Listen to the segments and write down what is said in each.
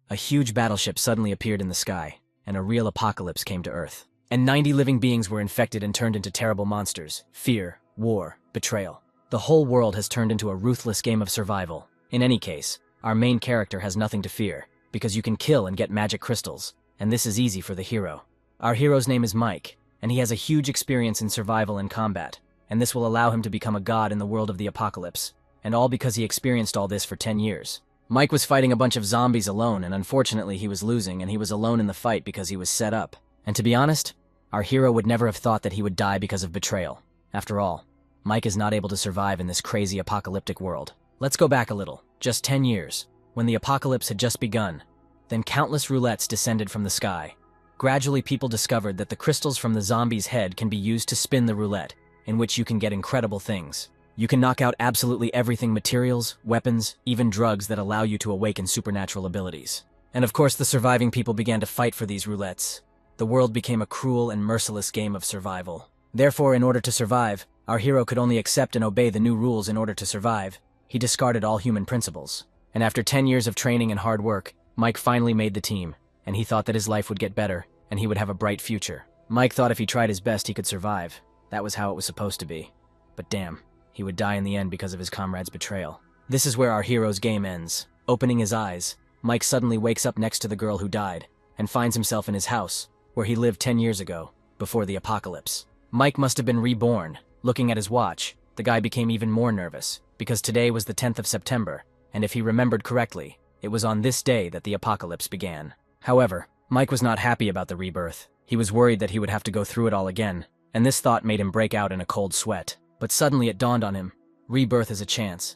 a huge battleship suddenly appeared in the sky, and a real apocalypse came to Earth. And 90 living beings were infected and turned into terrible monsters. Fear, war, betrayal. The whole world has turned into a ruthless game of survival. In any case, our main character has nothing to fear, because you can kill and get magic crystals, and this is easy for the hero. Our hero's name is Mike, and he has a huge experience in survival and combat, and this will allow him to become a god in the world of the apocalypse, and all because he experienced all this for 10 years. Mike was fighting a bunch of zombies alone, and unfortunately he was losing, and he was alone in the fight because he was set up. And to be honest, our hero would never have thought that he would die because of betrayal. After all, Mike is not able to survive in this crazy apocalyptic world. Let's go back a little, just 10 years, when the apocalypse had just begun. Then countless roulettes descended from the sky. Gradually people discovered that the crystals from the zombie's head can be used to spin the roulette, in which you can get incredible things. You can knock out absolutely everything: materials, weapons, even drugs that allow you to awaken supernatural abilities. And of course the surviving people began to fight for these roulettes. The world became a cruel and merciless game of survival. Therefore, in order to survive, our hero could only accept and obey the new rules in order to survive. He discarded all human principles. And after 10 years of training and hard work, Mike finally made the team, and he thought that his life would get better, and he would have a bright future. Mike thought if he tried his best he could survive. That was how it was supposed to be. But damn, he would die in the end because of his comrade's betrayal. This is where our hero's game ends. Opening his eyes, Mike suddenly wakes up next to the girl who died, and finds himself in his house, where he lived 10 years ago, before the apocalypse. Mike must have been reborn. Looking at his watch, the guy became even more nervous, because today was the 10th of September, and if he remembered correctly, it was on this day that the apocalypse began. However, Mike was not happy about the rebirth. He was worried that he would have to go through it all again, and this thought made him break out in a cold sweat. But suddenly it dawned on him. Rebirth is a chance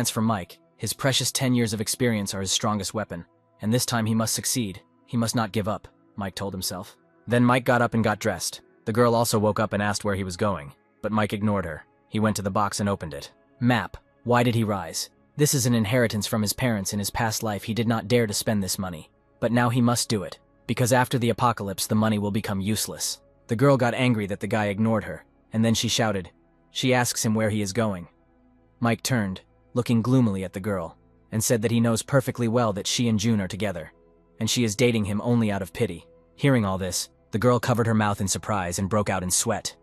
for Mike. His precious 10 years of experience are his strongest weapon, and this time he must succeed. He must not give up, Mike told himself. Then Mike got up and got dressed. The girl also woke up and asked where he was going, but Mike ignored her. He went to the box and opened it. Map. Why did he rise? This is an inheritance from his parents. In his past life he did not dare to spend this money, but now he must do it, because after the apocalypse the money will become useless. The girl got angry that the guy ignored her, and then she shouted. She asks him where he is going. Mike turned, looking gloomily at the girl, and said that he knows perfectly well that she and June are together, and she is dating him only out of pity. Hearing all this, the girl covered her mouth in surprise and broke out in sweat.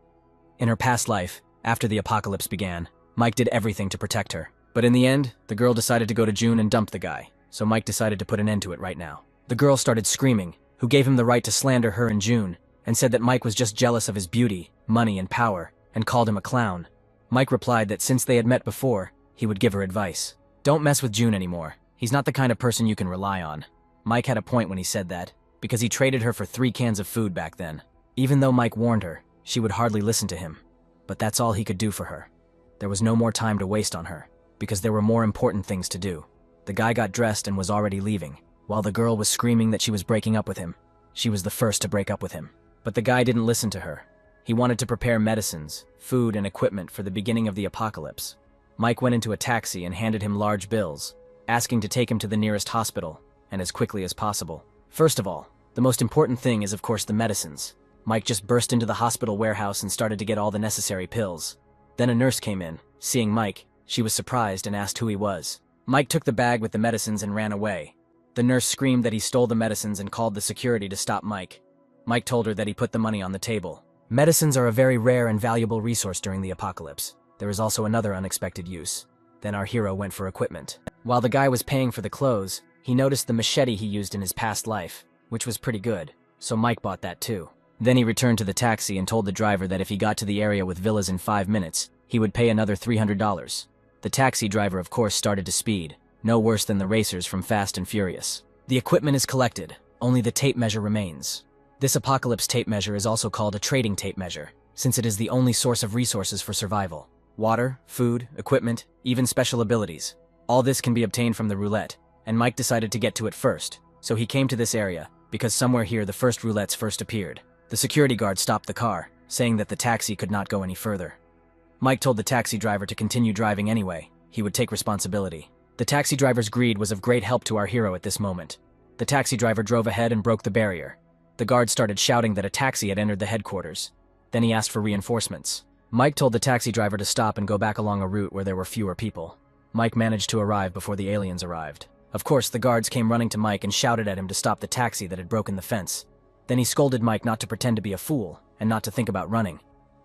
In her past life, after the apocalypse began, Mike did everything to protect her. But in the end, the girl decided to go to June and dump the guy, so Mike decided to put an end to it right now. The girl started screaming, who gave him the right to slander her and June, and said that Mike was just jealous of his beauty, money, and power, and called him a clown. Mike replied that since they had met before, he would give her advice. Don't mess with June anymore. He's not the kind of person you can rely on. Mike had a point when he said that, because he traded her for 3 cans of food back then. Even though Mike warned her, she would hardly listen to him. But that's all he could do for her. There was no more time to waste on her, because there were more important things to do. The guy got dressed and was already leaving, while the girl was screaming that she was breaking up with him. She was the first to break up with him. But the guy didn't listen to her. He wanted to prepare medicines, food, and equipment for the beginning of the apocalypse. Mike went into a taxi and handed him large bills, asking to take him to the nearest hospital, and as quickly as possible. First of all, the most important thing is of course the medicines. Mike just burst into the hospital warehouse and started to get all the necessary pills. Then a nurse came in. Seeing Mike, she was surprised and asked who he was. Mike took the bag with the medicines and ran away. The nurse screamed that he stole the medicines and called the security to stop Mike. Mike told her that he put the money on the table. Medicines are a very rare and valuable resource during the apocalypse. There is also another unexpected use. Then our hero went for equipment. While the guy was paying for the clothes, he noticed the machete he used in his past life, which was pretty good, so Mike bought that too. Then he returned to the taxi and told the driver that if he got to the area with villas in 5 minutes, he would pay another $300. The taxi driver of course started to speed, no worse than the racers from Fast and Furious. The equipment is collected, only the tape measure remains. This apocalypse tape measure is also called a trading tape measure, since it is the only source of resources for survival. Water, food, equipment, even special abilities. All this can be obtained from the roulette, and Mike decided to get to it first, so he came to this area, because somewhere here the first roulettes first appeared. The security guard stopped the car, saying that the taxi could not go any further. Mike told the taxi driver to continue driving anyway. He would take responsibility. The taxi driver's greed was of great help to our hero at this moment. The taxi driver drove ahead and broke the barrier. The guard started shouting that a taxi had entered the headquarters. Then he asked for reinforcements. Mike told the taxi driver to stop and go back along a route where there were fewer people. Mike managed to arrive before the aliens arrived. Of course, the guards came running to Mike and shouted at him to stop the taxi that had broken the fence. Then he scolded Mike not to pretend to be a fool and not to think about running.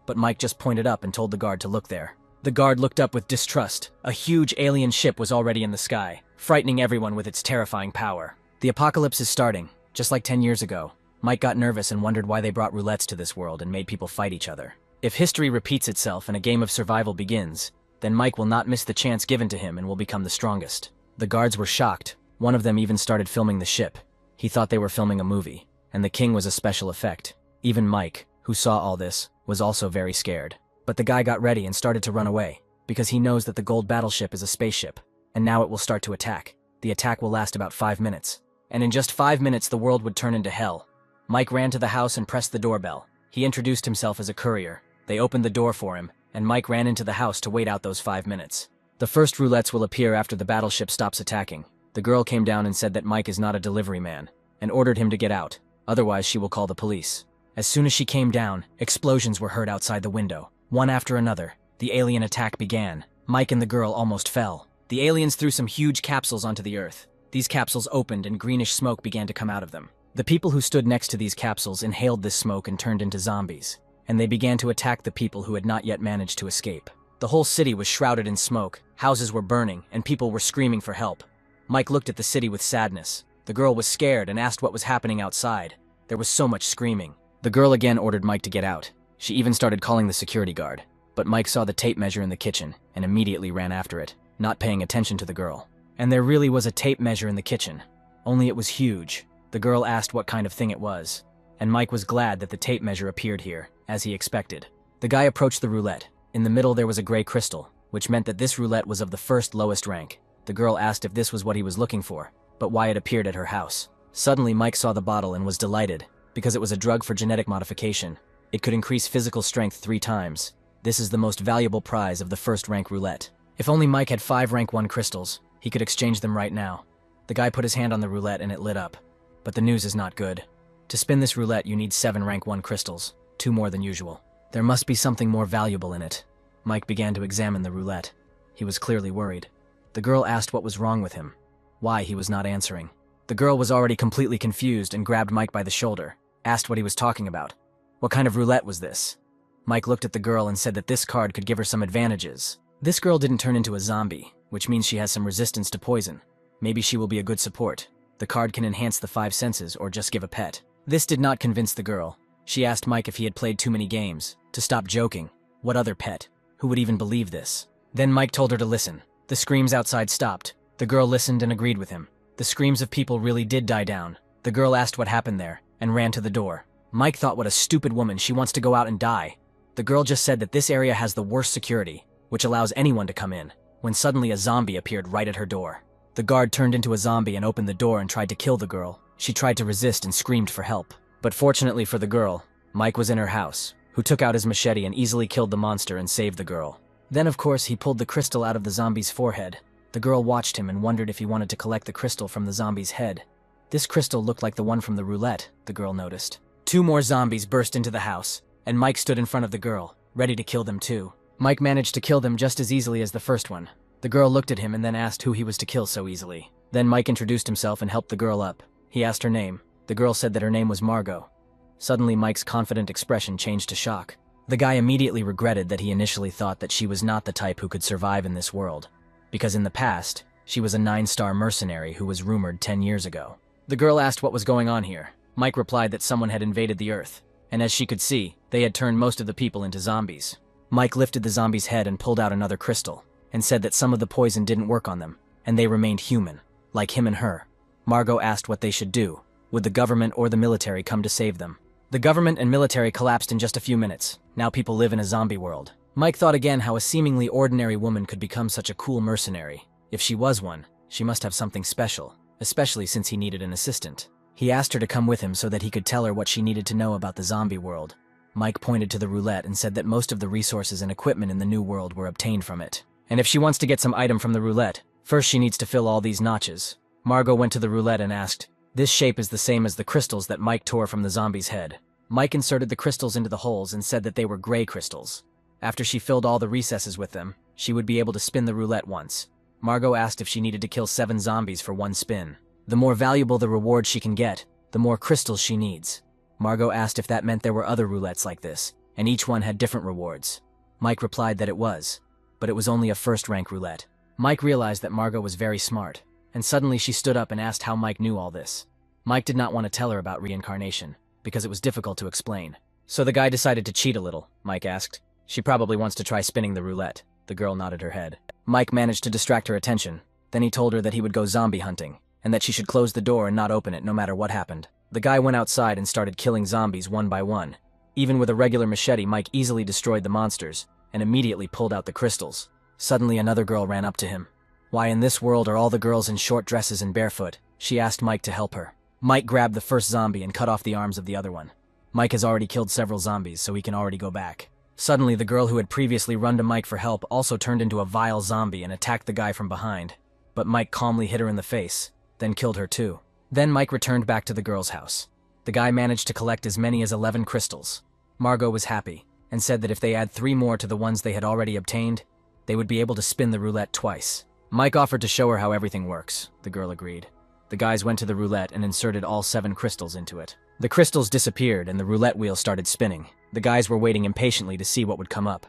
But Mike just pointed up and told the guard to look there. The guard looked up with distrust. A huge alien ship was already in the sky, frightening everyone with its terrifying power. The apocalypse is starting, just like 10 years ago. Mike got nervous and wondered why they brought roulettes to this world and made people fight each other. If history repeats itself and a game of survival begins, then Mike will not miss the chance given to him and will become the strongest. The guards were shocked. One of them even started filming the ship. He thought they were filming a movie, and the king was a special effect. Even Mike, who saw all this, was also very scared. But the guy got ready and started to run away, because he knows that the gold battleship is a spaceship, and now it will start to attack. The attack will last about 5 minutes. And in just 5 minutes the world would turn into hell. Mike ran to the house and pressed the doorbell. He introduced himself as a courier. They opened the door for him, and Mike ran into the house to wait out those 5 minutes. The first roulettes will appear after the battleship stops attacking. The girl came down and said that Mike is not a delivery man, and ordered him to get out, otherwise she will call the police. As soon as she came down, explosions were heard outside the window. One after another, the alien attack began. Mike and the girl almost fell. The aliens threw some huge capsules onto the earth. These capsules opened and greenish smoke began to come out of them. The people who stood next to these capsules inhaled this smoke and turned into zombies, and they began to attack the people who had not yet managed to escape. The whole city was shrouded in smoke, houses were burning, and people were screaming for help. Mike looked at the city with sadness. The girl was scared and asked what was happening outside. There was so much screaming. The girl again ordered Mike to get out. She even started calling the security guard. But Mike saw the tape measure in the kitchen and immediately ran after it, not paying attention to the girl. And there really was a tape measure in the kitchen, only it was huge. The girl asked what kind of thing it was, and Mike was glad that the tape measure appeared here, as he expected. The guy approached the roulette. In the middle there was a gray crystal, which meant that this roulette was of the first lowest rank. The girl asked if this was what he was looking for, but why it appeared at her house. Suddenly Mike saw the bottle and was delighted, because it was a drug for genetic modification. It could increase physical strength 3 times. This is the most valuable prize of the first rank roulette. If only Mike had 5 rank 1 crystals, he could exchange them right now. The guy put his hand on the roulette and it lit up. But the news is not good. To spin this roulette you need 7 rank 1 crystals, 2 more than usual. There must be something more valuable in it. Mike began to examine the roulette. He was clearly worried. The girl asked what was wrong with him, why he was not answering. The girl was already completely confused and grabbed Mike by the shoulder, asked what he was talking about. What kind of roulette was this? Mike looked at the girl and said that this card could give her some advantages. This girl didn't turn into a zombie, which means she has some resistance to poison. Maybe she will be a good support. The card can enhance the 5 senses or just give a pet. This did not convince the girl. She asked Mike if he had played too many games, to stop joking. What other pet? Who would even believe this? Then Mike told her to listen. The screams outside stopped. The girl listened and agreed with him. The screams of people really did die down. The girl asked what happened there, and ran to the door. Mike thought, what a stupid woman, she wants to go out and die. The girl just said that this area has the worst security, which allows anyone to come in, when suddenly a zombie appeared right at her door. The guard turned into a zombie and opened the door and tried to kill the girl. She tried to resist and screamed for help. But fortunately for the girl, Mike was in her house, who took out his machete and easily killed the monster and saved the girl. Then of course he pulled the crystal out of the zombie's forehead. The girl watched him and wondered if he wanted to collect the crystal from the zombie's head. This crystal looked like the one from the roulette, the girl noticed. 2 more zombies burst into the house, and Mike stood in front of the girl, ready to kill them too. Mike managed to kill them just as easily as the first one. The girl looked at him and then asked who he was to kill so easily. Then Mike introduced himself and helped the girl up. He asked her name. The girl said that her name was Margot. Suddenly Mike's confident expression changed to shock. The guy immediately regretted that he initially thought that she was not the type who could survive in this world, because in the past, she was a 9-star mercenary who was rumored 10 years ago. The girl asked what was going on here. Mike replied that someone had invaded the Earth, and as she could see, they had turned most of the people into zombies. Mike lifted the zombie's head and pulled out another crystal, and said that some of the poison didn't work on them, and they remained human, like him and her. Margot asked what they should do. Would the government or the military come to save them? The government and military collapsed in just a few minutes. Now people live in a zombie world. Mike thought again how a seemingly ordinary woman could become such a cool mercenary. If she was one, she must have something special, especially since he needed an assistant. He asked her to come with him so that he could tell her what she needed to know about the zombie world. Mike pointed to the roulette and said that most of the resources and equipment in the new world were obtained from it. And if she wants to get some item from the roulette, first she needs to fill all these notches. Margot went to the roulette and asked, "This shape is the same as the crystals that Mike tore from the zombie's head." Mike inserted the crystals into the holes and said that they were gray crystals. After she filled all the recesses with them, she would be able to spin the roulette once. Margot asked if she needed to kill 7 zombies for 1 spin. The more valuable the reward she can get, the more crystals she needs. Margot asked if that meant there were other roulettes like this, and each one had different rewards. Mike replied that it was, but it was only a first-rank roulette. Mike realized that Margot was very smart, and suddenly she stood up and asked how Mike knew all this. Mike did not want to tell her about reincarnation, because it was difficult to explain. So the guy decided to cheat a little, Mike asked. She probably wants to try spinning the roulette. The girl nodded her head. Mike managed to distract her attention. Then he told her that he would go zombie hunting, and that she should close the door and not open it no matter what happened. The guy went outside and started killing zombies one by one. Even with a regular machete, Mike easily destroyed the monsters, and immediately pulled out the crystals. Suddenly another girl ran up to him. Why in this world are all the girls in short dresses and barefoot? She asked Mike to help her. Mike grabbed the first zombie and cut off the arms of the other one. Mike has already killed several zombies, so he can already go back. Suddenly, the girl who had previously run to Mike for help also turned into a vile zombie and attacked the guy from behind. But Mike calmly hit her in the face, then killed her too. Then Mike returned back to the girl's house. The guy managed to collect as many as 11 crystals. Margot was happy, and said that if they add 3 more to the ones they had already obtained, they would be able to spin the roulette twice. Mike offered to show her how everything works. The girl agreed. The guys went to the roulette and inserted all 7 crystals into it. The crystals disappeared and the roulette wheel started spinning. The guys were waiting impatiently to see what would come up.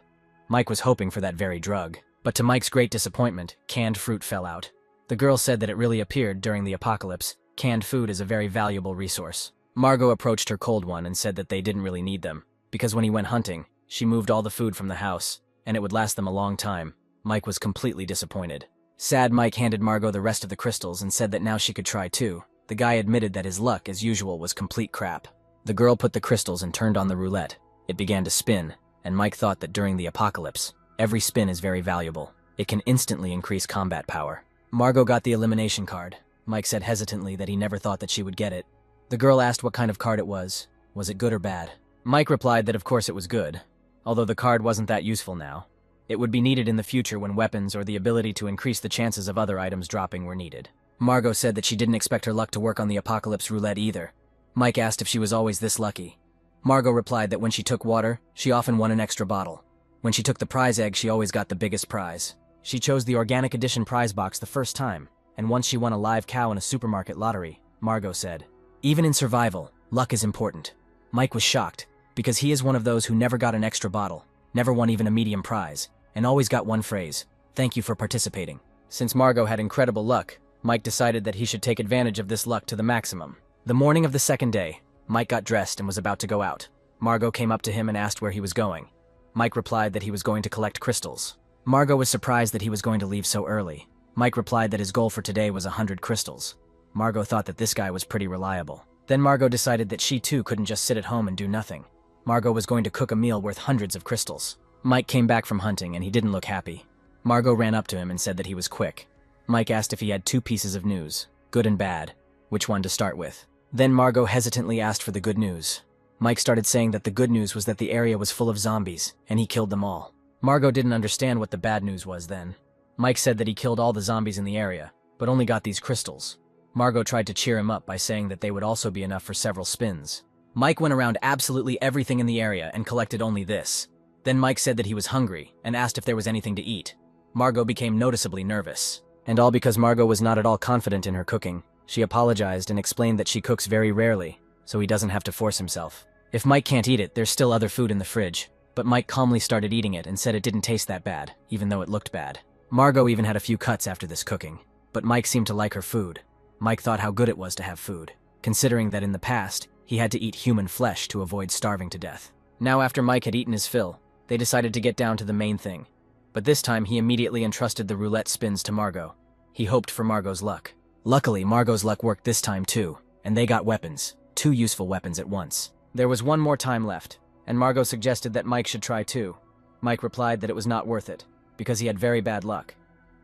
Mike was hoping for that very drug. But to Mike's great disappointment, canned fruit fell out. The girl said that it really appeared during the apocalypse. Canned food is a very valuable resource. Margot approached her cold one and said that they didn't really need them, because when he went hunting, she moved all the food from the house, and it would last them a long time. Mike was completely disappointed. Sad Mike handed Margot the rest of the crystals and said that now she could try too. The guy admitted that his luck, as usual, was complete crap. The girl put the crystals and turned on the roulette. It began to spin, and Mike thought that during the apocalypse, every spin is very valuable. It can instantly increase combat power. Margot got the elimination card. Mike said hesitantly that he never thought that she would get it. The girl asked what kind of card it was. Was it good or bad? Mike replied that of course it was good, although the card wasn't that useful now. It would be needed in the future when weapons or the ability to increase the chances of other items dropping were needed. Margot said that she didn't expect her luck to work on the apocalypse roulette either. Mike asked if she was always this lucky. Margot replied that when she took water, she often won an extra bottle. When she took the prize egg, she always got the biggest prize. She chose the organic edition prize box the first time, and once she won a live cow in a supermarket lottery. Margot said, "Even in survival, luck is important." Mike was shocked, because he is one of those who never got an extra bottle, never won even a medium prize, and always got one phrase, "Thank you for participating." Since Margot had incredible luck, Mike decided that he should take advantage of this luck to the maximum. The morning of the second day, Mike got dressed and was about to go out. Margot came up to him and asked where he was going. Mike replied that he was going to collect crystals. Margot was surprised that he was going to leave so early. Mike replied that his goal for today was 100 crystals. Margot thought that this guy was pretty reliable. Then Margot decided that she too couldn't just sit at home and do nothing. Margot was going to cook a meal worth hundreds of crystals. Mike came back from hunting and he didn't look happy. Margot ran up to him and said that he was quick. Mike asked if he had 2 pieces of news, good and bad, which one to start with. Then Margot hesitantly asked for the good news. Mike started saying that the good news was that the area was full of zombies, and he killed them all. Margot didn't understand what the bad news was then. Mike said that he killed all the zombies in the area, but only got these crystals. Margot tried to cheer him up by saying that they would also be enough for several spins. Mike went around absolutely everything in the area and collected only this. Then Mike said that he was hungry and asked if there was anything to eat. Margot became noticeably nervous. And all because Margot was not at all confident in her cooking. She apologized and explained that she cooks very rarely, so he doesn't have to force himself. If Mike can't eat it, there's still other food in the fridge. But Mike calmly started eating it and said it didn't taste that bad, even though it looked bad. Margot even had a few cuts after this cooking. But Mike seemed to like her food. Mike thought how good it was to have food, considering that in the past, he had to eat human flesh to avoid starving to death. Now after Mike had eaten his fill, they decided to get down to the main thing. But this time he immediately entrusted the roulette spins to Margot. He hoped for Margot's luck. Luckily, Margot's luck worked this time too, and they got weapons. 2 useful weapons at once. There was 1 more time left, and Margot suggested that Mike should try too. Mike replied that it was not worth it, because he had very bad luck.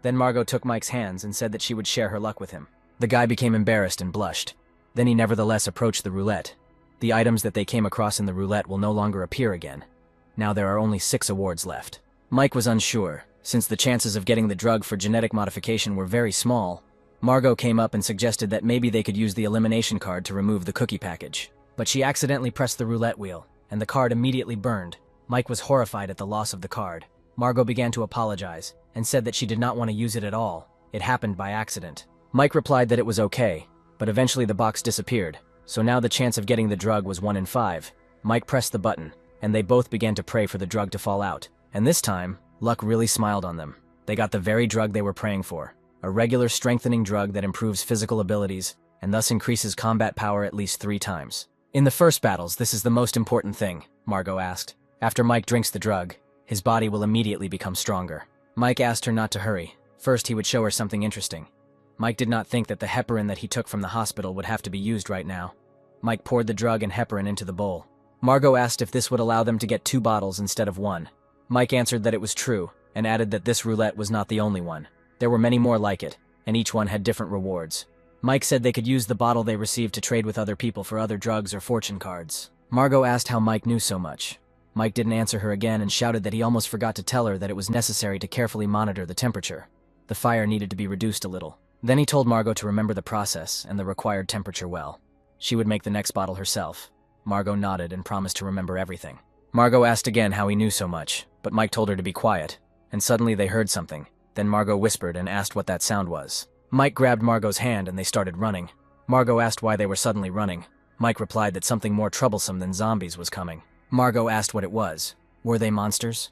Then Margot took Mike's hands and said that she would share her luck with him. The guy became embarrassed and blushed. Then he nevertheless approached the roulette. The items that they came across in the roulette will no longer appear again. Now there are only 6 awards left. Mike was unsure, since the chances of getting the drug for genetic modification were very small. Margot came up and suggested that maybe they could use the elimination card to remove the cookie package. But she accidentally pressed the roulette wheel, and the card immediately burned. Mike was horrified at the loss of the card. Margot began to apologize, and said that she did not want to use it at all, It happened by accident. Mike replied that it was okay, but eventually the box disappeared, so now the chance of getting the drug was 1 in 5. Mike pressed the button, and they both began to pray for the drug to fall out. And this time, luck really smiled on them. They got the very drug they were praying for, a regular strengthening drug that improves physical abilities and thus increases combat power at least 3 times. In the first battles, this is the most important thing, Margot asked. After Mike drinks the drug, his body will immediately become stronger. Mike asked her not to hurry. First, he would show her something interesting. Mike did not think that the heparin that he took from the hospital would have to be used right now. Mike poured the drug and heparin into the bowl. Margot asked if this would allow them to get 2 bottles instead of 1. Mike answered that it was true, and added that this roulette was not the only one. There were many more like it, and each one had different rewards. Mike said they could use the bottle they received to trade with other people for other drugs or fortune cards. Margot asked how Mike knew so much. Mike didn't answer her again and shouted that he almost forgot to tell her that it was necessary to carefully monitor the temperature. The fire needed to be reduced a little. Then he told Margot to remember the process and the required temperature well. She would make the next bottle herself. Margot nodded and promised to remember everything. Margot asked again how he knew so much, but Mike told her to be quiet, and suddenly they heard something. Then Margot whispered and asked what that sound was. Mike grabbed Margot's hand and they started running. Margot asked why they were suddenly running. Mike replied that something more troublesome than zombies was coming. Margot asked what it was. Were they monsters?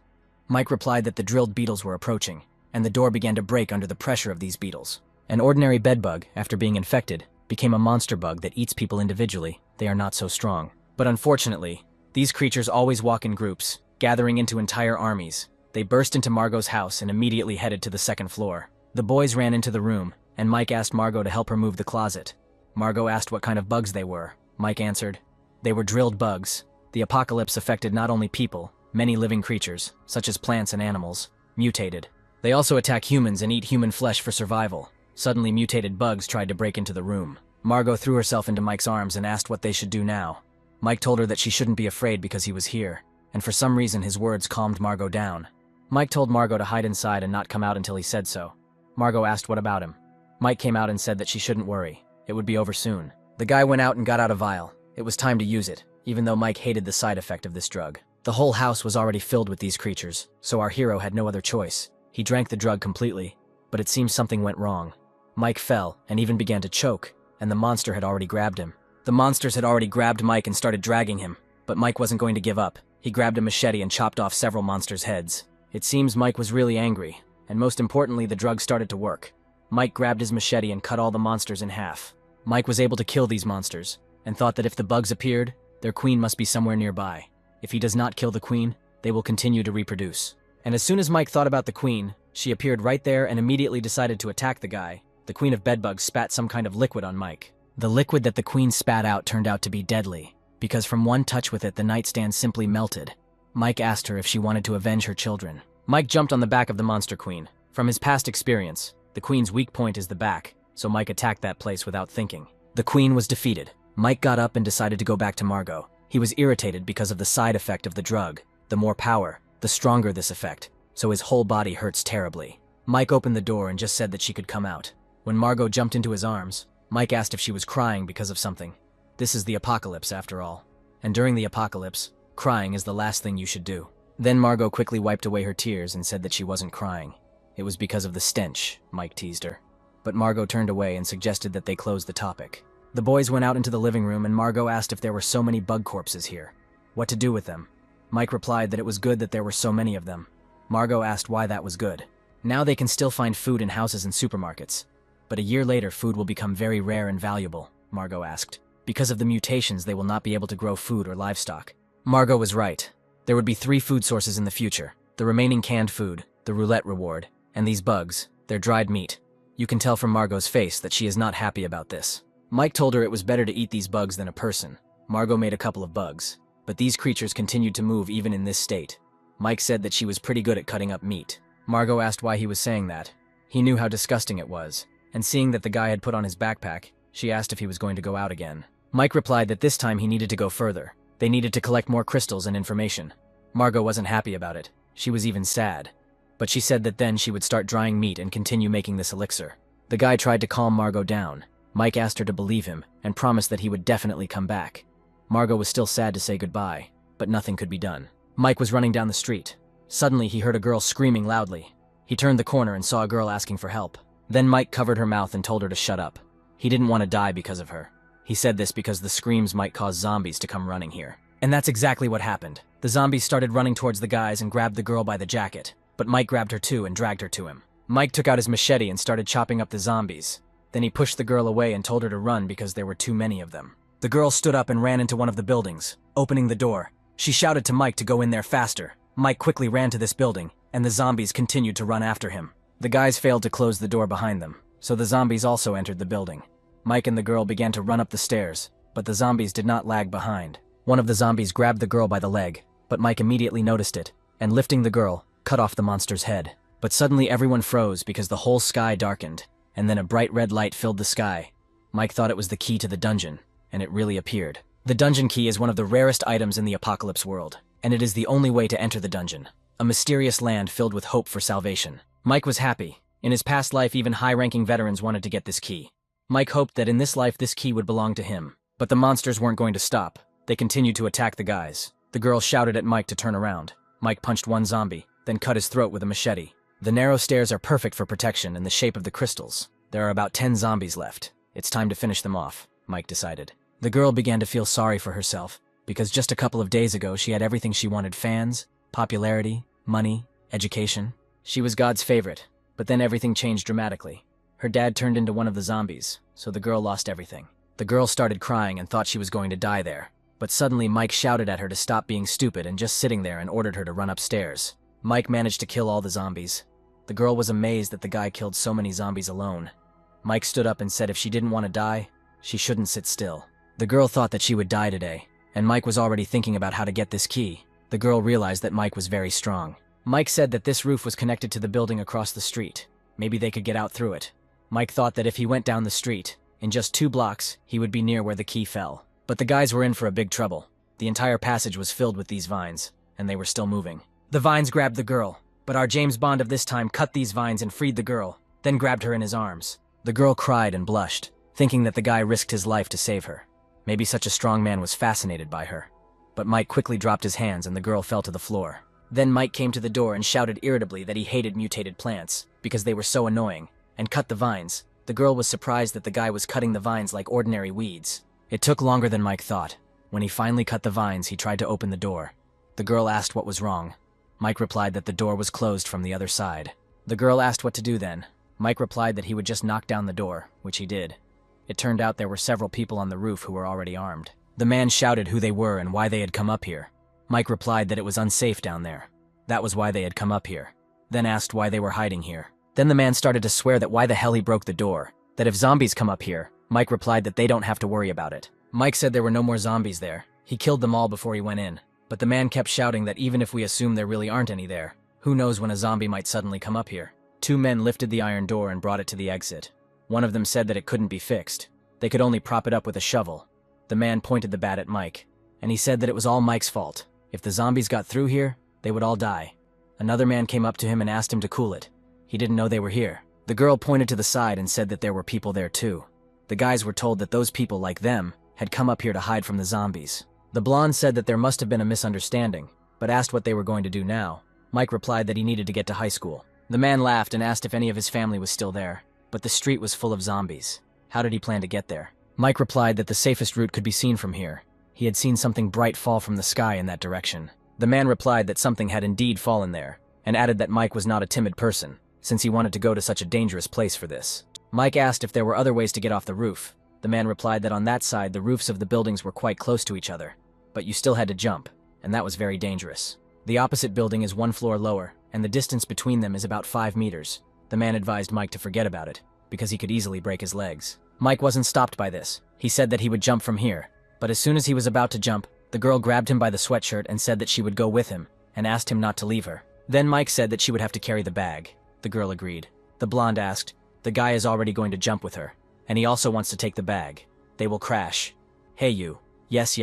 Mike replied that the drilled beetles were approaching, and the door began to break under the pressure of these beetles. An ordinary bedbug, after being infected, became a monster bug that eats people individually. They are not so strong. But unfortunately, these creatures always walk in groups, gathering into entire armies. They burst into Margot's house and immediately headed to the 2nd floor. The boys ran into the room, and Mike asked Margot to help her move the closet. Margot asked what kind of bugs they were. Mike answered, they were drilled bugs. The apocalypse affected not only people, many living creatures, such as plants and animals, mutated. They also attack humans and eat human flesh for survival. Suddenly mutated bugs tried to break into the room. Margot threw herself into Mike's arms and asked what they should do now. Mike told her that she shouldn't be afraid because he was here, and for some reason his words calmed Margot down. Mike told Margot to hide inside and not come out until he said so. Margot asked what about him. Mike came out and said that she shouldn't worry. It would be over soon. The guy went out and got out a vial. It was time to use it, even though Mike hated the side effect of this drug. The whole house was already filled with these creatures, so our hero had no other choice. He drank the drug completely, but it seems something went wrong. Mike fell and even began to choke, and the monster had already grabbed him. The monsters had already grabbed Mike and started dragging him, but Mike wasn't going to give up. He grabbed a machete and chopped off several monsters' heads. It seems Mike was really angry, and most importantly, the drug started to work. Mike grabbed his machete and cut all the monsters in half. Mike was able to kill these monsters, and thought that if the bugs appeared, their queen must be somewhere nearby. If he does not kill the queen, they will continue to reproduce. And as soon as Mike thought about the queen, she appeared right there and immediately decided to attack the guy. The queen of bedbugs spat some kind of liquid on Mike. The liquid that the queen spat out turned out to be deadly, because from one touch with it, the nightstand simply melted. Mike asked her if she wanted to avenge her children. Mike jumped on the back of the monster queen. From his past experience, the queen's weak point is the back, so Mike attacked that place without thinking. The queen was defeated. Mike got up and decided to go back to Margot. He was irritated because of the side effect of the drug. The more power, the stronger this effect, so his whole body hurts terribly. Mike opened the door and just said that she could come out. When Margot jumped into his arms, Mike asked if she was crying because of something. This is the apocalypse after all. And during the apocalypse, crying is the last thing you should do. Then Margot quickly wiped away her tears and said that she wasn't crying. It was because of the stench, Mike teased her. But Margot turned away and suggested that they close the topic. The boys went out into the living room and Margot asked if there were so many bug corpses here. What to do with them? Mike replied that it was good that there were so many of them. Margot asked why that was good. Now they can still find food in houses and supermarkets. But a year later, food will become very rare and valuable, Margot asked. Because of the mutations, they will not be able to grow food or livestock. Margot was right. There would be 3 food sources in the future: the remaining canned food, the roulette reward, and these bugs, their dried meat. You can tell from Margot's face that she is not happy about this. Mike told her it was better to eat these bugs than a person. Margot made a couple of bugs, but these creatures continued to move even in this state. Mike said that she was pretty good at cutting up meat. Margot asked why he was saying that. He knew how disgusting it was, and seeing that the guy had put on his backpack, she asked if he was going to go out again. Mike replied that this time he needed to go further. They needed to collect more crystals and information. Margot wasn't happy about it. She was even sad. But she said that then she would start drying meat and continue making this elixir. The guy tried to calm Margot down. Mike asked her to believe him and promised that he would definitely come back. Margot was still sad to say goodbye, but nothing could be done. Mike was running down the street. Suddenly he heard a girl screaming loudly. He turned the corner and saw a girl asking for help. Then Mike covered her mouth and told her to shut up. He didn't want to die because of her. He said this because the screams might cause zombies to come running here. And that's exactly what happened. The zombies started running towards the guys and grabbed the girl by the jacket, but Mike grabbed her too and dragged her to him. Mike took out his machete and started chopping up the zombies. Then he pushed the girl away and told her to run because there were too many of them. The girl stood up and ran into one of the buildings, opening the door. She shouted to Mike to go in there faster. Mike quickly ran to this building, and the zombies continued to run after him. The guys failed to close the door behind them, so the zombies also entered the building. Mike and the girl began to run up the stairs, but the zombies did not lag behind. One of the zombies grabbed the girl by the leg, but Mike immediately noticed it, and lifting the girl, cut off the monster's head. But suddenly everyone froze because the whole sky darkened, and then a bright red light filled the sky. Mike thought it was the key to the dungeon, and it really appeared. The dungeon key is one of the rarest items in the apocalypse world, and it is the only way to enter the dungeon. A mysterious land filled with hope for salvation. Mike was happy. In his past life, even high-ranking veterans wanted to get this key. Mike hoped that in this life this key would belong to him. But the monsters weren't going to stop. They continued to attack the guys. The girl shouted at Mike to turn around. Mike punched one zombie, then cut his throat with a machete. The narrow stairs are perfect for protection in the shape of the crystals. There are about 10 zombies left. It's time to finish them off, Mike decided. The girl began to feel sorry for herself, because just a couple of days ago she had everything she wanted: fans, popularity, money, education. She was God's favorite, but then everything changed dramatically. Her dad turned into one of the zombies, so the girl lost everything. The girl started crying and thought she was going to die there, but suddenly Mike shouted at her to stop being stupid and just sitting there and ordered her to run upstairs. Mike managed to kill all the zombies. The girl was amazed that the guy killed so many zombies alone. Mike stood up and said if she didn't want to die, she shouldn't sit still. The girl thought that she would die today, and Mike was already thinking about how to get this key. The girl realized that Mike was very strong. Mike said that this roof was connected to the building across the street. Maybe they could get out through it. Mike thought that if he went down the street, in just 2 blocks, he would be near where the key fell. But the guys were in for a big trouble. The entire passage was filled with these vines, and they were still moving. The vines grabbed the girl, but our James Bond of this time cut these vines and freed the girl, then grabbed her in his arms. The girl cried and blushed, thinking that the guy risked his life to save her. Maybe such a strong man was fascinated by her. But Mike quickly dropped his hands and the girl fell to the floor. Then Mike came to the door and shouted irritably that he hated mutated plants, because they were so annoying, and cut the vines. The girl was surprised that the guy was cutting the vines like ordinary weeds. It took longer than Mike thought. When he finally cut the vines, he tried to open the door. The girl asked what was wrong. Mike replied that the door was closed from the other side. The girl asked what to do then. Mike replied that he would just knock down the door, which he did. It turned out there were several people on the roof who were already armed. The man shouted who they were and why they had come up here. Mike replied that it was unsafe down there. That was why they had come up here. Then asked why they were hiding here. Then the man started to swear that why the hell he broke the door. That if zombies come up here, Mike replied that they don't have to worry about it. Mike said there were no more zombies there. He killed them all before he went in. But the man kept shouting that even if we assume there really aren't any there, who knows when a zombie might suddenly come up here. 2 men lifted the iron door and brought it to the exit. One of them said that it couldn't be fixed. They could only prop it up with a shovel. The man pointed the bat at Mike, and he said that it was all Mike's fault. If the zombies got through here, they would all die. Another man came up to him and asked him to cool it. He didn't know they were here. The girl pointed to the side and said that there were people there too. The guys were told that those people, like them, had come up here to hide from the zombies. The blonde said that there must have been a misunderstanding, but asked what they were going to do now. Mike replied that he needed to get to high school. The man laughed and asked if any of his family was still there, but the street was full of zombies. How did he plan to get there? Mike replied that the safest route could be seen from here. He had seen something bright fall from the sky in that direction. The man replied that something had indeed fallen there, and added that Mike was not a timid person, since he wanted to go to such a dangerous place for this. Mike asked if there were other ways to get off the roof. The man replied that on that side the roofs of the buildings were quite close to each other, but you still had to jump, and that was very dangerous. The opposite building is 1 floor lower, and the distance between them is about 5 meters. The man advised Mike to forget about it, because he could easily break his legs. Mike wasn't stopped by this. He said that he would jump from here, but as soon as he was about to jump, the girl grabbed him by the sweatshirt and said that she would go with him, and asked him not to leave her. Then Mike said that she would have to carry the bag. The girl agreed. The blonde asked, "The guy is already going to jump with her, and he also wants to take the bag. They will crash. Hey you. Yes,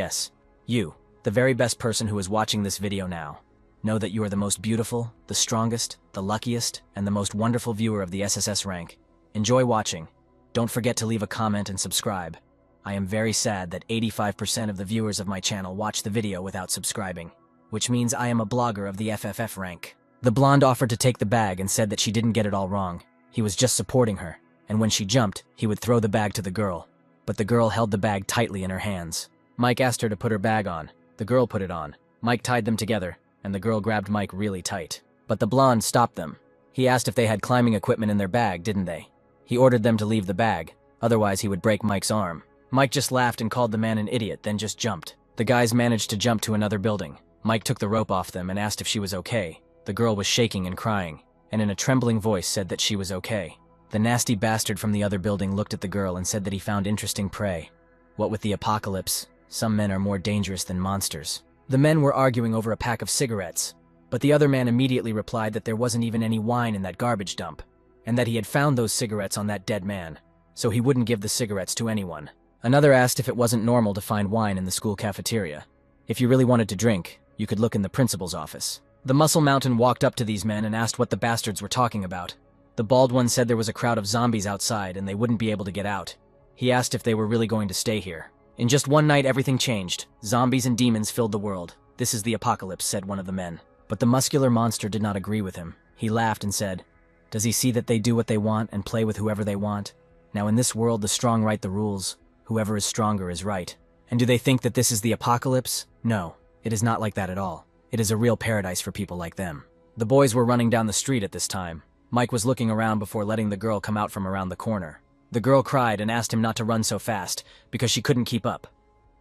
you. The very best person who is watching this video now. Know that you are the most beautiful, the strongest, the luckiest, and the most wonderful viewer of the SSS rank. Enjoy watching. Don't forget to leave a comment and subscribe. I am very sad that 85% of the viewers of my channel watch the video without subscribing, which means I am a blogger of the FFF rank." The blonde offered to take the bag and said that she didn't get it all wrong. He was just supporting her, and when she jumped, he would throw the bag to the girl. But the girl held the bag tightly in her hands. Mike asked her to put her bag on. The girl put it on. Mike tied them together, and the girl grabbed Mike really tight. But the blonde stopped them. He asked if they had climbing equipment in their bag, didn't they? He ordered them to leave the bag, otherwise he would break Mike's arm. Mike just laughed and called the man an idiot, then just jumped. The guys managed to jump to another building. Mike took the rope off them and asked if she was okay. The girl was shaking and crying, and in a trembling voice said that she was okay. The nasty bastard from the other building looked at the girl and said that he found interesting prey. What with the apocalypse, some men are more dangerous than monsters. The men were arguing over a pack of cigarettes, but the other man immediately replied that there wasn't even any wine in that garbage dump, and that he had found those cigarettes on that dead man, so he wouldn't give the cigarettes to anyone. Another asked if it wasn't normal to find wine in the school cafeteria. If you really wanted to drink, you could look in the principal's office. The Muscle Mountain walked up to these men and asked what the bastards were talking about. The bald one said there was a crowd of zombies outside and they wouldn't be able to get out. He asked if they were really going to stay here. In just one night, everything changed. Zombies and demons filled the world. This is the apocalypse, said one of the men. But the muscular monster did not agree with him. He laughed and said, "Does he see that they do what they want and play with whoever they want? Now in this world, the strong write the rules. Whoever is stronger is right. And do they think that this is the apocalypse? No, it is not like that at all. It is a real paradise for people like them." The boys were running down the street at this time. Mike was looking around before letting the girl come out from around the corner. The girl cried and asked him not to run so fast, because she couldn't keep up.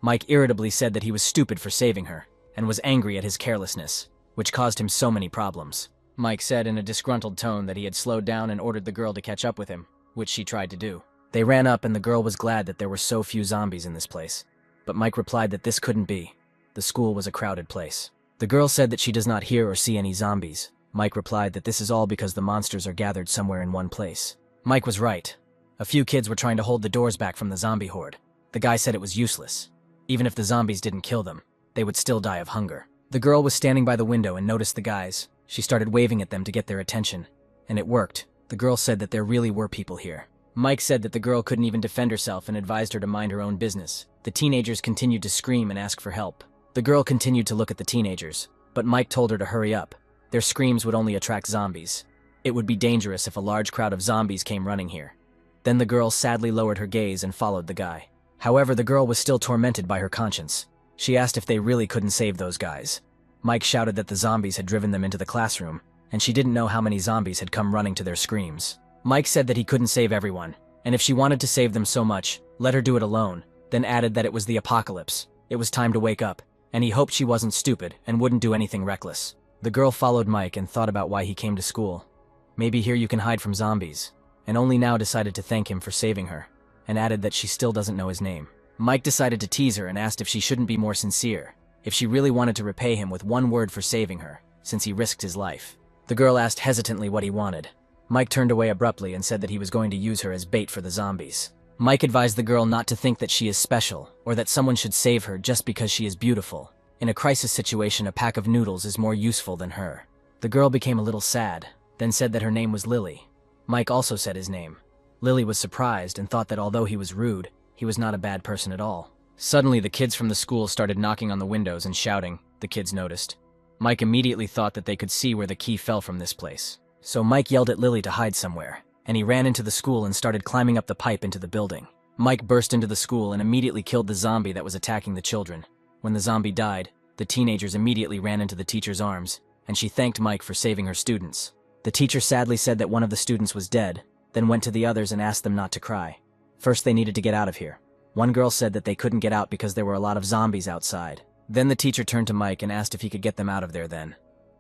Mike irritably said that he was stupid for saving her, and was angry at his carelessness, which caused him so many problems. Mike said in a disgruntled tone that he had slowed down and ordered the girl to catch up with him, which she tried to do. They ran up and the girl was glad that there were so few zombies in this place. But Mike replied that this couldn't be. The school was a crowded place. The girl said that she does not hear or see any zombies. Mike replied that this is all because the monsters are gathered somewhere in one place. Mike was right. A few kids were trying to hold the doors back from the zombie horde. The guy said it was useless. Even if the zombies didn't kill them, they would still die of hunger. The girl was standing by the window and noticed the guys. She started waving at them to get their attention. And it worked. The girl said that there really were people here. Mike said that the girl couldn't even defend herself and advised her to mind her own business. The teenagers continued to scream and ask for help. The girl continued to look at the teenagers, but Mike told her to hurry up. Their screams would only attract zombies. It would be dangerous if a large crowd of zombies came running here. Then the girl sadly lowered her gaze and followed the guy. However, the girl was still tormented by her conscience. She asked if they really couldn't save those guys. Mike shouted that the zombies had driven them into the classroom, and she didn't know how many zombies had come running to their screams. Mike said that he couldn't save everyone, and if she wanted to save them so much, let her do it alone, then added that it was the apocalypse. It was time to wake up, and he hoped she wasn't stupid and wouldn't do anything reckless. The girl followed Mike and thought about why he came to school. Maybe here you can hide from zombies, and only now decided to thank him for saving her, and added that she still doesn't know his name. Mike decided to tease her and asked if she shouldn't be more sincere, if she really wanted to repay him with one word for saving her, since he risked his life. The girl asked hesitantly what he wanted. Mike turned away abruptly and said that he was going to use her as bait for the zombies. Mike advised the girl not to think that she is special, or that someone should save her just because she is beautiful. In a crisis situation, a pack of noodles is more useful than her. The girl became a little sad, then said that her name was Lily. Mike also said his name. Lily was surprised and thought that although he was rude, he was not a bad person at all. Suddenly, the kids from the school started knocking on the windows and shouting. The kids noticed. Mike immediately thought that they could see where the key fell from this place. So Mike yelled at Lily to hide somewhere, and he ran into the school and started climbing up the pipe into the building. Mike burst into the school and immediately killed the zombie that was attacking the children. When the zombie died, the teenagers immediately ran into the teacher's arms, and she thanked Mike for saving her students. The teacher sadly said that one of the students was dead, then went to the others and asked them not to cry. First, they needed to get out of here. One girl said that they couldn't get out because there were a lot of zombies outside. Then the teacher turned to Mike and asked if he could get them out of there then.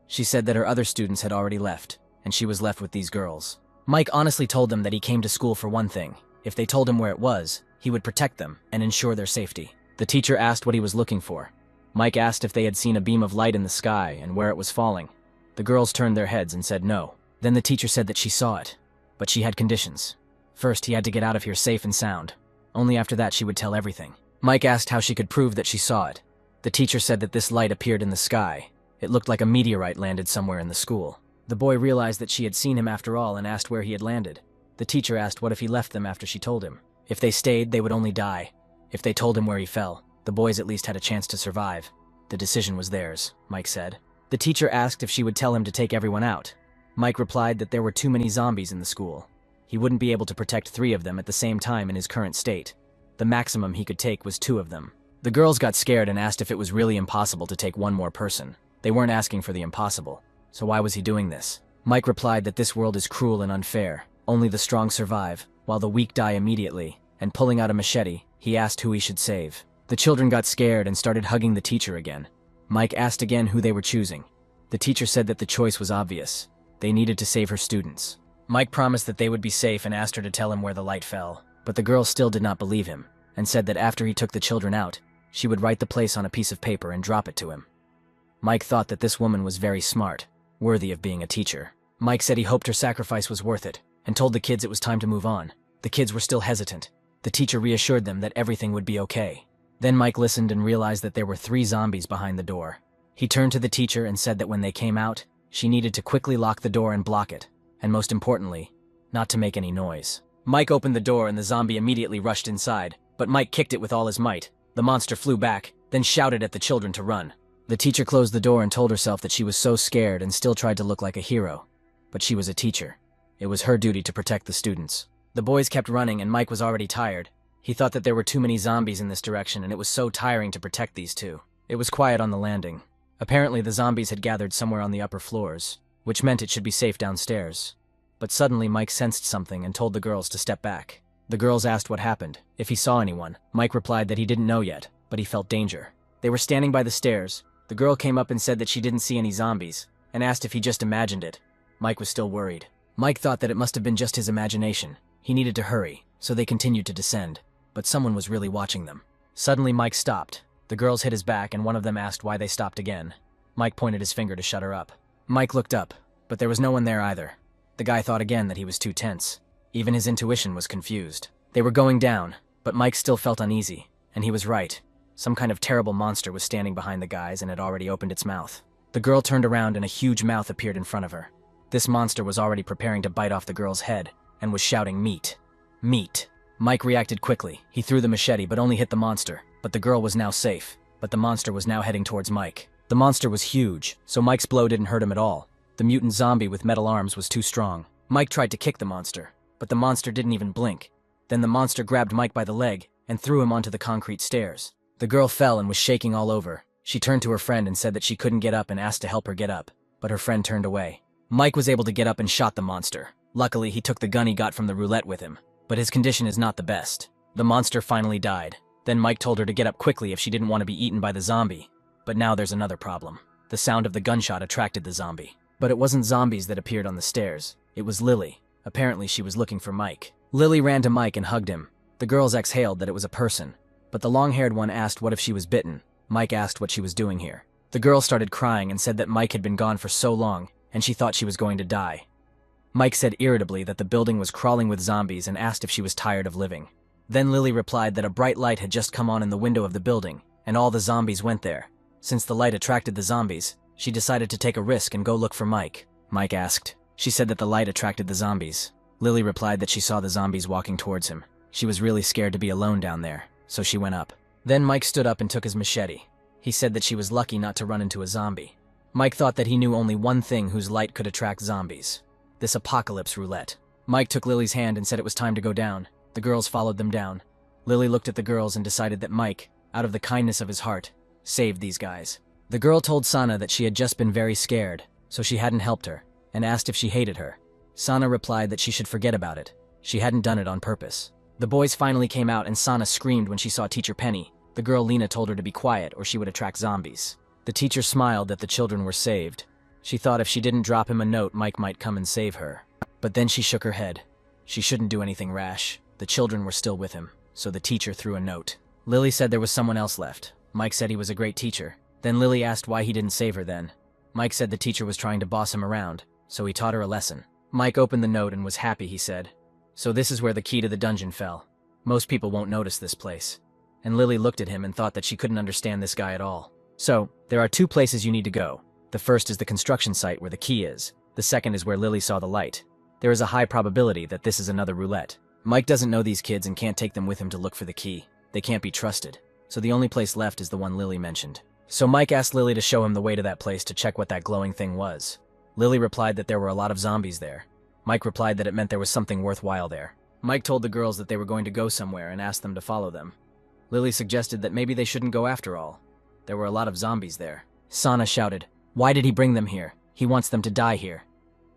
She said that her other students had already left, and she was left with these girls. Mike honestly told them that he came to school for one thing. If they told him where it was, he would protect them and ensure their safety. The teacher asked what he was looking for. Mike asked if they had seen a beam of light in the sky and where it was falling. The girls turned their heads and said no. Then the teacher said that she saw it, but she had conditions. First, he had to get out of here safe and sound. Only after that she would tell everything. Mike asked how she could prove that she saw it. The teacher said that this light appeared in the sky. It looked like a meteorite landed somewhere in the school. The boy realized that she had seen him after all and asked where he had landed. The teacher asked what if he left them after she told him. If they stayed, they would only die. If they told him where he fell, the boys at least had a chance to survive. The decision was theirs, Mike said. The teacher asked if she would tell him to take everyone out. Mike replied that there were too many zombies in the school. He wouldn't be able to protect 3 of them at the same time in his current state. The maximum he could take was 2 of them. The girls got scared and asked if it was really impossible to take 1 more person. They weren't asking for the impossible, so why was he doing this? Mike replied that this world is cruel and unfair. Only the strong survive, while the weak die immediately, and pulling out a machete, he asked who he should save. The children got scared and started hugging the teacher again. Mike asked again who they were choosing. The teacher said that the choice was obvious. They needed to save her students. Mike promised that they would be safe and asked her to tell him where the light fell, but the girl still did not believe him, and said that after he took the children out, she would write the place on a piece of paper and drop it to him. Mike thought that this woman was very smart, worthy of being a teacher. Mike said he hoped her sacrifice was worth it, and told the kids it was time to move on. The kids were still hesitant. The teacher reassured them that everything would be okay. Then Mike listened and realized that there were 3 zombies behind the door. He turned to the teacher and said that when they came out, she needed to quickly lock the door and block it, and most importantly, not to make any noise. Mike opened the door and the zombie immediately rushed inside, but Mike kicked it with all his might. The monster flew back, then shouted at the children to run. The teacher closed the door and told herself that she was so scared and still tried to look like a hero. But she was a teacher. It was her duty to protect the students. The boys kept running and Mike was already tired. He thought that there were too many zombies in this direction and it was so tiring to protect these 2. It was quiet on the landing. Apparently the zombies had gathered somewhere on the upper floors, which meant it should be safe downstairs. But suddenly Mike sensed something and told the girls to step back. The girls asked what happened, if he saw anyone. Mike replied that he didn't know yet, but he felt danger. They were standing by the stairs. The girl came up and said that she didn't see any zombies, and asked if he just imagined it. Mike was still worried. Mike thought that it must have been just his imagination. He needed to hurry, so they continued to descend. But someone was really watching them. Suddenly Mike stopped. The girls hit his back and one of them asked why they stopped again. Mike pointed his finger to shut her up. Mike looked up, but there was no one there either. The guy thought again that he was too tense. Even his intuition was confused. They were going down, but Mike still felt uneasy, and he was right. Some kind of terrible monster was standing behind the guys and had already opened its mouth. The girl turned around and a huge mouth appeared in front of her. This monster was already preparing to bite off the girl's head, and was shouting, "Meat! Meat!" Mike reacted quickly. He threw the machete but only hit the monster, but the girl was now safe. But the monster was now heading towards Mike. The monster was huge, so Mike's blow didn't hurt him at all. The mutant zombie with metal arms was too strong. Mike tried to kick the monster, but the monster didn't even blink. Then the monster grabbed Mike by the leg and threw him onto the concrete stairs. The girl fell and was shaking all over. She turned to her friend and said that she couldn't get up and asked to help her get up, but her friend turned away. Mike was able to get up and shot the monster. Luckily, he took the gun he got from the roulette with him, but his condition is not the best. The monster finally died. Then Mike told her to get up quickly if she didn't want to be eaten by the zombie. But now there's another problem. The sound of the gunshot attracted the zombie. But it wasn't zombies that appeared on the stairs. It was Lily. Apparently she was looking for Mike. Lily ran to Mike and hugged him. The girls exhaled that it was a person. But the long-haired one asked what if she was bitten. Mike asked what she was doing here. The girl started crying and said that Mike had been gone for so long, and she thought she was going to die. Mike said irritably that the building was crawling with zombies and asked if she was tired of living. Then Lily replied that a bright light had just come on in the window of the building, and all the zombies went there. Since the light attracted the zombies, she decided to take a risk and go look for Mike. Mike asked. She said that the light attracted the zombies. Lily replied that she saw the zombies walking towards him. She was really scared to be alone down there, so she went up. Then Mike stood up and took his machete. He said that she was lucky not to run into a zombie. Mike thought that he knew only one thing whose light could attract zombies. This apocalypse roulette. Mike took Lily's hand and said it was time to go down. The girls followed them down. Lily looked at the girls and decided that Mike, out of the kindness of his heart, saved these guys. The girl told Sana that she had just been very scared, so she hadn't helped her, and asked if she hated her. Sana replied that she should forget about it. She hadn't done it on purpose. The boys finally came out and Sana screamed when she saw Teacher Penny. The girl Lena told her to be quiet or she would attract zombies. The teacher smiled that the children were saved. She thought if she didn't drop him a note, Mike might come and save her. But then she shook her head. She shouldn't do anything rash. The children were still with him, so the teacher threw a note. Lily said there was someone else left. Mike said he was a great teacher. Then Lily asked why he didn't save her then. Mike said the teacher was trying to boss him around, so he taught her a lesson. Mike opened the note and was happy, he said. So this is where the key to the dungeon fell. Most people won't notice this place. And Lily looked at him and thought that she couldn't understand this guy at all. So, there are 2 places you need to go. The first is the construction site where the key is. The second is where Lily saw the light. There is a high probability that this is another roulette. Mike doesn't know these kids and can't take them with him to look for the key. They can't be trusted. So the only place left is the one Lily mentioned. So Mike asked Lily to show him the way to that place to check what that glowing thing was. Lily replied that there were a lot of zombies there. Mike replied that it meant there was something worthwhile there. Mike told the girls that they were going to go somewhere and asked them to follow them. Lily suggested that maybe they shouldn't go after all. There were a lot of zombies there. Sana shouted, "Why did he bring them here? He wants them to die here."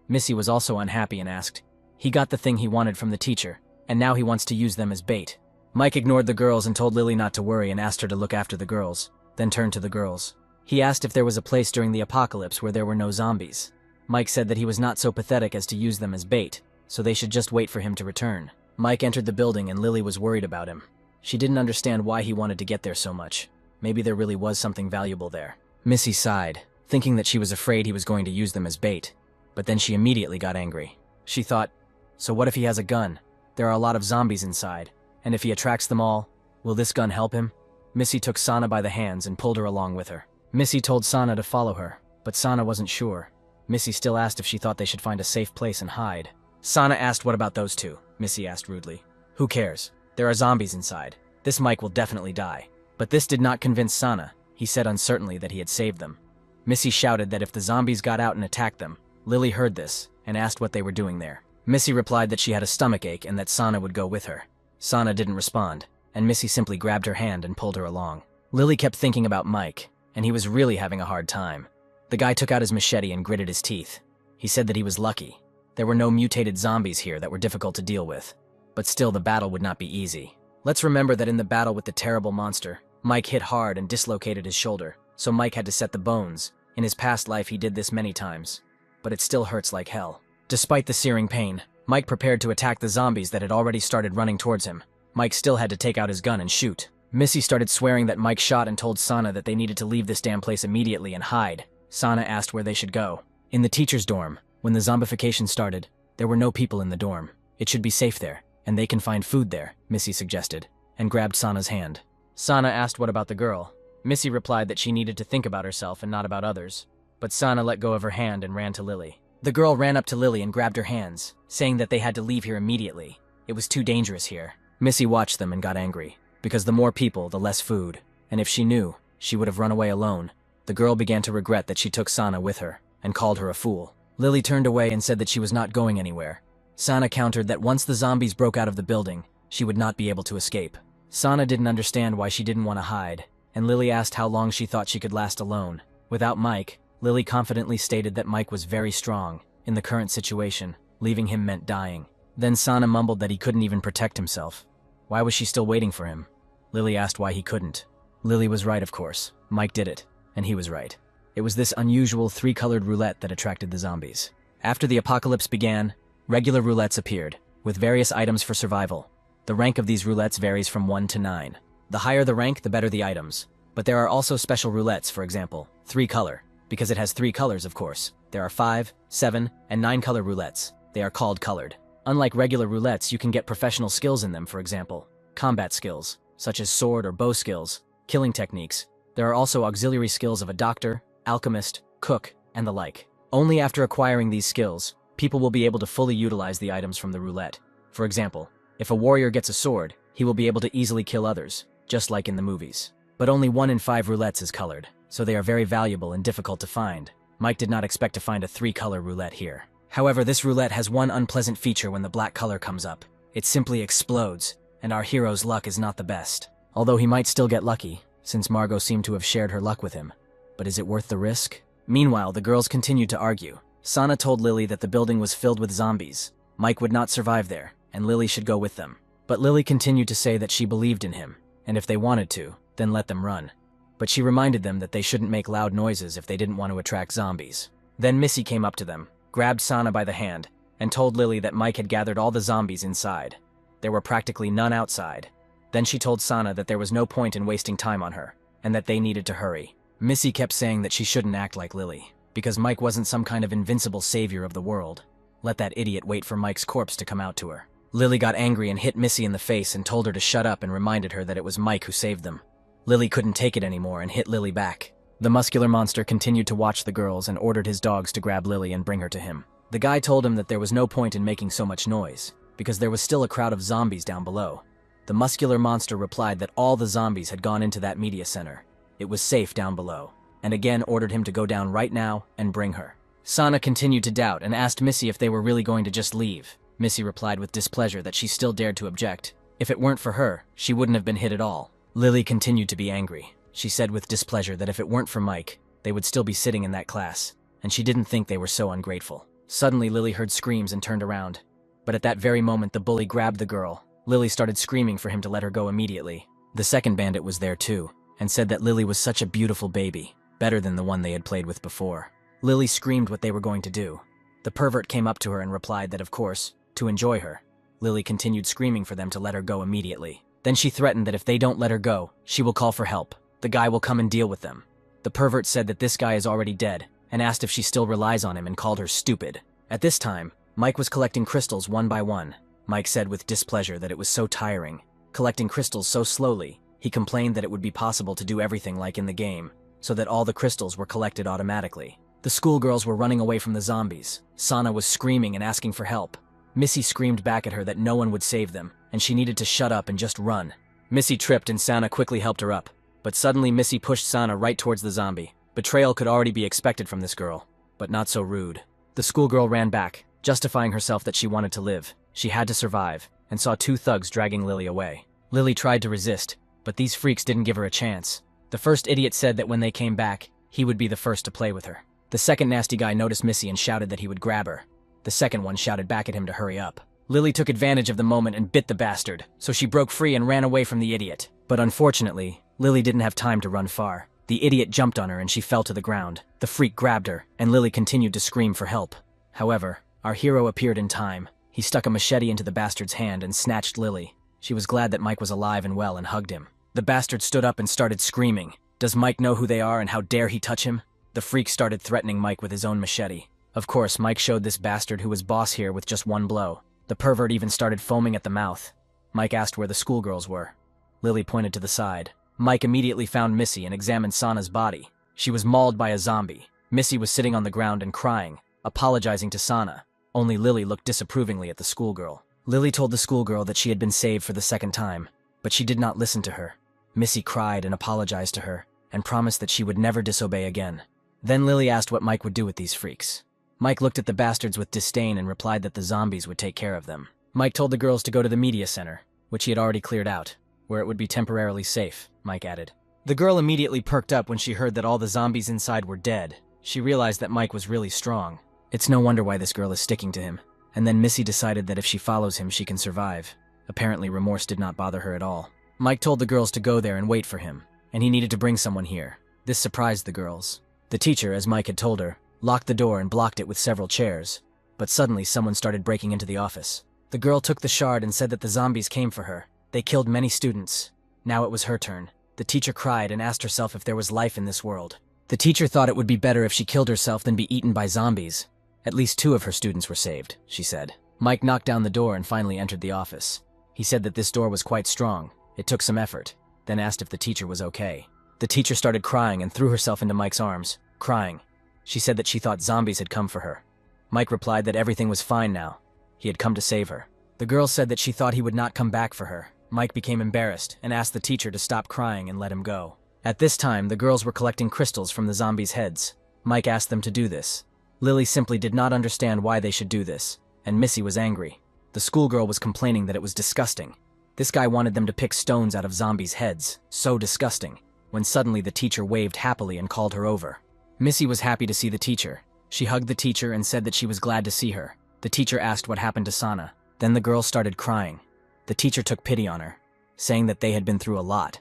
Missy was also unhappy and asked, "He got the thing he wanted from the teacher, and now he wants to use them as bait." Mike ignored the girls and told Lily not to worry and asked her to look after the girls, then turned to the girls. He asked if there was a place during the apocalypse where there were no zombies. Mike said that he was not so pathetic as to use them as bait, so they should just wait for him to return. Mike entered the building and Lily was worried about him. She didn't understand why he wanted to get there so much. Maybe there really was something valuable there. Missy sighed, thinking that she was afraid he was going to use them as bait, but then she immediately got angry. She thought, so what if he has a gun? There are a lot of zombies inside, and if he attracts them all, will this gun help him? Missy took Sana by the hands and pulled her along with her. Missy told Sana to follow her, but Sana wasn't sure. Missy still asked if she thought they should find a safe place and hide. Sana asked what about those two? Missy asked rudely. Who cares? There are zombies inside. This Mike will definitely die. But this did not convince Sana. He said uncertainly that he had saved them. Missy shouted that if the zombies got out and attacked them, Lily heard this and asked what they were doing there. Missy replied that she had a stomachache and that Sana would go with her. Sana didn't respond, and Missy simply grabbed her hand and pulled her along. Lily kept thinking about Mike, and he was really having a hard time. The guy took out his machete and gritted his teeth. He said that he was lucky. There were no mutated zombies here that were difficult to deal with. But still, the battle would not be easy. Let's remember that in the battle with the terrible monster, Mike hit hard and dislocated his shoulder, so Mike had to set the bones. In his past life, he did this many times. But it still hurts like hell. Despite the searing pain, Mike prepared to attack the zombies that had already started running towards him. Mike still had to take out his gun and shoot. Missy started swearing that Mike shot and told Sana that they needed to leave this damn place immediately and hide. Sana asked where they should go. In the teacher's dorm, when the zombification started, there were no people in the dorm. It should be safe there, and they can find food there, Missy suggested, and grabbed Sana's hand. Sana asked what about the girl. Missy replied that she needed to think about herself and not about others. But Sana let go of her hand and ran to Lily. The girl ran up to Lily and grabbed her hands, saying that they had to leave here immediately. It was too dangerous here. Missy watched them and got angry, because the more people, the less food, and if she knew, she would have run away alone. The girl began to regret that she took Sana with her, and called her a fool. Lily turned away and said that she was not going anywhere. Sana countered that once the zombies broke out of the building, she would not be able to escape. Sana didn't understand why she didn't want to hide, and Lily asked how long she thought she could last alone. Without Mike, Lily confidently stated that Mike was very strong. In the current situation, leaving him meant dying. Then Sana mumbled that he couldn't even protect himself. Why was she still waiting for him? Lily asked why he couldn't. Lily was right, of course. Mike did it, and he was right. It was this unusual three-colored roulette that attracted the zombies. After the apocalypse began, regular roulettes appeared, with various items for survival. The rank of these roulettes varies from 1 to 9. The higher the rank, the better the items. But there are also special roulettes, for example, 3-color, because it has 3 colors, of course. There are 5, 7, and 9-color roulettes. They are called colored. Unlike regular roulettes, you can get professional skills in them, for example, combat skills, such as sword or bow skills, killing techniques. There are also auxiliary skills of a doctor, alchemist, cook, and the like. Only after acquiring these skills, people will be able to fully utilize the items from the roulette. For example, if a warrior gets a sword, he will be able to easily kill others, just like in the movies. But only 1 in 5 roulettes is colored, so they are very valuable and difficult to find. Mike did not expect to find a 3-color roulette here. However, this roulette has one unpleasant feature when the black color comes up. It simply explodes, and our hero's luck is not the best. Although he might still get lucky, since Margot seemed to have shared her luck with him. But is it worth the risk? Meanwhile, the girls continued to argue. Sana told Lily that the building was filled with zombies. Mike would not survive there, and Lily should go with them. But Lily continued to say that she believed in him, and if they wanted to, then let them run. But she reminded them that they shouldn't make loud noises if they didn't want to attract zombies. Then Missy came up to them, grabbed Sana by the hand, and told Lily that Mike had gathered all the zombies inside. There were practically none outside. Then she told Sana that there was no point in wasting time on her, and that they needed to hurry. Missy kept saying that she shouldn't act like Lily, because Mike wasn't some kind of invincible savior of the world. Let that idiot wait for Mike's corpse to come out to her. Lily got angry and hit Missy in the face and told her to shut up and reminded her that it was Mike who saved them. Lily couldn't take it anymore and hit Lily back. The muscular monster continued to watch the girls and ordered his dogs to grab Lily and bring her to him. The guy told him that there was no point in making so much noise, because there was still a crowd of zombies down below. The muscular monster replied that all the zombies had gone into that media center. It was safe down below, and again ordered him to go down right now and bring her. Sana continued to doubt and asked Missy if they were really going to just leave. Missy replied with displeasure that she still dared to object. If it weren't for her, she wouldn't have been hit at all. Lily continued to be angry. She said with displeasure that if it weren't for Mike, they would still be sitting in that class, and she didn't think they were so ungrateful. Suddenly, Lily heard screams and turned around. But at that very moment, the bully grabbed the girl. Lily started screaming for him to let her go immediately. The second bandit was there too, and said that Lily was such a beautiful baby, better than the one they had played with before. Lily screamed what they were going to do. The pervert came up to her and replied that, of course, to enjoy her. Lily continued screaming for them to let her go immediately. Then she threatened that if they don't let her go, she will call for help. The guy will come and deal with them. The pervert said that this guy is already dead, and asked if she still relies on him and called her stupid. At this time, Mike was collecting crystals one by one. Mike said with displeasure that it was so tiring. Collecting crystals so slowly, he complained that it would be possible to do everything like in the game, so that all the crystals were collected automatically. The schoolgirls were running away from the zombies. Sana was screaming and asking for help. Missy screamed back at her that no one would save them, and she needed to shut up and just run. Missy tripped and Sana quickly helped her up. But suddenly Missy pushed Sana right towards the zombie. Betrayal could already be expected from this girl, but not so rude. The schoolgirl ran back, justifying herself that she wanted to live. She had to survive, and saw two thugs dragging Lily away. Lily tried to resist, but these freaks didn't give her a chance. The first idiot said that when they came back, he would be the first to play with her. The second nasty guy noticed Missy and shouted that he would grab her. The second one shouted back at him to hurry up. Lily took advantage of the moment and bit the bastard, so she broke free and ran away from the idiot. But unfortunately, Lily didn't have time to run far. The idiot jumped on her and she fell to the ground. The freak grabbed her, and Lily continued to scream for help. However, our hero appeared in time. He stuck a machete into the bastard's hand and snatched Lily. She was glad that Mike was alive and well and hugged him. The bastard stood up and started screaming. Does Mike know who they are and how dare he touch him? The freak started threatening Mike with his own machete. Of course, Mike showed this bastard who was boss here with just one blow. The pervert even started foaming at the mouth. Mike asked where the schoolgirls were. Lily pointed to the side. Mike immediately found Missy and examined Sana's body. She was mauled by a zombie. Missy was sitting on the ground and crying, apologizing to Sana. Only Lily looked disapprovingly at the schoolgirl. Lily told the schoolgirl that she had been saved for the second time, but she did not listen to her. Missy cried and apologized to her, and promised that she would never disobey again. Then Lily asked what Mike would do with these freaks. Mike looked at the bastards with disdain and replied that the zombies would take care of them. Mike told the girls to go to the media center, which he had already cleared out, where it would be temporarily safe, Mike added. The girl immediately perked up when she heard that all the zombies inside were dead. She realized that Mike was really strong. It's no wonder why this girl is sticking to him. And then Missy decided that if she follows him, she can survive. Apparently, remorse did not bother her at all. Mike told the girls to go there and wait for him, and he needed to bring someone here. This surprised the girls. The teacher, as Mike had told her, locked the door and blocked it with several chairs. But suddenly, someone started breaking into the office. The girl took the shard and said that the zombies came for her. They killed many students. Now it was her turn. The teacher cried and asked herself if there was life in this world. The teacher thought it would be better if she killed herself than be eaten by zombies. At least 2 of her students were saved, she said. Mike knocked down the door and finally entered the office. He said that this door was quite strong. It took some effort, then asked if the teacher was okay. The teacher started crying and threw herself into Mike's arms, crying. She said that she thought zombies had come for her. Mike replied that everything was fine now. He had come to save her. The girl said that she thought he would not come back for her. Mike became embarrassed and asked the teacher to stop crying and let him go. At this time, the girls were collecting crystals from the zombies' heads. Mike asked them to do this. Lily simply did not understand why they should do this, and Missy was angry. The schoolgirl was complaining that it was disgusting. This guy wanted them to pick stones out of zombies' heads. So disgusting. When suddenly the teacher waved happily and called her over. Missy was happy to see the teacher. She hugged the teacher and said that she was glad to see her. The teacher asked what happened to Sana. Then the girl started crying. The teacher took pity on her, saying that they had been through a lot.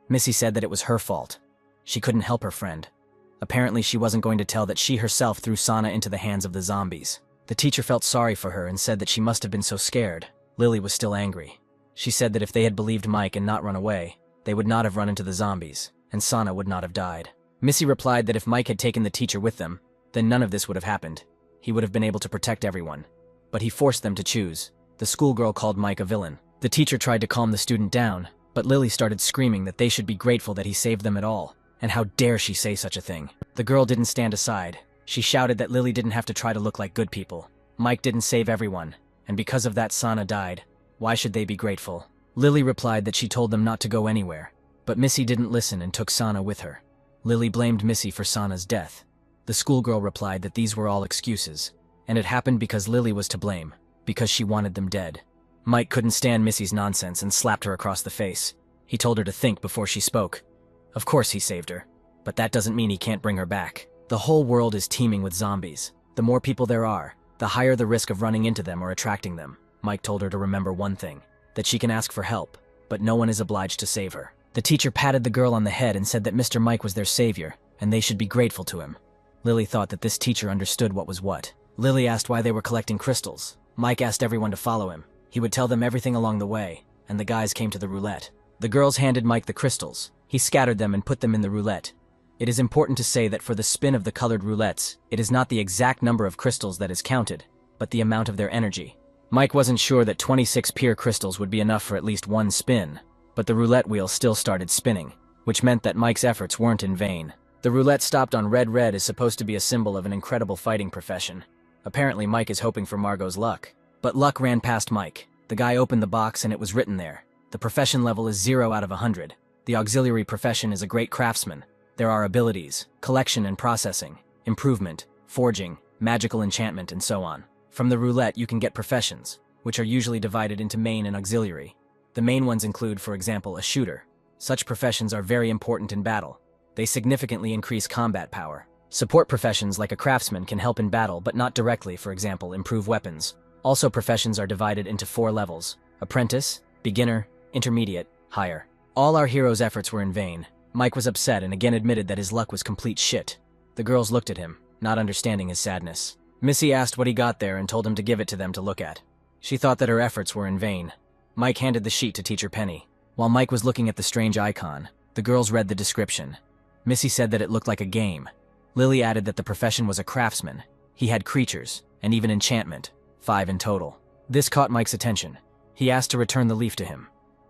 Missy said that it was her fault. She couldn't help her friend. Apparently she wasn't going to tell that she herself threw Sana into the hands of the zombies. The teacher felt sorry for her and said that she must have been so scared. Lily was still angry. She said that if they had believed Mike and not run away, they would not have run into the zombies, and Sana would not have died. Missy replied that if Mike had taken the teacher with them, then none of this would have happened. He would have been able to protect everyone. But he forced them to choose. The schoolgirl called Mike a villain. The teacher tried to calm the student down, but Lily started screaming that they should be grateful that he saved them at all. And how dare she say such a thing? The girl didn't stand aside. She shouted that Lily didn't have to try to look like good people. Mike didn't save everyone, and because of that Sana died. Why should they be grateful? Lily replied that she told them not to go anywhere, but Missy didn't listen and took Sana with her. Lily blamed Missy for Sana's death. The schoolgirl replied that these were all excuses, and it happened because Lily was to blame, because she wanted them dead. Mike couldn't stand Missy's nonsense and slapped her across the face. He told her to think before she spoke. Of course he saved her, but that doesn't mean he can't bring her back. The whole world is teeming with zombies. The more people there are, the higher the risk of running into them or attracting them. Mike told her to remember one thing, that she can ask for help, but no one is obliged to save her. The teacher patted the girl on the head and said that Mr. Mike was their savior, and they should be grateful to him. Lily thought that this teacher understood what was what. Lily asked why they were collecting crystals. Mike asked everyone to follow him. He would tell them everything along the way, and the guys came to the roulette. The girls handed Mike the crystals. He scattered them and put them in the roulette. It is important to say that for the spin of the colored roulettes, it is not the exact number of crystals that is counted, but the amount of their energy. Mike wasn't sure that 26 pure crystals would be enough for at least one spin, but the roulette wheel still started spinning, which meant that Mike's efforts weren't in vain. The roulette stopped on red. Red is supposed to be a symbol of an incredible fighting profession. Apparently Mike is hoping for Margot's luck. But luck ran past Mike. The guy opened the box and it was written there. The profession level is 0 out of 100. The auxiliary profession is a great craftsman. There are abilities, collection and processing, improvement, forging, magical enchantment, and so on. From the roulette you can get professions, which are usually divided into main and auxiliary. The main ones include, for example, a shooter. Such professions are very important in battle. They significantly increase combat power. Support professions like a craftsman can help in battle but not directly, for example, improve weapons. Also, professions are divided into 4 levels: apprentice, beginner, intermediate, higher. All our heroes' efforts were in vain. Mike was upset and again admitted that his luck was complete shit. The girls looked at him, not understanding his sadness. Missy asked what he got there and told him to give it to them to look at. She thought that her efforts were in vain. Mike handed the sheet to Teacher Penny. While Mike was looking at the strange icon, the girls read the description. Missy said that it looked like a game. Lily added that the profession was a craftsman. He had creatures, and even enchantment. 5 in total. This caught Mike's attention. He asked to return the leaf to him.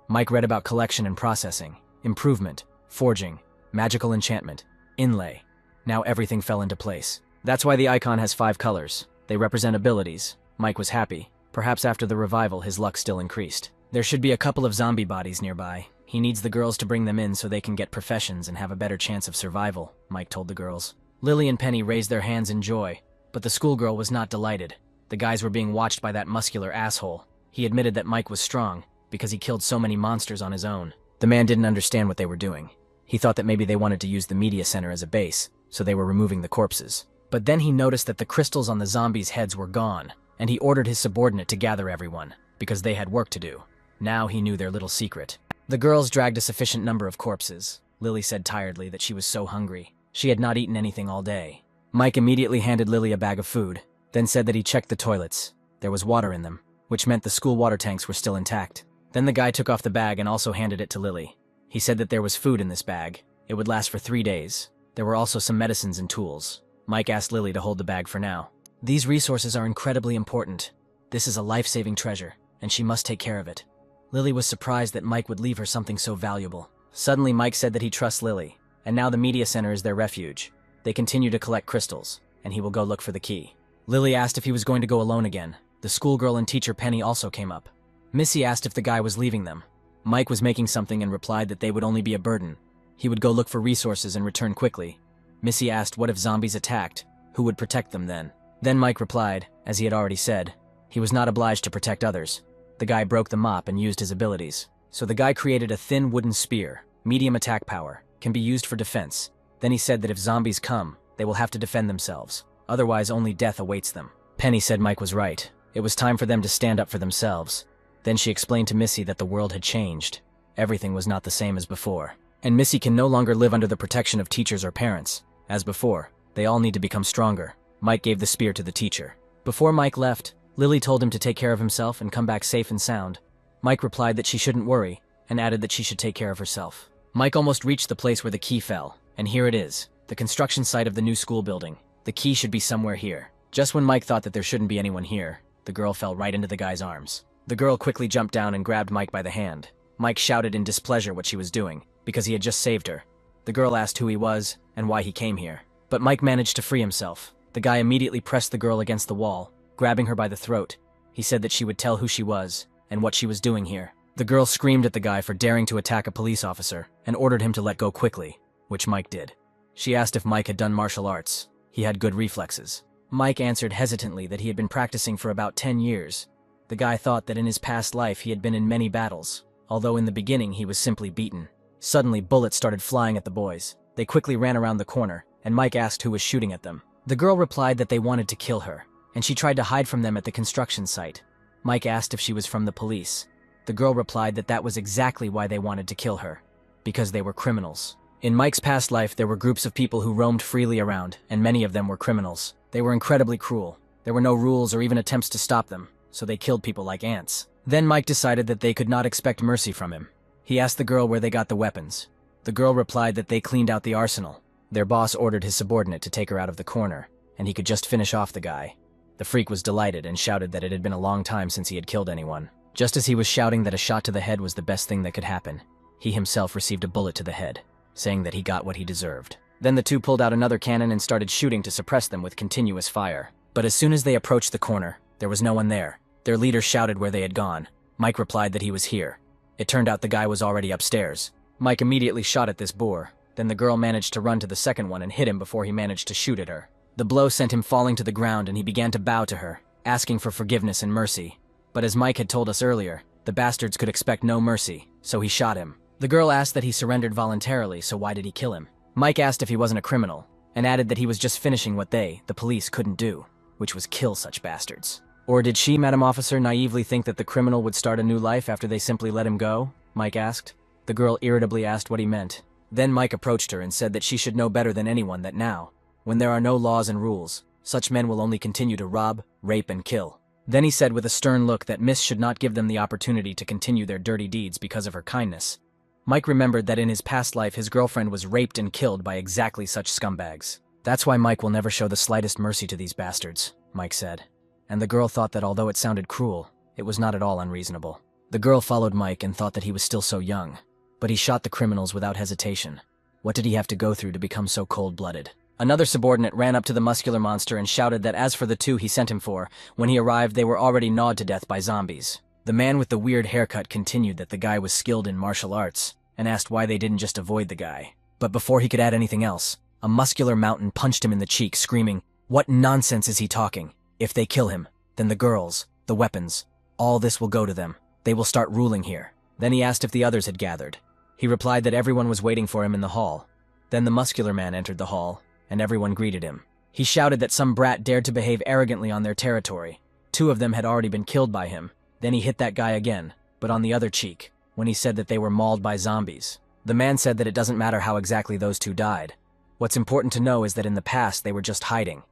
Mike read about collection and processing, improvement, forging, magical enchantment, inlay. Now everything fell into place. That's why the icon has 5 colors. They represent abilities. Mike was happy. Perhaps after the revival his luck still increased. There should be a couple of zombie bodies nearby. He needs the girls to bring them in so they can get professions and have a better chance of survival, Mike told the girls. Lily and Penny raised their hands in joy, but the schoolgirl was not delighted. The guys were being watched by that muscular asshole. He admitted that Mike was strong, because he killed so many monsters on his own. The man didn't understand what they were doing. He thought that maybe they wanted to use the media center as a base, so they were removing the corpses. But then he noticed that the crystals on the zombies' heads were gone, and he ordered his subordinate to gather everyone, because they had work to do. Now he knew their little secret. The girls dragged a sufficient number of corpses. Lily said tiredly that she was so hungry. She had not eaten anything all day. Mike immediately handed Lily a bag of food, then said that he checked the toilets. There was water in them, which meant the school water tanks were still intact. Then the guy took off the bag and also handed it to Lily. He said that there was food in this bag. It would last for 3 days. There were also some medicines and tools. Mike asked Lily to hold the bag for now. These resources are incredibly important. This is a life-saving treasure, and she must take care of it. Lily was surprised that Mike would leave her something so valuable. Suddenly Mike said that he trusts Lily, and now the media center is their refuge. They continue to collect crystals, and he will go look for the key. Lily asked if he was going to go alone again. The schoolgirl and Teacher Penny also came up. Missy asked if the guy was leaving them. Mike was making something and replied that they would only be a burden. He would go look for resources and return quickly. Missy asked what if zombies attacked, who would protect them then? Then Mike replied, as he had already said, he was not obliged to protect others. The guy broke the mop and used his abilities. So the guy created a thin wooden spear, medium attack power, can be used for defense. Then he said that if zombies come, they will have to defend themselves. Otherwise only death awaits them. Penny said Mike was right. It was time for them to stand up for themselves. Then she explained to Missy that the world had changed. Everything was not the same as before. And Missy can no longer live under the protection of teachers or parents. As before, they all need to become stronger. Mike gave the spear to the teacher. Before Mike left, Lily told him to take care of himself and come back safe and sound. Mike replied that she shouldn't worry, and added that she should take care of herself. Mike almost reached the place where the key fell, and here it is, the construction site of the new school building. The key should be somewhere here. Just when Mike thought that there shouldn't be anyone here, the girl fell right into the guy's arms. The girl quickly jumped down and grabbed Mike by the hand. Mike shouted in displeasure what she was doing, because he had just saved her. The girl asked who he was and why he came here. But Mike managed to free himself. The guy immediately pressed the girl against the wall, grabbing her by the throat. He said that she would tell who she was and what she was doing here. The girl screamed at the guy for daring to attack a police officer and ordered him to let go quickly, which Mike did. She asked if Mike had done martial arts. He had good reflexes. Mike answered hesitantly that he had been practicing for about 10 years. The guy thought that in his past life he had been in many battles, although in the beginning he was simply beaten. Suddenly, bullets started flying at the boys. They quickly ran around the corner, and Mike asked who was shooting at them. The girl replied that they wanted to kill her, and she tried to hide from them at the construction site. Mike asked if she was from the police. The girl replied that that was exactly why they wanted to kill her, because they were criminals. In Mike's past life, there were groups of people who roamed freely around, and many of them were criminals. They were incredibly cruel. There were no rules or even attempts to stop them, so they killed people like ants. Then Mike decided that they could not expect mercy from him. He asked the girl where they got the weapons. The girl replied that they cleaned out the arsenal. Their boss ordered his subordinate to take her out of the corner, and he could just finish off the guy. The freak was delighted and shouted that it had been a long time since he had killed anyone. Just as he was shouting that a shot to the head was the best thing that could happen, he himself received a bullet to the head, saying that he got what he deserved. Then the two pulled out another cannon and started shooting to suppress them with continuous fire. But as soon as they approached the corner, there was no one there. Their leader shouted where they had gone. Mike replied that he was here. It turned out the guy was already upstairs. Mike immediately shot at this boar. Then the girl managed to run to the second one and hit him before he managed to shoot at her. The blow sent him falling to the ground and he began to bow to her, asking for forgiveness and mercy. But as Mike had told us earlier, the bastards could expect no mercy, so he shot him. The girl asked that he surrendered voluntarily, so why did he kill him? Mike asked if he wasn't a criminal, and added that he was just finishing what they, the police, couldn't do, which was kill such bastards. Or did she, Madam Officer, naively think that the criminal would start a new life after they simply let him go? Mike asked. The girl irritably asked what he meant. Then Mike approached her and said that she should know better than anyone that now, when there are no laws and rules, such men will only continue to rob, rape, and kill. Then he said with a stern look that Miss should not give them the opportunity to continue their dirty deeds because of her kindness. Mike remembered that in his past life his girlfriend was raped and killed by exactly such scumbags. That's why Mike will never show the slightest mercy to these bastards, Mike said. And the girl thought that although it sounded cruel, it was not at all unreasonable. The girl followed Mike and thought that he was still so young. But he shot the criminals without hesitation. What did he have to go through to become so cold-blooded? Another subordinate ran up to the muscular monster and shouted that as for the two he sent him for, when he arrived they were already gnawed to death by zombies. The man with the weird haircut continued that the guy was skilled in martial arts, and asked why they didn't just avoid the guy. But before he could add anything else, a muscular mountain punched him in the cheek, screaming, "What nonsense is he talking? If they kill him, then the girls, the weapons, all this will go to them. They will start ruling here." Then he asked if the others had gathered. He replied that everyone was waiting for him in the hall. Then the muscular man entered the hall, and everyone greeted him. He shouted that some brat dared to behave arrogantly on their territory. 2 of them had already been killed by him. Then he hit that guy again, but on the other cheek, when he said that they were mauled by zombies. The man said that it doesn't matter how exactly those 2 died. What's important to know is that in the past they were just hiding.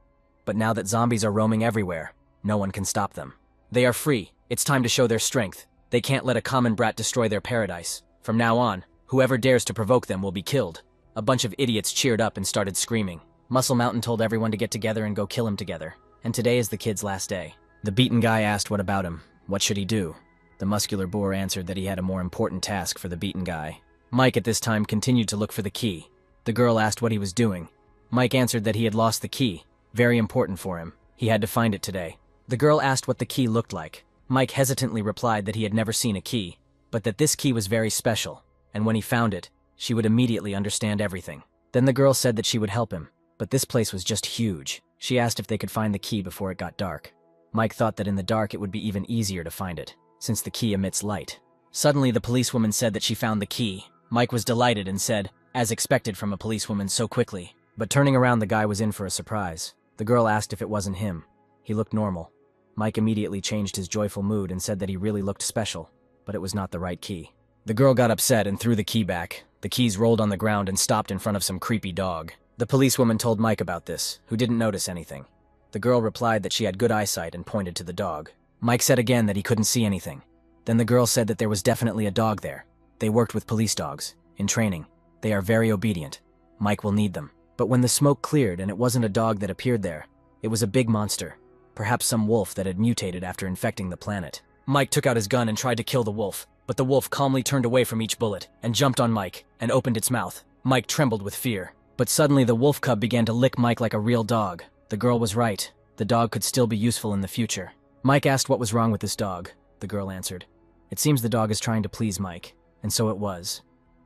But now that zombies are roaming everywhere, no one can stop them. They are free. It's time to show their strength. They can't let a common brat destroy their paradise. From now on, whoever dares to provoke them will be killed. A bunch of idiots cheered up and started screaming. Muscle Mountain told everyone to get together and go kill him together. And today is the kid's last day. The beaten guy asked what about him. What should he do? The muscular boar answered that he had a more important task for the beaten guy. Mike at this time continued to look for the key. The girl asked what he was doing. Mike answered that he had lost the key. Very important for him. He had to find it today. The girl asked what the key looked like. Mike hesitantly replied that he had never seen a key, but that this key was very special, and when he found it, she would immediately understand everything. Then the girl said that she would help him, but this place was just huge. She asked if they could find the key before it got dark. Mike thought that in the dark it would be even easier to find it, since the key emits light. Suddenly the policewoman said that she found the key. Mike was delighted and said, as expected from a policewoman so quickly. But turning around, the guy was in for a surprise. The girl asked if it wasn't him. He looked normal. Mike immediately changed his joyful mood and said that he really looked special, but it was not the right key. The girl got upset and threw the key back. The keys rolled on the ground and stopped in front of some creepy dog. The policewoman told Mike about this, who didn't notice anything. The girl replied that she had good eyesight and pointed to the dog. Mike said again that he couldn't see anything. Then the girl said that there was definitely a dog there. They worked with police dogs, in training. They are very obedient. Mike will need them. But when the smoke cleared and it wasn't a dog that appeared there, it was a big monster. Perhaps some wolf that had mutated after infecting the planet. Mike took out his gun and tried to kill the wolf, but the wolf calmly turned away from each bullet and jumped on Mike and opened its mouth. Mike trembled with fear. But suddenly the wolf cub began to lick Mike like a real dog. The girl was right. The dog could still be useful in the future. Mike asked what was wrong with this dog. The girl answered, "It seems the dog is trying to please Mike." And so it was.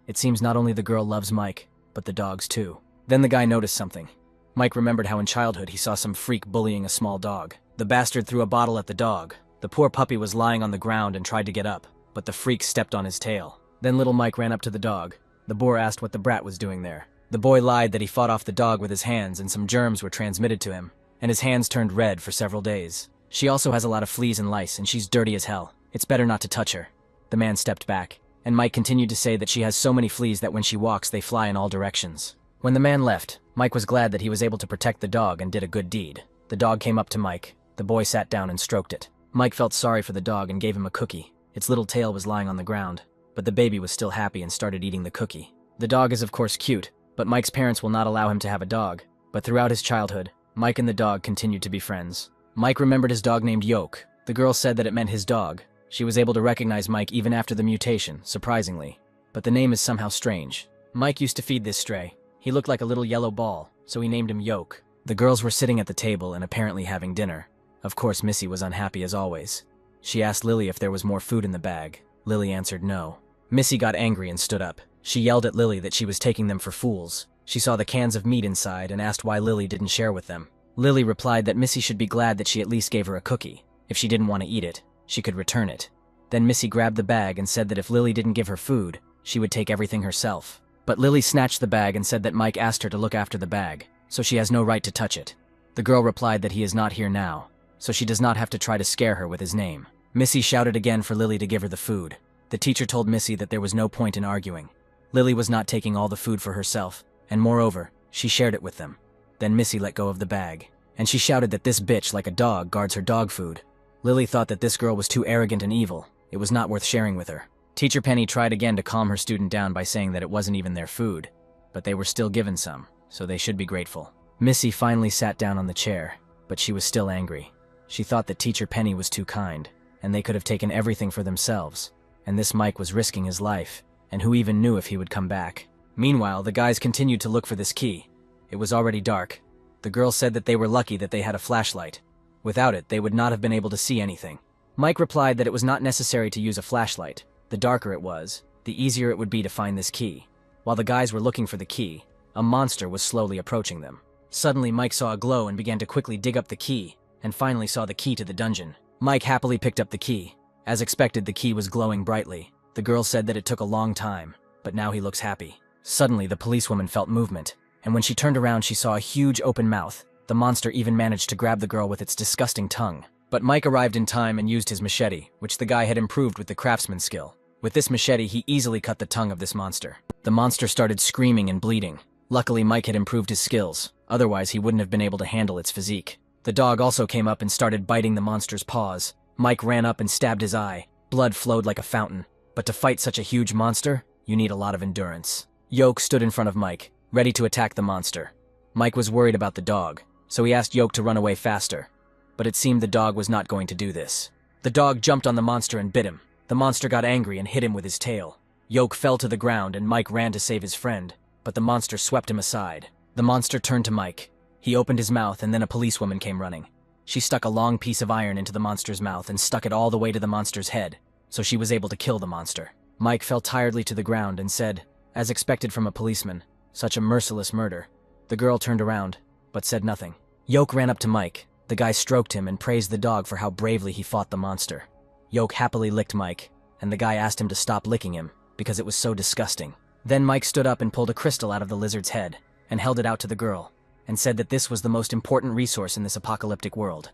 It seems not only the girl loves Mike, but the dogs too. Then the guy noticed something. Mike remembered how in childhood he saw some freak bullying a small dog. The bastard threw a bottle at the dog. The poor puppy was lying on the ground and tried to get up, but the freak stepped on his tail. Then little Mike ran up to the dog. The boar asked what the brat was doing there. The boy lied that he fought off the dog with his hands and some germs were transmitted to him, and his hands turned red for several days. She also has a lot of fleas and lice, and she's dirty as hell. It's better not to touch her. The man stepped back, and Mike continued to say that she has so many fleas that when she walks, they fly in all directions. When the man left, Mike was glad that he was able to protect the dog and did a good deed. The dog came up to Mike. The boy sat down and stroked it. Mike felt sorry for the dog and gave him a cookie. Its little tail was lying on the ground, but the baby was still happy and started eating the cookie. The dog is of course cute, but Mike's parents will not allow him to have a dog. But throughout his childhood, Mike and the dog continued to be friends. Mike remembered his dog named Yoke. The girl said that it meant his dog. She was able to recognize Mike even after the mutation, surprisingly. But the name is somehow strange. Mike used to feed this stray. He looked like a little yellow ball, so he named him Yoke. The girls were sitting at the table and apparently having dinner. Of course, Missy was unhappy as always. She asked Lily if there was more food in the bag. Lily answered no. Missy got angry and stood up. She yelled at Lily that she was taking them for fools. She saw the cans of meat inside and asked why Lily didn't share with them. Lily replied that Missy should be glad that she at least gave her a cookie. If she didn't want to eat it, she could return it. Then Missy grabbed the bag and said that if Lily didn't give her food, she would take everything herself. But Lily snatched the bag and said that Mike asked her to look after the bag, so she has no right to touch it. The girl replied that he is not here now, so she does not have to try to scare her with his name. Missy shouted again for Lily to give her the food. The teacher told Missy that there was no point in arguing. Lily was not taking all the food for herself, and moreover, she shared it with them. Then Missy let go of the bag, and she shouted that this bitch, like a dog, guards her dog food. Lily thought that this girl was too arrogant and evil. It was not worth sharing with her. Teacher Penny tried again to calm her student down by saying that it wasn't even their food, but they were still given some, so they should be grateful. Missy finally sat down on the chair, but she was still angry. She thought that Teacher Penny was too kind, and they could have taken everything for themselves, and this Mike was risking his life, and who even knew if he would come back. Meanwhile, the guys continued to look for this key. It was already dark. The girls said that they were lucky that they had a flashlight. Without it, they would not have been able to see anything. Mike replied that it was not necessary to use a flashlight. The darker it was, the easier it would be to find this key. While the guys were looking for the key, a monster was slowly approaching them. Suddenly, Mike saw a glow and began to quickly dig up the key, and finally saw the key to the dungeon. Mike happily picked up the key. As expected, the key was glowing brightly. The girl said that it took a long time, but now he looks happy. Suddenly, the policewoman felt movement, and when she turned around, she saw a huge open mouth. The monster even managed to grab the girl with its disgusting tongue. But Mike arrived in time and used his machete, which the guy had improved with the craftsman skill. With this machete, he easily cut the tongue of this monster. The monster started screaming and bleeding. Luckily, Mike had improved his skills, otherwise he wouldn't have been able to handle its physique. The dog also came up and started biting the monster's paws. Mike ran up and stabbed his eye. Blood flowed like a fountain. But to fight such a huge monster, you need a lot of endurance. Yoke stood in front of Mike, ready to attack the monster. Mike was worried about the dog, so he asked Yoke to run away faster. But it seemed the dog was not going to do this. The dog jumped on the monster and bit him. The monster got angry and hit him with his tail. Yoke fell to the ground and Mike ran to save his friend, but the monster swept him aside. The monster turned to Mike. He opened his mouth and then a policewoman came running. She stuck a long piece of iron into the monster's mouth and stuck it all the way to the monster's head, so she was able to kill the monster. Mike fell tiredly to the ground and said, as expected from a policeman, such a merciless murder. The girl turned around, but said nothing. Yoke ran up to Mike. The guy stroked him and praised the dog for how bravely he fought the monster. Yoke happily licked Mike, and the guy asked him to stop licking him, because it was so disgusting. Then Mike stood up and pulled a crystal out of the lizard's head, and held it out to the girl, and said that this was the most important resource in this apocalyptic world.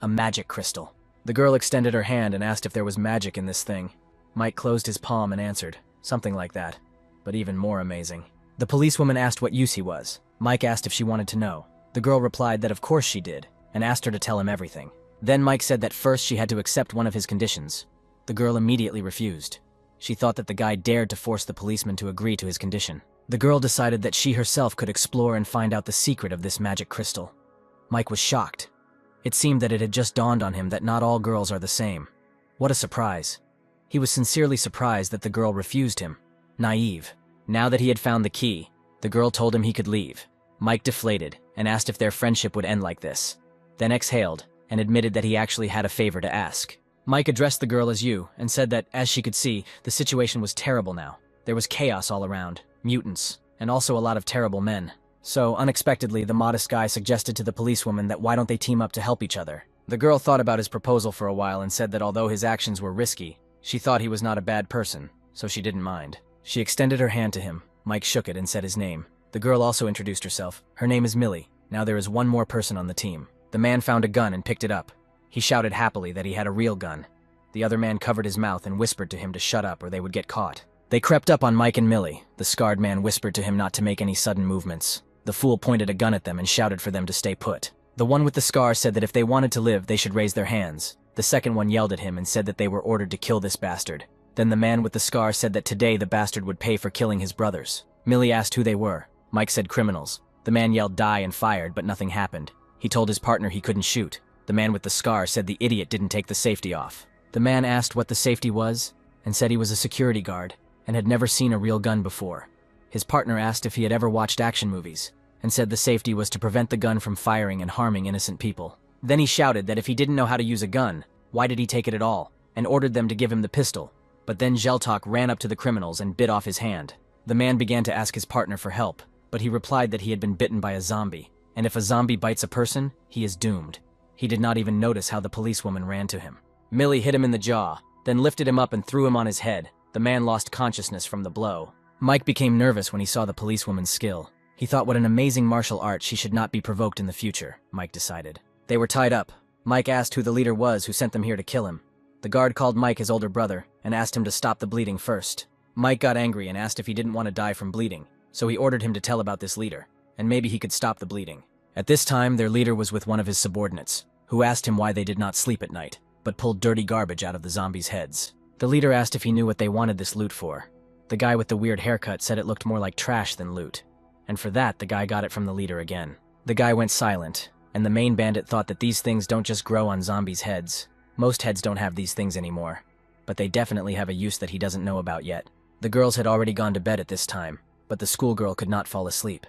A magic crystal. The girl extended her hand and asked if there was magic in this thing. Mike closed his palm and answered, something like that, but even more amazing. The policewoman asked what use he was. Mike asked if she wanted to know. The girl replied that of course she did, and asked her to tell him everything. Then Mike said that first she had to accept one of his conditions. The girl immediately refused. She thought that the guy dared to force the policeman to agree to his condition. The girl decided that she herself could explore and find out the secret of this magic crystal. Mike was shocked. It seemed that it had just dawned on him that not all girls are the same. What a surprise. He was sincerely surprised that the girl refused him. Naive. Now that he had found the key, the girl told him he could leave. Mike deflated and asked if their friendship would end like this, then exhaled and admitted that he actually had a favor to ask. Mike addressed the girl as you and said that, as she could see, the situation was terrible now. There was chaos all around, mutants, and also a lot of terrible men. So, unexpectedly, the modest guy suggested to the policewoman that why don't they team up to help each other. The girl thought about his proposal for a while and said that although his actions were risky, she thought he was not a bad person, so she didn't mind. She extended her hand to him. Mike shook it and said his name. The girl also introduced herself. Her name is Millie. Now there is one more person on the team. The man found a gun and picked it up. He shouted happily that he had a real gun. The other man covered his mouth and whispered to him to shut up or they would get caught. They crept up on Mike and Millie. The scarred man whispered to him not to make any sudden movements. The fool pointed a gun at them and shouted for them to stay put. The one with the scar said that if they wanted to live, they should raise their hands. The second one yelled at him and said that they were ordered to kill this bastard. Then the man with the scar said that today the bastard would pay for killing his brothers. Millie asked who they were. Mike said criminals. The man yelled die and fired, but nothing happened. He told his partner he couldn't shoot. The man with the scar said the idiot didn't take the safety off. The man asked what the safety was and said he was a security guard and had never seen a real gun before. His partner asked if he had ever watched action movies and said the safety was to prevent the gun from firing and harming innocent people. Then he shouted that if he didn't know how to use a gun, why did he take it at all, and ordered them to give him the pistol. But then Jeltok ran up to the criminals and bit off his hand. The man began to ask his partner for help, but he replied that he had been bitten by a zombie, and if a zombie bites a person, he is doomed. He did not even notice how the policewoman ran to him. Millie hit him in the jaw, then lifted him up and threw him on his head. The man lost consciousness from the blow. Mike became nervous when he saw the policewoman's skill. He thought what an amazing martial art she should not be provoked in the future, Mike decided. They were tied up. Mike asked who the leader was who sent them here to kill him. The guard called Mike his older brother and asked him to stop the bleeding first. Mike got angry and asked if he didn't want to die from bleeding, so he ordered him to tell about this leader, and maybe he could stop the bleeding. At this time, their leader was with one of his subordinates, who asked him why they did not sleep at night, but pulled dirty garbage out of the zombies' heads. The leader asked if he knew what they wanted this loot for. The guy with the weird haircut said it looked more like trash than loot, and for that, the guy got it from the leader again. The guy went silent, and the main bandit thought that these things don't just grow on zombies' heads. Most heads don't have these things anymore, but they definitely have a use that he doesn't know about yet. The girls had already gone to bed at this time, but the schoolgirl could not fall asleep.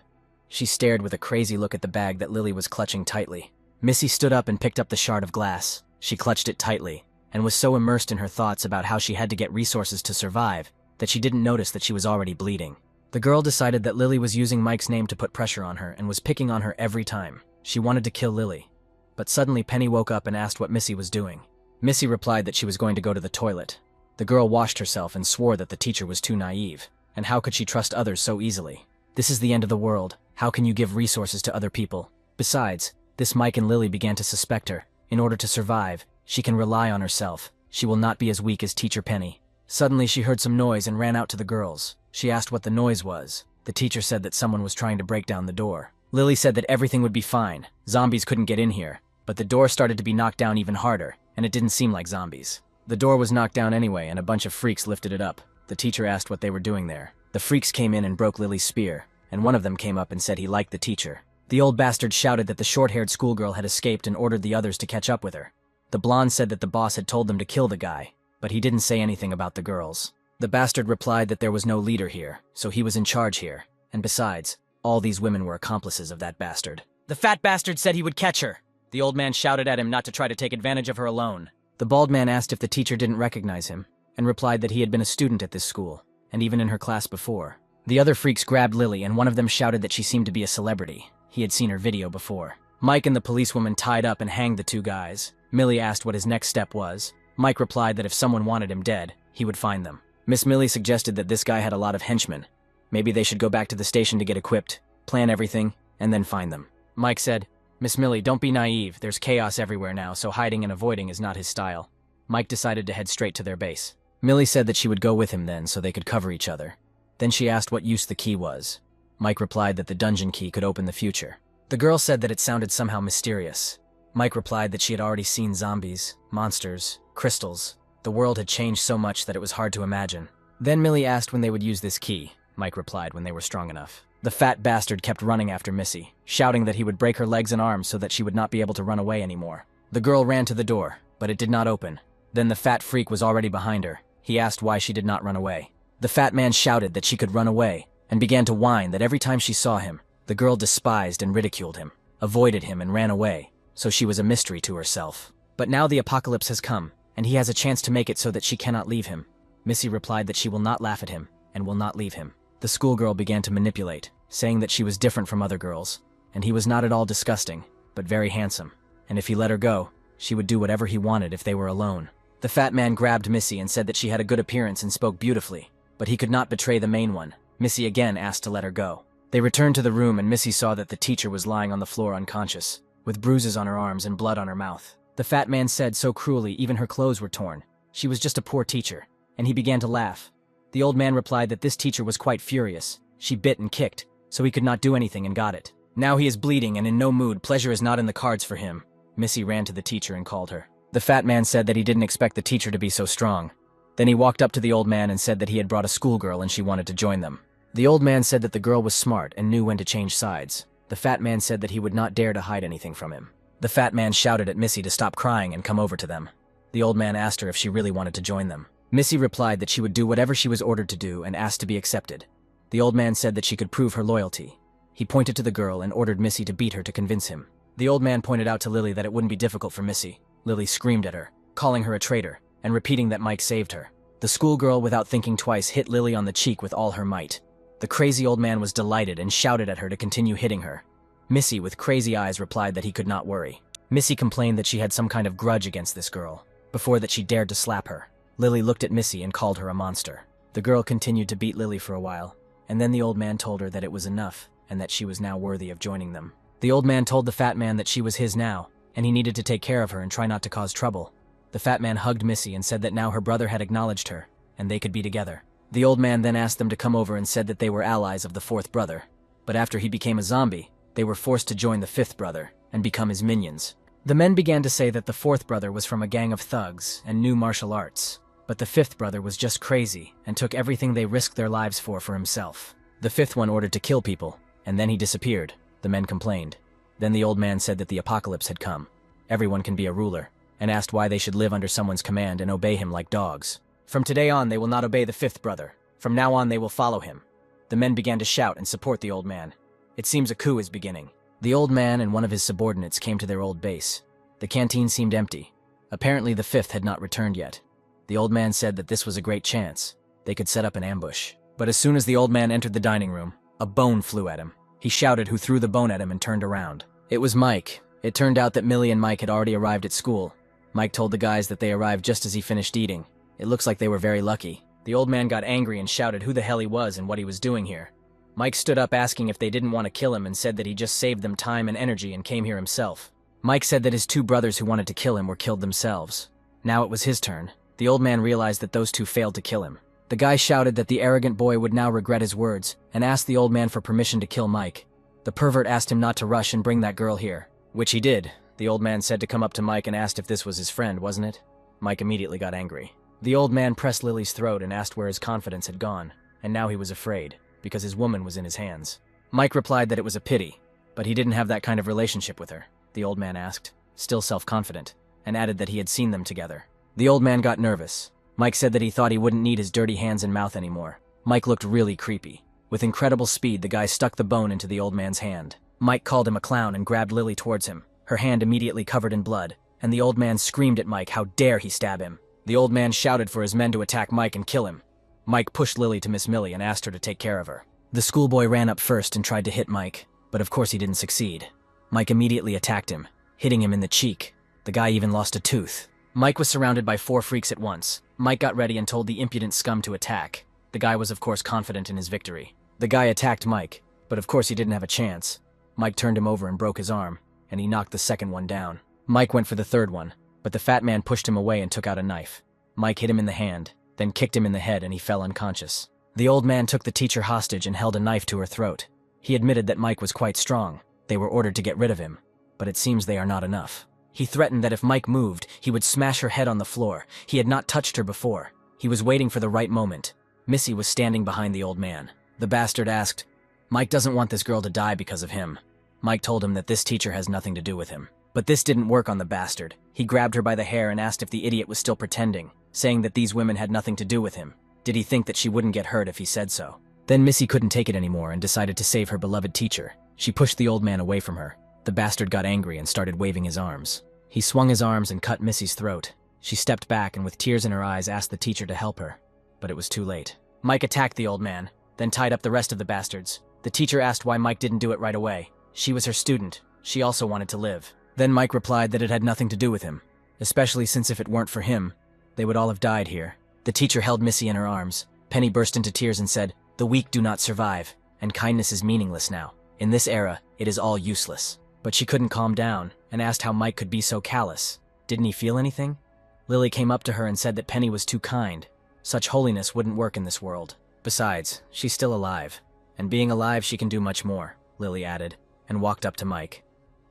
She stared with a crazy look at the bag that Lily was clutching tightly. Missy stood up and picked up the shard of glass. She clutched it tightly, and was so immersed in her thoughts about how she had to get resources to survive that she didn't notice that she was already bleeding. The girl decided that Lily was using Mike's name to put pressure on her and was picking on her every time. She wanted to kill Lily. But suddenly Penny woke up and asked what Missy was doing. Missy replied that she was going to go to the toilet. The girl washed herself and swore that the teacher was too naive, and how could she trust others so easily? This is the end of the world. How can you give resources to other people? Besides, this Mike and Lily began to suspect her. In order to survive, she can rely on herself. She will not be as weak as Teacher Penny. Suddenly she heard some noise and ran out to the girls. She asked what the noise was. The teacher said that someone was trying to break down the door. Lily said that everything would be fine. Zombies couldn't get in here. But the door started to be knocked down even harder, and it didn't seem like zombies. The door was knocked down anyway, and a bunch of freaks lifted it up. The teacher asked what they were doing there. The freaks came in and broke Lily's spear, and one of them came up and said he liked the teacher. The old bastard shouted that the short-haired schoolgirl had escaped and ordered the others to catch up with her. The blonde said that the boss had told them to kill the guy, but he didn't say anything about the girls. The bastard replied that there was no leader here, so he was in charge here, and besides, all these women were accomplices of that bastard. The fat bastard said he would catch her. The old man shouted at him not to try to take advantage of her alone. The bald man asked if the teacher didn't recognize him, and replied that he had been a student at this school, and even in her class before. The other freaks grabbed Lily, and one of them shouted that she seemed to be a celebrity. He had seen her video before. Mike and the policewoman tied up and hanged the two guys. Millie asked what his next step was. Mike replied that if someone wanted him dead, he would find them. Miss Millie suggested that this guy had a lot of henchmen. Maybe they should go back to the station to get equipped, plan everything, and then find them. Mike said, "Miss Millie, don't be naive. There's chaos everywhere now, so hiding and avoiding is not his style." Mike decided to head straight to their base. Millie said that she would go with him then so they could cover each other. Then she asked what use the key was. Mike replied that the dungeon key could open the future. The girl said that it sounded somehow mysterious. Mike replied that she had already seen zombies, monsters, crystals. The world had changed so much that it was hard to imagine. Then Millie asked when they would use this key. Mike replied when they were strong enough. The fat bastard kept running after Missy, shouting that he would break her legs and arms so that she would not be able to run away anymore. The girl ran to the door, but it did not open. Then the fat freak was already behind her. He asked why she did not run away. The fat man shouted that she could run away, and began to whine that every time she saw him, the girl despised and ridiculed him, avoided him and ran away, so she was a mystery to herself. But now the apocalypse has come, and he has a chance to make it so that she cannot leave him. Missy replied that she will not laugh at him, and will not leave him. The schoolgirl began to manipulate. saying that she was different from other girls, and he was not at all disgusting, but very handsome, and if he let her go, she would do whatever he wanted if they were alone. The fat man grabbed Missy and said that she had a good appearance and spoke beautifully, but he could not betray the main one. Missy again asked to let her go. They returned to the room and Missy saw that the teacher was lying on the floor unconscious, with bruises on her arms and blood on her mouth. The fat man said so cruelly even her clothes were torn. She was just a poor teacher, and he began to laugh. The old man replied that this teacher was quite furious. She bit and kicked, so he could not do anything and got it. Now he is bleeding and in no mood, pleasure is not in the cards for him. Missy ran to the teacher and called her. The fat man said that he didn't expect the teacher to be so strong. Then he walked up to the old man and said that he had brought a schoolgirl and she wanted to join them. The old man said that the girl was smart and knew when to change sides. The fat man said that he would not dare to hide anything from him. The fat man shouted at Missy to stop crying and come over to them. The old man asked her if she really wanted to join them. Missy replied that she would do whatever she was ordered to do and asked to be accepted. The old man said that she could prove her loyalty. He pointed to the girl and ordered Missy to beat her to convince him. The old man pointed out to Lily that it wouldn't be difficult for Missy. Lily screamed at her, calling her a traitor, and repeating that Mike saved her. The schoolgirl, without thinking twice, hit Lily on the cheek with all her might. The crazy old man was delighted and shouted at her to continue hitting her. Missy, with crazy eyes, replied that he could not worry. Missy complained that she had some kind of grudge against this girl, before that she dared to slap her. Lily looked at Missy and called her a monster. The girl continued to beat Lily for a while, and then the old man told her that it was enough, and that she was now worthy of joining them. The old man told the fat man that she was his now, and he needed to take care of her and try not to cause trouble. The fat man hugged Missy and said that now her brother had acknowledged her, and they could be together. The old man then asked them to come over and said that they were allies of the fourth brother, but after he became a zombie, they were forced to join the fifth brother and become his minions. The men began to say that the fourth brother was from a gang of thugs and knew martial arts, but the fifth brother was just crazy and took everything they risked their lives for himself. The fifth one ordered to kill people, and then he disappeared. The men complained. Then the old man said that the apocalypse had come. Everyone can be a ruler, and asked why they should live under someone's command and obey him like dogs. From today on, they will not obey the fifth brother. From now on, they will follow him. The men began to shout and support the old man. It seems a coup is beginning. The old man and one of his subordinates came to their old base. The canteen seemed empty. Apparently the fifth had not returned yet. The old man said that this was a great chance. They could set up an ambush. But as soon as the old man entered the dining room, a bone flew at him. He shouted who threw the bone at him and turned around. It was Mike. It turned out that Millie and Mike had already arrived at school. Mike told the guys that they arrived just as he finished eating. It looks like they were very lucky. The old man got angry and shouted who the hell he was and what he was doing here. Mike stood up asking if they didn't want to kill him and said that he just saved them time and energy and came here himself. Mike said that his two brothers who wanted to kill him were killed themselves. Now it was his turn. The old man realized that those two failed to kill him. The guy shouted that the arrogant boy would now regret his words and asked the old man for permission to kill Mike. The pervert asked him not to rush and bring that girl here, which he did. The old man said to come up to Mike and asked if this was his friend, wasn't it? Mike immediately got angry. The old man pressed Lily's throat and asked where his confidence had gone, and now he was afraid, because his woman was in his hands. Mike replied that it was a pity, but he didn't have that kind of relationship with her, the old man asked, still self-confident, and added that he had seen them together. The old man got nervous. Mike said that he thought he wouldn't need his dirty hands and mouth anymore. Mike looked really creepy. With incredible speed, the guy stuck the bone into the old man's hand. Mike called him a clown and grabbed Lily towards him, her hand immediately covered in blood, and the old man screamed at Mike how dare he stab him. The old man shouted for his men to attack Mike and kill him. Mike pushed Lily to Miss Millie and asked her to take care of her. The schoolboy ran up first and tried to hit Mike, but of course he didn't succeed. Mike immediately attacked him, hitting him in the cheek. The guy even lost a tooth. Mike was surrounded by 4 freaks at once. Mike got ready and told the impudent scum to attack. The guy was of course confident in his victory. The guy attacked Mike, but of course he didn't have a chance. Mike turned him over and broke his arm, and he knocked the second one down. Mike went for the third one, but the fat man pushed him away and took out a knife. Mike hit him in the hand, then kicked him in the head and he fell unconscious. The old man took the teacher hostage and held a knife to her throat. He admitted that Mike was quite strong. They were ordered to get rid of him, but it seems they are not enough. He threatened that if Mike moved, he would smash her head on the floor. He had not touched her before. He was waiting for the right moment. Missy was standing behind the old man. The bastard asked, "Mike doesn't want this girl to die because of him." Mike told him that this teacher has nothing to do with him. But this didn't work on the bastard. He grabbed her by the hair and asked if the idiot was still pretending, saying that these women had nothing to do with him. Did he think that she wouldn't get hurt if he said so? Then Missy couldn't take it anymore and decided to save her beloved teacher. She pushed the old man away from her. The bastard got angry and started waving his arms. He swung his arms and cut Missy's throat. She stepped back and with tears in her eyes asked the teacher to help her. But it was too late. Mike attacked the old man, then tied up the rest of the bastards. The teacher asked why Mike didn't do it right away. She was her student. She also wanted to live. Then Mike replied that it had nothing to do with him, especially since if it weren't for him, they would all have died here. The teacher held Missy in her arms. Penny burst into tears and said, "The weak do not survive, and kindness is meaningless now. In this era, it is all useless." But she couldn't calm down and asked how Mike could be so callous. Didn't he feel anything? Lily came up to her and said that Penny was too kind. Such holiness wouldn't work in this world. Besides, she's still alive. And being alive, she can do much more, Lily added, and walked up to Mike.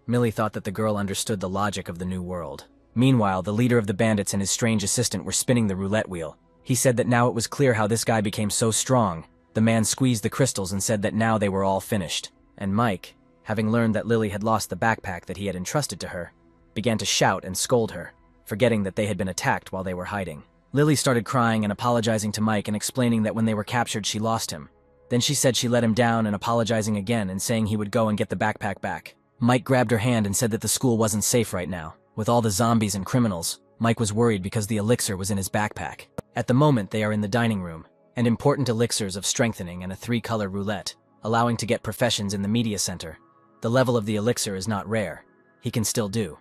Millie thought that the girl understood the logic of the new world. Meanwhile, the leader of the bandits and his strange assistant were spinning the roulette wheel. He said that now it was clear how this guy became so strong. The man squeezed the crystals and said that now they were all finished. And Mike, having learned that Lily had lost the backpack that he had entrusted to her, began to shout and scold her, forgetting that they had been attacked while they were hiding. Lily started crying and apologizing to Mike and explaining that when they were captured she lost him. Then she said she let him down and apologizing again and saying he would go and get the backpack back. Mike grabbed her hand and said that the school wasn't safe right now. With all the zombies and criminals, Mike was worried because the elixir was in his backpack. At the moment, they are in the dining room, and important elixirs of strengthening and a 3-color roulette, allowing to get professions in the media center. The level of the elixir is not rare. He can still do.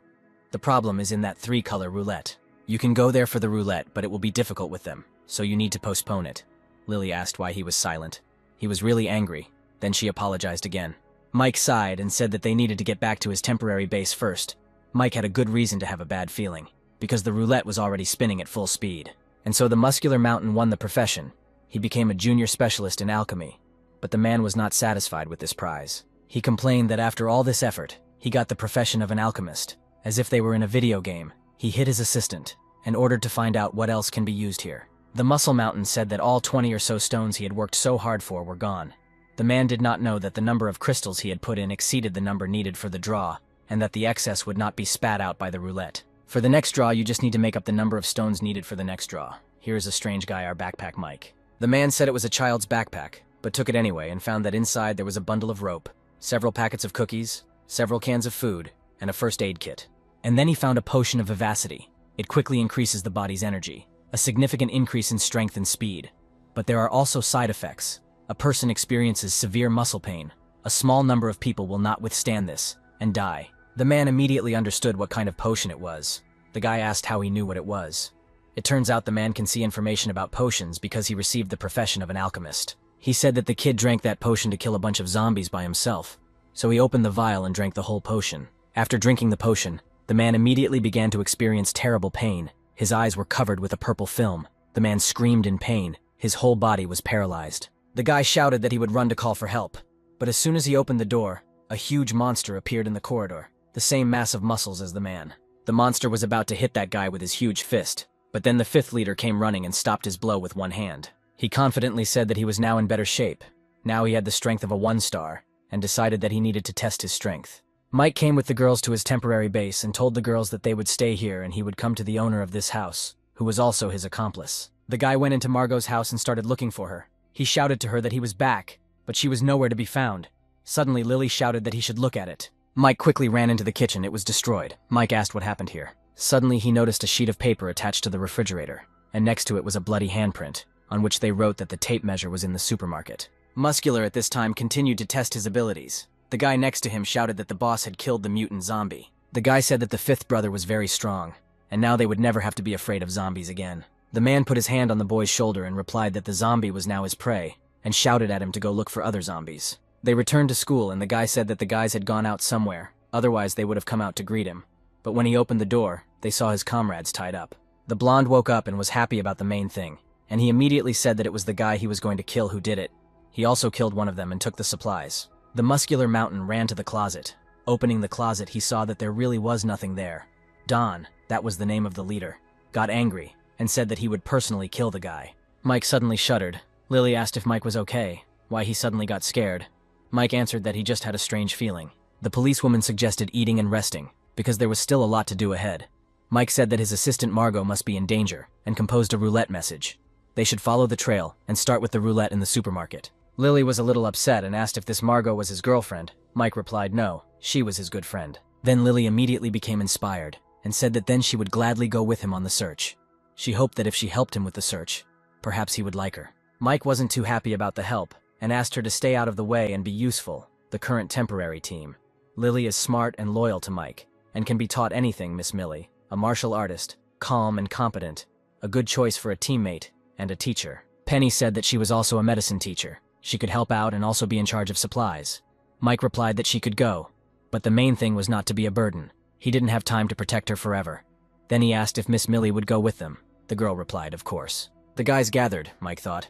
The problem is in that 3-color roulette. You can go there for the roulette, but it will be difficult with them, so you need to postpone it. Lily asked why he was silent. He was really angry. Then she apologized again. Mike sighed and said that they needed to get back to his temporary base first. Mike had a good reason to have a bad feeling, because the roulette was already spinning at full speed. And so the muscular mountain won the profession. He became a junior specialist in alchemy. But the man was not satisfied with this prize. He complained that after all this effort, he got the profession of an alchemist. As if they were in a video game, he hit his assistant and ordered to find out what else can be used here. The muscle mountain said that all 20 or so stones he had worked so hard for were gone. The man did not know that the number of crystals he had put in exceeded the number needed for the draw, and that the excess would not be spat out by the roulette. For the next draw, you just need to make up the number of stones needed for the next draw. Here is a strange guy, our backpack Mike. The man said it was a child's backpack, but took it anyway and found that inside there was a bundle of rope, several packets of cookies, several cans of food, and a first aid kit. And then he found a potion of vivacity. It quickly increases the body's energy, a significant increase in strength and speed. But there are also side effects. A person experiences severe muscle pain. A small number of people will not withstand this and die. The man immediately understood what kind of potion it was. The guy asked how he knew what it was. It turns out the man can see information about potions because he received the profession of an alchemist. He said that the kid drank that potion to kill a bunch of zombies by himself. So he opened the vial and drank the whole potion. After drinking the potion, the man immediately began to experience terrible pain. His eyes were covered with a purple film. The man screamed in pain. His whole body was paralyzed. The guy shouted that he would run to call for help. But as soon as he opened the door, a huge monster appeared in the corridor, the same mass of muscles as the man. The monster was about to hit that guy with his huge fist, but then the 5th leader came running and stopped his blow with one hand. He confidently said that he was now in better shape. Now he had the strength of a 1-star, and decided that he needed to test his strength. Mike came with the girls to his temporary base and told the girls that they would stay here and he would come to the owner of this house, who was also his accomplice. The guy went into Margot's house and started looking for her. He shouted to her that he was back, but she was nowhere to be found. Suddenly, Lily shouted that he should look at it. Mike quickly ran into the kitchen. It was destroyed. Mike asked what happened here. Suddenly, he noticed a sheet of paper attached to the refrigerator, and next to it was a bloody handprint, on which they wrote that the tape measure was in the supermarket. Muscular at this time continued to test his abilities. The guy next to him shouted that the boss had killed the mutant zombie. The guy said that the 5th brother was very strong, and now they would never have to be afraid of zombies again. The man put his hand on the boy's shoulder and replied that the zombie was now his prey, and shouted at him to go look for other zombies. They returned to school, and the guy said that the guys had gone out somewhere, otherwise they would have come out to greet him. But when he opened the door, they saw his comrades tied up. The blonde woke up and was happy about the main thing, and he immediately said that it was the guy he was going to kill who did it. He also killed one of them and took the supplies. The muscular mountain ran to the closet. Opening the closet, he saw that there really was nothing there. Don, that was the name of the leader, got angry and said that he would personally kill the guy. Mike suddenly shuddered. Lily asked if Mike was okay, why he suddenly got scared. Mike answered that he just had a strange feeling. The policewoman suggested eating and resting, because there was still a lot to do ahead. Mike said that his assistant Margot must be in danger, and composed a roulette message. They should follow the trail and start with the roulette in the supermarket. Lily was a little upset and asked if this Margot was his girlfriend. Mike replied no, she was his good friend. Then Lily immediately became inspired, and said that then she would gladly go with him on the search. She hoped that if she helped him with the search, perhaps he would like her. Mike wasn't too happy about the help, and asked her to stay out of the way and be useful, the current temporary team. Lily is smart and loyal to Mike, and can be taught anything, Miss Millie, a martial artist, calm and competent, a good choice for a teammate, and a teacher. Penny said that she was also a medicine teacher. She could help out and also be in charge of supplies. Mike replied that she could go, but the main thing was not to be a burden. He didn't have time to protect her forever. Then he asked if Miss Millie would go with them. The girl replied, of course. The guys gathered, Mike thought.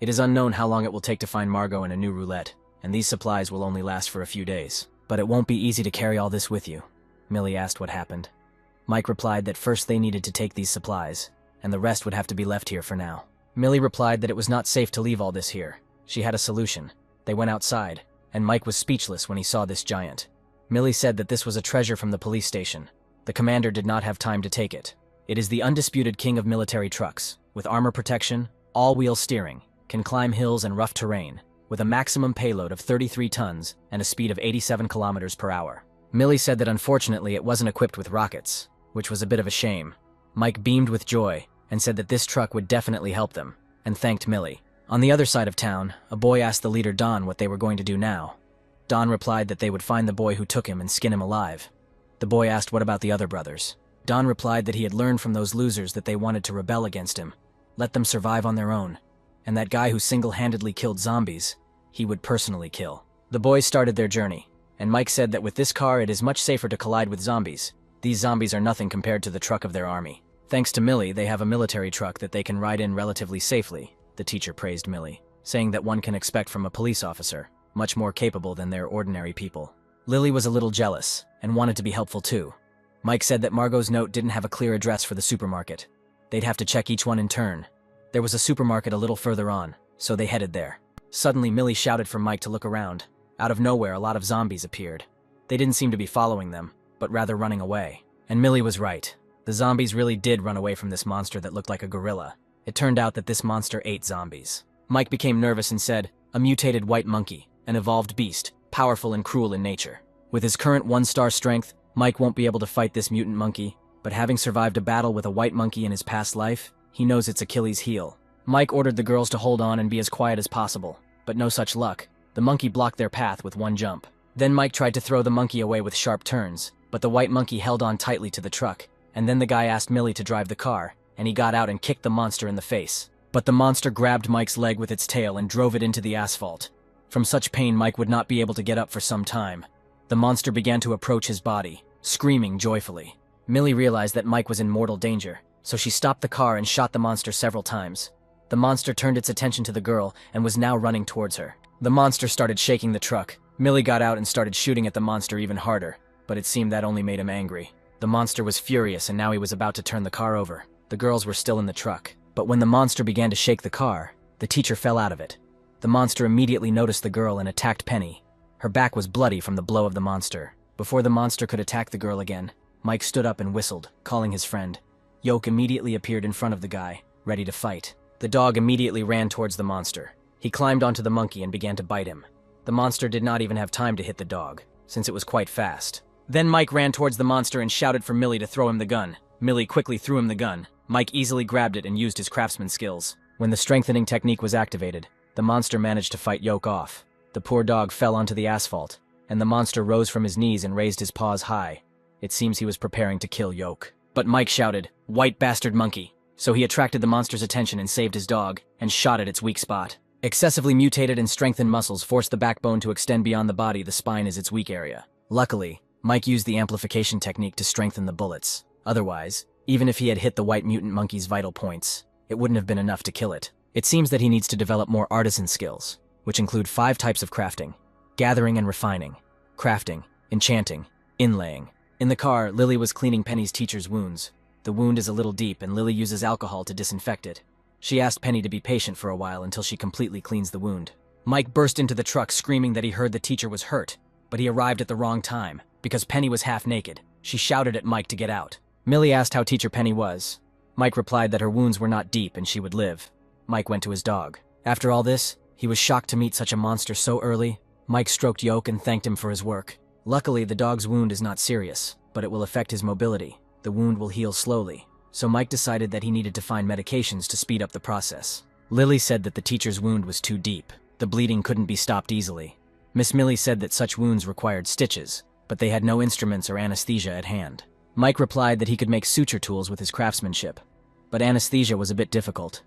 It is unknown how long it will take to find Margot and a new roulette, and these supplies will only last for a few days. But it won't be easy to carry all this with you. Millie asked what happened. Mike replied that first they needed to take these supplies, and the rest would have to be left here for now. Millie replied that it was not safe to leave all this here. She had a solution. They went outside, and Mike was speechless when he saw this giant. Millie said that this was a treasure from the police station. The commander did not have time to take it. It is the undisputed king of military trucks, with armor protection, all-wheel steering, can climb hills and rough terrain, with a maximum payload of 33 tons and a speed of 87 kilometers per hour. Millie said that unfortunately it wasn't equipped with rockets, which was a bit of a shame. Mike beamed with joy and said that this truck would definitely help them, and thanked Millie. On the other side of town, a boy asked the leader Don what they were going to do now. Don replied that they would find the boy who took him and skin him alive. The boy asked what about the other brothers. Don replied that he had learned from those losers that they wanted to rebel against him, let them survive on their own, and that guy who single-handedly killed zombies, he would personally kill. The boys started their journey, and Mike said that with this car it is much safer to collide with zombies. These zombies are nothing compared to the truck of their army. Thanks to Millie, they have a military truck that they can ride in relatively safely. The teacher praised Millie, saying that one can expect from a police officer, much more capable than their ordinary people. Lily was a little jealous, and wanted to be helpful too. Mike said that Margot's note didn't have a clear address for the supermarket. They'd have to check each one in turn. There was a supermarket a little further on, so they headed there. Suddenly, Millie shouted for Mike to look around. Out of nowhere, a lot of zombies appeared. They didn't seem to be following them, but rather running away. And Millie was right. The zombies really did run away from this monster that looked like a gorilla. It turned out that this monster ate zombies. Mike became nervous and said, "A mutated white monkey, an evolved beast, powerful and cruel in nature. With his current 1-star strength, Mike won't be able to fight this mutant monkey, but having survived a battle with a white monkey in his past life, he knows it's Achilles' heel." Mike ordered the girls to hold on and be as quiet as possible, but no such luck. The monkey blocked their path with one jump. Then Mike tried to throw the monkey away with sharp turns, but the white monkey held on tightly to the truck, and then the guy asked Millie to drive the car, and he got out and kicked the monster in the face. But the monster grabbed Mike's leg with its tail and drove it into the asphalt. From such pain, Mike would not be able to get up for some time. The monster began to approach his body, screaming joyfully. Millie realized that Mike was in mortal danger, so she stopped the car and shot the monster several times. The monster turned its attention to the girl and was now running towards her. The monster started shaking the truck. Millie got out and started shooting at the monster even harder, but it seemed that only made him angry. The monster was furious and now he was about to turn the car over. The girls were still in the truck, but when the monster began to shake the car, the teacher fell out of it. The monster immediately noticed the girl and attacked Penny. Her back was bloody from the blow of the monster. Before the monster could attack the girl again, Mike stood up and whistled, calling his friend. Yoke immediately appeared in front of the guy, ready to fight. The dog immediately ran towards the monster. He climbed onto the monkey and began to bite him. The monster did not even have time to hit the dog, since it was quite fast. Then Mike ran towards the monster and shouted for Millie to throw him the gun. Millie quickly threw him the gun. Mike easily grabbed it and used his craftsman skills. When the strengthening technique was activated, the monster managed to fight Yoke off. The poor dog fell onto the asphalt, and the monster rose from his knees and raised his paws high. It seems he was preparing to kill Yoke. But Mike shouted, "White bastard monkey!" So he attracted the monster's attention and saved his dog, and shot at its weak spot. Excessively mutated and strengthened muscles force the backbone to extend beyond the body. The spine is its weak area. Luckily, Mike used the amplification technique to strengthen the bullets. Otherwise, even if he had hit the white mutant monkey's vital points, it wouldn't have been enough to kill it. It seems that he needs to develop more artisan skills, which include 5 types of crafting: gathering and refining, crafting, enchanting, inlaying. In the car, Lily was cleaning Penny's teacher's wounds. The wound is a little deep and Lily uses alcohol to disinfect it. She asked Penny to be patient for a while until she completely cleans the wound. Mike burst into the truck screaming that he heard the teacher was hurt, but he arrived at the wrong time, because Penny was half naked. She shouted at Mike to get out. Millie asked how teacher Penny was. Mike replied that her wounds were not deep and she would live. Mike went to his dog. After all this, he was shocked to meet such a monster so early. Mike stroked Yoke and thanked him for his work. Luckily, the dog's wound is not serious, but it will affect his mobility. The wound will heal slowly, so Mike decided that he needed to find medications to speed up the process. Lily said that the teacher's wound was too deep. The bleeding couldn't be stopped easily. Miss Millie said that such wounds required stitches, but they had no instruments or anesthesia at hand. Mike replied that he could make suture tools with his craftsmanship, but anesthesia was a bit difficult.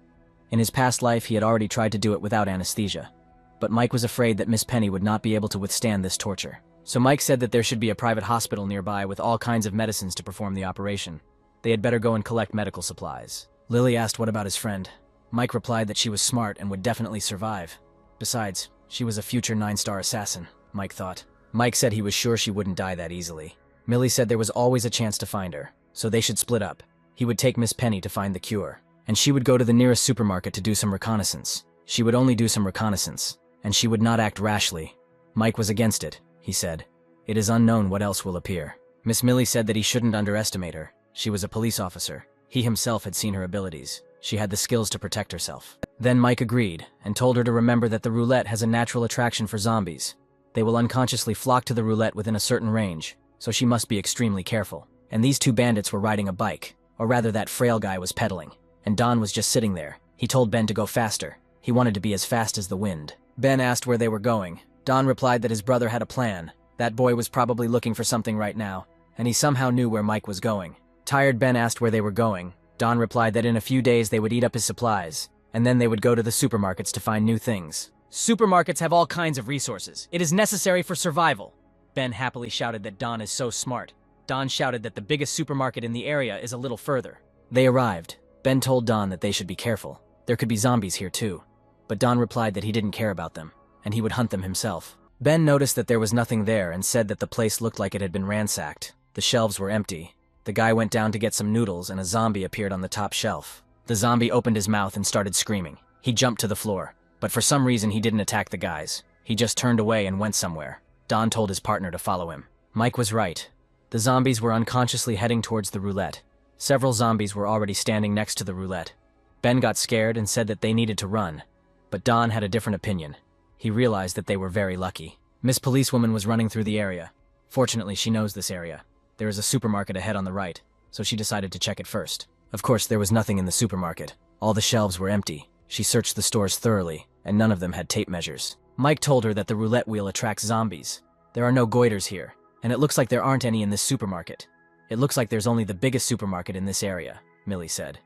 In his past life, he had already tried to do it without anesthesia, but Mike was afraid that Miss Penny would not be able to withstand this torture. So Mike said that there should be a private hospital nearby with all kinds of medicines to perform the operation. They had better go and collect medical supplies. Lily asked what about his friend. Mike replied that she was smart and would definitely survive. Besides, she was a future 9-star assassin, Mike thought. Mike said he was sure she wouldn't die that easily. Millie said there was always a chance to find her, so they should split up. He would take Miss Penny to find the cure, and she would go to the nearest supermarket to do some reconnaissance. She would only do some reconnaissance, and she would not act rashly. Mike was against it, he said. It is unknown what else will appear. Miss Millie said that he shouldn't underestimate her. She was a police officer. He himself had seen her abilities. She had the skills to protect herself. Then Mike agreed, and told her to remember that the roulette has a natural attraction for zombies. They will unconsciously flock to the roulette within a certain range, so she must be extremely careful. And these two bandits were riding a bike, or rather that frail guy was pedaling, and Don was just sitting there. He told Ben to go faster. He wanted to be as fast as the wind. Ben asked where they were going. Don replied that his brother had a plan. That boy was probably looking for something right now, and he somehow knew where Mike was going. Tired, Ben asked where they were going. Don replied that in a few days they would eat up his supplies, and then they would go to the supermarkets to find new things. Supermarkets have all kinds of resources. It is necessary for survival. Ben happily shouted that Don is so smart. Don shouted that the biggest supermarket in the area is a little further. They arrived. Ben told Don that they should be careful. There could be zombies here too. But Don replied that he didn't care about them, and he would hunt them himself. Ben noticed that there was nothing there and said that the place looked like it had been ransacked. The shelves were empty. The guy went down to get some noodles and a zombie appeared on the top shelf. The zombie opened his mouth and started screaming. He jumped to the floor, but for some reason he didn't attack the guys. He just turned away and went somewhere. Don told his partner to follow him. Mike was right. The zombies were unconsciously heading towards the roulette. Several zombies were already standing next to the roulette. Ben got scared and said that they needed to run, but Don had a different opinion. He realized that they were very lucky. Miss Policewoman was running through the area. Fortunately, she knows this area. There is a supermarket ahead on the right, so she decided to check it first. Of course, there was nothing in the supermarket. All the shelves were empty. She searched the stores thoroughly, and none of them had tape measures. Mike told her that the roulette wheel attracts zombies. There are no goiters here, and it looks like there aren't any in this supermarket. It looks like there's only the biggest supermarket in this area, Millie said.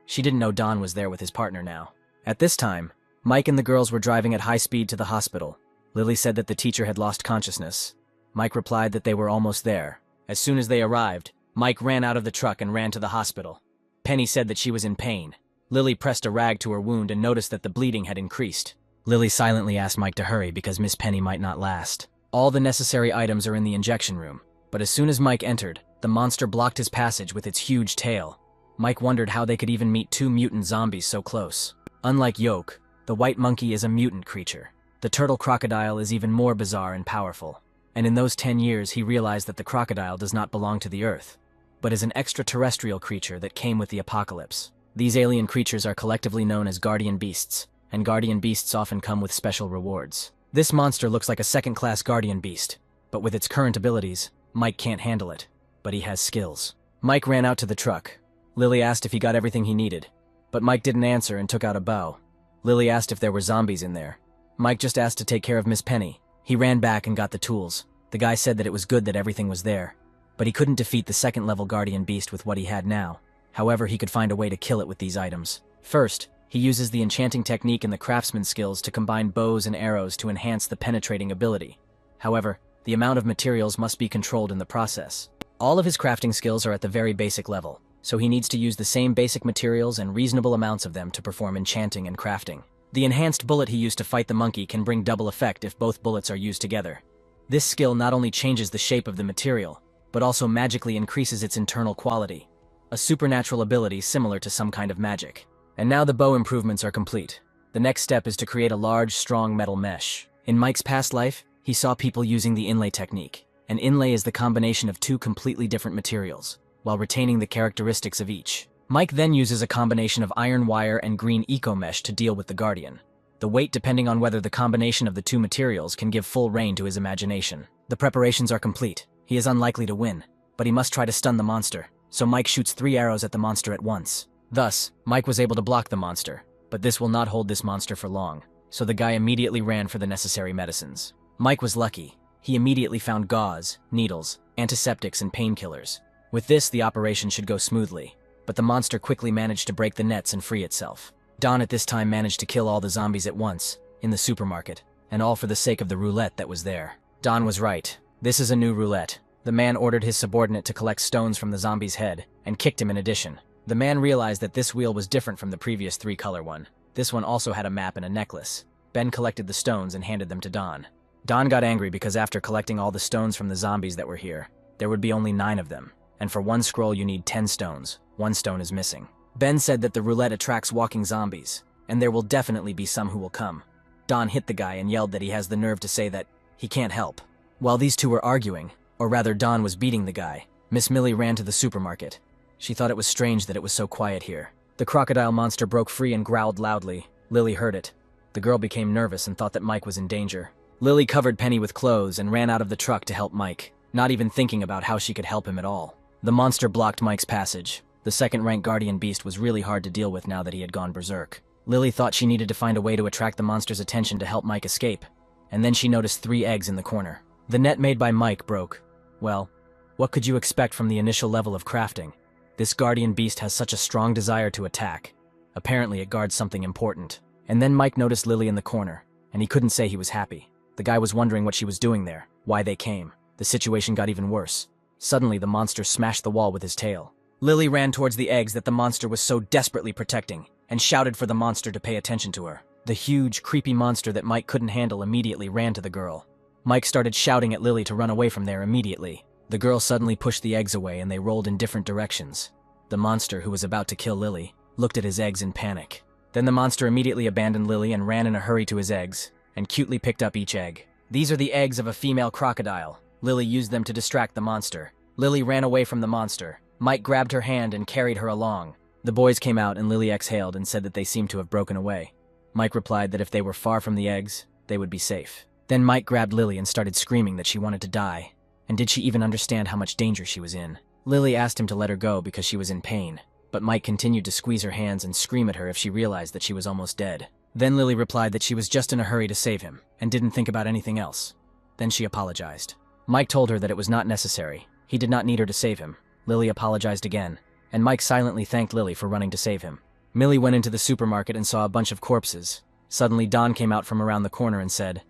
She didn't know Don was there with his partner now. At this time, Mike and the girls were driving at high speed to the hospital. Lily said that the teacher had lost consciousness. Mike replied that they were almost there. As soon as they arrived, Mike ran out of the truck and ran to the hospital. Penny said that she was in pain. Lily pressed a rag to her wound and noticed that the bleeding had increased. Lily silently asked Mike to hurry because Miss Penny might not last. All the necessary items are in the injection room, but as soon as Mike entered, the monster blocked his passage with its huge tail. Mike wondered how they could even meet two mutant zombies so close. Unlike Yoke, the white monkey is a mutant creature. The turtle crocodile is even more bizarre and powerful. And in those 10 years, he realized that the crocodile does not belong to the Earth, but is an extraterrestrial creature that came with the apocalypse. These alien creatures are collectively known as guardian beasts, and guardian beasts often come with special rewards. This monster looks like a second-class guardian beast, but with its current abilities, Mike can't handle it, but he has skills. Mike ran out to the truck. Lily asked if he got everything he needed, but Mike didn't answer and took out a bow. Lily asked if there were zombies in there. Mike just asked to take care of Miss Penny. He ran back and got the tools. The guy said that it was good that everything was there, but he couldn't defeat the second-level guardian beast with what he had now. However, he could find a way to kill it with these items. First, he uses the enchanting technique and the craftsman skills to combine bows and arrows to enhance the penetrating ability. However, the amount of materials must be controlled in the process. All of his crafting skills are at the very basic level, so he needs to use the same basic materials and reasonable amounts of them to perform enchanting and crafting. The enhanced bullet he used to fight the monkey can bring double effect if both bullets are used together. This skill not only changes the shape of the material, but also magically increases its internal quality. A supernatural ability similar to some kind of magic. And now the bow improvements are complete. The next step is to create a large, strong metal mesh. In Mike's past life, he saw people using the inlay technique. An inlay is the combination of two completely different materials, while retaining the characteristics of each. Mike then uses a combination of iron wire and green eco-mesh to deal with the Guardian. The weight depending on whether the combination of the two materials can give full rein to his imagination. The preparations are complete. He is unlikely to win, but he must try to stun the monster, so Mike shoots 3 arrows at the monster at once. Thus, Mike was able to block the monster, but this will not hold this monster for long. so the guy immediately ran for the necessary medicines. Mike was lucky. He immediately found gauze, needles, antiseptics, and painkillers. With this, the operation should go smoothly, but the monster quickly managed to break the nets and free itself. Don at this time managed to kill all the zombies at once, in the supermarket, and all for the sake of the roulette that was there. Don was right. This is a new roulette. The man ordered his subordinate to collect stones from the zombie's head, and kicked him in addition. The man realized that this wheel was different from the previous three-color one. This one also had a map and a necklace. Ben collected the stones and handed them to Don. Don got angry because after collecting all the stones from the zombies that were here, there would be only 9 of them, and for one scroll you need 10 stones. 1 stone is missing. Ben said that the roulette attracts walking zombies, and there will definitely be some who will come. Don hit the guy and yelled that he has the nerve to say that he can't help. While these two were arguing, or rather Don was beating the guy, Miss Millie ran to the supermarket. She thought it was strange that it was so quiet here. The crocodile monster broke free and growled loudly. Lily heard it. The girl became nervous and thought that Mike was in danger. Lily covered Penny with clothes and ran out of the truck to help Mike, not even thinking about how she could help him at all. The monster blocked Mike's passage. The second-rank guardian beast was really hard to deal with now that he had gone berserk. Lily thought she needed to find a way to attract the monster's attention to help Mike escape, and then she noticed 3 eggs in the corner. The net made by Mike broke. Well, what could you expect from the initial level of crafting? This guardian beast has such a strong desire to attack. Apparently it guards something important. And then Mike noticed Lily in the corner, and he couldn't say he was happy. The guy was wondering what she was doing there, why they came. The situation got even worse. Suddenly the monster smashed the wall with his tail. Lily ran towards the eggs that the monster was so desperately protecting, and shouted for the monster to pay attention to her. The huge, creepy monster that Mike couldn't handle immediately ran to the girl. Mike started shouting at Lily to run away from there immediately. The girl suddenly pushed the eggs away and they rolled in different directions. The monster, who was about to kill Lily, looked at his eggs in panic. Then the monster immediately abandoned Lily and ran in a hurry to his eggs, and cutely picked up each egg. These are the eggs of a female crocodile. Lily used them to distract the monster. Lily ran away from the monster. Mike grabbed her hand and carried her along. The boys came out and Lily exhaled and said that they seemed to have broken away. Mike replied that if they were far from the eggs, they would be safe. Then Mike grabbed Lily and started screaming that she wanted to die. And did she even understand how much danger she was in? Lily asked him to let her go because she was in pain, but Mike continued to squeeze her hands and scream at her if she realized that she was almost dead. Then Lily replied that she was just in a hurry to save him, and didn't think about anything else. Then she apologized. Mike told her that it was not necessary. He did not need her to save him. Lily apologized again, and Mike silently thanked Lily for running to save him. Millie went into the supermarket and saw a bunch of corpses. Suddenly Don came out from around the corner and said,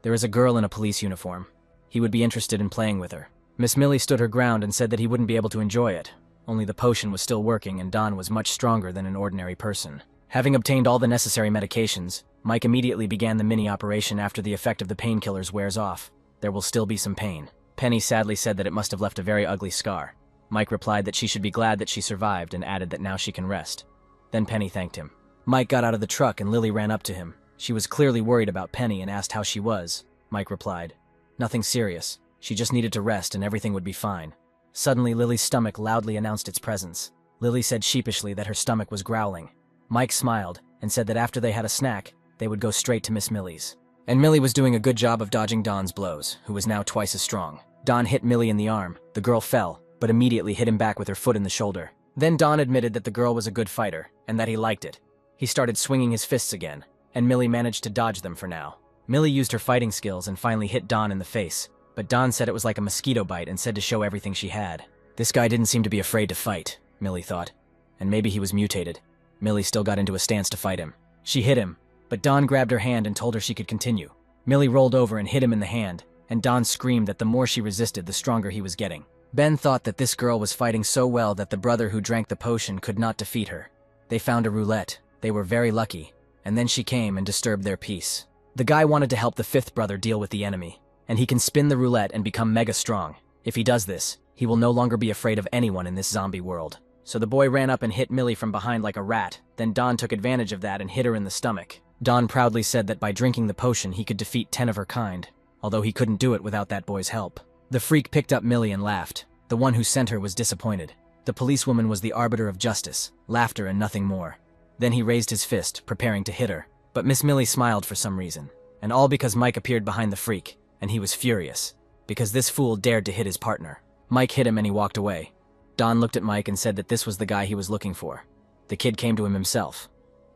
"There is a girl in a police uniform. He would be interested in playing with her." Miss Millie stood her ground and said that he wouldn't be able to enjoy it. Only the potion was still working and Don was much stronger than an ordinary person. Having obtained all the necessary medications, Mike immediately began the mini-operation after the effect of the painkillers wears off. There will still be some pain. Penny sadly said that it must have left a very ugly scar. Mike replied that she should be glad that she survived and added that now she can rest. Then Penny thanked him. Mike got out of the truck and Lily ran up to him. She was clearly worried about Penny and asked how she was. Mike replied, "Nothing serious. She just needed to rest and everything would be fine." Suddenly Lily's stomach loudly announced its presence. Lily said sheepishly that her stomach was growling. Mike smiled and said that after they had a snack, they would go straight to Miss Millie's. And Millie was doing a good job of dodging Don's blows, who was now twice as strong. Don hit Millie in the arm. The girl fell, but immediately hit him back with her foot in the shoulder. Then Don admitted that the girl was a good fighter, and that he liked it. He started swinging his fists again, and Millie managed to dodge them for now. Millie used her fighting skills and finally hit Don in the face, but Don said it was like a mosquito bite and said to show everything she had. This guy didn't seem to be afraid to fight, Millie thought, and maybe he was mutated. Millie still got into a stance to fight him. She hit him, but Don grabbed her hand and told her she could continue. Millie rolled over and hit him in the hand, and Don screamed that the more she resisted, the stronger he was getting. Ben thought that this girl was fighting so well that the brother who drank the potion could not defeat her. They found a roulette. They were very lucky, and then she came and disturbed their peace. The guy wanted to help the fifth brother deal with the enemy, and he can spin the roulette and become mega strong. If he does this, he will no longer be afraid of anyone in this zombie world. So the boy ran up and hit Millie from behind like a rat. Then Don took advantage of that and hit her in the stomach. Don proudly said that by drinking the potion he could defeat 10 of her kind, although he couldn't do it without that boy's help. The freak picked up Millie and laughed. The one who sent her was disappointed. The policewoman was the arbiter of justice, laughter and nothing more. Then he raised his fist, preparing to hit her. But Miss Millie smiled for some reason, and all because Mike appeared behind the freak, and he was furious, because this fool dared to hit his partner. Mike hit him and he walked away. Don looked at Mike and said that this was the guy he was looking for. The kid came to him himself.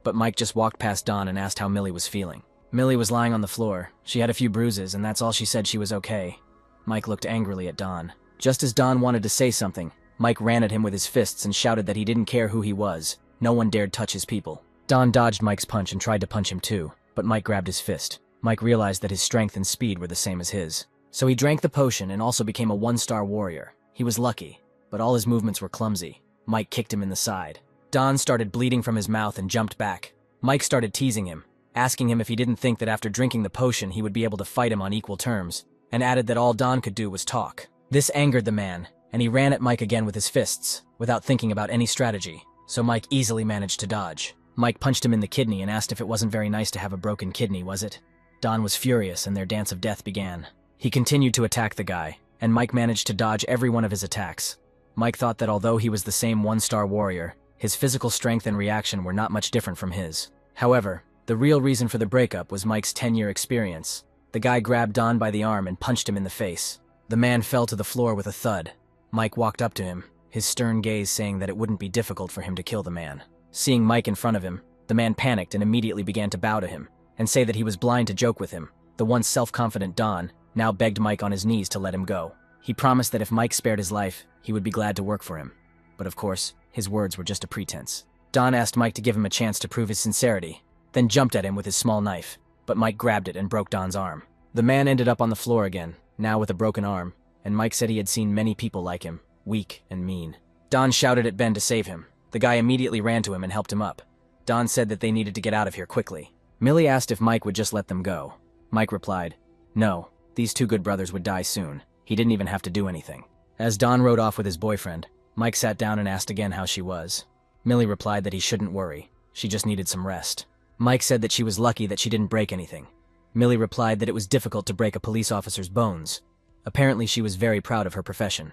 But Mike just walked past Don and asked how Millie was feeling. Millie was lying on the floor. She had a few bruises, and that's all she said. She was okay. Mike looked angrily at Don. Just as Don wanted to say something, Mike ran at him with his fists and shouted that he didn't care who he was. No one dared touch his people. Don dodged Mike's punch and tried to punch him too, but Mike grabbed his fist. Mike realized that his strength and speed were the same as his. So he drank the potion and also became a one-star warrior. He was lucky, but all his movements were clumsy. Mike kicked him in the side. Don started bleeding from his mouth and jumped back. Mike started teasing him, asking him if he didn't think that after drinking the potion he would be able to fight him on equal terms, and added that all Don could do was talk. This angered the man, and he ran at Mike again with his fists, without thinking about any strategy, so Mike easily managed to dodge. Mike punched him in the kidney and asked if it wasn't very nice to have a broken kidney, was it? Don was furious and their dance of death began. He continued to attack the guy, and Mike managed to dodge every one of his attacks. Mike thought that although he was the same one-star warrior, his physical strength and reaction were not much different from his. However, the real reason for the breakup was Mike's 10-year experience. The guy grabbed Don by the arm and punched him in the face. The man fell to the floor with a thud. Mike walked up to him, his stern gaze saying that it wouldn't be difficult for him to kill the man. Seeing Mike in front of him, the man panicked and immediately began to bow to him, and say that he was blind to joke with him. The once self-confident Don now begged Mike on his knees to let him go. He promised that if Mike spared his life, he would be glad to work for him. But of course, his words were just a pretense. Don asked Mike to give him a chance to prove his sincerity, then jumped at him with his small knife, but Mike grabbed it and broke Don's arm. The man ended up on the floor again, now with a broken arm, and Mike said he had seen many people like him, weak and mean. Don shouted at Ben to save him. The guy immediately ran to him and helped him up. Don said that they needed to get out of here quickly. Millie asked if Mike would just let them go. Mike replied, "No, these two good brothers would die soon. He didn't even have to do anything." As Don rode off with his boyfriend, Mike sat down and asked again how she was. Millie replied that he shouldn't worry. She just needed some rest. Mike said that she was lucky that she didn't break anything. Millie replied that it was difficult to break a police officer's bones. Apparently she was very proud of her profession.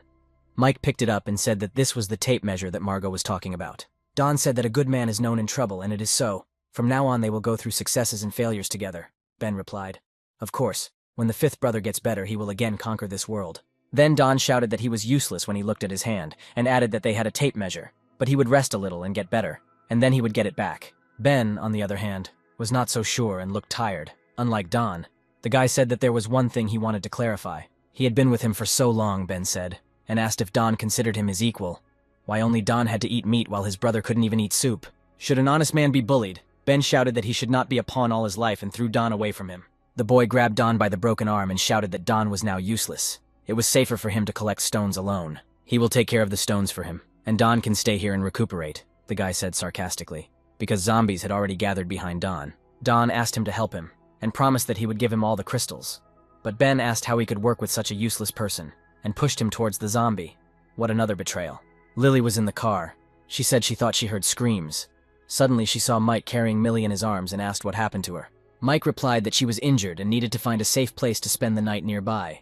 Mike picked it up and said that this was the tape measure that Margot was talking about. Don said that a good man is known in trouble, and it is so. From now on they will go through successes and failures together, Ben replied. Of course, when the fifth brother gets better he will again conquer this world. Then Don shouted that he was useless when he looked at his hand, and added that they had a tape measure, but he would rest a little and get better, and then he would get it back. Ben, on the other hand, was not so sure and looked tired. Unlike Don, the guy said that there was one thing he wanted to clarify. He had been with him for so long, Ben said, and asked if Don considered him his equal. Why only Don had to eat meat while his brother couldn't even eat soup? Should an honest man be bullied? Ben shouted that he should not be a pawn all his life and threw Don away from him. The boy grabbed Don by the broken arm and shouted that Don was now useless. It was safer for him to collect stones alone. He will take care of the stones for him, and Don can stay here and recuperate, the guy said sarcastically, because zombies had already gathered behind Don. Don asked him to help him, and promised that he would give him all the crystals. But Ben asked how he could work with such a useless person, and pushed him towards the zombie. What another betrayal. Lily was in the car. She said she thought she heard screams. Suddenly she saw Mike carrying Millie in his arms and asked what happened to her. Mike replied that she was injured and needed to find a safe place to spend the night nearby.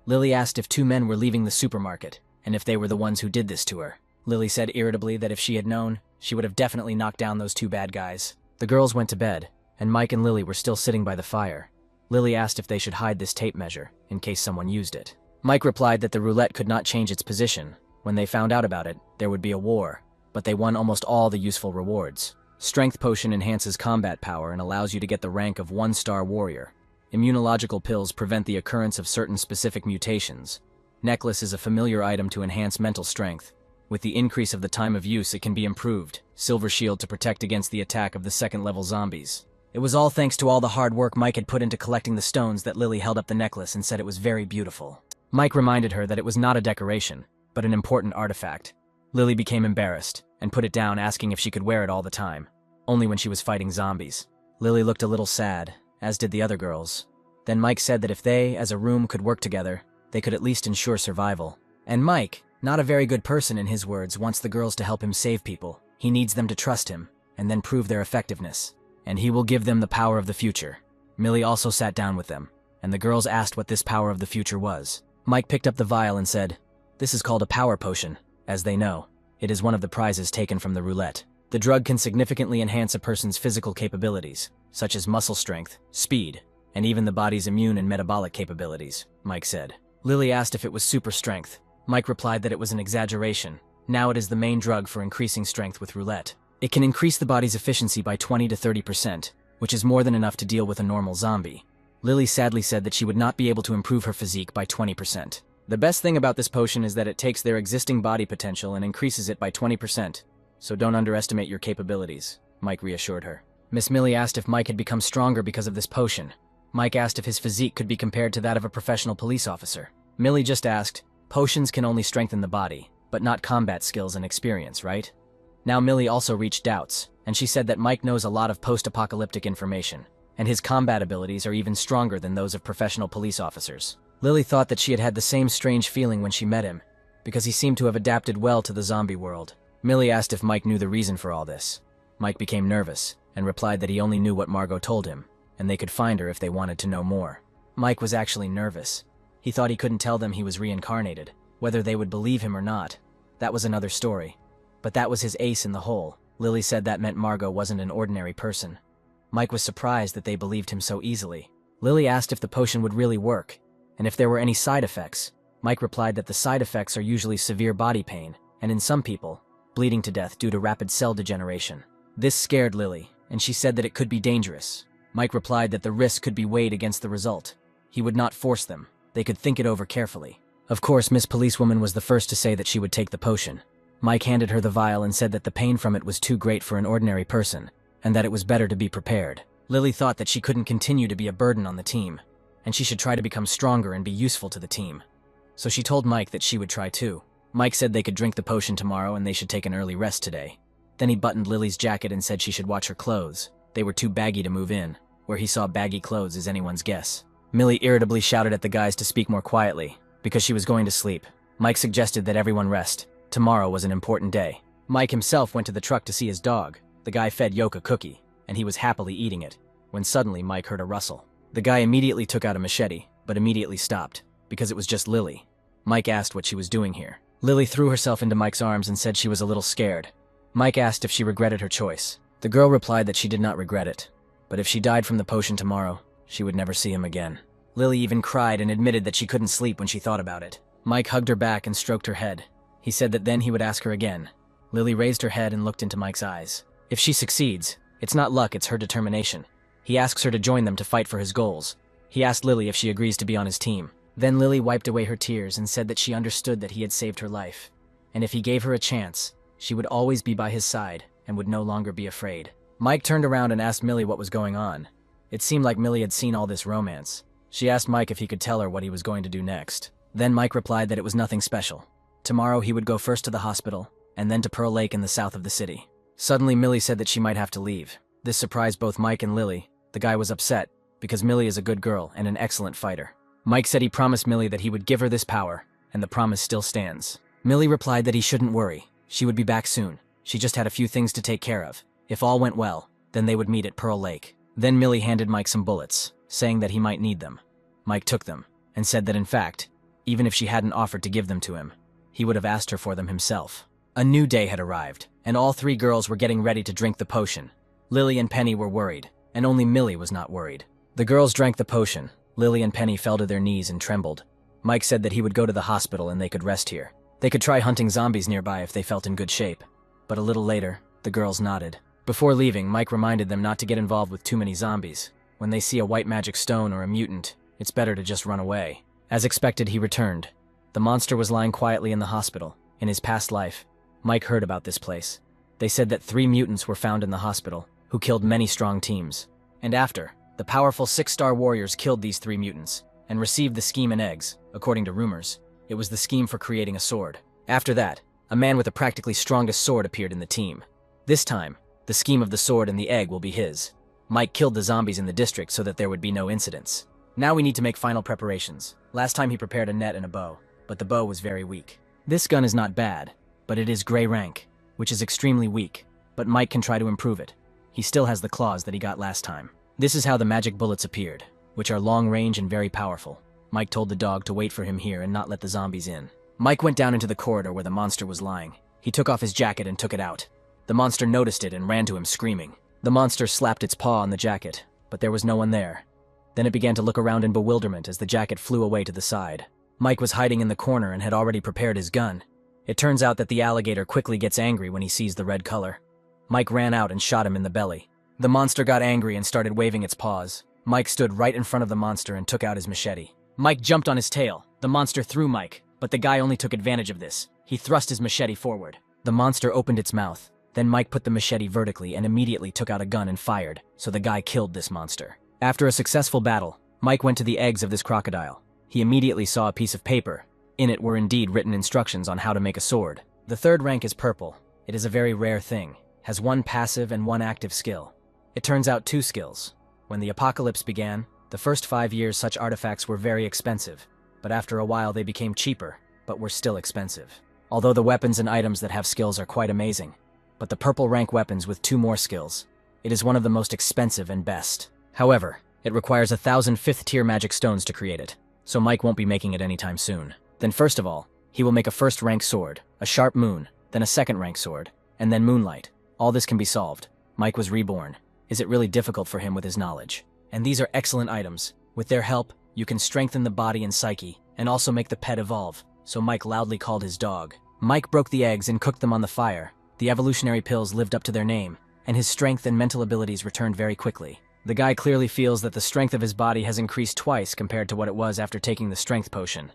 Lily asked if two men were leaving the supermarket, and if they were the ones who did this to her. Lily said irritably that if she had known, she would have definitely knocked down those two bad guys. The girls went to bed, and Mike and Lily were still sitting by the fire. Lily asked if they should hide this tape measure, in case someone used it. Mike replied that the roulette could not change its position. When they found out about it, there would be a war, but they won almost all the useful rewards. Strength potion enhances combat power and allows you to get the rank of one-star warrior. Immunological pills prevent the occurrence of certain specific mutations. Necklace is a familiar item to enhance mental strength. With the increase of the time of use, it can be improved. Silver shield to protect against the attack of the second-level zombies. It was all thanks to all the hard work Mike had put into collecting the stones that Lily held up the necklace and said it was very beautiful. Mike reminded her that it was not a decoration, but an important artifact. Lily became embarrassed and put it down, asking if she could wear it all the time, only when she was fighting zombies. Lily looked a little sad, as did the other girls. Then Mike said that if they, as a room, could work together, they could at least ensure survival. And Mike, not a very good person in his words, wants the girls to help him save people. He needs them to trust him, and then prove their effectiveness. And he will give them the power of the future. Millie also sat down with them, and the girls asked what this power of the future was. Mike picked up the vial and said, "This is called a power potion. As they know, it is one of the prizes taken from the roulette. The drug can significantly enhance a person's physical capabilities, such as muscle strength, speed, and even the body's immune and metabolic capabilities," Mike said. Lily asked if it was super strength. Mike replied that it was an exaggeration. Now it is the main drug for increasing strength with roulette. It can increase the body's efficiency by 20 to 30%, which is more than enough to deal with a normal zombie. Lily sadly said that she would not be able to improve her physique by 20%. The best thing about this potion is that it takes their existing body potential and increases it by 20%, so don't underestimate your capabilities, Mike reassured her. Miss Millie asked if Mike had become stronger because of this potion. Mike asked if his physique could be compared to that of a professional police officer. Millie just asked, potions can only strengthen the body, but not combat skills and experience, right? Now Millie also reached doubts, and she said that Mike knows a lot of post-apocalyptic information, and his combat abilities are even stronger than those of professional police officers. Lily thought that she had had the same strange feeling when she met him, because he seemed to have adapted well to the zombie world. Millie asked if Mike knew the reason for all this. Mike became nervous, and replied that he only knew what Margot told him, and they could find her if they wanted to know more. Mike was actually nervous. He thought he couldn't tell them he was reincarnated. Whether they would believe him or not, that was another story. But that was his ace in the hole. Lily said that meant Margot wasn't an ordinary person. Mike was surprised that they believed him so easily. Lily asked if the potion would really work, and if there were any side effects. Mike replied that the side effects are usually severe body pain, and in some people, bleeding to death due to rapid cell degeneration. This scared Lily, and she said that it could be dangerous. Mike replied that the risk could be weighed against the result. He would not force them. They could think it over carefully. Of course, Miss Policewoman was the first to say that she would take the potion. Mike handed her the vial and said that the pain from it was too great for an ordinary person, and that it was better to be prepared. Lily thought that she couldn't continue to be a burden on the team, and she should try to become stronger and be useful to the team. So she told Mike that she would try too. Mike said they could drink the potion tomorrow and they should take an early rest today. Then he buttoned Lily's jacket and said she should watch her clothes. They were too baggy to move in. Where he saw baggy clothes is anyone's guess. Millie irritably shouted at the guys to speak more quietly, because she was going to sleep. Mike suggested that everyone rest. Tomorrow was an important day. Mike himself went to the truck to see his dog. The guy fed Yoke a cookie, and he was happily eating it, when suddenly Mike heard a rustle. The guy immediately took out a machete, but immediately stopped, because it was just Lily. Mike asked what she was doing here. Lily threw herself into Mike's arms and said she was a little scared. Mike asked if she regretted her choice. The girl replied that she did not regret it, but if she died from the potion tomorrow, she would never see him again. Lily even cried and admitted that she couldn't sleep when she thought about it. Mike hugged her back and stroked her head. He said that then he would ask her again. Lily raised her head and looked into Mike's eyes. If she succeeds, it's not luck, it's her determination. He asks her to join them to fight for his goals. He asked Lily if she agrees to be on his team. Then Lily wiped away her tears and said that she understood that he had saved her life, and if he gave her a chance, she would always be by his side and would no longer be afraid. Mike turned around and asked Millie what was going on. It seemed like Millie had seen all this romance. She asked Mike if he could tell her what he was going to do next. Then Mike replied that it was nothing special. Tomorrow he would go first to the hospital, and then to Pearl Lake in the south of the city. Suddenly Millie said that she might have to leave. This surprised both Mike and Lily. The guy was upset, because Millie is a good girl and an excellent fighter. Mike said he promised Millie that he would give her this power, and the promise still stands. Millie replied that he shouldn't worry. She would be back soon. She just had a few things to take care of. If all went well, then they would meet at Pearl Lake. Then Millie handed Mike some bullets, saying that he might need them. Mike took them, and said that in fact, even if she hadn't offered to give them to him, he would have asked her for them himself. A new day had arrived, and all three girls were getting ready to drink the potion. Lily and Penny were worried, and only Millie was not worried. The girls drank the potion. Lily and Penny fell to their knees and trembled. Mike said that he would go to the hospital and they could rest here. They could try hunting zombies nearby if they felt in good shape. But a little later, the girls nodded. Before leaving, Mike reminded them not to get involved with too many zombies. When they see a white magic stone or a mutant, it's better to just run away. As expected, he returned. The monster was lying quietly in the hospital. In his past life, Mike heard about this place. They said that 3 mutants were found in the hospital, who killed many strong teams. And after, the powerful 6-star warriors killed these 3 mutants, and received the scheme and eggs. According to rumors, it was the scheme for creating a sword. After that, a man with the practically strongest sword appeared in the team. This time, the scheme of the sword and the egg will be his. Mike killed the zombies in the district so that there would be no incidents. Now we need to make final preparations. Last time he prepared a net and a bow, but the bow was very weak. This gun is not bad, but it is gray rank, which is extremely weak, but Mike can try to improve it. He still has the claws that he got last time. This is how the magic bullets appeared, which are long range and very powerful. Mike told the dog to wait for him here and not let the zombies in. Mike went down into the corridor where the monster was lying. He took off his jacket and took it out. The monster noticed it and ran to him screaming. The monster slapped its paw on the jacket, but there was no one there. Then it began to look around in bewilderment as the jacket flew away to the side. Mike was hiding in the corner and had already prepared his gun. It turns out that the alligator quickly gets angry when he sees the red color. Mike ran out and shot him in the belly. The monster got angry and started waving its paws. Mike stood right in front of the monster and took out his machete. Mike jumped on his tail. The monster threw Mike, but the guy only took advantage of this. He thrust his machete forward. The monster opened its mouth. Then Mike put the machete vertically and immediately took out a gun and fired, so the guy killed this monster. After a successful battle, Mike went to the eggs of this crocodile. He immediately saw a piece of paper. In it were indeed written instructions on how to make a sword. The third rank is purple. It is a very rare thing, has one passive and one active skill. It turns out 2 skills. When the apocalypse began, the first 5 years such artifacts were very expensive, but after a while they became cheaper, but were still expensive. Although the weapons and items that have skills are quite amazing, but the purple rank weapons with 2 more skills, it is one of the most expensive and best. However, it requires 1,000 5th tier magic stones to create it, so Mike won't be making it anytime soon. Then first of all, he will make a first rank sword, a sharp moon, then a second rank sword, and then moonlight. All this can be solved. Mike was reborn. Is it really difficult for him with his knowledge? And these are excellent items. With their help, you can strengthen the body and psyche, and also make the pet evolve, so Mike loudly called his dog. Mike broke the eggs and cooked them on the fire. The evolutionary pills lived up to their name, and his strength and mental abilities returned very quickly. The guy clearly feels that the strength of his body has increased twice compared to what it was after taking the strength potion.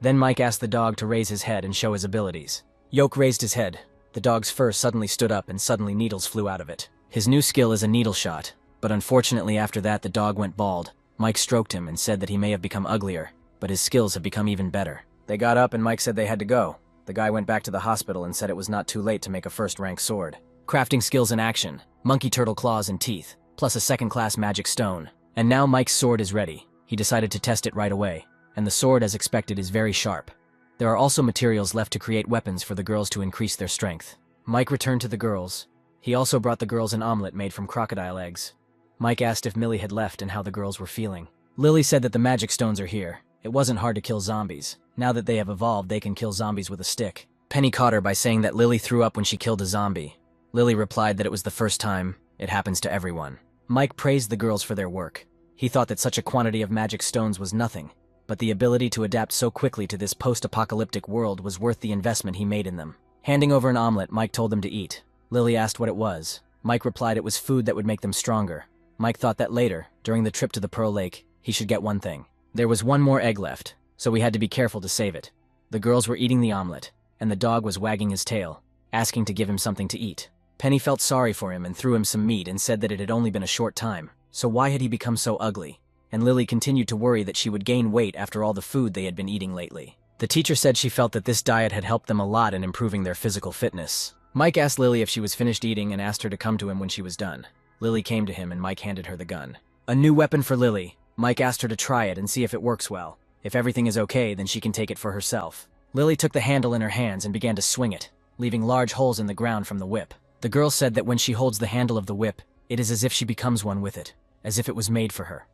Then Mike asked the dog to raise his head and show his abilities. Yoke raised his head. The dog's fur suddenly stood up and suddenly needles flew out of it. His new skill is a needle shot, but unfortunately after that the dog went bald. Mike stroked him and said that he may have become uglier, but his skills have become even better. They got up and Mike said they had to go. The guy went back to the hospital and said it was not too late to make a first-rank sword. Crafting skills in action, monkey turtle claws and teeth, plus a second-class magic stone. And now Mike's sword is ready. He decided to test it right away, and the sword as expected is very sharp. There are also materials left to create weapons for the girls to increase their strength. Mike returned to the girls. He also brought the girls an omelet made from crocodile eggs. Mike asked if Millie had left and how the girls were feeling. Lily said that the magic stones are here. It wasn't hard to kill zombies. Now that they have evolved, they can kill zombies with a stick. Penny caught her by saying that Lily threw up when she killed a zombie. Lily replied that it was the first time. It happens to everyone. Mike praised the girls for their work. He thought that such a quantity of magic stones was nothing, but the ability to adapt so quickly to this post-apocalyptic world was worth the investment he made in them. Handing over an omelet, Mike told them to eat. Lily asked what it was. Mike replied it was food that would make them stronger. Mike thought that later, during the trip to the Pearl Lake, he should get one thing. There was one more egg left, so we had to be careful to save it. The girls were eating the omelet, and the dog was wagging his tail, asking to give him something to eat. Penny felt sorry for him and threw him some meat and said that it had only been a short time, so why had he become so ugly? And Lily continued to worry that she would gain weight after all the food they had been eating lately. The teacher said she felt that this diet had helped them a lot in improving their physical fitness. Mike asked Lily if she was finished eating and asked her to come to him when she was done. Lily came to him and Mike handed her the gun. A new weapon for Lily. Mike asked her to try it and see if it works well. If everything is okay, then she can take it for herself. Lily took the handle in her hands and began to swing it, leaving large holes in the ground from the whip. The girl said that when she holds the handle of the whip, it is as if she becomes one with it, as if it was made for her.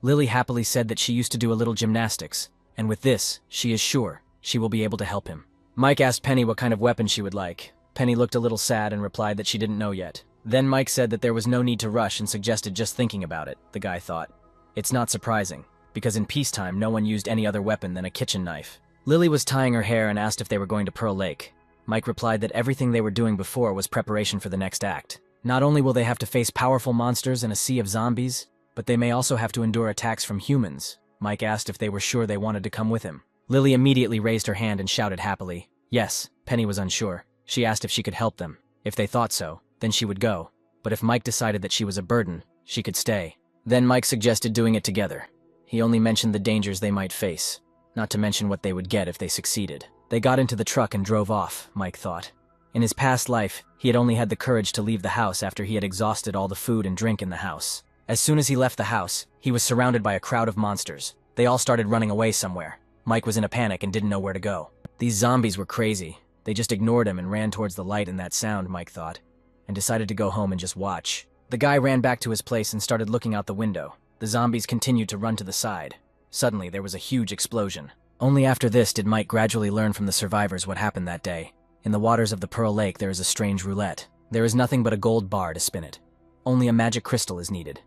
Lily happily said that she used to do a little gymnastics, and with this, she is sure she will be able to help him. Mike asked Penny what kind of weapon she would like. Penny looked a little sad and replied that she didn't know yet. Then Mike said that there was no need to rush and suggested just thinking about it, the guy thought. It's not surprising, because in peacetime no one used any other weapon than a kitchen knife. Lily was tying her hair and asked if they were going to Pearl Lake. Mike replied that everything they were doing before was preparation for the next act. Not only will they have to face powerful monsters and a sea of zombies, but they may also have to endure attacks from humans. Mike asked if they were sure they wanted to come with him. Lily immediately raised her hand and shouted happily. Yes. Penny was unsure. She asked if she could help them. If they thought so, then she would go. But if Mike decided that she was a burden, she could stay. Then Mike suggested doing it together. He only mentioned the dangers they might face, not to mention what they would get if they succeeded. They got into the truck and drove off, Mike thought. In his past life, he had only had the courage to leave the house after he had exhausted all the food and drink in the house. As soon as he left the house, he was surrounded by a crowd of monsters. They all started running away somewhere. Mike was in a panic and didn't know where to go. These zombies were crazy. They just ignored him and ran towards the light and that sound, Mike thought, and decided to go home and just watch. The guy ran back to his place and started looking out the window. The zombies continued to run to the side. Suddenly, there was a huge explosion. Only after this did Mike gradually learn from the survivors what happened that day. In the waters of the Pearl Lake, there is a strange roulette. There is nothing but a gold bar to spin it. Only a magic crystal is needed.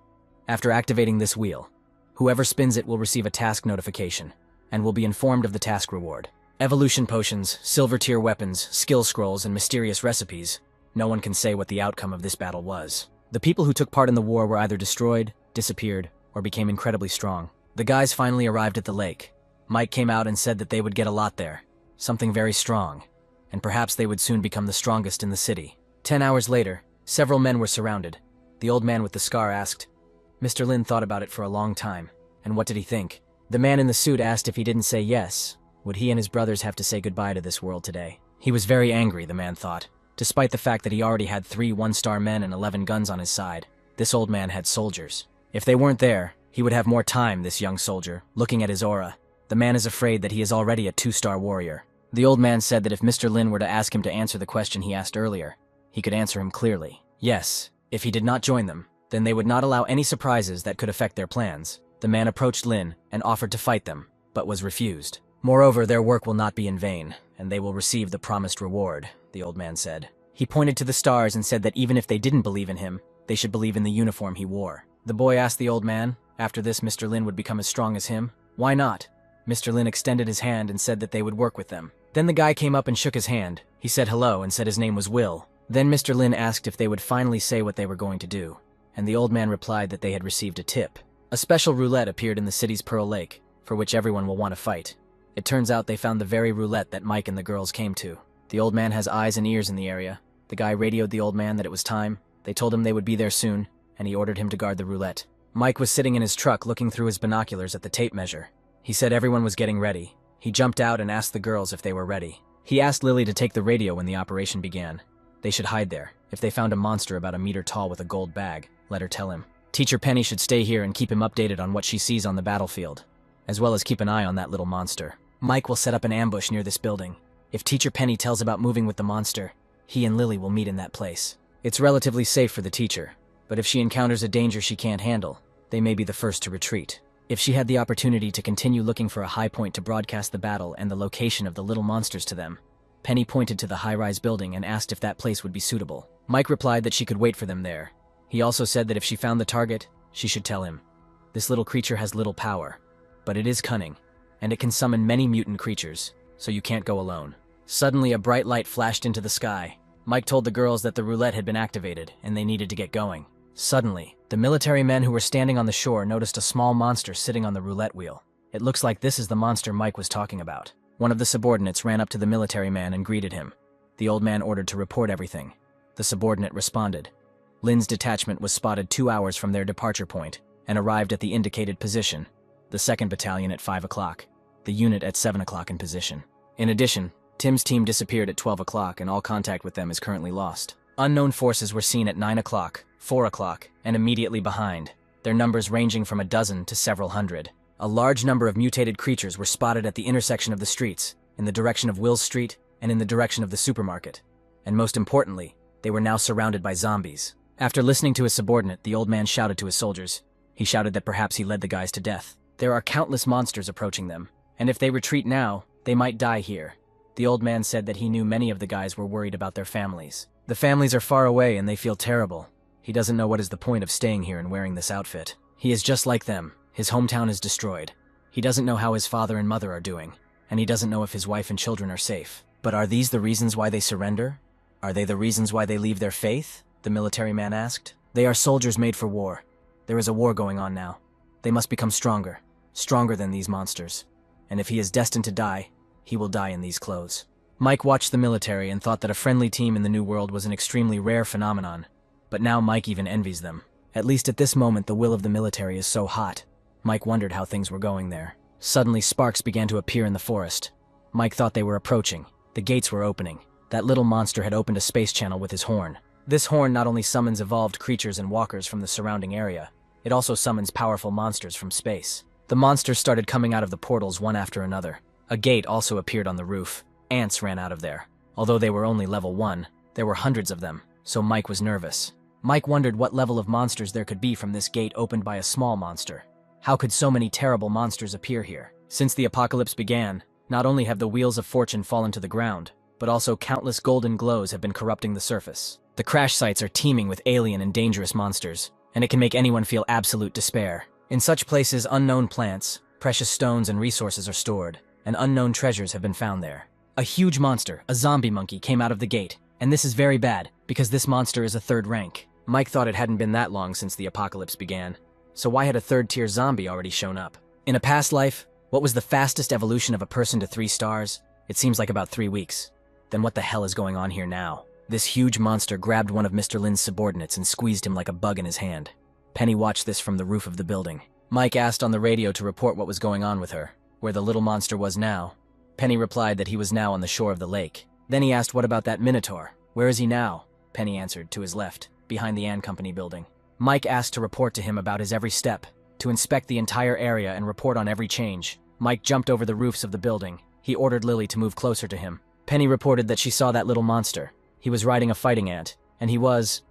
After activating this wheel, whoever spins it will receive a task notification, and will be informed of the task reward. Evolution potions, silver tier weapons, skill scrolls, and mysterious recipes. No one can say what the outcome of this battle was. The people who took part in the war were either destroyed, disappeared, or became incredibly strong. The guys finally arrived at the lake. Mike came out and said that they would get a lot there, something very strong, and perhaps they would soon become the strongest in the city. 10 hours later, several men were surrounded. The old man with the scar asked, Mr. Lin thought about it for a long time, and what did he think? The man in the suit asked if he didn't say yes, would he and his brothers have to say goodbye to this world today? He was very angry, the man thought. Despite the fact that he already had 3 one-star men and 11 guns on his side, this old man had soldiers. If they weren't there, he would have more time, this young soldier, looking at his aura. The man is afraid that he is already a 2-star warrior. The old man said that if Mr. Lin were to ask him to answer the question he asked earlier, he could answer him clearly. Yes, if he did not join them, then they would not allow any surprises that could affect their plans. The man approached Lin and offered to fight them, but was refused. Moreover, their work will not be in vain, and they will receive the promised reward, the old man said. He pointed to the stars and said that even if they didn't believe in him, they should believe in the uniform he wore. The boy asked the old man, after this Mr. Lin would become as strong as him? Why not? Mr. Lin extended his hand and said that they would work with them. Then the guy came up and shook his hand. He said hello and said his name was Will. Then Mr. Lin asked if they would finally say what they were going to do, and the old man replied that they had received a tip. A special roulette appeared in the city's Pearl Lake, for which everyone will want to fight. It turns out they found the very roulette that Mike and the girls came to. The old man has eyes and ears in the area. The guy radioed the old man that it was time. They told him they would be there soon, and he ordered him to guard the roulette. Mike was sitting in his truck looking through his binoculars at the tape measure. He said everyone was getting ready. He jumped out and asked the girls if they were ready. He asked Lily to take the radio when the operation began. They should hide there. If they found a monster about a meter tall with a gold bag, let her tell him. Teacher Penny should stay here and keep him updated on what she sees on the battlefield, as well as keep an eye on that little monster. Mike will set up an ambush near this building. If Teacher Penny tells about moving with the monster, he and Lily will meet in that place. It's relatively safe for the teacher, but if she encounters a danger she can't handle, they may be the first to retreat. If she had the opportunity to continue looking for a high point to broadcast the battle and the location of the little monsters to them, Penny pointed to the high-rise building and asked if that place would be suitable. Mike replied that she could wait for them there. He also said that if she found the target, she should tell him. This little creature has little power, but it is cunning, and it can summon many mutant creatures, so you can't go alone. Suddenly, a bright light flashed into the sky. Mike told the girls that the roulette had been activated, and they needed to get going. Suddenly, the military men who were standing on the shore noticed a small monster sitting on the roulette wheel. It looks like this is the monster Mike was talking about. One of the subordinates ran up to the military man and greeted him. The old man ordered to report everything. The subordinate responded. Lin's detachment was spotted 2 hours from their departure point and arrived at the indicated position. The 2nd Battalion at 5 o'clock. The unit at 7 o'clock in position. In addition, Tim's team disappeared at 12 o'clock and all contact with them is currently lost. Unknown forces were seen at 9 o'clock, 4 o'clock, and immediately behind, their numbers ranging from a dozen to several hundred. A large number of mutated creatures were spotted at the intersection of the streets, in the direction of Will's Street and in the direction of the supermarket. And most importantly, they were now surrounded by zombies. After listening to his subordinate, the old man shouted to his soldiers. He shouted that perhaps he led the guys to death. There are countless monsters approaching them, and if they retreat now, they might die here. The old man said that he knew many of the guys were worried about their families. The families are far away and they feel terrible. He doesn't know what is the point of staying here and wearing this outfit. He is just like them. His hometown is destroyed. He doesn't know how his father and mother are doing, and he doesn't know if his wife and children are safe. But are these the reasons why they surrender? Are they the reasons why they leave their faith? The military man asked. They are soldiers made for war. There is a war going on now. They must become stronger. Stronger than these monsters. And if he is destined to die, he will die in these clothes. Mike watched the military and thought that a friendly team in the New World was an extremely rare phenomenon. But now Mike even envies them. At least at this moment the will of the military is so hot. Mike wondered how things were going there. Suddenly sparks began to appear in the forest. Mike thought they were approaching. The gates were opening. That little monster had opened a space channel with his horn. This horn not only summons evolved creatures and walkers from the surrounding area, it also summons powerful monsters from space. The monsters started coming out of the portals one after another. A gate also appeared on the roof. Ants ran out of there. Although they were only level 1, there were hundreds of them, so Mike was nervous. Mike wondered what level of monsters there could be from this gate opened by a small monster. How could so many terrible monsters appear here? Since the apocalypse began, not only have the wheels of fortune fallen to the ground, but also countless golden glows have been corrupting the surface. The crash sites are teeming with alien and dangerous monsters, and it can make anyone feel absolute despair. In such places, unknown plants, precious stones and resources are stored, and unknown treasures have been found there. A huge monster, a zombie monkey, came out of the gate, and this is very bad, because this monster is a 3rd rank. Mike thought it hadn't been that long since the apocalypse began, so why had a third-tier zombie already shown up? In a past life, what was the fastest evolution of a person to 3 stars? It seems like about 3 weeks. Then what the hell is going on here now? This huge monster grabbed one of Mr. Lin's subordinates and squeezed him like a bug in his hand. Penny watched this from the roof of the building. Mike asked on the radio to report what was going on with her, where the little monster was now. Penny replied that he was now on the shore of the lake. Then he asked what about that Minotaur? Where is he now? Penny answered, to his left, behind the Ann Company building. Mike asked to report to him about his every step, to inspect the entire area and report on every change. Mike jumped over the roofs of the building. He ordered Lily to move closer to him. Penny reported that she saw that little monster. He was riding a fighting ant, and he was,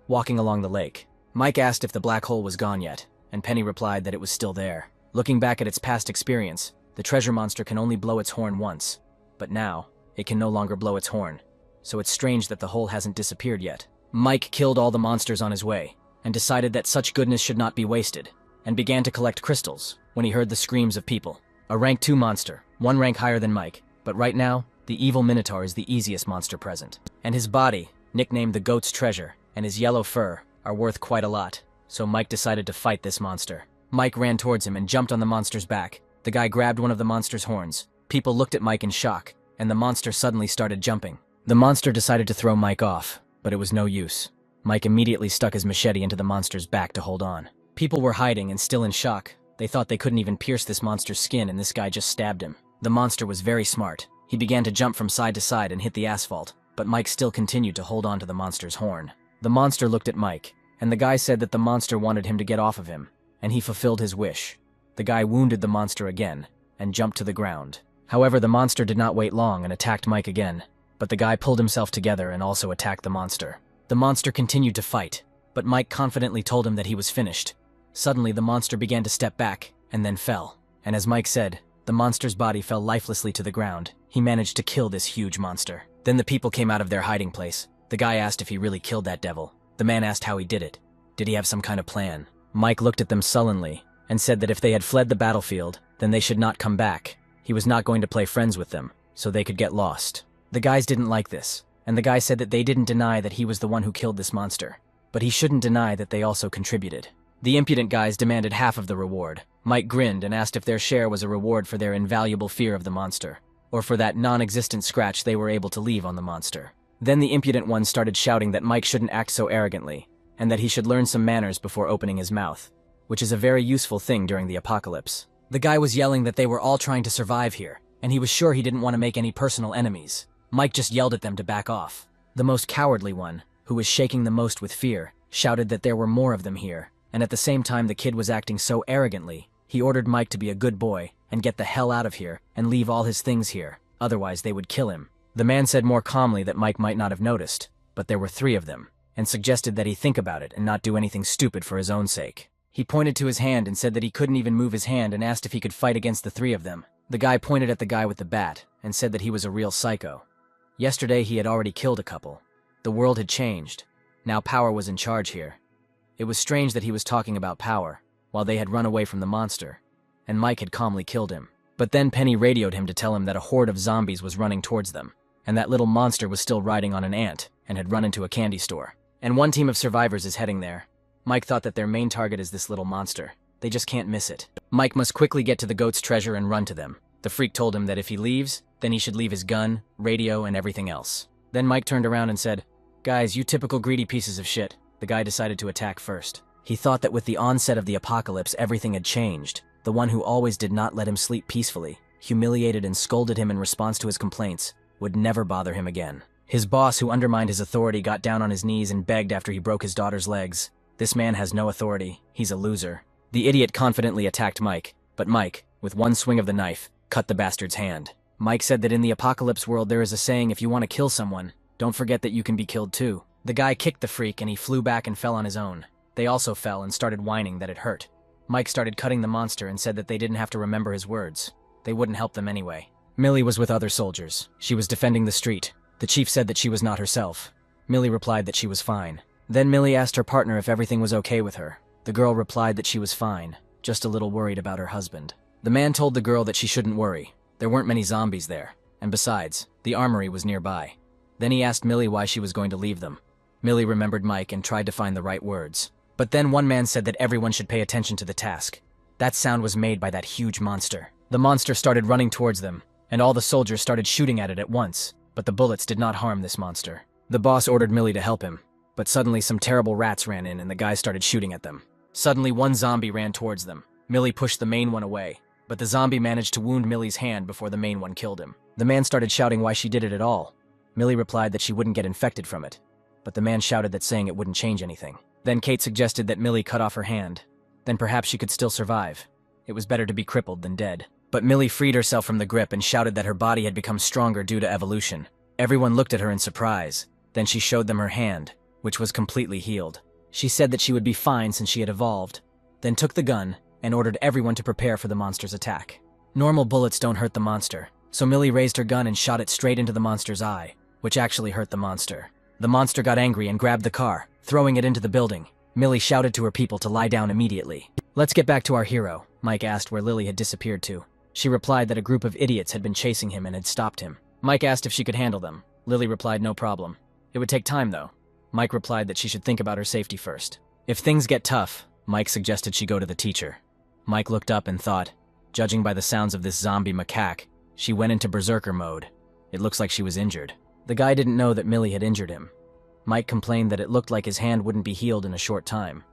walking along the lake. Mike asked if the black hole was gone yet, and Penny replied that it was still there. Looking back at its past experience, the treasure monster can only blow its horn once, but now, it can no longer blow its horn, so it's strange that the hole hasn't disappeared yet. Mike killed all the monsters on his way, and decided that such goodness should not be wasted, and began to collect crystals when he heard the screams of people. A rank 2 monster, 1 rank higher than Mike, but right now, the evil Minotaur is the easiest monster present. And his body, nicknamed the Goat's Treasure, and his yellow fur are worth quite a lot, so Mike decided to fight this monster. Mike ran towards him and jumped on the monster's back. The guy grabbed one of the monster's horns. People looked at Mike in shock, and the monster suddenly started jumping. The monster decided to throw Mike off, but it was no use. Mike immediately stuck his machete into the monster's back to hold on. People were hiding and still in shock. They thought they couldn't even pierce this monster's skin, and this guy just stabbed him. The monster was very smart. He began to jump from side to side and hit the asphalt, but Mike still continued to hold on to the monster's horn. The monster looked at Mike, and the guy said that the monster wanted him to get off of him, and he fulfilled his wish. The guy wounded the monster again, and jumped to the ground. However, the monster did not wait long and attacked Mike again, but the guy pulled himself together and also attacked the monster. The monster continued to fight, but Mike confidently told him that he was finished. Suddenly, the monster began to step back, and then fell. And as Mike said, the monster's body fell lifelessly to the ground. He managed to kill this huge monster. Then the people came out of their hiding place. The guy asked if he really killed that devil. The man asked how he did it. Did he have some kind of plan? Mike looked at them sullenly, and said that if they had fled the battlefield, then they should not come back. He was not going to play friends with them, so they could get lost. The guys didn't like this, and the guy said that they didn't deny that he was the one who killed this monster, but he shouldn't deny that they also contributed. The impudent guys demanded half of the reward. Mike grinned and asked if their share was a reward for their invaluable fear of the monster, or for that non-existent scratch they were able to leave on the monster. Then the impudent ones started shouting that Mike shouldn't act so arrogantly, and that he should learn some manners before opening his mouth, which is a very useful thing during the apocalypse. The guy was yelling that they were all trying to survive here, and he was sure he didn't want to make any personal enemies. Mike just yelled at them to back off. The most cowardly one, who was shaking the most with fear, shouted that there were more of them here, and at the same time the kid was acting so arrogantly, he ordered Mike to be a good boy and get the hell out of here and leave all his things here, otherwise they would kill him. The man said more calmly that Mike might not have noticed, but there were 3 of them, and suggested that he think about it and not do anything stupid for his own sake. He pointed to his hand and said that he couldn't even move his hand and asked if he could fight against the 3 of them. The guy pointed at the guy with the bat and said that he was a real psycho. Yesterday he had already killed a couple. The world had changed. Now power was in charge here. It was strange that he was talking about power, while they had run away from the monster, and Mike had calmly killed him. But then Penny radioed him to tell him that a horde of zombies was running towards them, and that little monster was still riding on an ant and had run into a candy store. And one team of survivors is heading there. Mike thought that their main target is this little monster. They just can't miss it. Mike must quickly get to the goat's treasure and run to them. The freak told him that if he leaves, then he should leave his gun, radio, and everything else. Then Mike turned around and said, "Guys, you typical greedy pieces of shit." The guy decided to attack first. He thought that with the onset of the apocalypse, everything had changed. The one who always did not let him sleep peacefully, humiliated and scolded him in response to his complaints, would never bother him again. His boss, who undermined his authority, got down on his knees and begged after he broke his daughter's legs. This man has no authority. He's a loser. The idiot confidently attacked Mike, but Mike, with one swing of the knife, cut the bastard's hand. Mike said that in the apocalypse world there is a saying, if you want to kill someone, don't forget that you can be killed too. The guy kicked the freak and he flew back and fell on his own. They also fell and started whining that it hurt. Mike started cutting the monster and said that they didn't have to remember his words. They wouldn't help them anyway. Millie was with other soldiers. She was defending the street. The chief said that she was not herself. Millie replied that she was fine. Then Millie asked her partner if everything was okay with her. The girl replied that she was fine, just a little worried about her husband. The man told the girl that she shouldn't worry. There weren't many zombies there, and besides, the armory was nearby. Then he asked Millie why she was going to leave them. Millie remembered Mike and tried to find the right words. But then one man said that everyone should pay attention to the task. That sound was made by that huge monster. The monster started running towards them, and all the soldiers started shooting at it at once, but the bullets did not harm this monster. The boss ordered Millie to help him, but suddenly some terrible rats ran in and the guys started shooting at them. Suddenly one zombie ran towards them. Millie pushed the main one away, but the zombie managed to wound Millie's hand before the main one killed him. The man started shouting why she did it at all. Millie replied that she wouldn't get infected from it, but the man shouted that saying it wouldn't change anything. Then Kate suggested that Millie cut off her hand. Then perhaps she could still survive. It was better to be crippled than dead. But Millie freed herself from the grip and shouted that her body had become stronger due to evolution. Everyone looked at her in surprise. Then she showed them her hand, which was completely healed. She said that she would be fine since she had evolved, then took the gun and ordered everyone to prepare for the monster's attack. Normal bullets don't hurt the monster, so Millie raised her gun and shot it straight into the monster's eye, which actually hurt the monster. The monster got angry and grabbed the car, throwing it into the building. Millie shouted to her people to lie down immediately. "Let's get back to our hero," Mike asked where Lily had disappeared to. She replied that a group of idiots had been chasing him and had stopped him. Mike asked if she could handle them. Lily replied no problem. It would take time though. Mike replied that she should think about her safety first. If things get tough, Mike suggested she go to the teacher. Mike looked up and thought, judging by the sounds of this zombie macaque, she went into berserker mode. It looks like she was injured. The guy didn't know that Millie had injured him. Mike complained that it looked like his hand wouldn't be healed in a short time.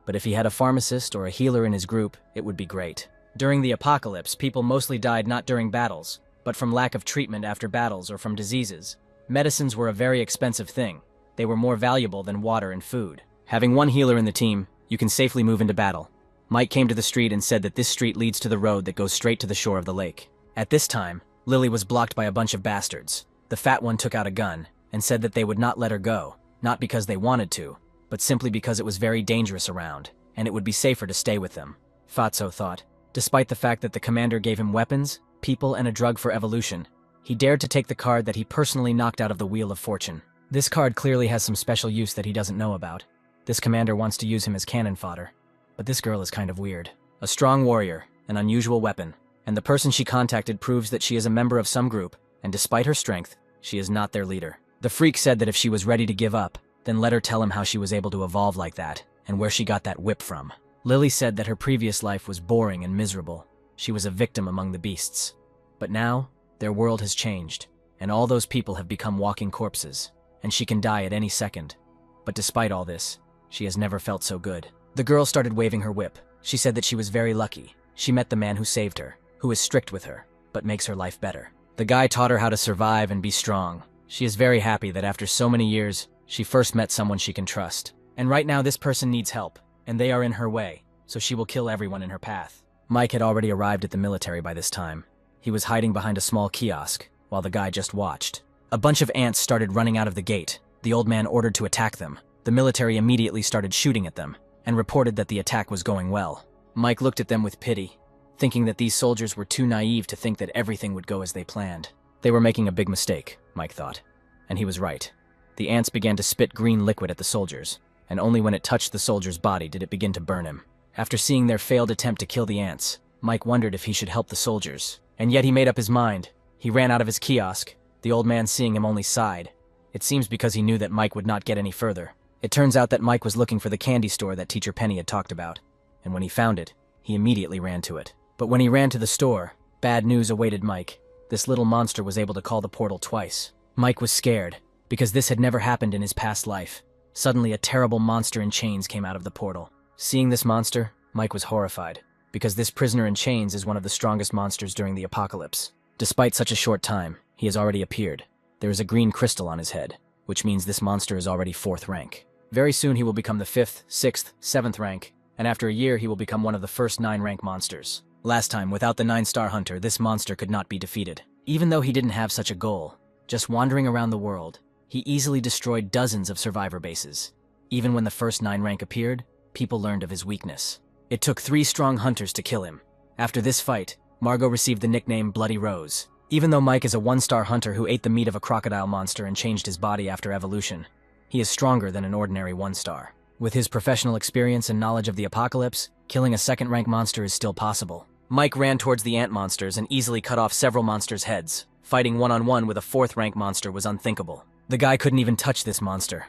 But if he had a pharmacist or a healer in his group, it would be great. During the apocalypse, people mostly died not during battles, but from lack of treatment after battles or from diseases. Medicines were a very expensive thing. They were more valuable than water and food. Having one healer in the team, you can safely move into battle. Mike came to the street and said that this street leads to the road that goes straight to the shore of the lake. At this time, Lily was blocked by a bunch of bastards. The fat one took out a gun and said that they would not let her go, not because they wanted to, but simply because it was very dangerous around, and it would be safer to stay with them. Fatso thought. Despite the fact that the commander gave him weapons, people, and a drug for evolution, he dared to take the card that he personally knocked out of the Wheel of Fortune. This card clearly has some special use that he doesn't know about. This commander wants to use him as cannon fodder. But this girl is kind of weird. A strong warrior, an unusual weapon, and the person she contacted proves that she is a member of some group, and despite her strength, she is not their leader. The freak said that if she was ready to give up, then let her tell him how she was able to evolve like that, and where she got that whip from. Lily said that her previous life was boring and miserable. She was a victim among the beasts. But now, their world has changed, and all those people have become walking corpses, and she can die at any second. But despite all this, she has never felt so good. The girl started waving her whip. She said that she was very lucky. She met the man who saved her, who is strict with her, but makes her life better. The guy taught her how to survive and be strong. She is very happy that after so many years, she first met someone she can trust. And right now this person needs help, and they are in her way, so she will kill everyone in her path. Mike had already arrived at the military by this time. He was hiding behind a small kiosk, while the guy just watched. A bunch of ants started running out of the gate. The old man ordered to attack them. The military immediately started shooting at them, and reported that the attack was going well. Mike looked at them with pity, thinking that these soldiers were too naive to think that everything would go as they planned. They were making a big mistake, Mike thought. And he was right. The ants began to spit green liquid at the soldiers, and only when it touched the soldier's body did it begin to burn him. After seeing their failed attempt to kill the ants, Mike wondered if he should help the soldiers. And yet he made up his mind. He ran out of his kiosk. The old man, seeing him, only sighed. It seems because he knew that Mike would not get any further. It turns out that Mike was looking for the candy store that Teacher Penny had talked about, and when he found it, he immediately ran to it. But when he ran to the store, bad news awaited Mike. This little monster was able to call the portal twice. Mike was scared, because this had never happened in his past life. Suddenly, a terrible monster in chains came out of the portal. Seeing this monster, Mike was horrified, because this prisoner in chains is one of the strongest monsters during the apocalypse. Despite such a short time, he has already appeared. There is a green crystal on his head, which means this monster is already 4th rank. Very soon he will become the 5th, 6th, 7th rank, and after a year he will become one of the first 9-rank monsters. Last time, without the 9-star hunter, this monster could not be defeated. Even though he didn't have such a goal, just wandering around the world, he easily destroyed dozens of survivor bases. Even when the first 9 rank appeared, people learned of his weakness. It took 3 strong hunters to kill him. After this fight, Margot received the nickname Bloody Rose. Even though Mike is a 1-star hunter who ate the meat of a crocodile monster and changed his body after evolution, he is stronger than an ordinary 1-star. With his professional experience and knowledge of the apocalypse, killing a 2nd-rank monster is still possible. Mike ran towards the ant monsters and easily cut off several monsters' heads. Fighting one-on-one with a 4th-rank monster was unthinkable. The guy couldn't even touch this monster.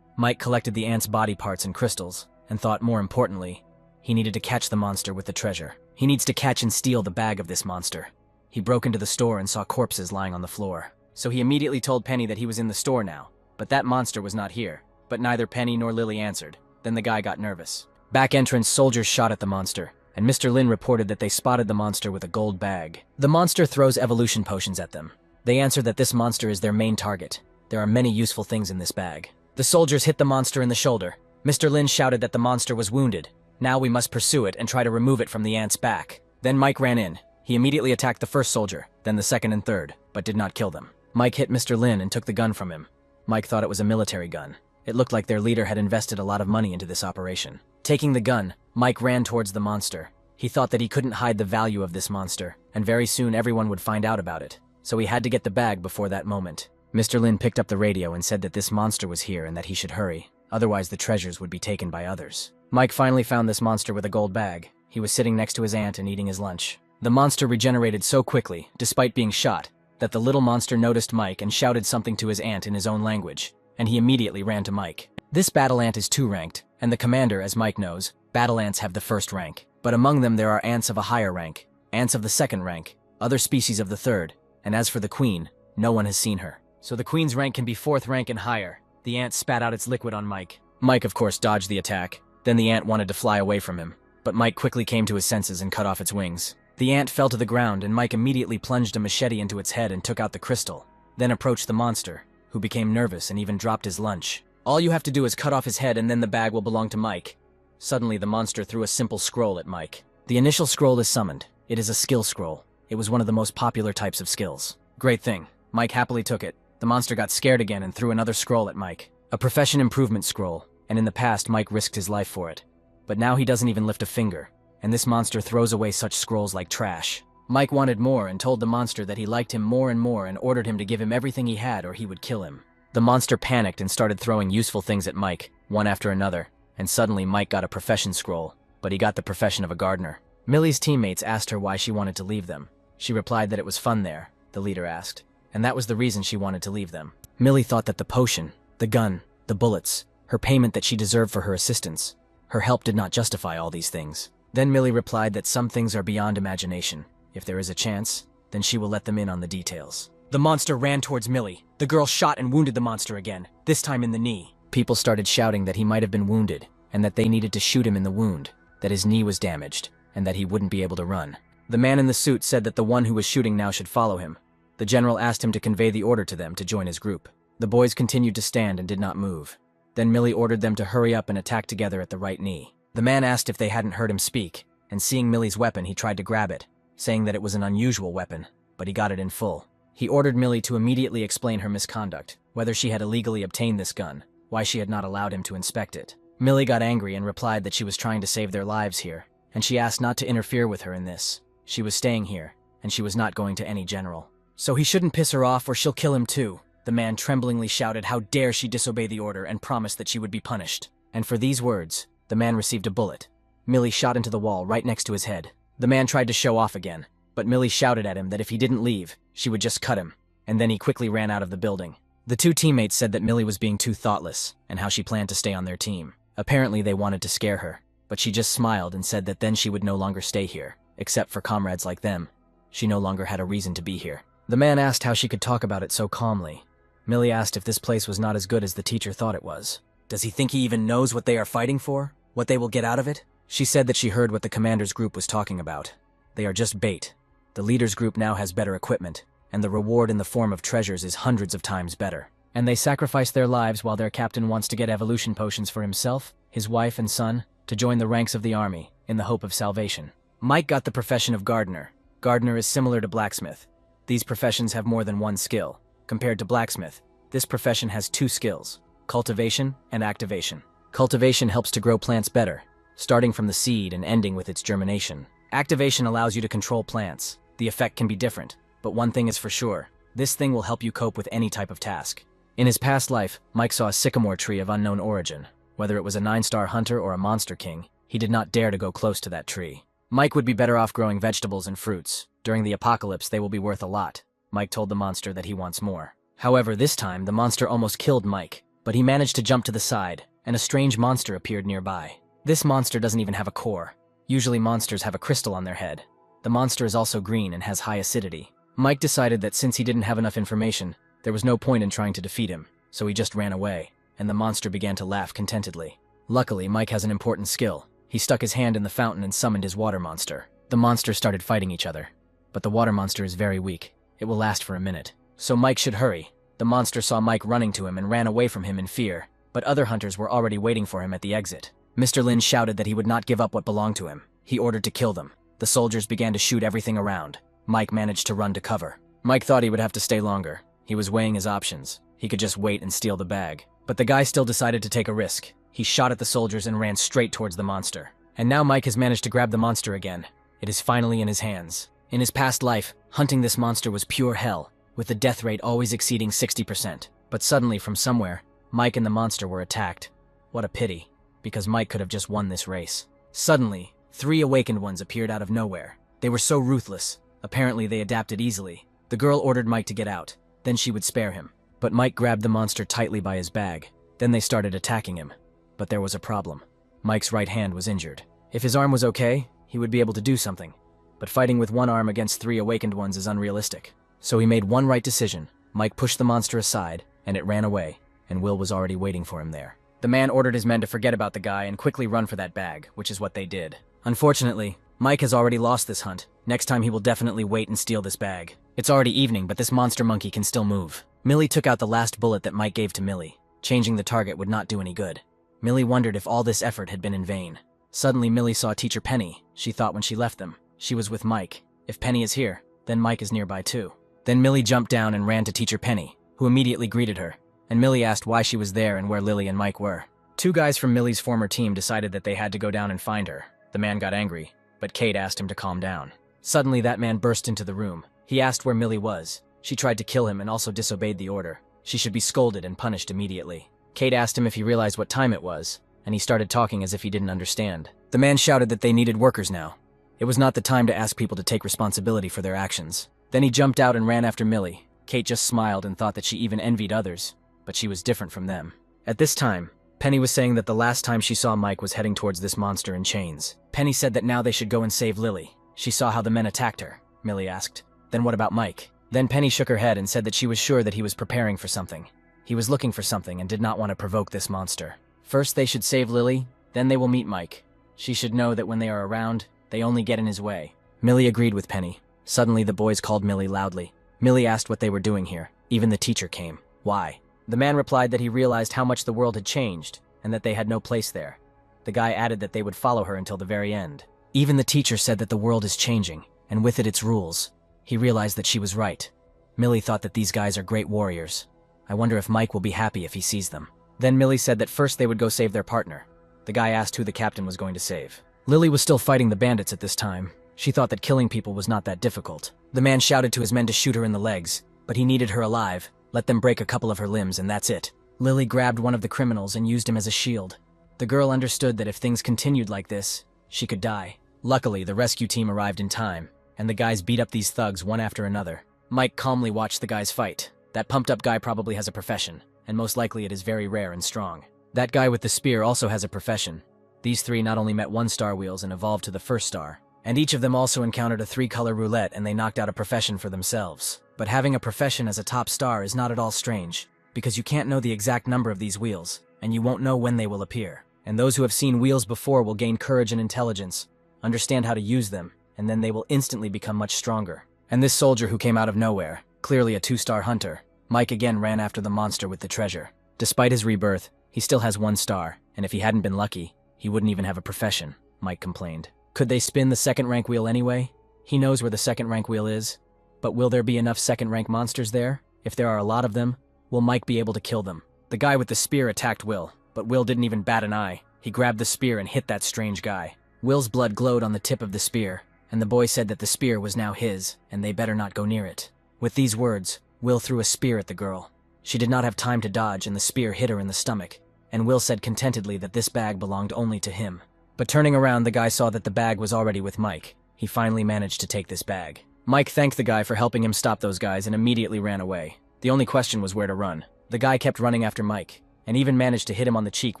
Mike collected the ant's body parts and crystals, and thought more importantly, he needed to catch the monster with the treasure. He needs to catch and steal the bag of this monster. He broke into the store and saw corpses lying on the floor. So he immediately told Penny that he was in the store now, but that monster was not here. But neither Penny nor Lily answered. Then the guy got nervous. Back entrance, soldiers shot at the monster, and Mr. Lin reported that they spotted the monster with a gold bag. The monster throws evolution potions at them. They answer that this monster is their main target. There are many useful things in this bag. The soldiers hit the monster in the shoulder. Mr. Lin shouted that the monster was wounded. Now we must pursue it and try to remove it from the ant's back. Then Mike ran in. He immediately attacked the first soldier, then the second and third, but did not kill them. Mike hit Mr. Lin and took the gun from him. Mike thought it was a military gun. It looked like their leader had invested a lot of money into this operation. Taking the gun, Mike ran towards the monster. He thought that he couldn't hide the value of this monster, and very soon everyone would find out about it. So he had to get the bag before that moment. Mr. Lin picked up the radio and said that this monster was here and that he should hurry, otherwise the treasures would be taken by others. Mike finally found this monster with a gold bag. He was sitting next to his aunt and eating his lunch. The monster regenerated so quickly, despite being shot, that the little monster noticed Mike and shouted something to his aunt in his own language, and he immediately ran to Mike. This battle ant is 2-ranked, and the commander, as Mike knows, battle ants have the 1st rank. But among them there are ants of a higher rank, ants of the 2nd rank, other species of the 3rd, and as for the queen, no one has seen her. So the queen's rank can be 4th rank and higher. The ant spat out its liquid on Mike. Mike, of course, dodged the attack. Then the ant wanted to fly away from him, but Mike quickly came to his senses and cut off its wings. The ant fell to the ground, and Mike immediately plunged a machete into its head and took out the crystal, then approached the monster, who became nervous and even dropped his lunch. All you have to do is cut off his head and then the bag will belong to Mike. Suddenly, the monster threw a simple scroll at Mike. The initial scroll is summoned. It is a skill scroll. It was one of the most popular types of skills. Great thing. Mike happily took it. The monster got scared again and threw another scroll at Mike. A profession improvement scroll, and in the past Mike risked his life for it. But now he doesn't even lift a finger, and this monster throws away such scrolls like trash. Mike wanted more and told the monster that he liked him more and ordered him to give him everything he had or he would kill him. The monster panicked and started throwing useful things at Mike, one after another, and suddenly Mike got a profession scroll, but he got the profession of a gardener. Millie's teammates asked her why she wanted to leave them. She replied that it was fun there, the leader asked, and that was the reason she wanted to leave them. Millie thought that the potion, the gun, the bullets, her payment that she deserved for her assistance, her help did not justify all these things. Then Millie replied that some things are beyond imagination. If there is a chance, then she will let them in on the details. The monster ran towards Millie. The girl shot and wounded the monster again, this time in the knee. People started shouting that he might have been wounded, and that they needed to shoot him in the wound, that his knee was damaged, and that he wouldn't be able to run. The man in the suit said that the one who was shooting now should follow him. The general asked him to convey the order to them to join his group. The boys continued to stand and did not move. Then Millie ordered them to hurry up and attack together at the right knee. The man asked if they hadn't heard him speak, and seeing Millie's weapon he tried to grab it, saying that it was an unusual weapon, but he got it in full. He ordered Millie to immediately explain her misconduct, whether she had illegally obtained this gun, why she had not allowed him to inspect it. Millie got angry and replied that she was trying to save their lives here, and she asked not to interfere with her in this. She was staying here, and she was not going to any general. So he shouldn't piss her off or she'll kill him too. The man tremblingly shouted how dare she disobey the order and promised that she would be punished. And for these words, the man received a bullet. Millie shot into the wall right next to his head. The man tried to show off again, but Millie shouted at him that if he didn't leave, she would just cut him, and then he quickly ran out of the building. The two teammates said that Millie was being too thoughtless, and how she planned to stay on their team. Apparently they wanted to scare her, but she just smiled and said that then she would no longer stay here, except for comrades like them. She no longer had a reason to be here. The man asked how she could talk about it so calmly. Millie asked if this place was not as good as the teacher thought it was. Does he think he even knows what they are fighting for? What they will get out of it? She said that she heard what the commander's group was talking about. They are just bait. The leader's group now has better equipment, and the reward in the form of treasures is hundreds of times better. And they sacrifice their lives while their captain wants to get evolution potions for himself, his wife and son, to join the ranks of the army, in the hope of salvation. Mike got the profession of gardener. Gardener is similar to blacksmith. These professions have more than one skill. Compared to blacksmith, this profession has 2 skills, cultivation and activation. Cultivation helps to grow plants better, starting from the seed and ending with its germination. Activation allows you to control plants. The effect can be different, but one thing is for sure, this thing will help you cope with any type of task. In his past life, Mike saw a sycamore tree of unknown origin. Whether it was a 9-star hunter or a monster king, he did not dare to go close to that tree. Mike would be better off growing vegetables and fruits. During the apocalypse, they will be worth a lot. Mike told the monster that he wants more. However, this time, the monster almost killed Mike, but but he managed to jump to the side, and a strange monster appeared nearby. This monster doesn't even have a core. Usually monsters have a crystal on their head. The monster is also green and has high acidity. Mike decided that since he didn't have enough information, there was no point in trying to defeat him, so he just ran away, and the monster began to laugh contentedly. Luckily, Mike has an important skill. He stuck his hand in the fountain and summoned his water monster. The monsters started fighting each other, but the water monster is very weak. It will last for a minute. So Mike should hurry. The monster saw Mike running to him and ran away from him in fear, but other hunters were already waiting for him at the exit. Mr. Lin shouted that he would not give up what belonged to him. He ordered to kill them. The soldiers began to shoot everything around. Mike managed to run to cover. Mike thought he would have to stay longer. He was weighing his options. He could just wait and steal the bag. But the guy still decided to take a risk. He shot at the soldiers and ran straight towards the monster. And now Mike has managed to grab the monster again. It is finally in his hands. In his past life, hunting this monster was pure hell, with the death rate always exceeding 60%. But suddenly, from somewhere, Mike and the monster were attacked. What a pity, because Mike could have just won this race. Suddenly, 3 awakened ones appeared out of nowhere. They were so ruthless. Apparently they adapted easily. The girl ordered Mike to get out, then she would spare him. But Mike grabbed the monster tightly by his bag. Then they started attacking him. But there was a problem. Mike's right hand was injured. If his arm was okay, he would be able to do something. But fighting with one arm against 3 awakened ones is unrealistic. So he made one right decision. Mike pushed the monster aside, and it ran away, and Will was already waiting for him there. The man ordered his men to forget about the guy and quickly run for that bag, which is what they did. Unfortunately, Mike has already lost this hunt. Next time he will definitely wait and steal this bag. It's already evening, but this monster monkey can still move. Millie took out the last bullet that Mike gave to Millie. Changing the target would not do any good. Millie wondered if all this effort had been in vain. Suddenly Millie saw Teacher Penny. She thought when she left them, she was with Mike. If Penny is here, then Mike is nearby too. Then Millie jumped down and ran to Teacher Penny, who immediately greeted her, and Millie asked why she was there and where Lily and Mike were. 2 guys from Millie's former team decided that they had to go down and find her. The man got angry, but Kate asked him to calm down. Suddenly that man burst into the room. He asked where Millie was. She tried to kill him and also disobeyed the order. She should be scolded and punished immediately. Kate asked him if he realized what time it was, and he started talking as if he didn't understand. The man shouted that they needed workers now. It was not the time to ask people to take responsibility for their actions. Then he jumped out and ran after Millie. Kate just smiled and thought that she even envied others, but she was different from them. At this time, Penny was saying that the last time she saw Mike was heading towards this monster in chains. Penny said that now they should go and save Lily. She saw how the men attacked her. Millie asked, "Then what about Mike?" Then Penny shook her head and said that she was sure that he was preparing for something. He was looking for something and did not want to provoke this monster. First they should save Lily, then they will meet Mike. She should know that when they are around, they only get in his way. Millie agreed with Penny. Suddenly the boys called Millie loudly. Millie asked what they were doing here. Even the teacher came. Why? The man replied that he realized how much the world had changed, and that they had no place there. The guy added that they would follow her until the very end. Even the teacher said that the world is changing, and with it its rules. He realized that she was right. Millie thought that these guys are great warriors. I wonder if Mike will be happy if he sees them. Then Millie said that first they would go save their partner. The guy asked who the captain was going to save. Lily was still fighting the bandits at this time. She thought that killing people was not that difficult. The man shouted to his men to shoot her in the legs, but he needed her alive. Let them break a couple of her limbs and that's it. Lily grabbed one of the criminals and used him as a shield. The girl understood that if things continued like this, she could die. Luckily, the rescue team arrived in time, and the guys beat up these thugs one after another. Mike calmly watched the guys fight. That pumped-up guy probably has a profession, and most likely it is very rare and strong. That guy with the spear also has a profession. These 3 not only met 1 star wheels and evolved to the 1st star, and each of them also encountered a 3-color roulette and they knocked out a profession for themselves. But having a profession as a top star is not at all strange, because you can't know the exact number of these wheels, and you won't know when they will appear. And those who have seen wheels before will gain courage and intelligence, understand how to use them, and then they will instantly become much stronger. And this soldier who came out of nowhere, clearly a 2-star hunter, Mike again ran after the monster with the treasure. Despite his rebirth, he still has 1 star, and if he hadn't been lucky, he wouldn't even have a profession, Mike complained. Could they spin the 2nd rank wheel anyway? He knows where the 2nd rank wheel is, but will there be enough 2nd rank monsters there? If there are a lot of them, will Mike be able to kill them? The guy with the spear attacked Will, but Will didn't even bat an eye. He grabbed the spear and hit that strange guy. Will's blood glowed on the tip of the spear, and the boy said that the spear was now his, and they better not go near it. With these words, Will threw a spear at the girl. She did not have time to dodge, and the spear hit her in the stomach, and Will said contentedly that this bag belonged only to him. But turning around, the guy saw that the bag was already with Mike. He finally managed to take this bag. Mike thanked the guy for helping him stop those guys and immediately ran away. The only question was where to run. The guy kept running after Mike, and even managed to hit him on the cheek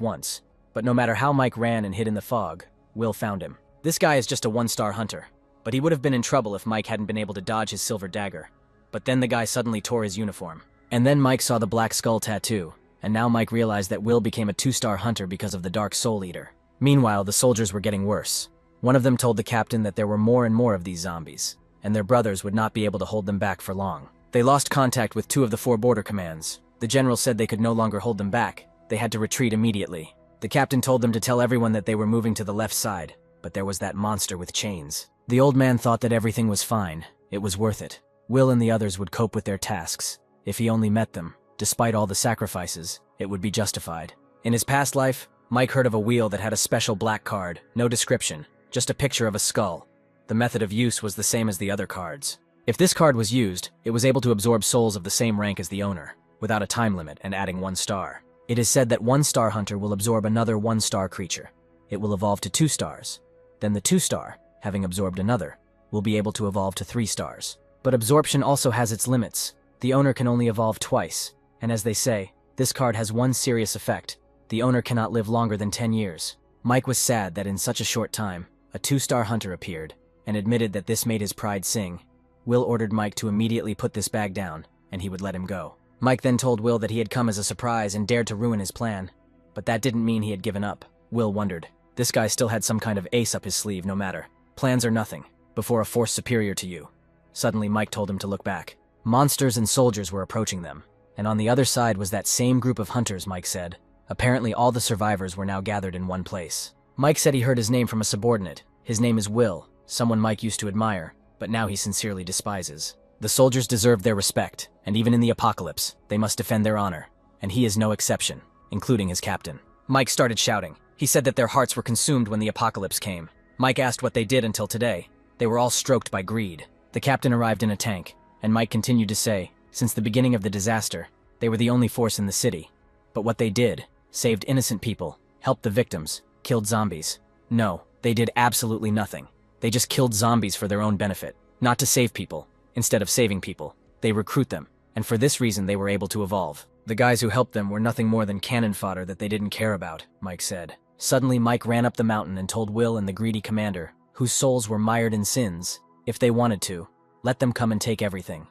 once. But no matter how Mike ran and hid in the fog, Will found him. This guy is just a one-star hunter, but he would have been in trouble if Mike hadn't been able to dodge his silver dagger. But then the guy suddenly tore his uniform. And then Mike saw the black skull tattoo, and now Mike realized that Will became a 2-star hunter because of the Dark Soul Eater. Meanwhile, the soldiers were getting worse. One of them told the captain that there were more and more of these zombies, and their brothers would not be able to hold them back for long. They lost contact with 2 of the 4 border commands. The general said they could no longer hold them back. They had to retreat immediately. The captain told them to tell everyone that they were moving to the left side, but there was that monster with chains. The old man thought that everything was fine. It was worth it. Will and the others would cope with their tasks. If he only met them, despite all the sacrifices, it would be justified. In his past life, Mike heard of a wheel that had a special black card, no description, just a picture of a skull. The method of use was the same as the other cards. If this card was used, it was able to absorb souls of the same rank as the owner, without a time limit and adding 1 star. It is said that 1-star hunter will absorb another 1-star creature. It will evolve to 2 stars. Then the 2-star, having absorbed another, will be able to evolve to 3 stars. But absorption also has its limits. The owner can only evolve twice, and as they say, this card has one serious effect. The owner cannot live longer than 10 years. Mike was sad that in such a short time, a 2-star hunter appeared, and admitted that this made his pride sing. Will ordered Mike to immediately put this bag down, and he would let him go. Mike then told Will that he had come as a surprise and dared to ruin his plan. But that didn't mean he had given up. Will wondered. This guy still had some kind of ace up his sleeve, no matter. Plans are nothing, before a force superior to you. Suddenly Mike told him to look back. Monsters and soldiers were approaching them, and on the other side was that same group of hunters, Mike said. Apparently all the survivors were now gathered in one place. Mike said he heard his name from a subordinate. His name is Will, someone Mike used to admire, but now he sincerely despises. The soldiers deserved their respect, and even in the apocalypse, they must defend their honor, and he is no exception, including his captain. Mike started shouting. He said that their hearts were consumed when the apocalypse came. Mike asked what they did until today. They were all stroked by greed. The captain arrived in a tank, and Mike continued to say, since the beginning of the disaster, they were the only force in the city. But what they did, saved innocent people, helped the victims, killed zombies. No, they did absolutely nothing. They just killed zombies for their own benefit, not to save people. Instead of saving people, they recruit them, and for this reason they were able to evolve. The guys who helped them were nothing more than cannon fodder that they didn't care about, Mike said. Suddenly Mike ran up the mountain and told Will and the greedy commander, whose souls were mired in sins, if they wanted to, let them come and take everything.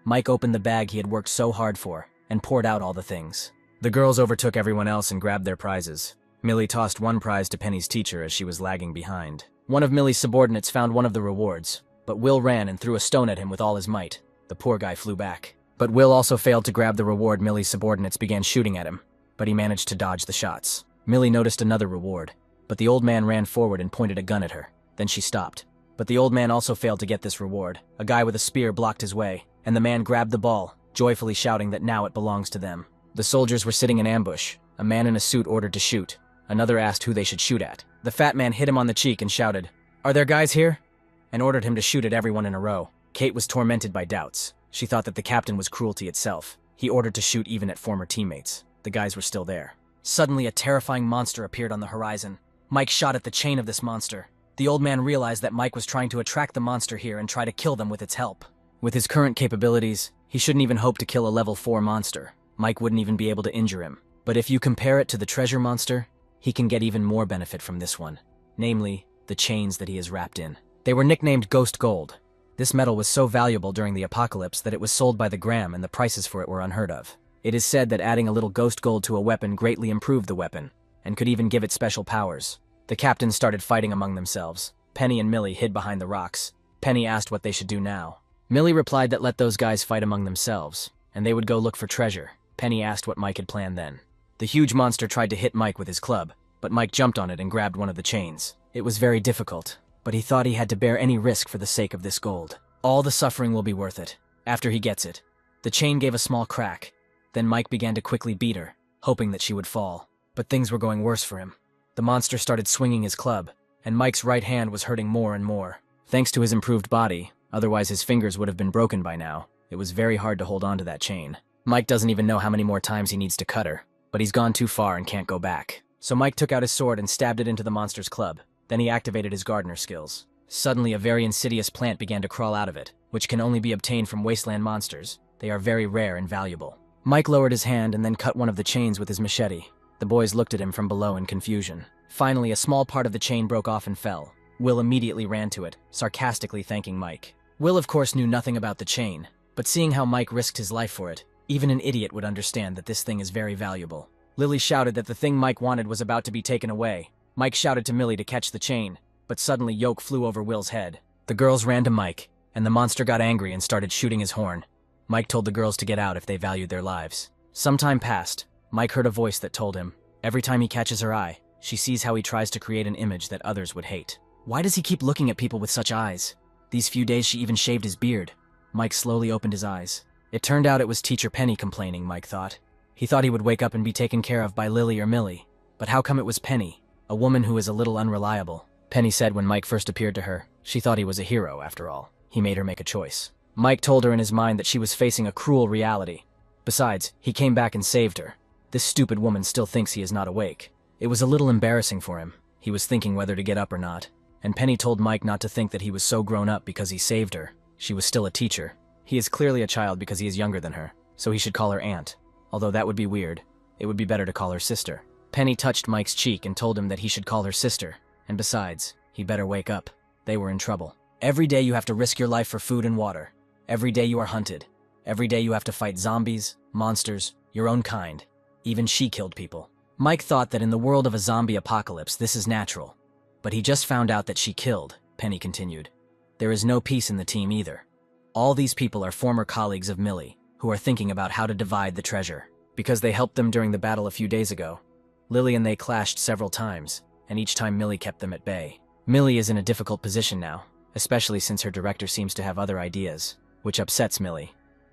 Mike opened the bag he had worked so hard for, and poured out all the things. The girls overtook everyone else and grabbed their prizes. Millie tossed one prize to Penny's teacher as she was lagging behind. One of Millie's subordinates found one of the rewards, but Will ran and threw a stone at him with all his might. The poor guy flew back. But Will also failed to grab the reward. Millie's subordinates began shooting at him, but he managed to dodge the shots. Millie noticed another reward, but the old man ran forward and pointed a gun at her. Then she stopped. But the old man also failed to get this reward. A guy with a spear blocked his way, and the man grabbed the ball, joyfully shouting that now it belongs to them. The soldiers were sitting in ambush. A man in a suit ordered to shoot. Another asked who they should shoot at. The fat man hit him on the cheek and shouted, "Are there guys here?" and ordered him to shoot at everyone in a row. Kate was tormented by doubts. She thought that the captain was cruelty itself. He ordered to shoot even at former teammates. The guys were still there. Suddenly, a terrifying monster appeared on the horizon. Mike shot at the chain of this monster. The old man realized that Mike was trying to attract the monster here and try to kill them with its help. With his current capabilities, he shouldn't even hope to kill a level 4 monster. Mike wouldn't even be able to injure him. But if you compare it to the treasure monster, he can get even more benefit from this one. Namely, the chains that he is wrapped in. They were nicknamed Ghost Gold. This metal was so valuable during the apocalypse that it was sold by the gram and the prices for it were unheard of. It is said that adding a little ghost gold to a weapon greatly improved the weapon, and could even give it special powers. The captains started fighting among themselves. Penny and Millie hid behind the rocks. Penny asked what they should do now. Millie replied that let those guys fight among themselves, and they would go look for treasure. Penny asked what Mike had planned then. The huge monster tried to hit Mike with his club, but Mike jumped on it and grabbed one of the chains. It was very difficult, but he thought he had to bear any risk for the sake of this gold. All the suffering will be worth it, after he gets it. The chain gave a small crack. Then Mike began to quickly beat her, hoping that she would fall. But things were going worse for him. The monster started swinging his club, and Mike's right hand was hurting more and more. Thanks to his improved body, otherwise his fingers would have been broken by now, it was very hard to hold on to that chain. Mike doesn't even know how many more times he needs to cut her, but he's gone too far and can't go back. So Mike took out his sword and stabbed it into the monster's club. Then he activated his gardener skills. Suddenly a very insidious plant began to crawl out of it, which can only be obtained from wasteland monsters. They are very rare and valuable. Mike lowered his hand and then cut one of the chains with his machete. The boys looked at him from below in confusion. Finally, a small part of the chain broke off and fell. Will immediately ran to it, sarcastically thanking Mike. Will, of course, knew nothing about the chain, but seeing how Mike risked his life for it, even an idiot would understand that this thing is very valuable. Lily shouted that the thing Mike wanted was about to be taken away. Mike shouted to Millie to catch the chain, but suddenly Yoke flew over Will's head. The girls ran to Mike, and the monster got angry and started shooting his horn. Mike told the girls to get out if they valued their lives. Some time passed. Mike heard a voice that told him, every time he catches her eye, she sees how he tries to create an image that others would hate. Why does he keep looking at people with such eyes? These few days she even shaved his beard. Mike slowly opened his eyes. It turned out it was Teacher Penny complaining, Mike thought. He thought he would wake up and be taken care of by Lily or Millie. But how come it was Penny, a woman who is a little unreliable? Penny said when Mike first appeared to her, she thought he was a hero after all. He made her make a choice. Mike told her in his mind that she was facing a cruel reality. Besides, he came back and saved her. This stupid woman still thinks he is not awake. It was a little embarrassing for him. He was thinking whether to get up or not. And Penny told Mike not to think that he was so grown up because he saved her. She was still a teacher. He is clearly a child because he is younger than her, so he should call her aunt. Although that would be weird. It would be better to call her sister. Penny touched Mike's cheek and told him that he should call her sister. And besides, he better wake up. They were in trouble. Every day you have to risk your life for food and water. Every day you are hunted. Every day you have to fight zombies, monsters, your own kind. Even she killed people. Mike thought that in the world of a zombie apocalypse this is natural. But he just found out that she killed, Penny continued. There is no peace in the team either. All these people are former colleagues of Millie, who are thinking about how to divide the treasure. Because they helped them during the battle a few days ago. Lily and they clashed several times, and each time Millie kept them at bay. Millie is in a difficult position now, especially since her director seems to have other ideas, which upsets Millie.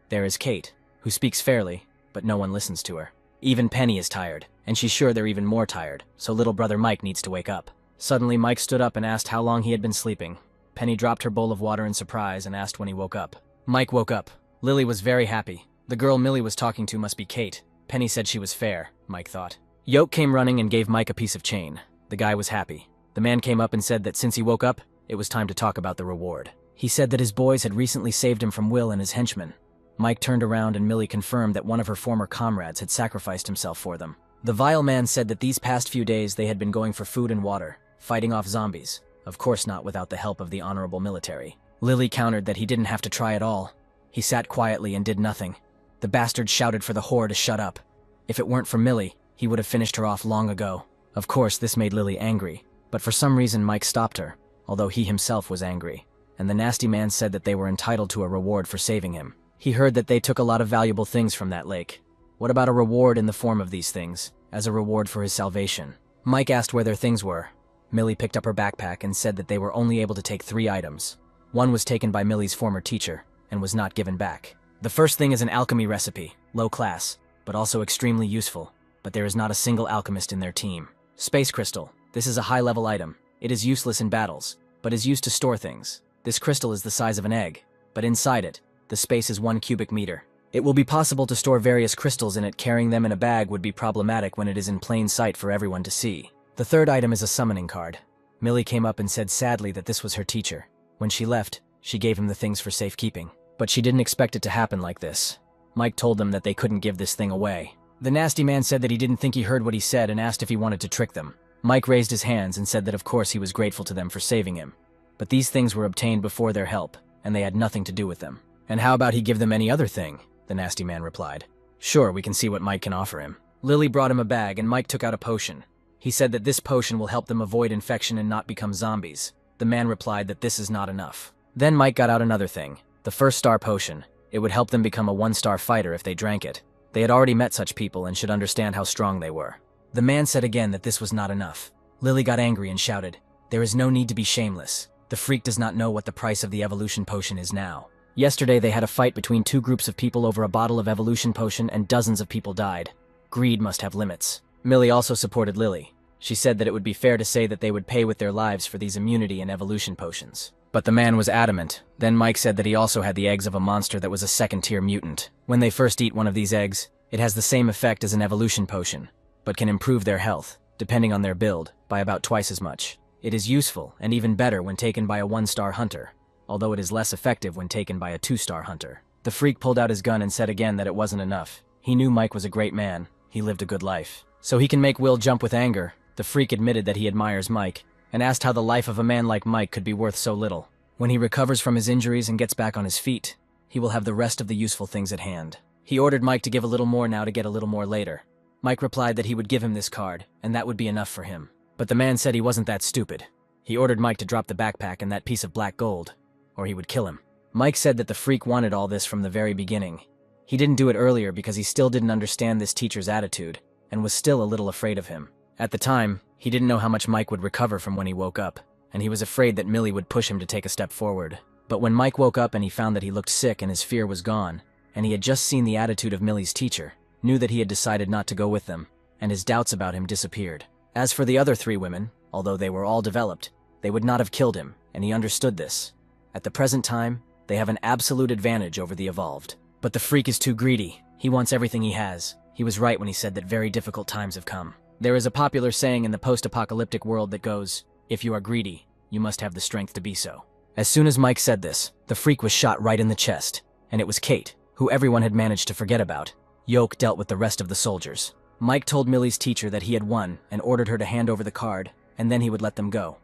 There is Kate, who speaks fairly, but no one listens to her. Even Penny is tired, and she's sure they're even more tired, so little brother Mike needs to wake up. Suddenly, Mike stood up and asked how long he had been sleeping. Penny dropped her bowl of water in surprise and asked when he woke up. Mike woke up. Lily was very happy. The girl Millie was talking to must be Kate. Penny said she was fair, Mike thought. Yoke came running and gave Mike a piece of chain. The guy was happy. The man came up and said that since he woke up, it was time to talk about the reward. He said that his boys had recently saved him from Will and his henchmen. Mike turned around and Millie confirmed that one of her former comrades had sacrificed himself for them. The vile man said that these past few days they had been going for food and water, fighting off zombies. Of course not without the help of the honorable military. Lily countered that he didn't have to try at all. He sat quietly and did nothing. The bastard shouted for the whore to shut up. If it weren't for Millie, he would have finished her off long ago. Of course, this made Lily angry, but for some reason Mike stopped her, although he himself was angry. And the nasty man said that they were entitled to a reward for saving him. He heard that they took a lot of valuable things from that lake. What about a reward in the form of these things, as a reward for his salvation? Mike asked where their things were. Millie picked up her backpack and said that they were only able to take 3 items. One was taken by Millie's former teacher, and was not given back. The first thing is an alchemy recipe, low class, but also extremely useful, but there is not a single alchemist in their team. Space crystal. This is a high-level item. It is useless in battles, but is used to store things. This crystal is the size of an egg, but inside it, the space is 1 cubic meter. It will be possible to store various crystals in it. Carrying them in a bag would be problematic when it is in plain sight for everyone to see. The third item is a summoning card. Millie came up and said sadly that this was her teacher. When she left, she gave him the things for safekeeping. But she didn't expect it to happen like this. Mike told them that they couldn't give this thing away. The nasty man said that he didn't think he heard what he said and asked if he wanted to trick them. Mike raised his hands and said that of course he was grateful to them for saving him. But these things were obtained before their help, and they had nothing to do with them. And how about he give them any other thing? The nasty man replied. Sure, we can see what Mike can offer him. Lily brought him a bag and Mike took out a potion. He said that this potion will help them avoid infection and not become zombies. The man replied that this is not enough. Then Mike got out another thing, the first star potion. It would help them become a 1-star fighter if they drank it. They had already met such people and should understand how strong they were. The man said again that this was not enough. Lily got angry and shouted, "There is no need to be shameless. The freak does not know what the price of the evolution potion is now. Yesterday they had a fight between 2 groups of people over a bottle of evolution potion and dozens of people died. Greed must have limits." Millie also supported Lily. She said that it would be fair to say that they would pay with their lives for these immunity and evolution potions. But the man was adamant. Then Mike said that he also had the eggs of a monster that was a 2nd-tier mutant. When they first eat one of these eggs, it has the same effect as an evolution potion, but can improve their health, depending on their build, by about twice as much. It is useful and even better when taken by a 1-star hunter, although it is less effective when taken by a 2-star hunter. The freak pulled out his gun and said again that it wasn't enough. He knew Mike was a great man. He lived a good life. So he can make Will jump with anger. The freak admitted that he admires Mike, and asked how the life of a man like Mike could be worth so little. When he recovers from his injuries and gets back on his feet, he will have the rest of the useful things at hand. He ordered Mike to give a little more now to get a little more later. Mike replied that he would give him this card, and that would be enough for him. But the man said he wasn't that stupid. He ordered Mike to drop the backpack and that piece of black gold, or he would kill him. Mike said that the freak wanted all this from the very beginning. He didn't do it earlier because he still didn't understand this teacher's attitude, and was still a little afraid of him. At the time, he didn't know how much Mike would recover from when he woke up, and he was afraid that Millie would push him to take a step forward. But when Mike woke up and he found that he looked sick and his fear was gone, and he had just seen the attitude of Millie's teacher, knew that he had decided not to go with them, and his doubts about him disappeared. As for the other 3 women, although they were all developed, they would not have killed him, and he understood this. At the present time, they have an absolute advantage over the evolved. But the freak is too greedy. He wants everything he has. He was right when he said that very difficult times have come. There is a popular saying in the post-apocalyptic world that goes, "If you are greedy, you must have the strength to be so." As soon as Mike said this, the freak was shot right in the chest, and it was Kate, who everyone had managed to forget about. Yoke dealt with the rest of the soldiers. Mike told Millie's teacher that he had won and ordered her to hand over the card, and then he would let them go.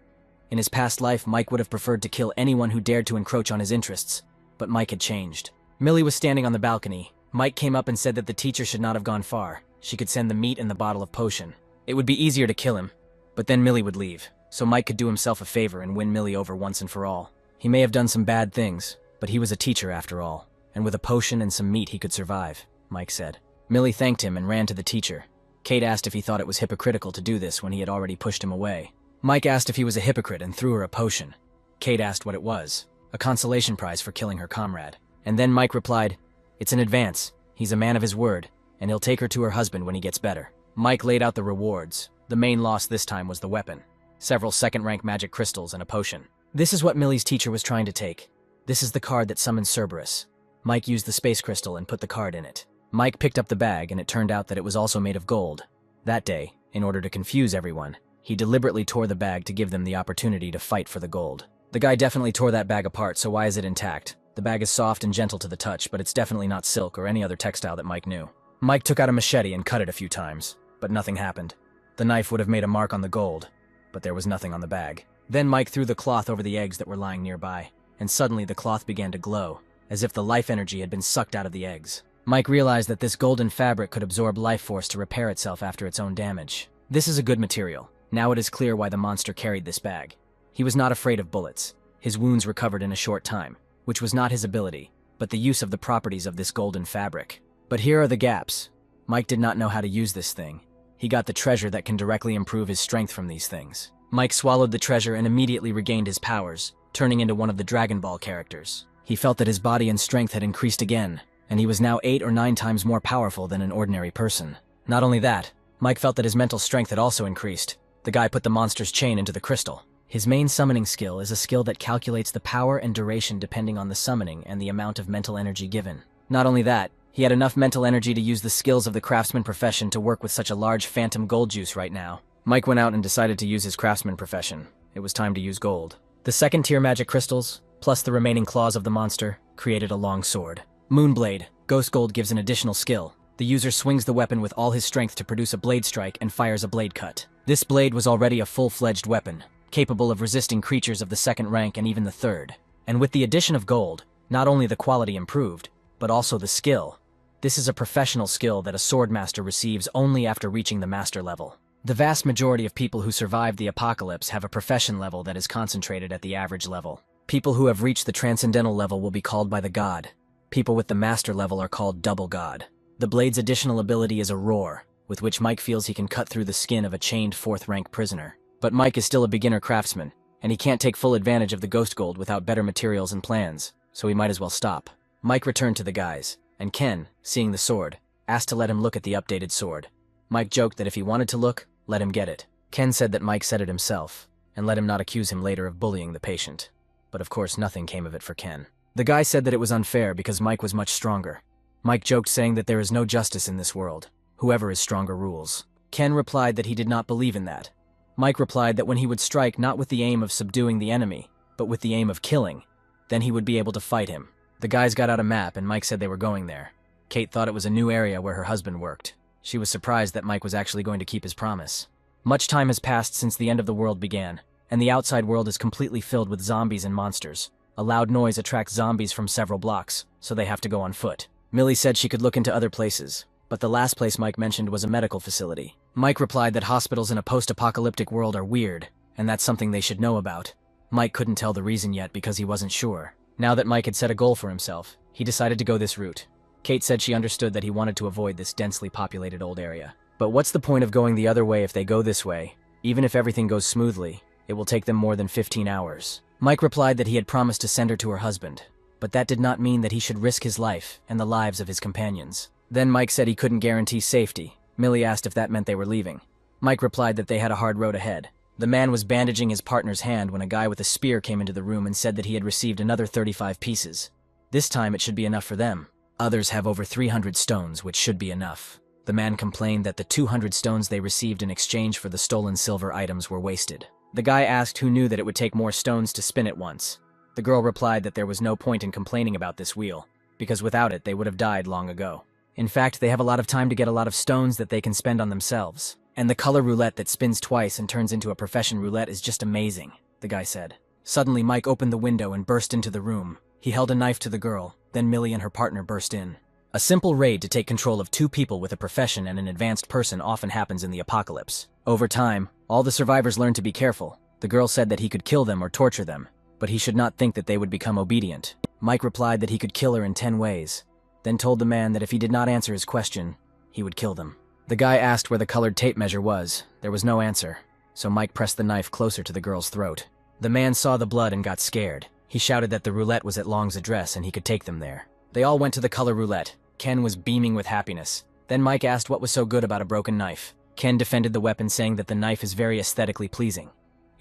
In his past life, Mike would have preferred to kill anyone who dared to encroach on his interests, but Mike had changed. Millie was standing on the balcony. Mike came up and said that the teacher should not have gone far. She could send the meat and the bottle of potion. It would be easier to kill him, but then Millie would leave, so Mike could do himself a favor and win Millie over once and for all. He may have done some bad things, but he was a teacher after all, and with a potion and some meat he could survive, Mike said. Millie thanked him and ran to the teacher. Kate asked if he thought it was hypocritical to do this when he had already pushed him away. Mike asked if he was a hypocrite and threw her a potion. Kate asked what it was, a consolation prize for killing her comrade. And then Mike replied, "It's an advance. He's a man of his word, and he'll take her to her husband when he gets better." Mike laid out the rewards. The main loss this time was the weapon. Several second-rank magic crystals and a potion. This is what Millie's teacher was trying to take. This is the card that summons Cerberus. Mike used the space crystal and put the card in it. Mike picked up the bag, and it turned out that it was also made of gold. That day, in order to confuse everyone, he deliberately tore the bag to give them the opportunity to fight for the gold. The guy definitely tore that bag apart, so why is it intact? The bag is soft and gentle to the touch, but it's definitely not silk or any other textile that Mike knew. Mike took out a machete and cut it a few times, but nothing happened. The knife would have made a mark on the gold, but there was nothing on the bag. Then Mike threw the cloth over the eggs that were lying nearby, and suddenly the cloth began to glow, as if the life energy had been sucked out of the eggs. Mike realized that this golden fabric could absorb life force to repair itself after its own damage. This is a good material. Now it is clear why the monster carried this bag. He was not afraid of bullets. His wounds recovered in a short time, which was not his ability, but the use of the properties of this golden fabric. But here are the gaps. Mike did not know how to use this thing. He got the treasure that can directly improve his strength from these things. Mike swallowed the treasure and immediately regained his powers, turning into one of the Dragon Ball characters. He felt that his body and strength had increased again, and he was now 8 or 9 times more powerful than an ordinary person. Not only that, Mike felt that his mental strength had also increased. The guy put the monster's chain into the crystal. His main summoning skill is a skill that calculates the power and duration depending on the summoning and the amount of mental energy given. Not only that, he had enough mental energy to use the skills of the craftsman profession to work with such a large phantom gold juice right now. Mike went out and decided to use his craftsman profession. It was time to use gold. The second-tier magic crystals, plus the remaining claws of the monster, created a long sword. Moonblade, Ghost Gold gives an additional skill. The user swings the weapon with all his strength to produce a blade strike and fires a blade cut. This blade was already a full-fledged weapon, capable of resisting creatures of the second rank and even the third. And with the addition of gold, not only the quality improved, but also the skill. This is a professional skill that a swordmaster receives only after reaching the master level. The vast majority of people who survive the apocalypse have a profession level that is concentrated at the average level. People who have reached the transcendental level will be called by the god. People with the master level are called double god. The blade's additional ability is a roar, with which Mike feels he can cut through the skin of a chained 4th-rank prisoner. But Mike is still a beginner craftsman, and he can't take full advantage of the ghost gold without better materials and plans, so he might as well stop. Mike returned to the guys, and Ken, seeing the sword, asked to let him look at the updated sword. Mike joked that if he wanted to look, let him get it. Ken said that Mike said it himself, and let him not accuse him later of bullying the patient. But of course nothing came of it for Ken. The guy said that it was unfair because Mike was much stronger. Mike joked saying that there is no justice in this world. Whoever is stronger rules. Ken replied that he did not believe in that. Mike replied that when he would strike not with the aim of subduing the enemy, but with the aim of killing, then he would be able to fight him. The guys got out a map and Mike said they were going there. Kate thought it was a new area where her husband worked. She was surprised that Mike was actually going to keep his promise. Much time has passed since the end of the world began, and the outside world is completely filled with zombies and monsters. A loud noise attracts zombies from several blocks, so they have to go on foot. Millie said she could look into other places, but the last place Mike mentioned was a medical facility. Mike replied that hospitals in a post-apocalyptic world are weird, and that's something they should know about. Mike couldn't tell the reason yet because he wasn't sure. Now that Mike had set a goal for himself, he decided to go this route. Kate said she understood that he wanted to avoid this densely populated old area. But what's the point of going the other way if they go this way? Even if everything goes smoothly, it will take them more than 15 hours. Mike replied that he had promised to send her to her husband, but that did not mean that he should risk his life and the lives of his companions. Then Mike said he couldn't guarantee safety. Millie asked if that meant they were leaving. Mike replied that they had a hard road ahead. The man was bandaging his partner's hand when a guy with a spear came into the room and said that he had received another 35 pieces. This time it should be enough for them. Others have over 300 stones, which should be enough. The man complained that the 200 stones they received in exchange for the stolen silver items were wasted. The guy asked who knew that it would take more stones to spin it once. The girl replied that there was no point in complaining about this wheel, because without it they would have died long ago. In fact, they have a lot of time to get a lot of stones that they can spend on themselves. And the color roulette that spins twice and turns into a profession roulette is just amazing, the guy said. Suddenly Mike opened the window and burst into the room. He held a knife to the girl, then Millie and her partner burst in. A simple raid to take control of two people with a profession and an advanced person often happens in the apocalypse. Over time, all the survivors learned to be careful. The girl said that he could kill them or torture them, but he should not think that they would become obedient. Mike replied that he could kill her in 10 ways, then told the man that if he did not answer his question, he would kill them. The guy asked where the colored tape measure was. There was no answer, so Mike pressed the knife closer to the girl's throat. The man saw the blood and got scared. He shouted that the roulette was at Long's address and he could take them there. They all went to the color roulette. Ken was beaming with happiness. Then Mike asked what was so good about a broken knife. Ken defended the weapon, saying that the knife is very aesthetically pleasing.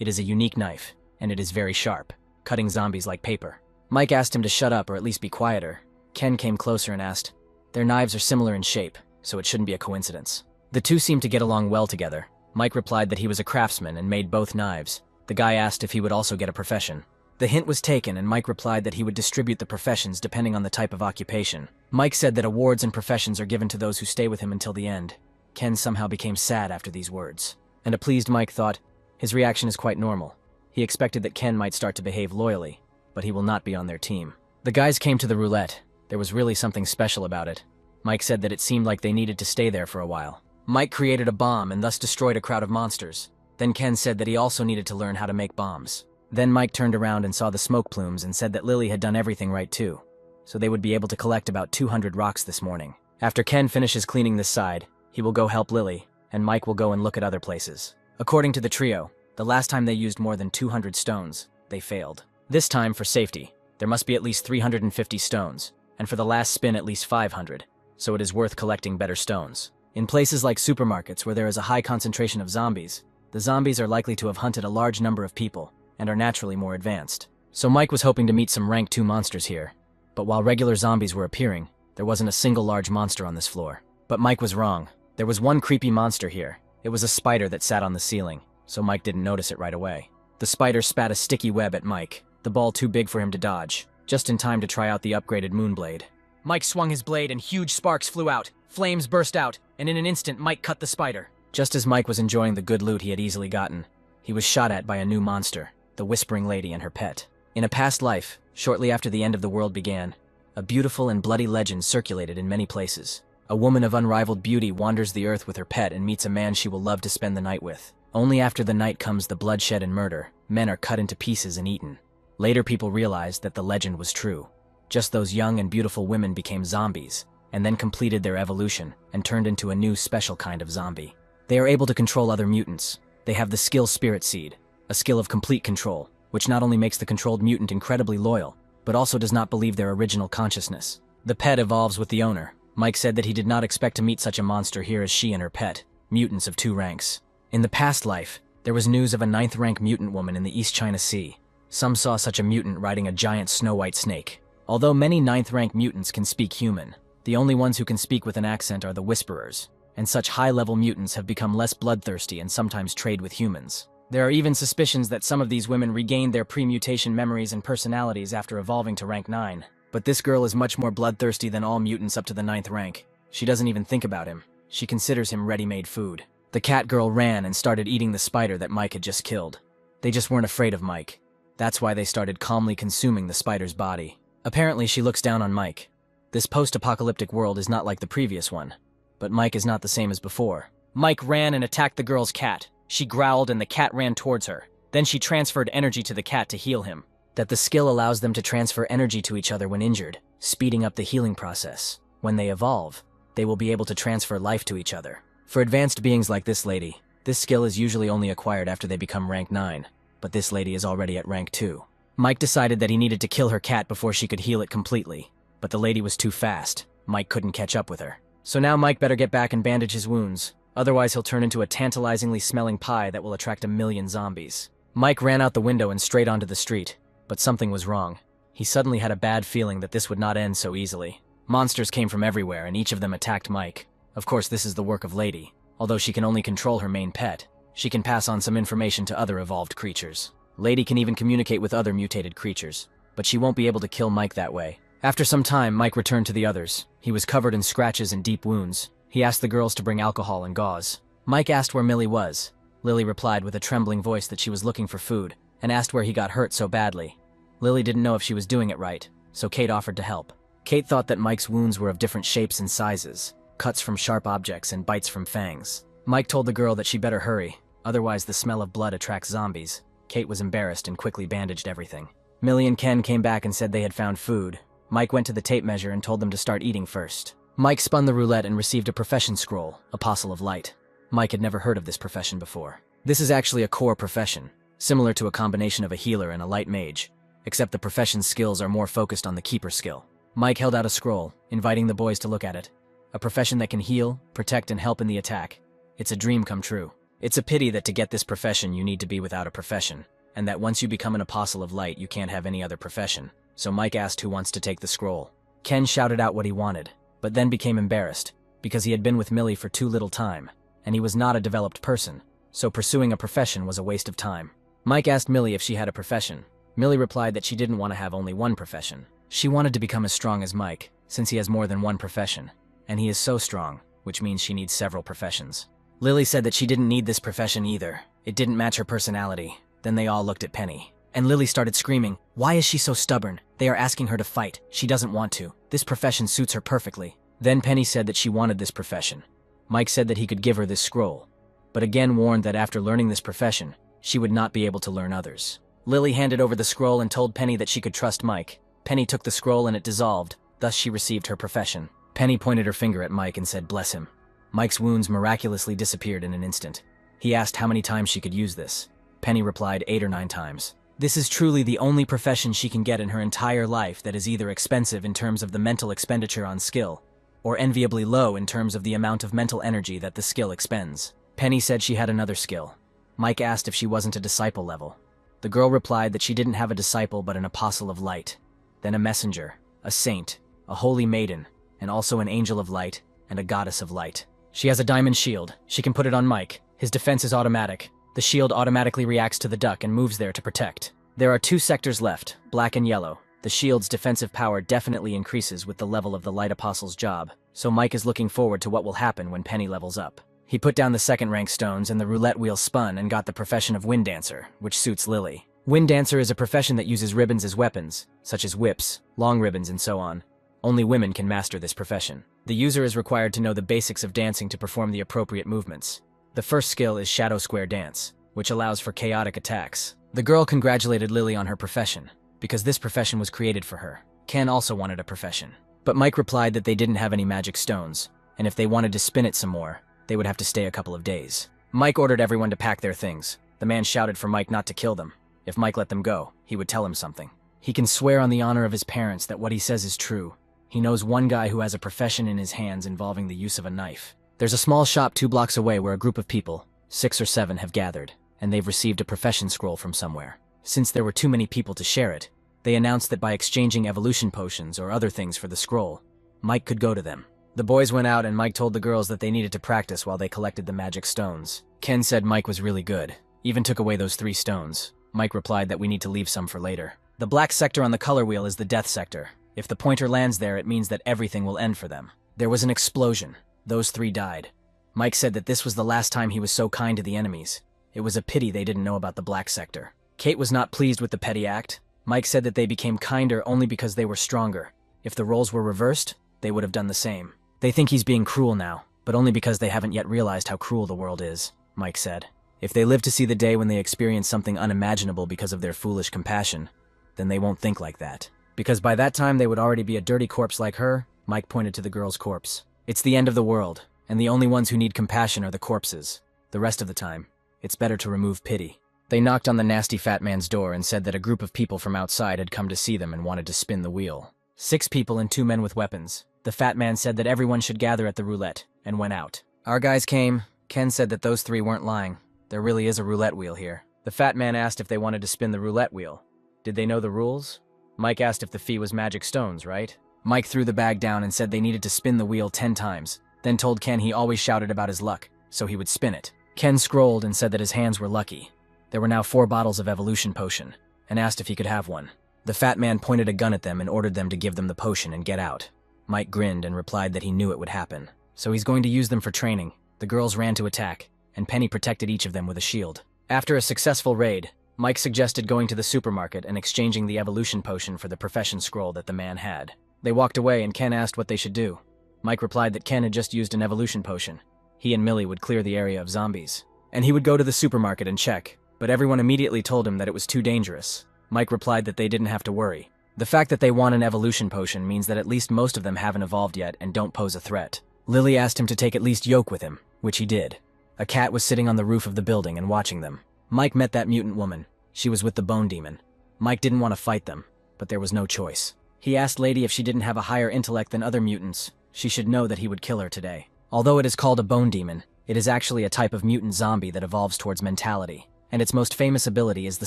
It is a unique knife, and it is very sharp, cutting zombies like paper. Mike asked him to shut up or at least be quieter. Ken came closer and asked, "Their knives are similar in shape, so it shouldn't be a coincidence." The two seemed to get along well together. Mike replied that he was a craftsman and made both knives. The guy asked if he would also get a profession. The hint was taken, and Mike replied that he would distribute the professions depending on the type of occupation. Mike said that awards and professions are given to those who stay with him until the end. Ken somehow became sad after these words. And a pleased Mike thought, his reaction is quite normal. He expected that Ken might start to behave loyally, but he will not be on their team. The guys came to the roulette. There was really something special about it. Mike said that it seemed like they needed to stay there for a while. Mike created a bomb and thus destroyed a crowd of monsters. Then Ken said that he also needed to learn how to make bombs. Then Mike turned around and saw the smoke plumes and said that Lily had done everything right too, so they would be able to collect about 200 rocks this morning. After Ken finishes cleaning this side, he will go help Lily, and Mike will go and look at other places. According to the trio, the last time they used more than 200 stones, they failed. This time, for safety, there must be at least 350 stones, and for the last spin at least 500, so it is worth collecting better stones. In places like supermarkets where there is a high concentration of zombies, the zombies are likely to have hunted a large number of people, and are naturally more advanced. So Mike was hoping to meet some rank 2 monsters here, but while regular zombies were appearing, there wasn't a single large monster on this floor. But Mike was wrong. There was one creepy monster here. It was a spider that sat on the ceiling, so Mike didn't notice it right away. The spider spat a sticky web at Mike, the ball too big for him to dodge, just in time to try out the upgraded Moonblade. Mike swung his blade and huge sparks flew out, flames burst out, and in an instant Mike cut the spider. Just as Mike was enjoying the good loot he had easily gotten, he was shot at by a new monster, the Whispering Lady and her pet. In a past life, shortly after the end of the world began, a beautiful and bloody legend circulated in many places. A woman of unrivaled beauty wanders the earth with her pet and meets a man she will love to spend the night with. Only after the night comes the bloodshed and murder. Men are cut into pieces and eaten. Later people realized that the legend was true. Just those young and beautiful women became zombies, and then completed their evolution and turned into a new special kind of zombie. They are able to control other mutants. They have the skill Spirit Seed, a skill of complete control, which not only makes the controlled mutant incredibly loyal, but also does not believe their original consciousness. The pet evolves with the owner. Mike said that he did not expect to meet such a monster here as she and her pet, mutants of 2 ranks. In the past life, there was news of a 9th rank mutant woman in the East China Sea. Some saw such a mutant riding a giant snow-white snake. Although many 9th rank mutants can speak human, the only ones who can speak with an accent are the Whisperers, and such high-level mutants have become less bloodthirsty and sometimes trade with humans. There are even suspicions that some of these women regained their pre-mutation memories and personalities after evolving to rank 9. But this girl is much more bloodthirsty than all mutants up to the 9th rank. She doesn't even think about him. She considers him ready-made food. The cat girl ran and started eating the spider that Mike had just killed. They just weren't afraid of Mike. That's why they started calmly consuming the spider's body. Apparently, she looks down on Mike. This post-apocalyptic world is not like the previous one. But Mike is not the same as before. Mike ran and attacked the girl's cat. She growled and the cat ran towards her. Then she transferred energy to the cat to heal him. That the skill allows them to transfer energy to each other when injured, speeding up the healing process. When they evolve, they will be able to transfer life to each other. For advanced beings like this lady, this skill is usually only acquired after they become rank 9, but this lady is already at rank 2. Mike decided that he needed to kill her cat before she could heal it completely, but the lady was too fast. Mike couldn't catch up with her. So now Mike better get back and bandage his wounds, otherwise he'll turn into a tantalizingly smelling pie that will attract 1,000,000 zombies. Mike ran out the window and straight onto the street, but something was wrong. He suddenly had a bad feeling that this would not end so easily. Monsters came from everywhere and each of them attacked Mike. Of course, this is the work of Lady. Although she can only control her main pet, she can pass on some information to other evolved creatures. Lady can even communicate with other mutated creatures, but she won't be able to kill Mike that way. After some time, Mike returned to the others. He was covered in scratches and deep wounds. He asked the girls to bring alcohol and gauze. Mike asked where Millie was. Lily replied with a trembling voice that she was looking for food, and asked where he got hurt so badly. Lily didn't know if she was doing it right, so Kate offered to help. Kate thought that Mike's wounds were of different shapes and sizes, cuts from sharp objects and bites from fangs. Mike told the girl that she better hurry, otherwise the smell of blood attracts zombies. Kate was embarrassed and quickly bandaged everything. Millie and Ken came back and said they had found food. Mike went to the tape measure and told them to start eating first. Mike spun the roulette and received a profession scroll, Apostle of Light. Mike had never heard of this profession before. This is actually a core profession, similar to a combination of a healer and a light mage, except the profession's skills are more focused on the keeper skill. Mike held out a scroll, inviting the boys to look at it. A profession that can heal, protect, and help in the attack. It's a dream come true. It's a pity that to get this profession you need to be without a profession, and that once you become an Apostle of Light you can't have any other profession. So Mike asked who wants to take the scroll. Ken shouted out what he wanted, but then became embarrassed, because he had been with Millie for too little time, and he was not a developed person, so pursuing a profession was a waste of time. Mike asked Millie if she had a profession. Millie replied that she didn't want to have only one profession. She wanted to become as strong as Mike, since he has more than one profession, and he is so strong, which means she needs several professions. Lily said that she didn't need this profession either. It didn't match her personality. Then they all looked at Penny. And Lily started screaming, "Why is she so stubborn? They are asking her to fight. She doesn't want to. This profession suits her perfectly." Then Penny said that she wanted this profession. Mike said that he could give her this scroll, but again warned that after learning this profession, she would not be able to learn others. Lily handed over the scroll and told Penny that she could trust Mike. Penny took the scroll and it dissolved, thus she received her profession. Penny pointed her finger at Mike and said, "Bless him." Mike's wounds miraculously disappeared in an instant. He asked how many times she could use this. Penny replied 8 or 9 times. This is truly the only profession she can get in her entire life that is either expensive in terms of the mental expenditure on skill, or enviably low in terms of the amount of mental energy that the skill expends. Penny said she had another skill. Mike asked if she wasn't a disciple level. The girl replied that she didn't have a disciple but an apostle of light, then a messenger, a saint, a holy maiden, and also an angel of light and a goddess of light. She has a diamond shield. She can put it on Mike. His defense is automatic. The shield automatically reacts to the duck and moves there to protect. There are 2 sectors left, black and yellow. The shield's defensive power definitely increases with the level of the light apostle's job, so Mike is looking forward to what will happen when Penny levels up. He put down the second rank stones and the roulette wheel spun and got the profession of Wind Dancer, which suits Lily. Wind Dancer is a profession that uses ribbons as weapons, such as whips, long ribbons, and so on. Only women can master this profession. The user is required to know the basics of dancing to perform the appropriate movements. The first skill is Shadow Square Dance, which allows for chaotic attacks. The girl congratulated Lily on her profession, because this profession was created for her. Ken also wanted a profession. But Mike replied that they didn't have any magic stones, and if they wanted to spin it some more, they would have to stay a couple of days. Mike ordered everyone to pack their things. The man shouted for Mike not to kill them. If Mike let them go, he would tell him something. He can swear on the honor of his parents that what he says is true. He knows one guy who has a profession in his hands involving the use of a knife. There's a small shop 2 blocks away where a group of people, 6 or 7, have gathered, and they've received a profession scroll from somewhere. Since there were too many people to share it, they announced that by exchanging evolution potions or other things for the scroll, Mike could go to them. The boys went out and Mike told the girls that they needed to practice while they collected the magic stones. Ken said Mike was really good, even took away those 3 stones. Mike replied that we need to leave some for later. The black sector on the color wheel is the death sector. If the pointer lands there, it means that everything will end for them. There was an explosion. Those 3 died. Mike said that this was the last time he was so kind to the enemies. It was a pity they didn't know about the black sector. Kate was not pleased with the petty act. Mike said that they became kinder only because they were stronger. If the roles were reversed, they would have done the same. They think he's being cruel now, but only because they haven't yet realized how cruel the world is, Mike said. If they live to see the day when they experience something unimaginable because of their foolish compassion, then they won't think like that. Because by that time they would already be a dirty corpse like her. Mike pointed to the girl's corpse. It's the end of the world, and the only ones who need compassion are the corpses. The rest of the time, it's better to remove pity. They knocked on the nasty fat man's door and said that a group of people from outside had come to see them and wanted to spin the wheel. 6 people and 2 men with weapons. The fat man said that everyone should gather at the roulette, and went out. Our guys came. Ken said that those 3 weren't lying. There really is a roulette wheel here. The fat man asked if they wanted to spin the roulette wheel. Did they know the rules? Mike asked if the fee was magic stones, right? Mike threw the bag down and said they needed to spin the wheel 10 times, then told Ken he always shouted about his luck, so he would spin it. Ken scrolled and said that his hands were lucky. There were now 4 bottles of evolution potion, and asked if he could have one. The fat man pointed a gun at them and ordered them to give them the potion and get out. Mike grinned and replied that he knew it would happen. So he's going to use them for training. The girls ran to attack, and Penny protected each of them with a shield. After a successful raid, Mike suggested going to the supermarket and exchanging the evolution potion for the profession scroll that the man had. They walked away and Ken asked what they should do. Mike replied that Ken had just used an evolution potion. He and Millie would clear the area of zombies. And he would go to the supermarket and check, but everyone immediately told him that it was too dangerous. Mike replied that they didn't have to worry. The fact that they want an evolution potion means that at least most of them haven't evolved yet and don't pose a threat. Lily asked him to take at least Yoke with him, which he did. A cat was sitting on the roof of the building and watching them. Mike met that mutant woman. She was with the bone demon. Mike didn't want to fight them, but there was no choice. He asked Lady if she didn't have a higher intellect than other mutants. She should know that he would kill her today. Although it is called a bone demon, it is actually a type of mutant zombie that evolves towards mentality, and its most famous ability is the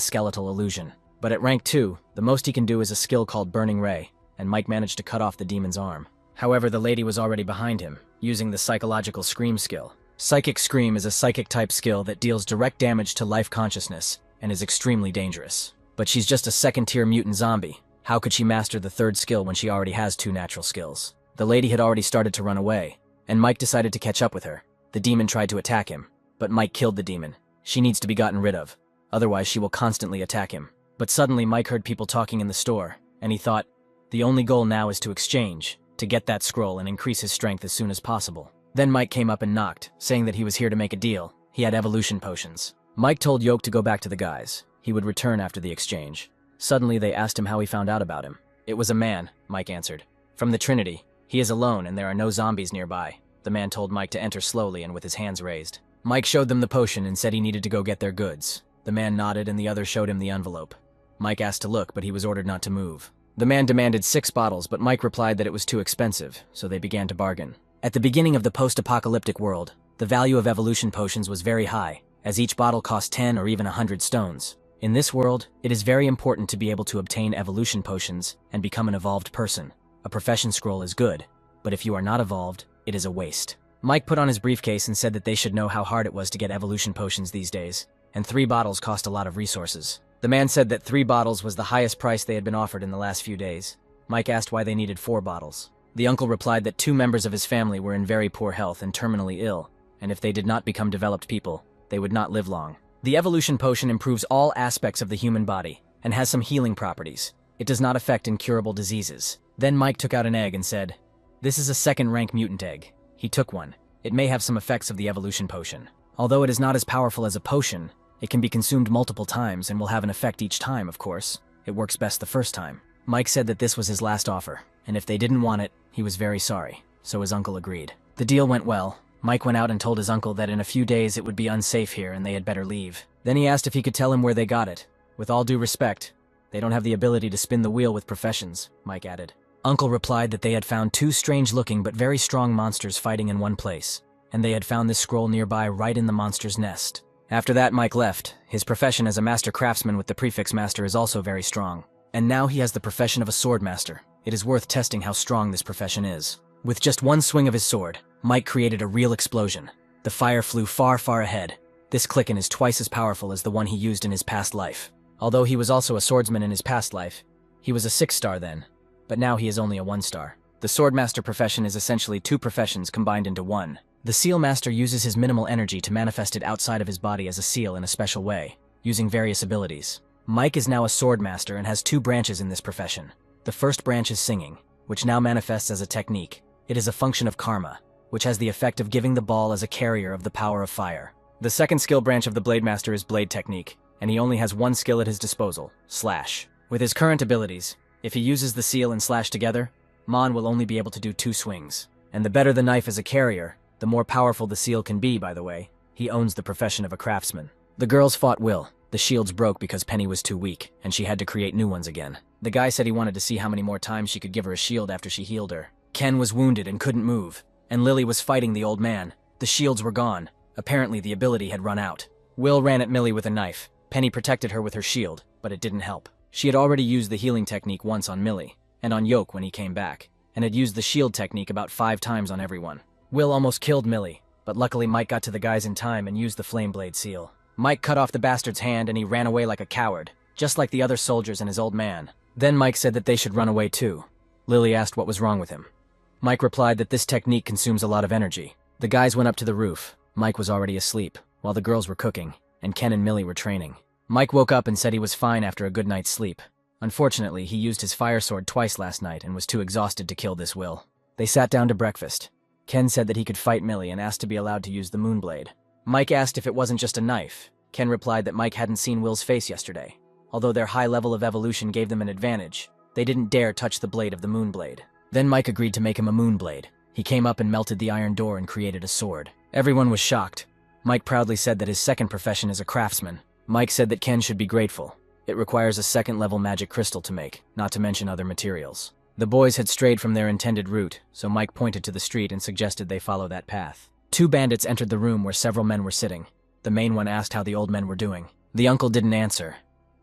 skeletal illusion. But at rank 2, the most he can do is a skill called Burning Ray, and Mike managed to cut off the demon's arm. However, the lady was already behind him, using the psychological scream skill. Psychic Scream is a psychic-type skill that deals direct damage to life consciousness, and is extremely dangerous. But she's just a second-tier mutant zombie. How could she master the 3rd skill when she already has 2 natural skills? The lady had already started to run away, and Mike decided to catch up with her. The demon tried to attack him, but Mike killed the demon. She needs to be gotten rid of, otherwise she will constantly attack him. But suddenly Mike heard people talking in the store, and he thought, the only goal now is to exchange, to get that scroll and increase his strength as soon as possible. Then Mike came up and knocked, saying that he was here to make a deal. He had evolution potions. Mike told Yoke to go back to the guys. He would return after the exchange. Suddenly they asked him how he found out about him. It was a man, Mike answered. From the Trinity. He is alone and there are no zombies nearby. The man told Mike to enter slowly and with his hands raised. Mike showed them the potion and said he needed to go get their goods. The man nodded and the other showed him the envelope. Mike asked to look, but he was ordered not to move. The man demanded 6 bottles, but Mike replied that it was too expensive, so they began to bargain. At the beginning of the post-apocalyptic world, the value of evolution potions was very high, as each bottle cost 10 or even 100 stones. In this world, it is very important to be able to obtain evolution potions and become an evolved person. A profession scroll is good, but if you are not evolved, it is a waste. Mike put on his briefcase and said that they should know how hard it was to get evolution potions these days, and 3 bottles cost a lot of resources. The man said that 3 bottles was the highest price they had been offered in the last few days. Mike asked why they needed 4 bottles. The uncle replied that 2 members of his family were in very poor health and terminally ill, and if they did not become developed people, they would not live long. The evolution potion improves all aspects of the human body, and has some healing properties. It does not affect incurable diseases. Then Mike took out an egg and said, "This is a 2nd-rank mutant egg." He took one. It may have some effects of the evolution potion. Although it is not as powerful as a potion, it can be consumed multiple times and will have an effect each time, of course. It works best the first time. Mike said that this was his last offer, and if they didn't want it, he was very sorry, so his uncle agreed. The deal went well. Mike went out and told his uncle that in a few days it would be unsafe here and they had better leave. Then he asked if he could tell him where they got it. With all due respect, they don't have the ability to spin the wheel with professions, Mike added. Uncle replied that they had found 2 strange-looking but very strong monsters fighting in one place, and they had found this scroll nearby right in the monster's nest. After that, Mike left. His profession as a master craftsman with the prefix master is also very strong. And now he has the profession of a sword master. It is worth testing how strong this profession is. With just one swing of his sword, Mike created a real explosion. The fire flew far, far ahead. This Klicken is twice as powerful as the one he used in his past life. Although he was also a swordsman in his past life, he was a 6-star then. but now he is only a 1-star. The Swordmaster profession is essentially 2 professions combined into one. The Seal Master uses his minimal energy to manifest it outside of his body as a seal in a special way, using various abilities. Mike is now a Swordmaster and has 2 branches in this profession. The first branch is singing, which now manifests as a technique. It is a function of karma, which has the effect of giving the ball as a carrier of the power of fire. The second skill branch of the Blade Master is Blade Technique, and he only has 1 skill at his disposal, Slash. With his current abilities, if he uses the seal and slash together, Mon will only be able to do 2 swings. And the better the knife as a carrier, the more powerful the seal can be, by the way. He owns the profession of a craftsman. The girls fought Will. The shields broke because Penny was too weak, and she had to create new ones again. The guy said he wanted to see how many more times she could give her a shield after she healed her. Ken was wounded and couldn't move, and Lily was fighting the old man. The shields were gone. Apparently the ability had run out. Will ran at Millie with a knife. Penny protected her with her shield, but it didn't help. She had already used the healing technique once on Millie, and on Yoke when he came back, and had used the shield technique about 5 times on everyone. Will almost killed Millie, but luckily Mike got to the guys in time and used the Flame Blade seal. Mike cut off the bastard's hand and he ran away like a coward, just like the other soldiers and his old man. Then Mike said that they should run away too. Lily asked what was wrong with him. Mike replied that this technique consumes a lot of energy. The guys went up to the roof. Mike was already asleep, while the girls were cooking, and Ken and Millie were training. Mike woke up and said he was fine after a good night's sleep. Unfortunately, he used his fire sword twice last night and was too exhausted to kill this Will. They sat down to breakfast. Ken said that he could fight Millie and asked to be allowed to use the Moonblade. Mike asked if it wasn't just a knife. Ken replied that Mike hadn't seen Will's face yesterday. Although their high level of evolution gave them an advantage, they didn't dare touch the blade of the Moonblade. Then Mike agreed to make him a Moonblade. He came up and melted the iron door and created a sword. Everyone was shocked. Mike proudly said that his second profession is a craftsman. Mike said that Ken should be grateful. It requires a 2nd-level magic crystal to make, not to mention other materials. The boys had strayed from their intended route, so Mike pointed to the street and suggested they follow that path. 2 bandits entered the room where several men were sitting. The main one asked how the old men were doing. The uncle didn't answer.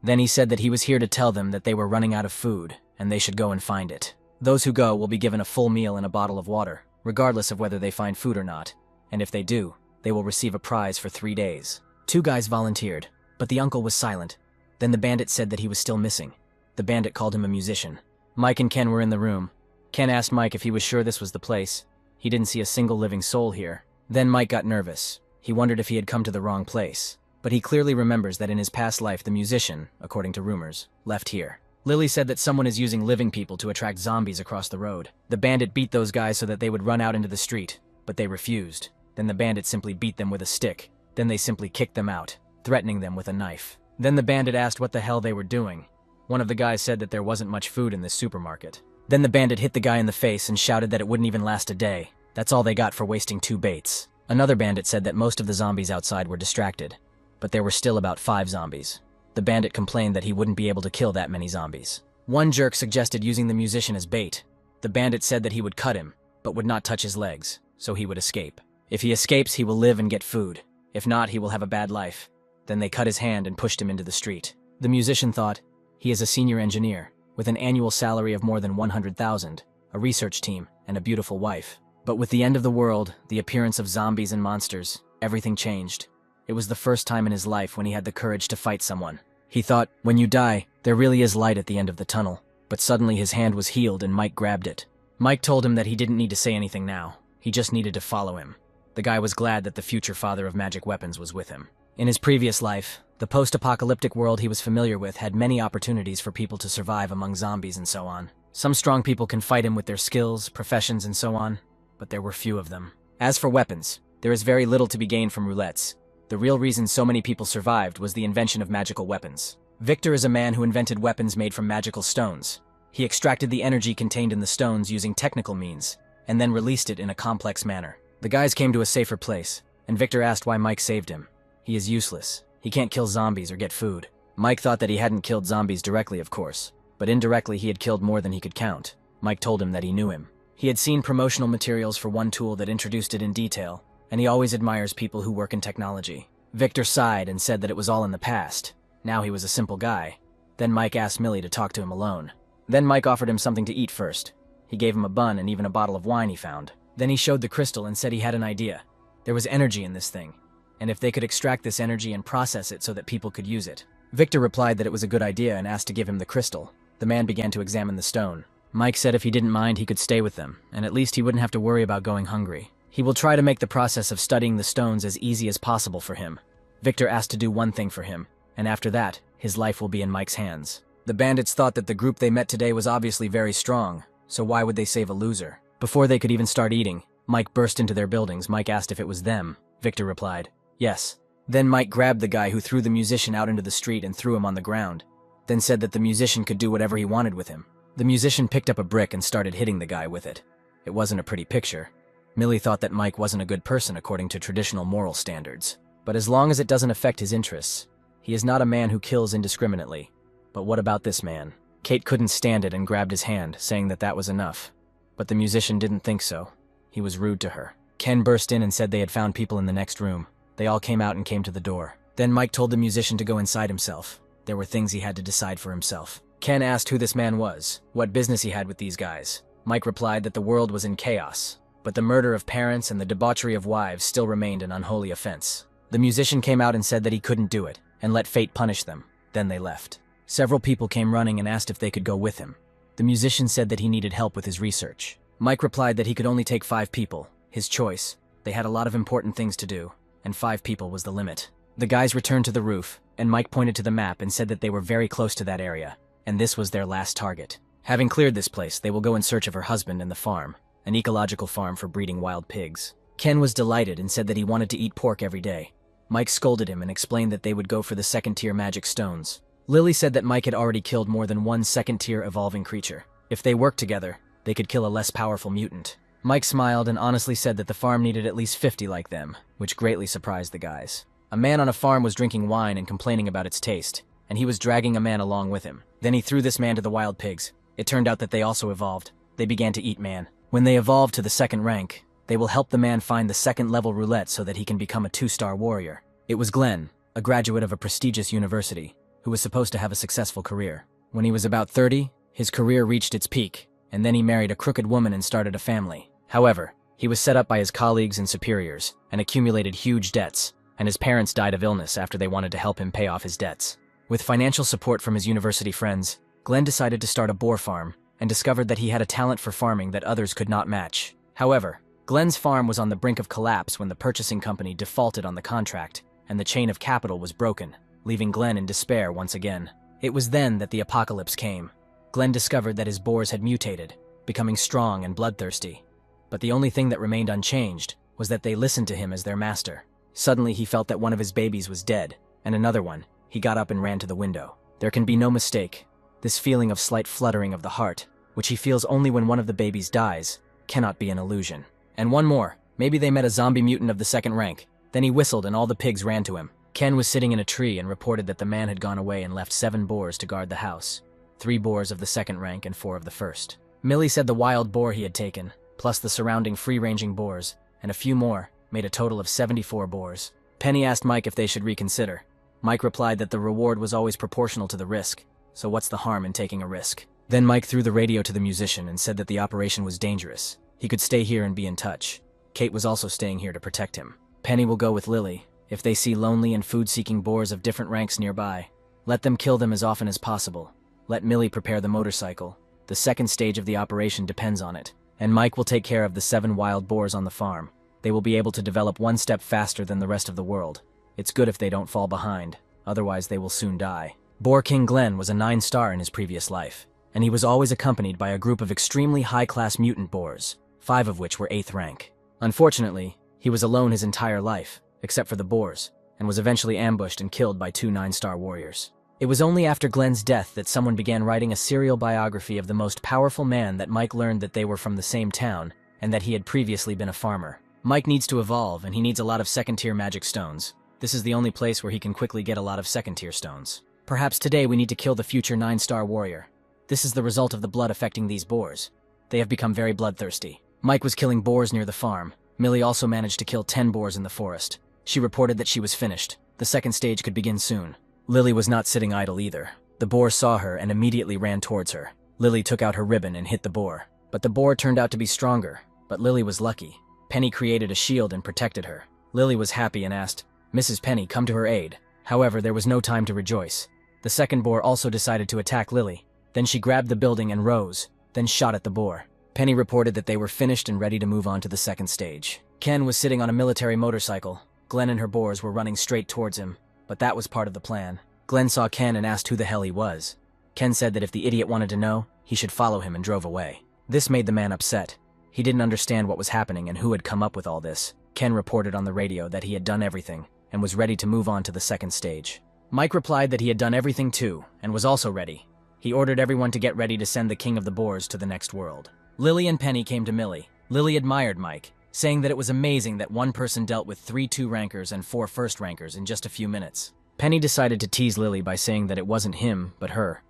Then he said that he was here to tell them that they were running out of food, and they should go and find it. Those who go will be given a full meal and a bottle of water, regardless of whether they find food or not. And if they do, they will receive a prize for 3 days. 2 guys volunteered, but the uncle was silent. Then the bandit said that he was still missing. The bandit called him a musician. Mike and Ken were in the room. Ken asked Mike if he was sure this was the place. He didn't see a single living soul here. Then Mike got nervous. He wondered if he had come to the wrong place. But he clearly remembers that in his past life the musician, according to rumors, left here. Lily said that someone is using living people to attract zombies across the road. The bandit beat those guys so that they would run out into the street, but they refused. Then the bandit simply beat them with a stick. Then they simply kicked them out, threatening them with a knife. Then the bandit asked what the hell they were doing. One of the guys said that there wasn't much food in this supermarket. Then the bandit hit the guy in the face and shouted that it wouldn't even last a day. That's all they got for wasting 2 baits. Another bandit said that most of the zombies outside were distracted, but there were still about 5 zombies. The bandit complained that he wouldn't be able to kill that many zombies. One jerk suggested using the musician as bait. The bandit said that he would cut him, but would not touch his legs, so he would escape. If he escapes, he will live and get food. If not, he will have a bad life. Then they cut his hand and pushed him into the street. The musician thought, he is a senior engineer, with an annual salary of more than 100,000, a research team, and a beautiful wife. But with the end of the world, the appearance of zombies and monsters, everything changed. It was the first time in his life when he had the courage to fight someone. He thought, when you die, there really is light at the end of the tunnel. But suddenly his hand was healed and Mike grabbed it. Mike told him that he didn't need to say anything now. He just needed to follow him. The guy was glad that the future father of magic weapons was with him. In his previous life, the post-apocalyptic world he was familiar with had many opportunities for people to survive among zombies and so on. Some strong people can fight him with their skills, professions, and so on, but there were few of them. As for weapons, there is very little to be gained from roulettes. The real reason so many people survived was the invention of magical weapons. Victor is a man who invented weapons made from magical stones. He extracted the energy contained in the stones using technical means, and then released it in a complex manner. The guys came to a safer place, and Victor asked why Mike saved him. He is useless. He can't kill zombies or get food. Mike thought that he hadn't killed zombies directly, of course, but indirectly he had killed more than he could count. Mike told him that he knew him. He had seen promotional materials for one tool that introduced it in detail, and he always admires people who work in technology. Victor sighed and said that it was all in the past. Now he was a simple guy. Then Mike asked Millie to talk to him alone. Then Mike offered him something to eat first. He gave him a bun and even a bottle of wine he found. Then he showed the crystal and said he had an idea. There was energy in this thing, and if they could extract this energy and process it so that people could use it. Victor replied that it was a good idea and asked to give him the crystal. The man began to examine the stone. Mike said if he didn't mind, he could stay with them, and at least he wouldn't have to worry about going hungry. He will try to make the process of studying the stones as easy as possible for him. Victor asked to do one thing for him, and after that, his life will be in Mike's hands. The bandits thought that the group they met today was obviously very strong, so why would they save a loser? Before they could even start eating, Mike burst into their buildings. Mike asked if it was them. Victor replied, yes. Then Mike grabbed the guy who threw the musician out into the street and threw him on the ground, then said that the musician could do whatever he wanted with him. The musician picked up a brick and started hitting the guy with it. It wasn't a pretty picture. Millie thought that Mike wasn't a good person according to traditional moral standards. But as long as it doesn't affect his interests, he is not a man who kills indiscriminately. But what about this man? Kate couldn't stand it and grabbed his hand, saying that that was enough. But the musician didn't think so. He was rude to her. Ken burst in and said they had found people in the next room. They all came out and came to the door. Then Mike told the musician to go inside himself. There were things he had to decide for himself. Ken asked who this man was, what business he had with these guys. Mike replied that the world was in chaos, but the murder of parents and the debauchery of wives still remained an unholy offense. The musician came out and said that he couldn't do it, and let fate punish them. Then they left. Several people came running and asked if they could go with him. The musician said that he needed help with his research. Mike replied that he could only take 5 people, his choice. They had a lot of important things to do, and 5 people was the limit. The guys returned to the roof, and Mike pointed to the map and said that they were very close to that area, and this was their last target. Having cleared this place, they will go in search of her husband and the farm, an ecological farm for breeding wild pigs. Ken was delighted and said that he wanted to eat pork every day. Mike scolded him and explained that they would go for the second-tier magic stones. Lily said that Mike had already killed more than one second-tier evolving creature. If they worked together, they could kill a less powerful mutant. Mike smiled and honestly said that the farm needed at least 50 like them, which greatly surprised the guys. A man on a farm was drinking wine and complaining about its taste, and he was dragging a man along with him. Then he threw this man to the wild pigs. It turned out that they also evolved. They began to eat man. When they evolve to the second rank, they will help the man find the second-level roulette so that he can become a 2-star warrior. It was Glenn, a graduate of a prestigious university, who was supposed to have a successful career. When he was about 30, his career reached its peak, and then he married a crooked woman and started a family. However, he was set up by his colleagues and superiors, and accumulated huge debts, and his parents died of illness after they wanted to help him pay off his debts. With financial support from his university friends, Glenn decided to start a boar farm, and discovered that he had a talent for farming that others could not match. However, Glenn's farm was on the brink of collapse when the purchasing company defaulted on the contract, and the chain of capital was broken, leaving Glenn in despair once again. It was then that the apocalypse came. Glenn discovered that his boars had mutated, becoming strong and bloodthirsty. But the only thing that remained unchanged was that they listened to him as their master. Suddenly he felt that one of his babies was dead, and another one. He got up and ran to the window. There can be no mistake. This feeling of slight fluttering of the heart, which he feels only when one of the babies dies, cannot be an illusion. And one more. Maybe they met a zombie mutant of the second rank. Then he whistled and all the pigs ran to him. Ken was sitting in a tree and reported that the man had gone away and left 7 boars to guard the house. 3 boars of the second rank and 4 of the first. Millie said the wild boar he had taken, plus the surrounding free-ranging boars, and a few more, made a total of 74 boars. Penny asked Mike if they should reconsider. Mike replied that the reward was always proportional to the risk, so what's the harm in taking a risk? Then Mike threw the radio to the musician and said that the operation was dangerous. He could stay here and be in touch. Kate was also staying here to protect him. Penny will go with Lily. If they see lonely and food-seeking boars of different ranks nearby, let them kill them as often as possible. Let Millie prepare the motorcycle. The second stage of the operation depends on it. And Mike will take care of the 7 wild boars on the farm. They will be able to develop 1 step faster than the rest of the world. It's good if they don't fall behind, otherwise they will soon die. Boar King Glenn was a 9-star in his previous life, and he was always accompanied by a group of extremely high-class mutant boars, 5 of which were 8th rank. Unfortunately, he was alone his entire life, except for the boars, and was eventually ambushed and killed by 2 9-star warriors. It was only after Glenn's death that someone began writing a serial biography of the most powerful man that Mike learned that they were from the same town, and that he had previously been a farmer. Mike needs to evolve, and he needs a lot of second-tier magic stones. This is the only place where he can quickly get a lot of second-tier stones. Perhaps today we need to kill the future 9-star warrior. This is the result of the blood affecting these boars. They have become very bloodthirsty. Mike was killing boars near the farm. Millie also managed to kill 10 boars in the forest. She reported that she was finished. The second stage could begin soon. Lily was not sitting idle either. The boar saw her and immediately ran towards her. Lily took out her ribbon and hit the boar. But the boar turned out to be stronger, but Lily was lucky. Penny created a shield and protected her. Lily was happy and asked Mrs. Penny come to her aid. However, there was no time to rejoice. The second boar also decided to attack Lily. Then she grabbed the building and rose. then shot at the boar. Penny reported that they were finished and ready to move on to the second stage. Ken was sitting on a military motorcycle. Glenn and her boars were running straight towards him, but that was part of the plan. Glenn saw Ken and asked who the hell he was. Ken said that if the idiot wanted to know, he should follow him and drove away. This made the man upset. He didn't understand what was happening and who had come up with all this. Ken reported on the radio that he had done everything and was ready to move on to the second stage. Mike replied that he had done everything too and was also ready. He ordered everyone to get ready to send the king of the boars to the next world. Lily and Penny came to Millie. Lily admired Mike, saying that it was amazing that one person dealt with 3 2-rankers and 4 1st-rankers in just a few minutes. Penny decided to tease Lily by saying that it wasn't him, but her.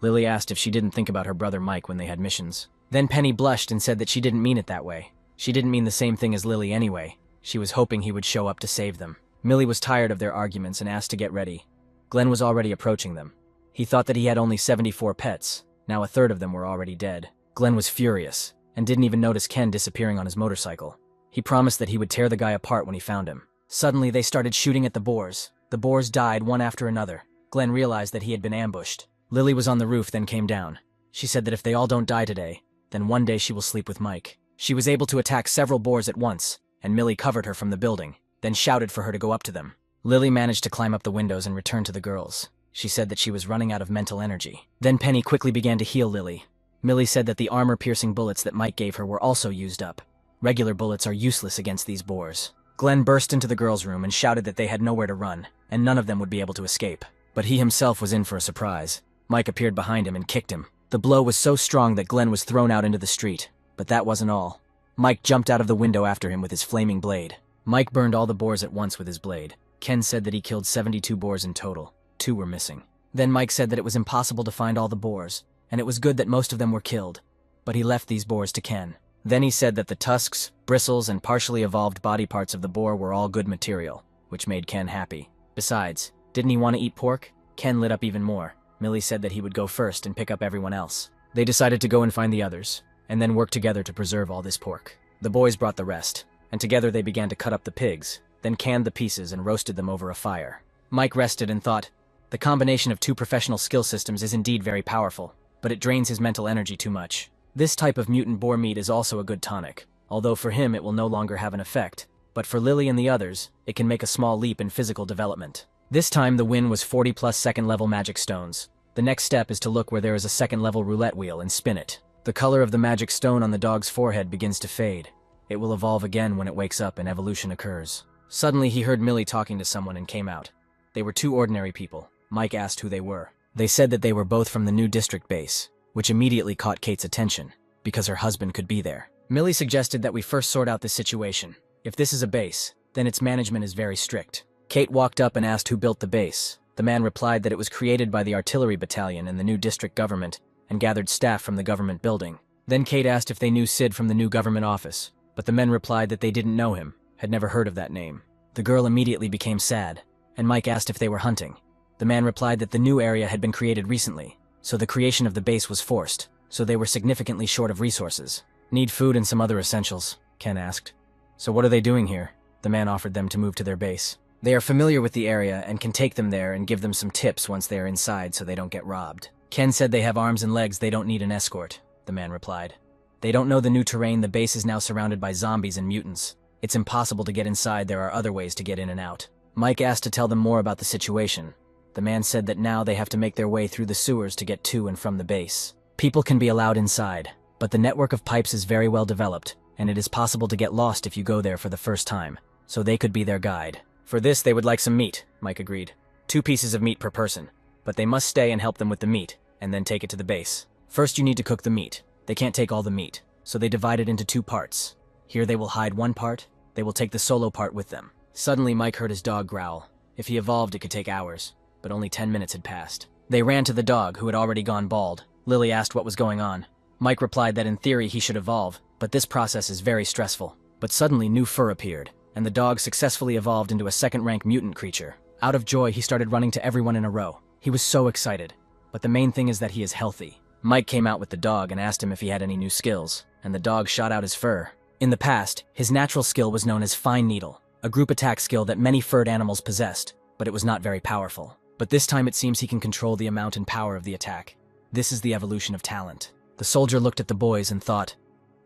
Lily asked if she didn't think about her brother Mike when they had missions. Then Penny blushed and said that she didn't mean it that way. She didn't mean the same thing as Lily anyway. She was hoping he would show up to save them. Millie was tired of their arguments and asked to get ready. Glenn was already approaching them. He thought that he had only 74 pets. Now a third of them were already dead. Glenn was furious and didn't even notice Ken disappearing on his motorcycle. He promised that he would tear the guy apart when he found him. Suddenly, they started shooting at the boars. The boars died one after another. Glenn realized that he had been ambushed. Lily was on the roof, then came down. She said that if they all don't die today, then one day she will sleep with Mike. She was able to attack several boars at once, and Millie covered her from the building, then shouted for her to go up to them. Lily managed to climb up the windows and return to the girls. She said that she was running out of mental energy. Then Penny quickly began to heal Lily. Millie said that the armor-piercing bullets that Mike gave her were also used up. Regular bullets are useless against these boars. Glenn burst into the girls' room and shouted that they had nowhere to run, and none of them would be able to escape. But he himself was in for a surprise. Mike appeared behind him and kicked him. The blow was so strong that Glenn was thrown out into the street. But that wasn't all. Mike jumped out of the window after him with his flaming blade. Mike burned all the boars at once with his blade. Ken said that he killed 72 boars in total. 2 were missing. Then Mike said that it was impossible to find all the boars, and it was good that most of them were killed. But he left these boars to Ken. Then he said that the tusks, bristles, and partially evolved body parts of the boar were all good material, which made Ken happy. Besides, didn't he want to eat pork? Ken lit up even more. Millie said that he would go first and pick up everyone else. They decided to go and find the others, and then work together to preserve all this pork. The boys brought the rest, and together they began to cut up the pigs, then canned the pieces and roasted them over a fire. Mike rested and thought, the combination of 2 professional skill systems is indeed very powerful, but it drains his mental energy too much. This type of mutant boar meat is also a good tonic, although for him it will no longer have an effect, but for Lily and the others, it can make a small leap in physical development. This time the win was 40+ second-level magic stones. The next step is to look where there is a second-level roulette wheel and spin it. The color of the magic stone on the dog's forehead begins to fade. It will evolve again when it wakes up and evolution occurs. Suddenly he heard Millie talking to someone and came out. They were 2 ordinary people. Mike asked who they were. They said that they were both from the new district base, which immediately caught Kate's attention, because her husband could be there. Millie suggested that we first sort out this situation. If this is a base, then its management is very strict. Kate walked up and asked who built the base. The man replied that it was created by the artillery battalion and the new district government, and gathered staff from the government building. Then Kate asked if they knew Sid from the new government office, but the men replied that they didn't know him, had never heard of that name. The girl immediately became sad, and Mike asked if they were hunting. The man replied that the new area had been created recently, so the creation of the base was forced, so they were significantly short of resources. Need food and some other essentials, Ken asked. So what are they doing here? The man offered them to move to their base. They are familiar with the area and can take them there and give them some tips once they are inside so they don't get robbed. Ken said they have arms and legs, they don't need an escort, the man replied. They don't know the new terrain, the base is now surrounded by zombies and mutants. It's impossible to get inside, there are other ways to get in and out. Mike asked to tell them more about the situation. The man said that now they have to make their way through the sewers to get to and from the base. People can be allowed inside, but the network of pipes is very well developed, and it is possible to get lost if you go there for the first time, so they could be their guide. For this, they would like some meat, Mike agreed. 2 pieces of meat per person, but they must stay and help them with the meat, and then take it to the base. First you need to cook the meat. They can't take all the meat, so they divide it into 2 parts. Here they will hide one part, they will take the solo part with them. Suddenly Mike heard his dog growl. If he evolved, it could take hours, but only 10 minutes had passed. They ran to the dog, who had already gone bald. Lily asked what was going on. Mike replied that in theory he should evolve, but this process is very stressful. But suddenly new fur appeared, and the dog successfully evolved into a second-rank mutant creature. Out of joy, he started running to everyone in a row. He was so excited. But the main thing is that he is healthy. Mike came out with the dog and asked him if he had any new skills, and the dog shot out his fur. In the past, his natural skill was known as Fine Needle, a group attack skill that many furred animals possessed, but it was not very powerful. But this time it seems he can control the amount and power of the attack. This is the evolution of talent. The soldier looked at the boys and thought,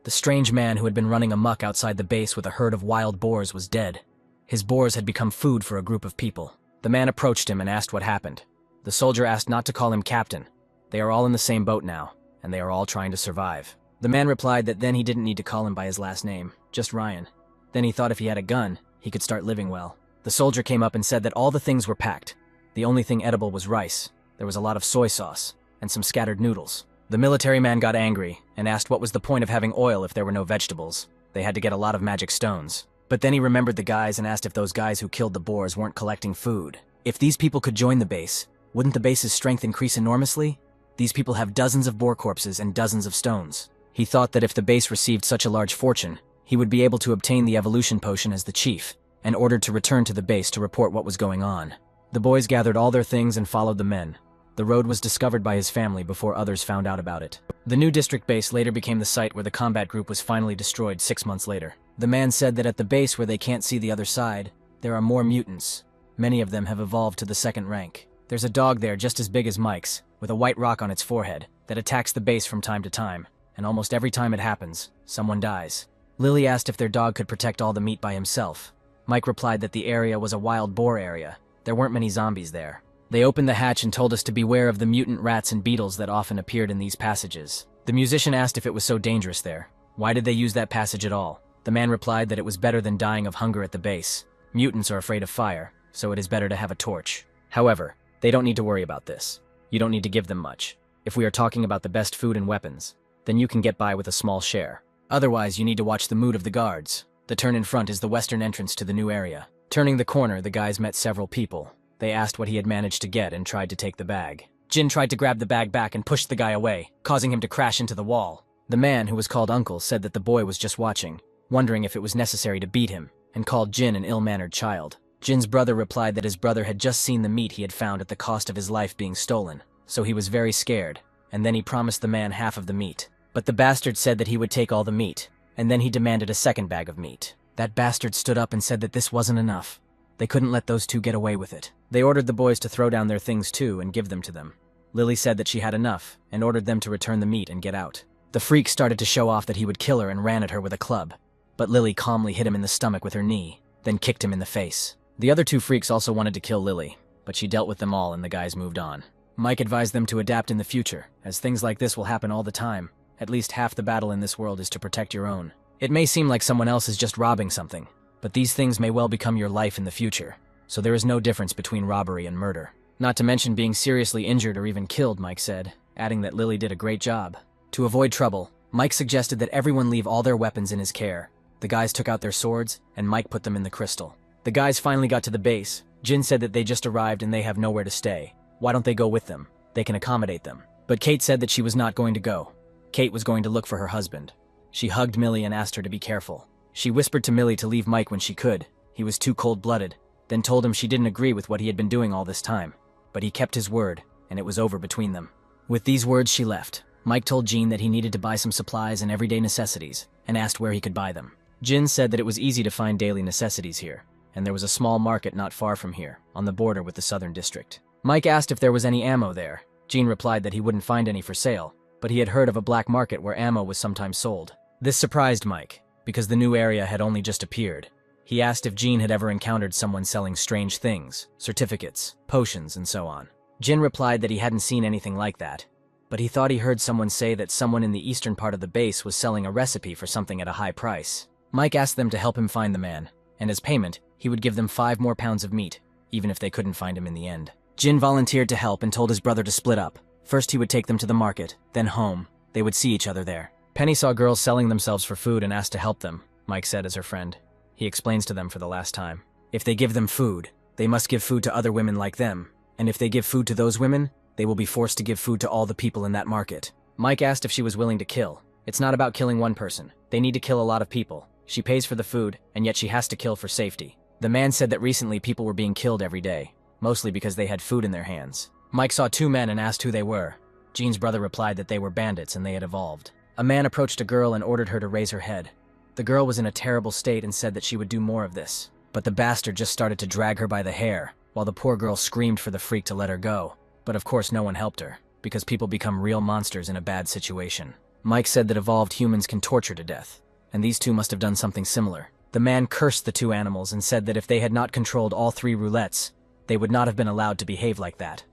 the strange man who had been running amok outside the base with a herd of wild boars was dead. His boars had become food for a group of people. The man approached him and asked what happened. The soldier asked not to call him captain. They are all in the same boat now, and they are all trying to survive. The man replied that then he didn't need to call him by his last name, just Ryan. Then he thought if he had a gun, he could start living well. The soldier came up and said that all the things were packed. The only thing edible was rice. There was a lot of soy sauce, and some scattered noodles. The military man got angry and asked what was the point of having oil if there were no vegetables. They had to get a lot of magic stones. But then he remembered the guys and asked if those guys who killed the boars weren't collecting food. If these people could join the base, wouldn't the base's strength increase enormously? These people have dozens of boar corpses and dozens of stones. He thought that if the base received such a large fortune, he would be able to obtain the evolution potion as the chief, and ordered to return to the base to report what was going on. The boys gathered all their things and followed the men. The road was discovered by his family before others found out about it. The new district base later became the site where the combat group was finally destroyed 6 months later. The man said that at the base where they can't see the other side, there are more mutants. Many of them have evolved to the second rank. There's a dog there just as big as Mike's, with a white rock on its forehead, that attacks the base from time to time, and almost every time it happens, someone dies. Lily asked if their dog could protect all the meat by himself. Mike replied that the area was a wild boar area. There weren't many zombies there. They opened the hatch and told us to beware of the mutant rats and beetles that often appeared in these passages. The musician asked if it was so dangerous there. Why did they use that passage at all? The man replied that it was better than dying of hunger at the base. Mutants are afraid of fire, so it is better to have a torch. However, they don't need to worry about this. You don't need to give them much. If we are talking about the best food and weapons, then you can get by with a small share. Otherwise, you need to watch the mood of the guards. The turn in front is the western entrance to the new area. Turning the corner, the guys met several people. They asked what he had managed to get and tried to take the bag. Jin tried to grab the bag back and pushed the guy away, causing him to crash into the wall. The man, who was called Uncle, said that the boy was just watching, wondering if it was necessary to beat him, and called Jin an ill-mannered child. Jin's brother replied that his brother had just seen the meat he had found at the cost of his life being stolen, so he was very scared, and then he promised the man half of the meat. But the bastard said that he would take all the meat, and then he demanded a second bag of meat. That bastard stood up and said that this wasn't enough. They couldn't let those two get away with it. They ordered the boys to throw down their things too and give them to them. Lily said that she had enough, and ordered them to return the meat and get out. The freak started to show off that he would kill her and ran at her with a club, but Lily calmly hit him in the stomach with her knee, then kicked him in the face. The other two freaks also wanted to kill Lily, but she dealt with them all and the guys moved on. Mike advised them to adapt in the future, as things like this will happen all the time. At least half the battle in this world is to protect your own. It may seem like someone else is just robbing something, but these things may well become your life in the future, so there is no difference between robbery and murder. Not to mention being seriously injured or even killed, Mike said, adding that Lily did a great job. To avoid trouble, Mike suggested that everyone leave all their weapons in his care. The guys took out their swords, and Mike put them in the crystal. The guys finally got to the base. Jin said that they just arrived and they have nowhere to stay. Why don't they go with them? They can accommodate them. But Kate said that she was not going to go. Kate was going to look for her husband. She hugged Millie and asked her to be careful. She whispered to Millie to leave Mike when she could. He was too cold-blooded, then told him she didn't agree with what he had been doing all this time. But he kept his word, and it was over between them. With these words, she left. Mike told Jean that he needed to buy some supplies and everyday necessities, and asked where he could buy them. Jin said that it was easy to find daily necessities here, and there was a small market not far from here, on the border with the southern district. Mike asked if there was any ammo there. Jean replied that he wouldn't find any for sale, but he had heard of a black market where ammo was sometimes sold. This surprised Mike, because the new area had only just appeared. He asked if Jean had ever encountered someone selling strange things, certificates, potions, and so on. Jin replied that he hadn't seen anything like that, but he thought he heard someone say that someone in the eastern part of the base was selling a recipe for something at a high price. Mike asked them to help him find the man, and as payment, he would give them 5 more pounds of meat, even if they couldn't find him in the end. Jin volunteered to help and told his brother to split up. First he would take them to the market, then home. They would see each other there. Penny saw girls selling themselves for food and asked to help them, Mike said as her friend. He explains to them for the last time. If they give them food, they must give food to other women like them, and if they give food to those women, they will be forced to give food to all the people in that market. Mike asked if she was willing to kill. It's not about killing one person. They need to kill a lot of people. She pays for the food, and yet she has to kill for safety. The man said that recently people were being killed every day, mostly because they had food in their hands. Mike saw 2 men and asked who they were. Jean's brother replied that they were bandits and they had evolved. A man approached a girl and ordered her to raise her head. The girl was in a terrible state and said that she would do more of this. But the bastard just started to drag her by the hair, while the poor girl screamed for the freak to let her go. But of course no one helped her. because people become real monsters in a bad situation. Mike said that evolved humans can torture to death, and these two must have done something similar. The man cursed the two animals and said that if they had not controlled all three roulettes, they would not have been allowed to behave like that.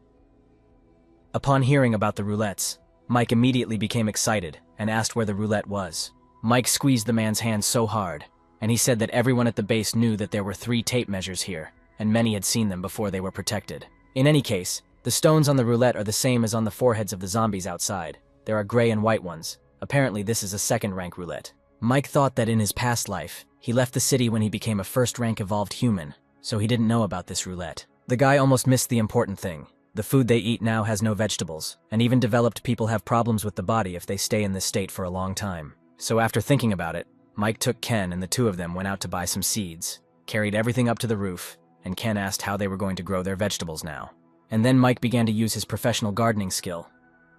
Upon hearing about the roulettes, Mike immediately became excited and asked where the roulette was. Mike squeezed the man's hand so hard, and he said that everyone at the base knew that there were 3 tape measures here, and many had seen them before they were protected. In any case, the stones on the roulette are the same as on the foreheads of the zombies outside. There are gray and white ones. Apparently this is a second-rank roulette. Mike thought that in his past life, he left the city when he became a first-rank evolved human, so he didn't know about this roulette. The guy almost missed the important thing. The food they eat now has no vegetables, and even developed people have problems with the body if they stay in this state for a long time. So after thinking about it, Mike took Ken and the two of them went out to buy some seeds, carried everything up to the roof, and Ken asked how they were going to grow their vegetables now. And then Mike began to use his professional gardening skill.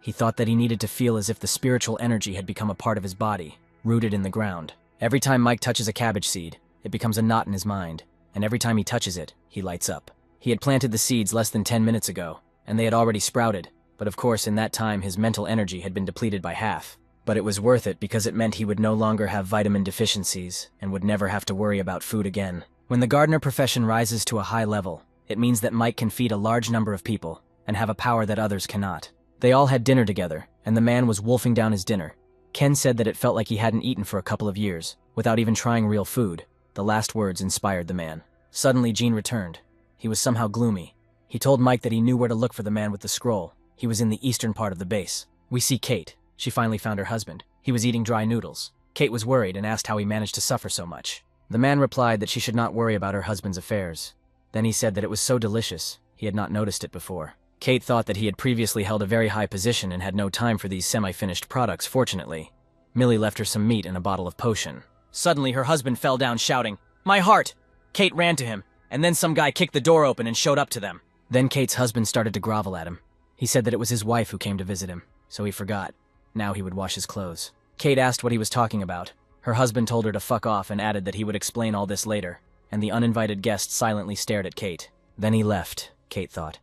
He thought that he needed to feel as if the spiritual energy had become a part of his body, rooted in the ground. Every time Mike touches a cabbage seed, it becomes a knot in his mind, and every time he touches it, he lights up. He had planted the seeds less than 10 minutes ago, and they had already sprouted, but of course in that time his mental energy had been depleted by half. But it was worth it because it meant he would no longer have vitamin deficiencies and would never have to worry about food again. When the gardener profession rises to a high level, it means that Mike can feed a large number of people and have a power that others cannot. They all had dinner together, and the man was wolfing down his dinner. Ken said that it felt like he hadn't eaten for a couple of years, without even trying real food. The last words inspired the man. Suddenly Gene returned. He was somehow gloomy. He told Mike that he knew where to look for the man with the scroll. He was in the eastern part of the base. We see Kate. She finally found her husband. He was eating dry noodles. Kate was worried and asked how he managed to suffer so much. The man replied that she should not worry about her husband's affairs. Then he said that it was so delicious, he had not noticed it before. Kate thought that he had previously held a very high position and had no time for these semi-finished products, fortunately. Millie left her some meat and a bottle of potion. Suddenly her husband fell down shouting, "My heart!" Kate ran to him, and then some guy kicked the door open and showed up to them. Then Kate's husband started to grovel at him. He said that it was his wife who came to visit him, so he forgot. Now he would wash his clothes. Kate asked what he was talking about. Her husband told her to fuck off and added that he would explain all this later, and the uninvited guest silently stared at Kate. Then he left, Kate thought.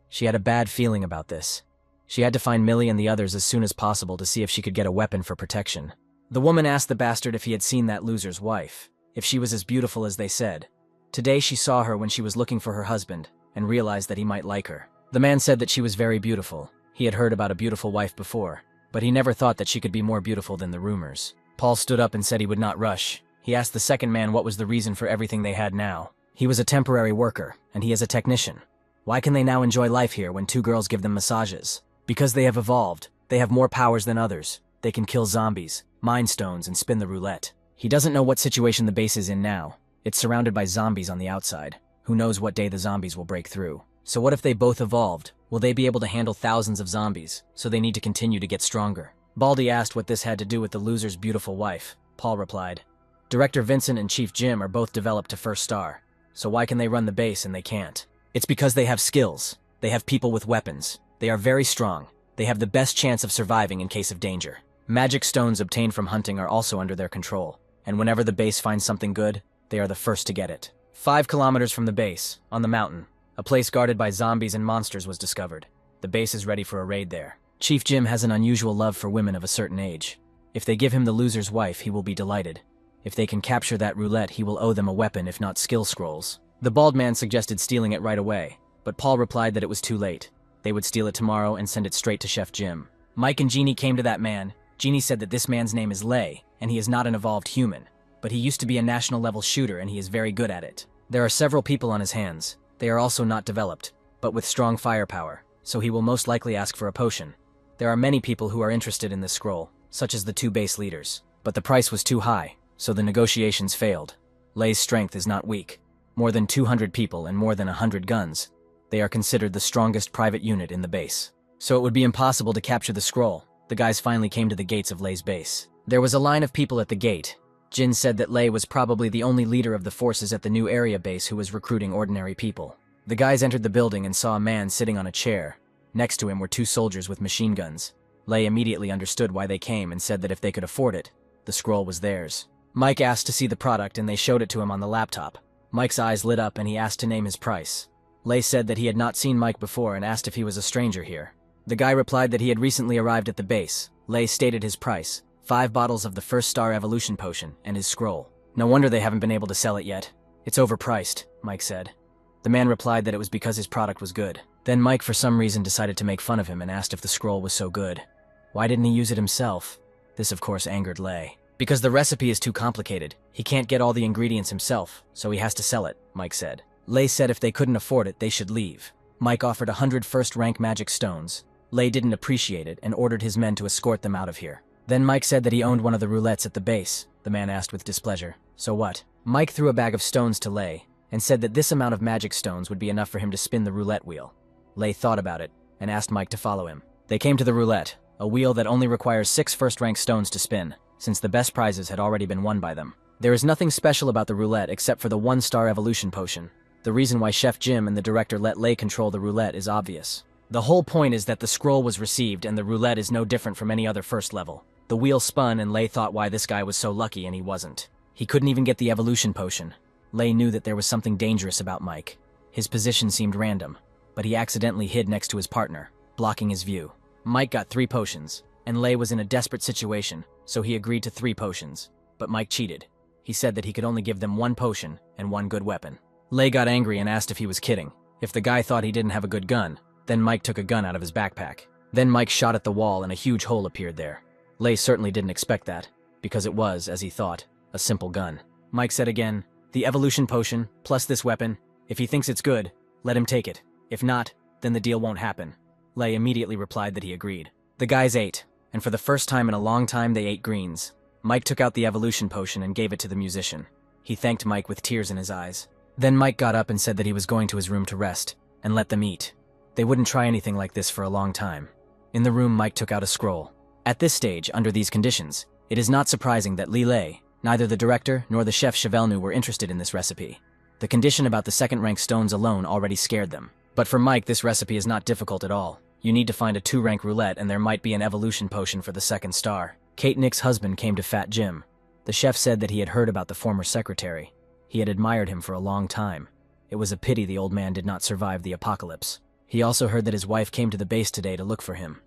She had a bad feeling about this. She had to find Millie and the others as soon as possible to see if she could get a weapon for protection. The woman asked the bastard if he had seen that loser's wife, if she was as beautiful as they said. Today she saw her when she was looking for her husband, and realized that he might like her. The man said that she was very beautiful. He had heard about a beautiful wife before, but he never thought that she could be more beautiful than the rumors. Paul stood up and said he would not rush. He asked the second man what was the reason for everything they had now. He was a temporary worker, and he is a technician. Why can they now enjoy life here when 2 girls give them massages? Because they have evolved. They have more powers than others. They can kill zombies, mine stones, and spin the roulette. He doesn't know what situation the base is in now. It's surrounded by zombies on the outside. Who knows what day the zombies will break through? So what if they both evolved? Will they be able to handle thousands of zombies? So they need to continue to get stronger. Baldy asked what this had to do with the loser's beautiful wife. Paul replied, Director Vincent and Chief Jim are both developed to first star. So why can they run the base and they can't? It's because they have skills. They have people with weapons. They are very strong. They have the best chance of surviving in case of danger. Magic stones obtained from hunting are also under their control, and whenever the base finds something good, they are the first to get it. 5 kilometers from the base, on the mountain, a place guarded by zombies and monsters was discovered. The base is ready for a raid there. Chief Jim has an unusual love for women of a certain age. If they give him the loser's wife, he will be delighted. If they can capture that roulette, he will owe them a weapon if not skill scrolls. The bald man suggested stealing it right away, but Paul replied that it was too late. They would steal it tomorrow and send it straight to Chef Jim. Mike and Jeannie came to that man. Jeannie said that this man's name is Lei, and he is not an evolved human, but he used to be a national level shooter and he is very good at it. There are several people on his hands. They are also not developed, but with strong firepower, so he will most likely ask for a potion. There are many people who are interested in this scroll, such as the 2 base leaders, but the price was too high, so the negotiations failed. Lei's strength is not weak. More than 200 people and more than 100 guns. They are considered the strongest private unit in the base. So it would be impossible to capture the scroll. The guys finally came to the gates of Lei's base. There was a line of people at the gate. Jin said that Lei was probably the only leader of the forces at the new area base who was recruiting ordinary people. The guys entered the building and saw a man sitting on a chair. Next to him were 2 soldiers with machine guns. Lei immediately understood why they came and said that if they could afford it, the scroll was theirs. Mike asked to see the product and they showed it to him on the laptop. Mike's eyes lit up and he asked to name his price. Lei said that he had not seen Mike before and asked if he was a stranger here. The guy replied that he had recently arrived at the base. Lei stated his price, 5 bottles of the first star evolution potion, and his scroll. No wonder they haven't been able to sell it yet. It's overpriced, Mike said. The man replied that it was because his product was good. Then Mike for some reason decided to make fun of him and asked if the scroll was so good. Why didn't he use it himself? This of course angered Lei. Because the recipe is too complicated. He can't get all the ingredients himself, so he has to sell it, Mike said. Lei said if they couldn't afford it, they should leave. Mike offered 100 first-rank magic stones. Lei didn't appreciate it and ordered his men to escort them out of here. Then Mike said that he owned one of the roulettes at the base, the man asked with displeasure. So what? Mike threw a bag of stones to Lei and said that this amount of magic stones would be enough for him to spin the roulette wheel. Lei thought about it and asked Mike to follow him. They came to the roulette, a wheel that only requires 6 first-rank stones to spin, since the best prizes had already been won by them. There is nothing special about the roulette except for the 1-star evolution potion. The reason why Chef Jim and the director let Lei control the roulette is obvious. The whole point is that the scroll was received and the roulette is no different from any other first level. The wheel spun and Lei thought why this guy was so lucky and he wasn't. He couldn't even get the evolution potion. Lei knew that there was something dangerous about Mike. His position seemed random, but he accidentally hid next to his partner, blocking his view. Mike got 3 potions, and Lei was in a desperate situation, so he agreed to 3 potions. But Mike cheated. He said that he could only give them 1 potion and 1 good weapon. Lei got angry and asked if he was kidding. If the guy thought he didn't have a good gun, then Mike took a gun out of his backpack. Then Mike shot at the wall and a huge hole appeared there. Lei certainly didn't expect that, because it was, as he thought, a simple gun. Mike said again, the evolution potion, plus this weapon, if he thinks it's good, let him take it. If not, then the deal won't happen. Lei immediately replied that he agreed. The guys ate, and for the first time in a long time they ate greens. Mike took out the evolution potion and gave it to the musician. He thanked Mike with tears in his eyes. Then Mike got up and said that he was going to his room to rest, and let them eat. They wouldn't try anything like this for a long time. In the room, Mike took out a scroll. At this stage, under these conditions, it is not surprising that Lei, neither the director nor the chef Yahello were interested in this recipe. The condition about the second-rank stones alone already scared them. But for Mike, this recipe is not difficult at all. You need to find a 2-rank roulette and there might be an evolution potion for the 2nd star. Kate Nick's husband came to Fat Jim. The chef said that he had heard about the former secretary. He had admired him for a long time. It was a pity the old man did not survive the apocalypse. He also heard that his wife came to the base today to look for him.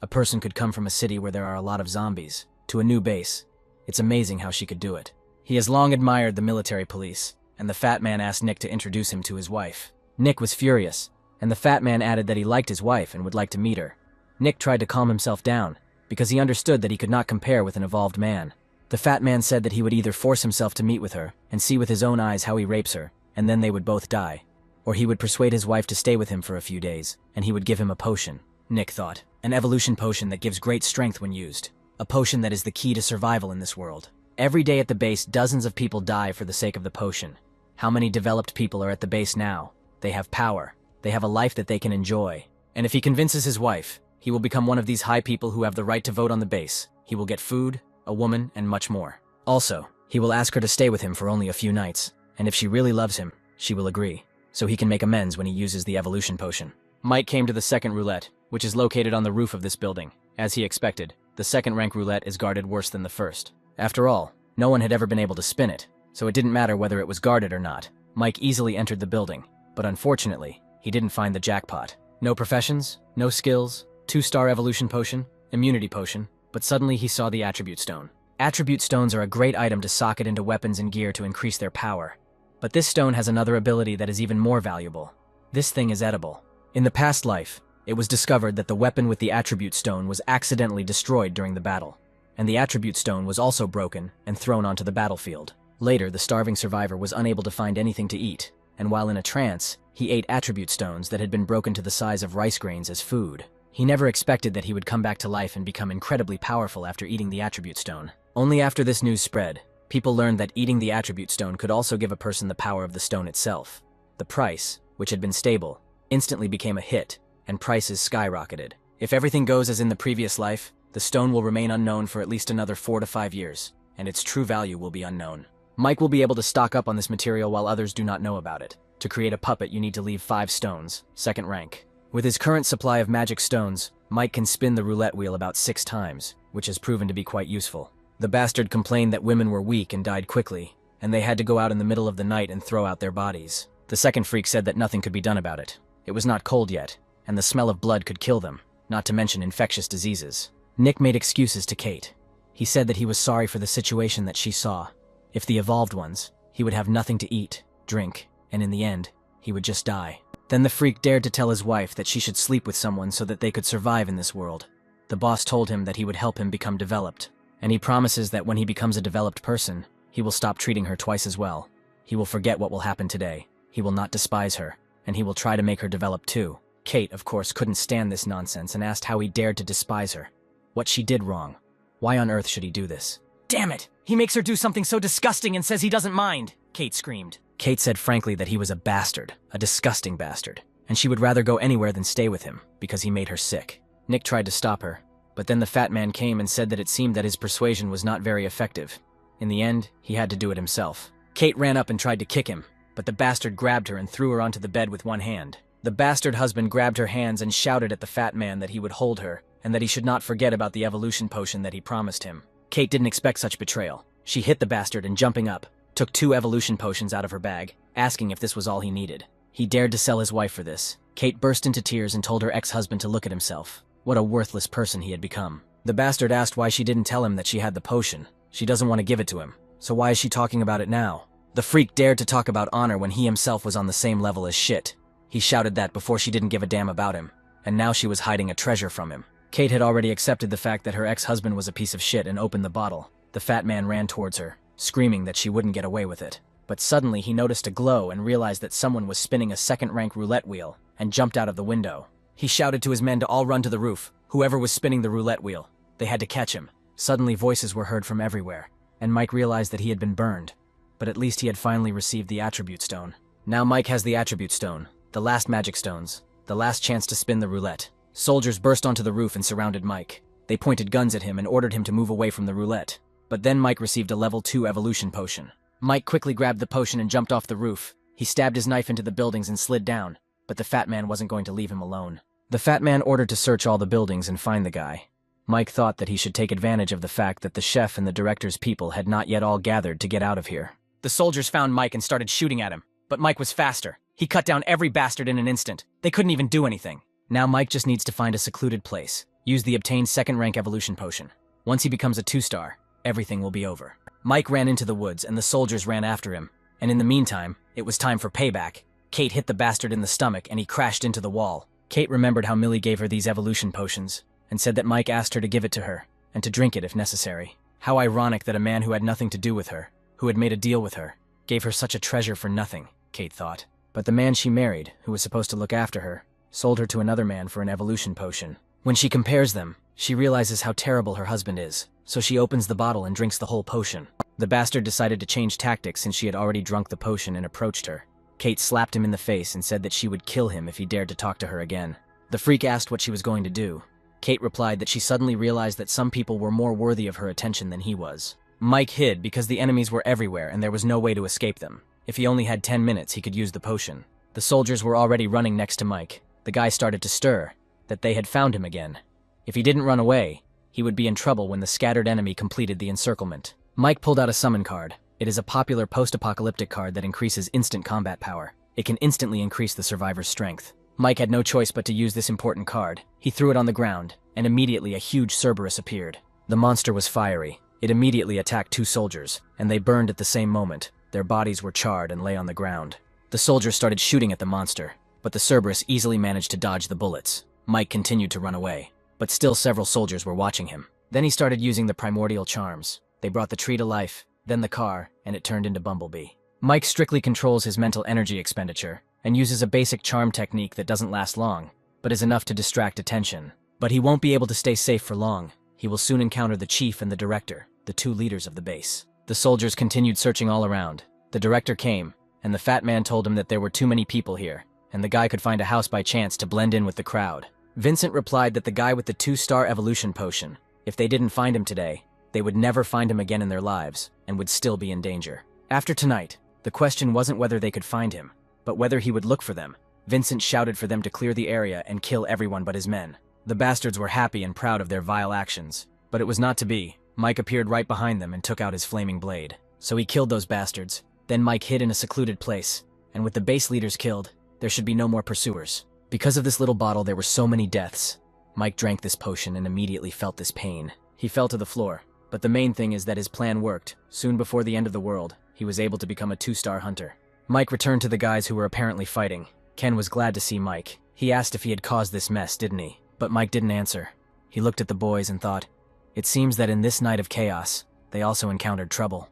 A person could come from a city where there are a lot of zombies, to a new base. It's amazing how she could do it. He has long admired the military police, and the fat man asked Nick to introduce him to his wife. Nick was furious, and the fat man added that he liked his wife and would like to meet her. Nick tried to calm himself down, because he understood that he could not compare with an evolved man. The fat man said that he would either force himself to meet with her and see with his own eyes how he rapes her, and then they would both die, or he would persuade his wife to stay with him for a few days, and he would give him a potion. Nick thought, an evolution potion that gives great strength when used. A potion that is the key to survival in this world. Every day at the base, dozens of people die for the sake of the potion. How many developed people are at the base now? They have power. They have a life that they can enjoy. And if he convinces his wife, he will become one of these high people who have the right to vote on the base. He will get food, a woman, and much more. Also, he will ask her to stay with him for only a few nights, and if she really loves him, she will agree, so he can make amends when he uses the evolution potion. Mike came to the 2nd roulette, which is located on the roof of this building. As he expected, the 2nd-rank roulette is guarded worse than the 1st. After all, no one had ever been able to spin it, so it didn't matter whether it was guarded or not. Mike easily entered the building, but unfortunately, he didn't find the jackpot. No professions, no skills, 2-star evolution potion, immunity potion, but suddenly he saw the attribute stone. Attribute stones are a great item to socket into weapons and gear to increase their power. But this stone has another ability that is even more valuable. This thing is edible. In the past life, it was discovered that the weapon with the attribute stone was accidentally destroyed during the battle, and the attribute stone was also broken and thrown onto the battlefield. Later, the starving survivor was unable to find anything to eat, and while in a trance, he ate attribute stones that had been broken to the size of rice grains as food. He never expected that he would come back to life and become incredibly powerful after eating the attribute stone. Only after this news spread, people learned that eating the attribute stone could also give a person the power of the stone itself. The price, which had been stable, instantly became a hit, and prices skyrocketed. If everything goes as in the previous life, the stone will remain unknown for at least another 4 to 5 years, and its true value will be unknown. Mike will be able to stock up on this material while others do not know about it. To create a puppet, you need to leave 5 stones, 2nd rank. With his current supply of magic stones, Mike can spin the roulette wheel about 6 times, which has proven to be quite useful. The bastard complained that women were weak and died quickly, and they had to go out in the middle of the night and throw out their bodies. The second freak said that nothing could be done about it. It was not cold yet, and the smell of blood could kill them. not to mention infectious diseases. Nick made excuses to Kate. He said that he was sorry for the situation that she saw. If the evolved ones, he would have nothing to eat, drink, and in the end, he would just die. Then the freak dared to tell his wife that she should sleep with someone so that they could survive in this world. The boss told him that he would help him become developed, and he promises that when he becomes a developed person, he will stop treating her twice as well. He will forget what will happen today. He will not despise her, and he will try to make her develop too. Kate, of course, couldn't stand this nonsense and asked how he dared to despise her. What she did wrong. Why on earth should he do this? Damn it! He makes her do something so disgusting and says he doesn't mind, Kate screamed. Kate said frankly that he was a bastard, a disgusting bastard, and she would rather go anywhere than stay with him because he made her sick. Nick tried to stop her, but then the fat man came and said that it seemed that his persuasion was not very effective. In the end, he had to do it himself. Kate ran up and tried to kick him, but the bastard grabbed her and threw her onto the bed with one hand. The bastard husband grabbed her hands and shouted at the fat man that he would hold her, and that he should not forget about the evolution potion that he promised him. Kate didn't expect such betrayal. She hit the bastard and, jumping up, took 2 evolution potions out of her bag, asking if this was all he needed. He dared to sell his wife for this. Kate burst into tears and told her ex-husband to look at himself. What a worthless person he had become. The bastard asked why she didn't tell him that she had the potion. She doesn't want to give it to him, so why is she talking about it now? The freak dared to talk about honor when he himself was on the same level as shit. He shouted that before she didn't give a damn about him, and now she was hiding a treasure from him. Kate had already accepted the fact that her ex-husband was a piece of shit and opened the bottle. The fat man ran towards her, screaming that she wouldn't get away with it. But suddenly he noticed a glow and realized that someone was spinning a second-rank roulette wheel and jumped out of the window. He shouted to his men to all run to the roof, whoever was spinning the roulette wheel. They had to catch him. Suddenly voices were heard from everywhere, and Mike realized that he had been burned. But at least he had finally received the attribute stone. Now Mike has the attribute stone, the last magic stones, the last chance to spin the roulette. Soldiers burst onto the roof and surrounded Mike. They pointed guns at him and ordered him to move away from the roulette. But then Mike received a level 2 evolution potion. Mike quickly grabbed the potion and jumped off the roof. He stabbed his knife into the buildings and slid down, but the fat man wasn't going to leave him alone. The fat man ordered to search all the buildings and find the guy. Mike thought that he should take advantage of the fact that the chef and the director's people had not yet all gathered to get out of here. The soldiers found Mike and started shooting at him, but Mike was faster. He cut down every bastard in an instant. They couldn't even do anything. Now Mike just needs to find a secluded place, use the obtained second-rank evolution potion. Once he becomes a 2-star, everything will be over. Mike ran into the woods and the soldiers ran after him, and in the meantime, it was time for payback. Kate hit the bastard in the stomach and he crashed into the wall. Kate remembered how Millie gave her these evolution potions, and said that Mike asked her to give it to her, and to drink it if necessary. How ironic that a man who had nothing to do with her, who had made a deal with her, gave her such a treasure for nothing, Kate thought. But the man she married, who was supposed to look after her, sold her to another man for an evolution potion. When she compares them, she realizes how terrible her husband is, so she opens the bottle and drinks the whole potion. The bastard decided to change tactics since she had already drunk the potion and approached her. Kate slapped him in the face and said that she would kill him if he dared to talk to her again. The freak asked what she was going to do. Kate replied that she suddenly realized that some people were more worthy of her attention than he was. Mike hid because the enemies were everywhere and there was no way to escape them. If he only had 10 minutes, he could use the potion. The soldiers were already running next to Mike. The guy started to stir, that they had found him again. If he didn't run away, he would be in trouble when the scattered enemy completed the encirclement. Mike pulled out a summon card. It is a popular post-apocalyptic card that increases instant combat power. It can instantly increase the survivor's strength. Mike had no choice but to use this important card. He threw it on the ground, and immediately a huge Cerberus appeared. The monster was fiery. It immediately attacked 2 soldiers, and they burned at the same moment. Their bodies were charred and lay on the ground. The soldiers started shooting at the monster, but the Cerberus easily managed to dodge the bullets. Mike continued to run away, but still several soldiers were watching him. Then he started using the primordial charms. They brought the tree to life, then the car, and it turned into Bumblebee. Mike strictly controls his mental energy expenditure, and uses a basic charm technique that doesn't last long, but is enough to distract attention. But he won't be able to stay safe for long. He will soon encounter the chief and the director, the 2 leaders of the base. The soldiers continued searching all around. The director came, and the fat man told him that there were too many people here, and the guy could find a house by chance to blend in with the crowd. Vincent replied that the guy with the 2-star evolution potion, if they didn't find him today, they would never find him again in their lives, and would still be in danger. After tonight, the question wasn't whether they could find him, but whether he would look for them. Vincent shouted for them to clear the area and kill everyone but his men. The bastards were happy and proud of their vile actions, but it was not to be. Mike appeared right behind them and took out his flaming blade. So he killed those bastards. Then Mike hid in a secluded place, and with the base leaders killed, there should be no more pursuers. Because of this little bottle, there were so many deaths. Mike drank this potion and immediately felt this pain. He fell to the floor, but the main thing is that his plan worked. Soon before the end of the world, he was able to become a 2-star hunter. Mike returned to the guys who were apparently fighting. Ken was glad to see Mike. He asked if he had caused this mess, didn't he? But Mike didn't answer. He looked at the boys and thought, it seems that in this night of chaos, they also encountered trouble.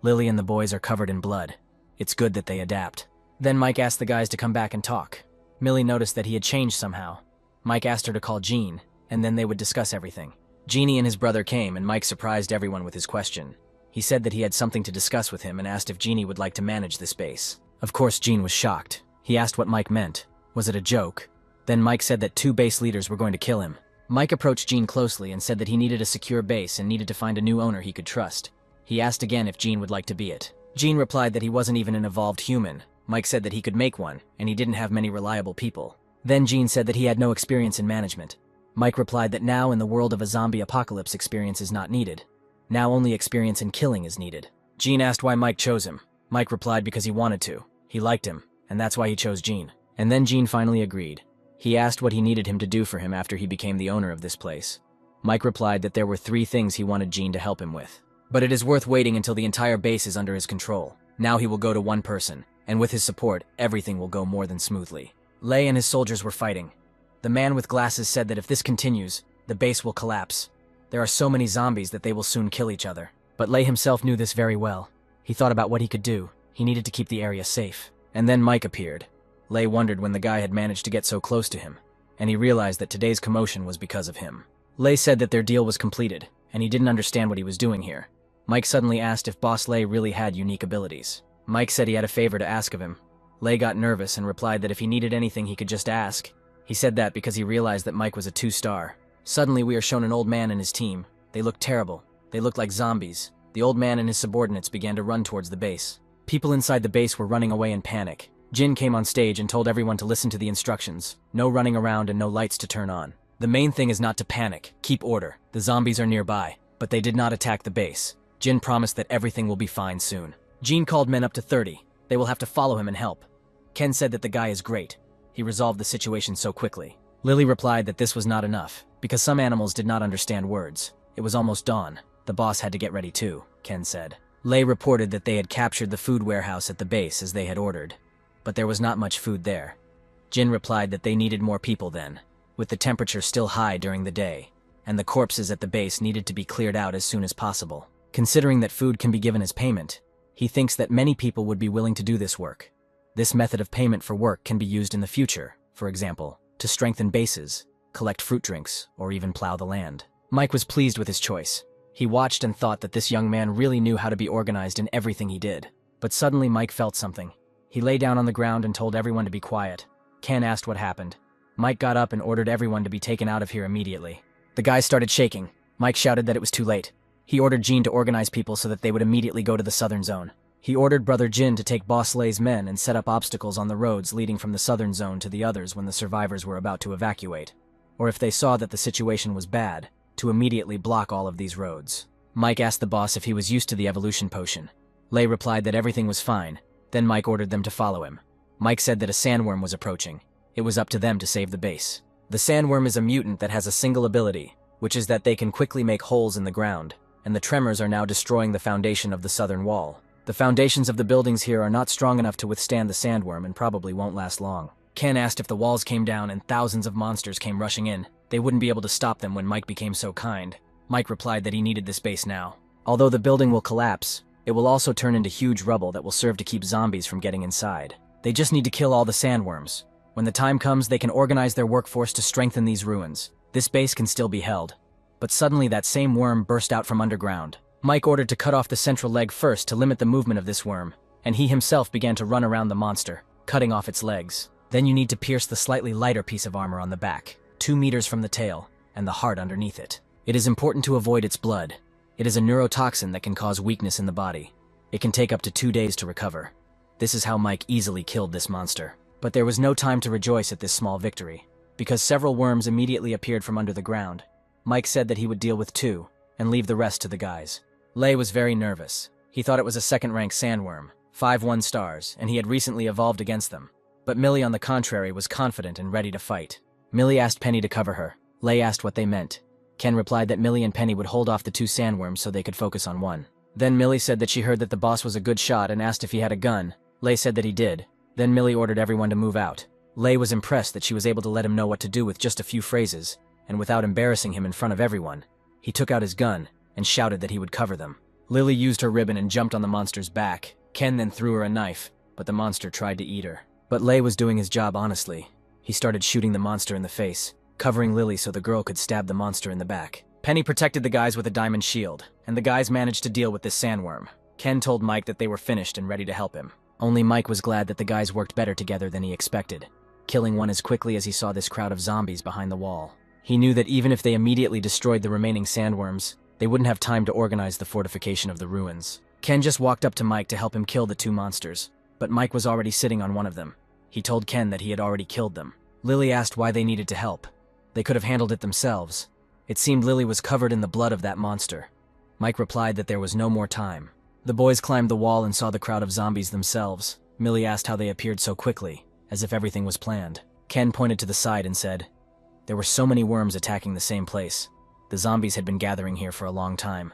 Lily and the boys are covered in blood. It's good that they adapt. Then Mike asked the guys to come back and talk. Millie noticed that he had changed somehow. Mike asked her to call Gene, and then they would discuss everything. Jeannie and his brother came, and Mike surprised everyone with his question. He said that he had something to discuss with him and asked if Jeannie would like to manage this base. Of course, Gene was shocked. He asked what Mike meant. Was it a joke? Then Mike said that 2 base leaders were going to kill him. Mike approached Gene closely and said that he needed a secure base and needed to find a new owner he could trust. He asked again if Gene would like to be it. Gene replied that he wasn't even an evolved human. Mike said that he could make one, and he didn't have many reliable people. Then Gene said that he had no experience in management. Mike replied that now in the world of a zombie apocalypse, experience is not needed. Now only experience in killing is needed. Gene asked why Mike chose him. Mike replied because he wanted to. He liked him, and that's why he chose Gene. And then Gene finally agreed. He asked what he needed him to do for him after he became the owner of this place. Mike replied that there were 3 things he wanted Gene to help him with. But it is worth waiting until the entire base is under his control. Now he will go to one person, and with his support, everything will go more than smoothly. Lei and his soldiers were fighting. The man with glasses said that if this continues, the base will collapse. There are so many zombies that they will soon kill each other. But Lei himself knew this very well. He thought about what he could do. He needed to keep the area safe. And then Mike appeared. Lei wondered when the guy had managed to get so close to him, and he realized that today's commotion was because of him. Lei said that their deal was completed, and he didn't understand what he was doing here. Mike suddenly asked if Boss Lei really had unique abilities. Mike said he had a favor to ask of him. Lei got nervous and replied that if he needed anything he could just ask. He said that because he realized that Mike was a 2-star. Suddenly we are shown an old man and his team. They looked terrible. They looked like zombies. The old man and his subordinates began to run towards the base. People inside the base were running away in panic. Jin came on stage and told everyone to listen to the instructions. No running around and no lights to turn on. The main thing is not to panic. Keep order. The zombies are nearby. But they did not attack the base. Jin promised that everything will be fine soon. Jin called men up to 30. They will have to follow him and help. Ken said that the guy is great. He resolved the situation so quickly. Lily replied that this was not enough, because some animals did not understand words. It was almost dawn. The boss had to get ready too, Ken said. Lei reported that they had captured the food warehouse at the base as they had ordered. But there was not much food there. Jin replied that they needed more people then, with the temperature still high during the day, and the corpses at the base needed to be cleared out as soon as possible. Considering that food can be given as payment, he thinks that many people would be willing to do this work. This method of payment for work can be used in the future, for example, to strengthen bases, collect fruit drinks, or even plow the land. Mike was pleased with his choice. He watched and thought that this young man really knew how to be organized in everything he did. But suddenly Mike felt something. He lay down on the ground and told everyone to be quiet. Ken asked what happened. Mike got up and ordered everyone to be taken out of here immediately. The guys started shaking. Mike shouted that it was too late. He ordered Jean to organize people so that they would immediately go to the southern zone. He ordered Brother Jin to take Boss Lei's men and set up obstacles on the roads leading from the southern zone to the others when the survivors were about to evacuate, or if they saw that the situation was bad, to immediately block all of these roads. Mike asked the boss if he was used to the evolution potion. Lei replied that everything was fine. Then Mike ordered them to follow him. Mike said that a sandworm was approaching. It was up to them to save the base. The sandworm is a mutant that has a single ability, which is that they can quickly make holes in the ground, and the tremors are now destroying the foundation of the southern wall. The foundations of the buildings here are not strong enough to withstand the sandworm and probably won't last long. Ken asked if the walls came down and thousands of monsters came rushing in, they wouldn't be able to stop them when Mike became so kind. Mike replied that he needed this base now. Although the building will collapse, it will also turn into huge rubble that will serve to keep zombies from getting inside. They just need to kill all the sandworms. When the time comes, they can organize their workforce to strengthen these ruins. This base can still be held. But suddenly that same worm burst out from underground. Mike ordered to cut off the central leg first to limit the movement of this worm, and he himself began to run around the monster, cutting off its legs. Then you need to pierce the slightly lighter piece of armor on the back, 2 meters from the tail, and the heart underneath it. It is important to avoid its blood. It is a neurotoxin that can cause weakness in the body. It can take up to 2 days to recover. This is how Mike easily killed this monster. But there was no time to rejoice at this small victory, because several worms immediately appeared from under the ground. Mike said that he would deal with 2, and leave the rest to the guys. Lei was very nervous. He thought it was a second-rank sandworm, 5 1-stars, and he had recently evolved against them. But Millie, on the contrary, was confident and ready to fight. Millie asked Penny to cover her. Lei asked what they meant. Ken replied that Millie and Penny would hold off the two sandworms so they could focus on one. Then Millie said that she heard that the boss was a good shot and asked if he had a gun. Lei said that he did. Then Millie ordered everyone to move out. Lei was impressed that she was able to let him know what to do with just a few phrases, and without embarrassing him in front of everyone. He took out his gun and shouted that he would cover them. Lily used her ribbon and jumped on the monster's back. Ken then threw her a knife, but the monster tried to eat her. But Lei was doing his job honestly. He started shooting the monster in the face, covering Lily so the girl could stab the monster in the back. Penny protected the guys with a diamond shield, and the guys managed to deal with this sandworm. Ken told Mike that they were finished and ready to help him. Only Mike was glad that the guys worked better together than he expected, killing one as quickly as he saw this crowd of zombies behind the wall. He knew that even if they immediately destroyed the remaining sandworms, they wouldn't have time to organize the fortification of the ruins. Ken just walked up to Mike to help him kill the two monsters, but Mike was already sitting on one of them. He told Ken that he had already killed them. Lily asked why they needed to help. They could have handled it themselves. It seemed Lily was covered in the blood of that monster. Mike replied that there was no more time. The boys climbed the wall and saw the crowd of zombies themselves. Millie asked how they appeared so quickly, as if everything was planned. Ken pointed to the side and said, "There were so many worms attacking the same place. The zombies had been gathering here for a long time.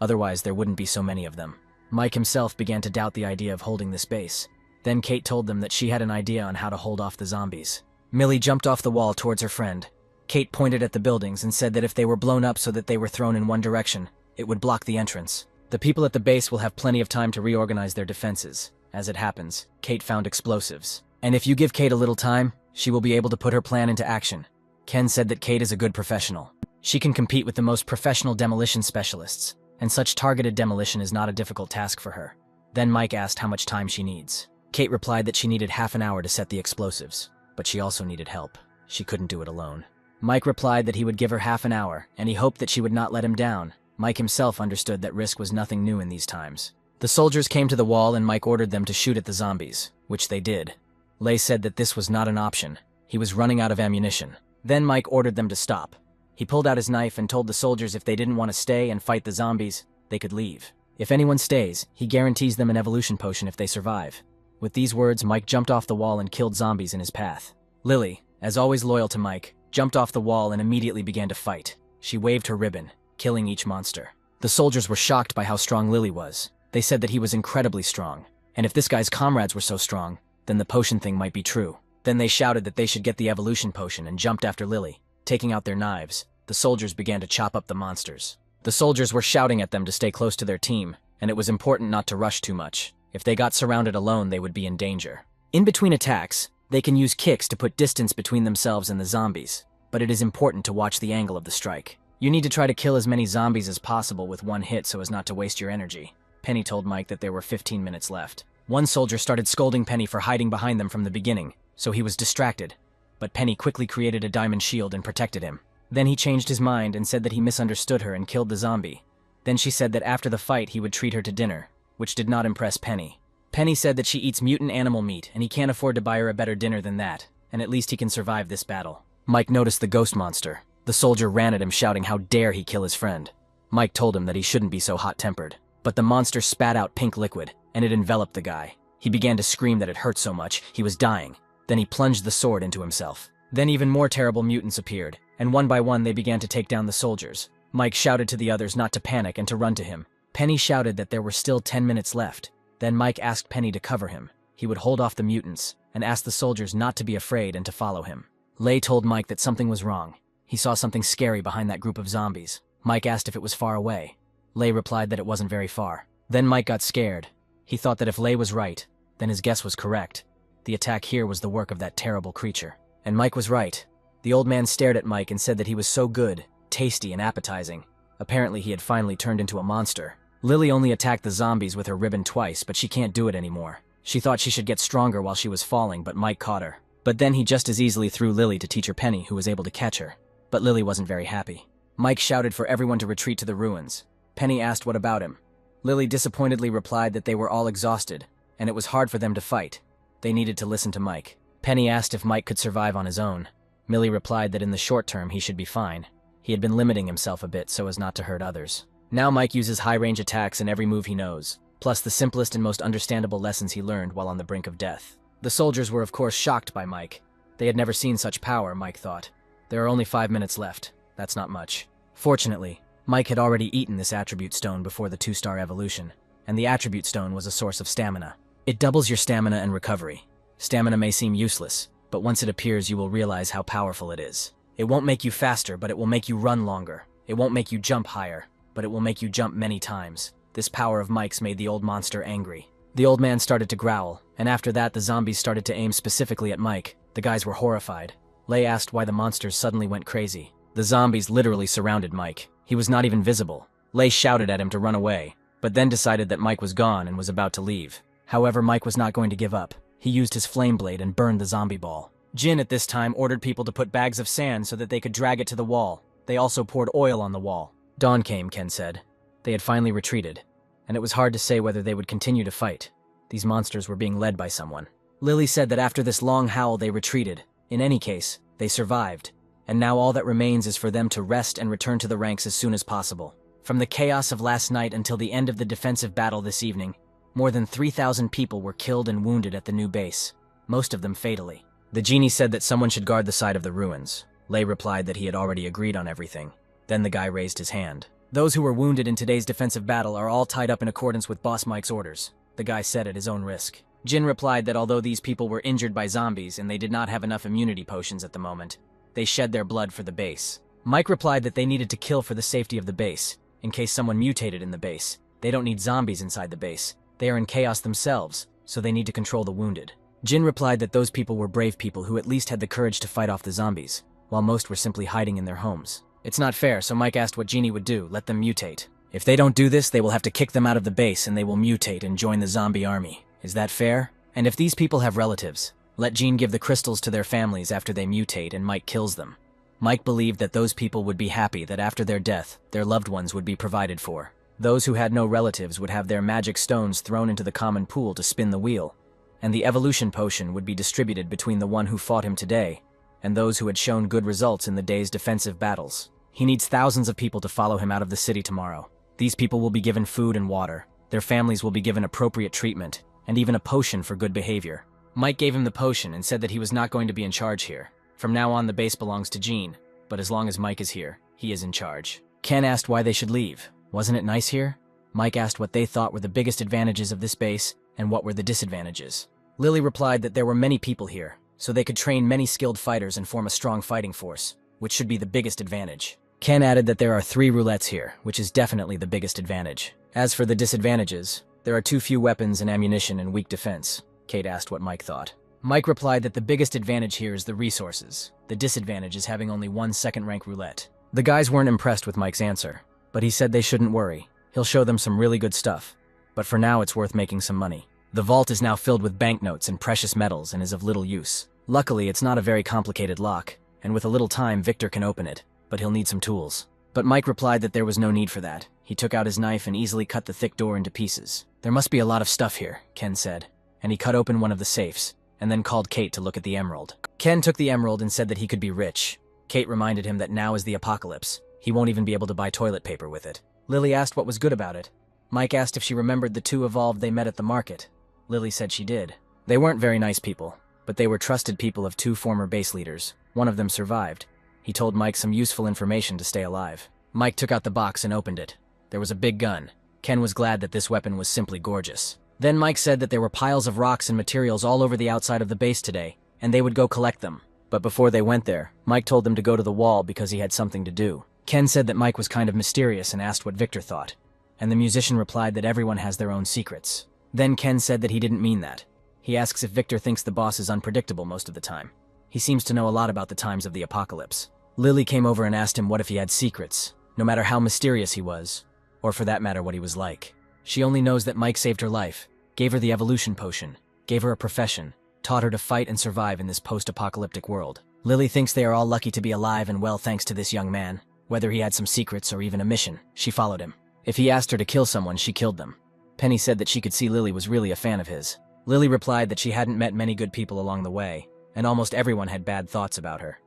Otherwise, there wouldn't be so many of them." Mike himself began to doubt the idea of holding this base. Then Kate told them that she had an idea on how to hold off the zombies. Millie jumped off the wall towards her friend. Kate pointed at the buildings and said that if they were blown up so that they were thrown in one direction, it would block the entrance. The people at the base will have plenty of time to reorganize their defenses. As it happens, Kate found explosives. And if you give Kate a little time, she will be able to put her plan into action. Ken said that Kate is a good professional. She can compete with the most professional demolition specialists, and such targeted demolition is not a difficult task for her. Then Mike asked how much time she needs. Kate replied that she needed half an hour to set the explosives, but she also needed help. She couldn't do it alone. Mike replied that he would give her half an hour, and he hoped that she would not let him down. Mike himself understood that risk was nothing new in these times. The soldiers came to the wall and Mike ordered them to shoot at the zombies, which they did. Lei said that this was not an option. He was running out of ammunition. Then Mike ordered them to stop. He pulled out his knife and told the soldiers if they didn't want to stay and fight the zombies, they could leave. If anyone stays, he guarantees them an evolution potion if they survive. With these words, Mike jumped off the wall and killed zombies in his path. Lily, as always loyal to Mike, jumped off the wall and immediately began to fight. She waved her ribbon, killing each monster. The soldiers were shocked by how strong Lily was. They said that he was incredibly strong, and if this guy's comrades were so strong, then the potion thing might be true. Then they shouted that they should get the evolution potion and jumped after Lily. Taking out their knives, the soldiers began to chop up the monsters. The soldiers were shouting at them to stay close to their team, and it was important not to rush too much. If they got surrounded alone, they would be in danger. In between attacks, they can use kicks to put distance between themselves and the zombies, but it is important to watch the angle of the strike. You need to try to kill as many zombies as possible with one hit so as not to waste your energy. Penny told Mike that there were 15 minutes left. One soldier started scolding Penny for hiding behind them from the beginning, so he was distracted. But Penny quickly created a diamond shield and protected him. Then he changed his mind and said that he misunderstood her and killed the zombie. Then she said that after the fight he would treat her to dinner, which did not impress Penny. Penny said that she eats mutant animal meat and he can't afford to buy her a better dinner than that, and at least he can survive this battle. Mike noticed the ghost monster. The soldier ran at him shouting how dare he kill his friend. Mike told him that he shouldn't be so hot-tempered. But the monster spat out pink liquid, and it enveloped the guy. He began to scream that it hurt so much, he was dying. Then he plunged the sword into himself. Then even more terrible mutants appeared, and one by one they began to take down the soldiers. Mike shouted to the others not to panic and to run to him. Penny shouted that there were still 10 minutes left. Then Mike asked Penny to cover him. He would hold off the mutants, and asked the soldiers not to be afraid and to follow him. Lei told Mike that something was wrong. He saw something scary behind that group of zombies. Mike asked if it was far away. Lei replied that it wasn't very far. Then Mike got scared. He thought that if Lei was right, then his guess was correct. The attack here was the work of that terrible creature. And Mike was right. The old man stared at Mike and said that he was so good, tasty, and appetizing. Apparently he had finally turned into a monster. Lily only attacked the zombies with her ribbon twice, but she can't do it anymore. She thought she should get stronger while she was falling, but Mike caught her. But then he just as easily threw Lily to teacher Penny, who was able to catch her. But Lily wasn't very happy. Mike shouted for everyone to retreat to the ruins. Penny asked what about him. Lily disappointedly replied that they were all exhausted, and it was hard for them to fight. They needed to listen to Mike. Penny asked if Mike could survive on his own. Millie replied that in the short term he should be fine. He had been limiting himself a bit so as not to hurt others. Now Mike uses high-range attacks in every move he knows, plus the simplest and most understandable lessons he learned while on the brink of death. The soldiers were of course shocked by Mike. They had never seen such power, Mike thought. There are only 5 minutes left. That's not much. Fortunately, Mike had already eaten this attribute stone before the 2-star evolution, and the attribute stone was a source of stamina. It doubles your stamina and recovery. Stamina may seem useless, but once it appears you will realize how powerful it is. It won't make you faster, but it will make you run longer. It won't make you jump higher, but it will make you jump many times. This power of Mike's made the old monster angry. The old man started to growl, and after that the zombies started to aim specifically at Mike. The guys were horrified. Lei asked why the monsters suddenly went crazy. The zombies literally surrounded Mike. He was not even visible. Lei shouted at him to run away, but then decided that Mike was gone and was about to leave. However, Mike was not going to give up. He used his flame blade and burned the zombie ball. Jin at this time ordered people to put bags of sand so that they could drag it to the wall. They also poured oil on the wall. Dawn came, Ken said. They had finally retreated, and it was hard to say whether they would continue to fight. These monsters were being led by someone. Lily said that after this long howl they retreated. In any case, they survived, and now all that remains is for them to rest and return to the ranks as soon as possible. From the chaos of last night until the end of the defensive battle this evening, more than 3,000 people were killed and wounded at the new base, most of them fatally. The genie said that someone should guard the side of the ruins. Lei replied that he had already agreed on everything. Then the guy raised his hand. Those who were wounded in today's defensive battle are all tied up in accordance with Boss Mike's orders, the guy said at his own risk. Jin replied that although these people were injured by zombies and they did not have enough immunity potions at the moment, they shed their blood for the base. Mike replied that they needed to kill for the safety of the base, in case someone mutated in the base. They don't need zombies inside the base. They are in chaos themselves, so they need to control the wounded. Jin replied that those people were brave people who at least had the courage to fight off the zombies, while most were simply hiding in their homes. It's not fair, so Mike asked what Genie would do, let them mutate. If they don't do this, they will have to kick them out of the base and they will mutate and join the zombie army. Is that fair? And if these people have relatives, let Gene give the crystals to their families after they mutate and Mike kills them. Mike believed that those people would be happy that after their death, their loved ones would be provided for. Those who had no relatives would have their magic stones thrown into the common pool to spin the wheel, and the evolution potion would be distributed between the one who fought him today and those who had shown good results in the day's defensive battles. He needs thousands of people to follow him out of the city tomorrow. These people will be given food and water, their families will be given appropriate treatment, and even a potion for good behavior. Mike gave him the potion and said that he was not going to be in charge here. From now on, the base belongs to Gene, but as long as Mike is here, he is in charge. Ken asked why they should leave. Wasn't it nice here? Mike asked what they thought were the biggest advantages of this base and what were the disadvantages. Lily replied that there were many people here, so they could train many skilled fighters and form a strong fighting force, which should be the biggest advantage. Ken added that there are 3 roulettes here, which is definitely the biggest advantage. As for the disadvantages, there are too few weapons and ammunition and weak defense. Kate asked what Mike thought. Mike replied that the biggest advantage here is the resources. The disadvantage is having only 1 second-rank roulette. The guys weren't impressed with Mike's answer, but he said they shouldn't worry. He'll show them some really good stuff. But for now, it's worth making some money. The vault is now filled with banknotes and precious metals and is of little use. Luckily, it's not a very complicated lock, and with a little time, Victor can open it, but he'll need some tools. But Mike replied that there was no need for that. He took out his knife and easily cut the thick door into pieces. There must be a lot of stuff here, Ken said, and he cut open one of the safes, and then called Kate to look at the emerald. Ken took the emerald and said that he could be rich. Kate reminded him that now is the apocalypse. He won't even be able to buy toilet paper with it. Lily asked what was good about it. Mike asked if she remembered the 2 evolved they met at the market. Lily said she did. They weren't very nice people, but they were trusted people of 2 former base leaders. One of them survived. He told Mike some useful information to stay alive. Mike took out the box and opened it. There was a big gun. Ken was glad that this weapon was simply gorgeous. Then Mike said that there were piles of rocks and materials all over the outside of the base today, and they would go collect them. But before they went there, Mike told them to go to the wall because he had something to do. Ken said that Mike was kind of mysterious and asked what Victor thought, and the musician replied that everyone has their own secrets. Then Ken said that he didn't mean that. He asks if Victor thinks the boss is unpredictable most of the time. He seems to know a lot about the times of the apocalypse. Lily came over and asked him what if he had secrets, no matter how mysterious he was, or for that matter what he was like. She only knows that Mike saved her life, gave her the evolution potion, gave her a profession, taught her to fight and survive in this post-apocalyptic world. Lily thinks they are all lucky to be alive and well thanks to this young man. Whether he had some secrets or even a mission, she followed him. If he asked her to kill someone, she killed them. Penny said that she could see Lily was really a fan of his. Lily replied that she hadn't met many good people along the way, and almost everyone had bad thoughts about her.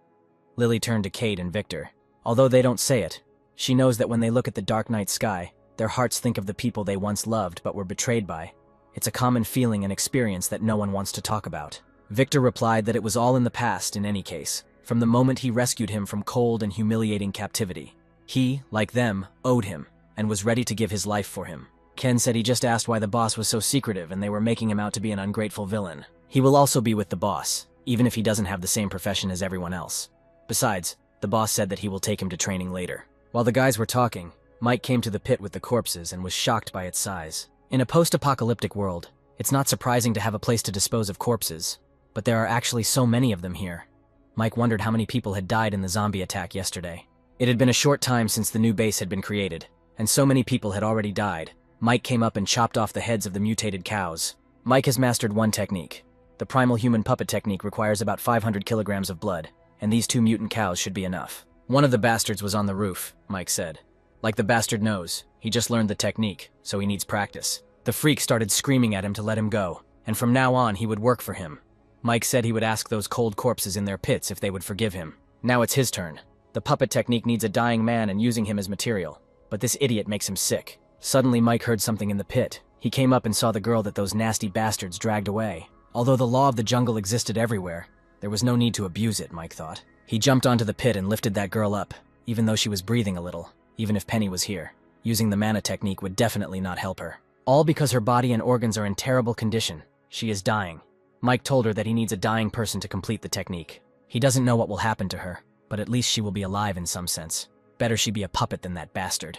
Lily turned to Kate and Victor. Although they don't say it, she knows that when they look at the dark night sky, their hearts think of the people they once loved but were betrayed by. It's a common feeling and experience that no one wants to talk about. Victor replied that it was all in the past in any case. from the moment he rescued him from cold and humiliating captivity. He, like them, owed him, and was ready to give his life for him. Ken said he just asked why the boss was so secretive and they were making him out to be an ungrateful villain. He will also be with the boss, even if he doesn't have the same profession as everyone else. Besides, the boss said that he will take him to training later. While the guys were talking, Mike came to the pit with the corpses and was shocked by its size. In a post-apocalyptic world, it's not surprising to have a place to dispose of corpses, but there are actually so many of them here. Mike wondered how many people had died in the zombie attack yesterday. It had been a short time since the new base had been created, and so many people had already died. Mike came up and chopped off the heads of the mutated cows. Mike has mastered one technique. The primal human puppet technique requires about 500 kilograms of blood, and these 2 mutant cows should be enough. One of the bastards was on the roof, Mike said. Like the bastard knows, he just learned the technique, so he needs practice. The freak started screaming at him to let him go, and from now on he would work for him. Mike said he would ask those cold corpses in their pits if they would forgive him. Now it's his turn. The puppet technique needs a dying man and using him as material, but this idiot makes him sick. Suddenly Mike heard something in the pit. He came up and saw the girl that those nasty bastards dragged away. Although the law of the jungle existed everywhere, there was no need to abuse it, Mike thought. He jumped onto the pit and lifted that girl up, even though she was breathing a little, even if Penny was here. Using the mana technique would definitely not help her. All because her body and organs are in terrible condition. She is dying. Mike told her that he needs a dying person to complete the technique. He doesn't know what will happen to her, but at least she will be alive in some sense. Better she be a puppet than that bastard.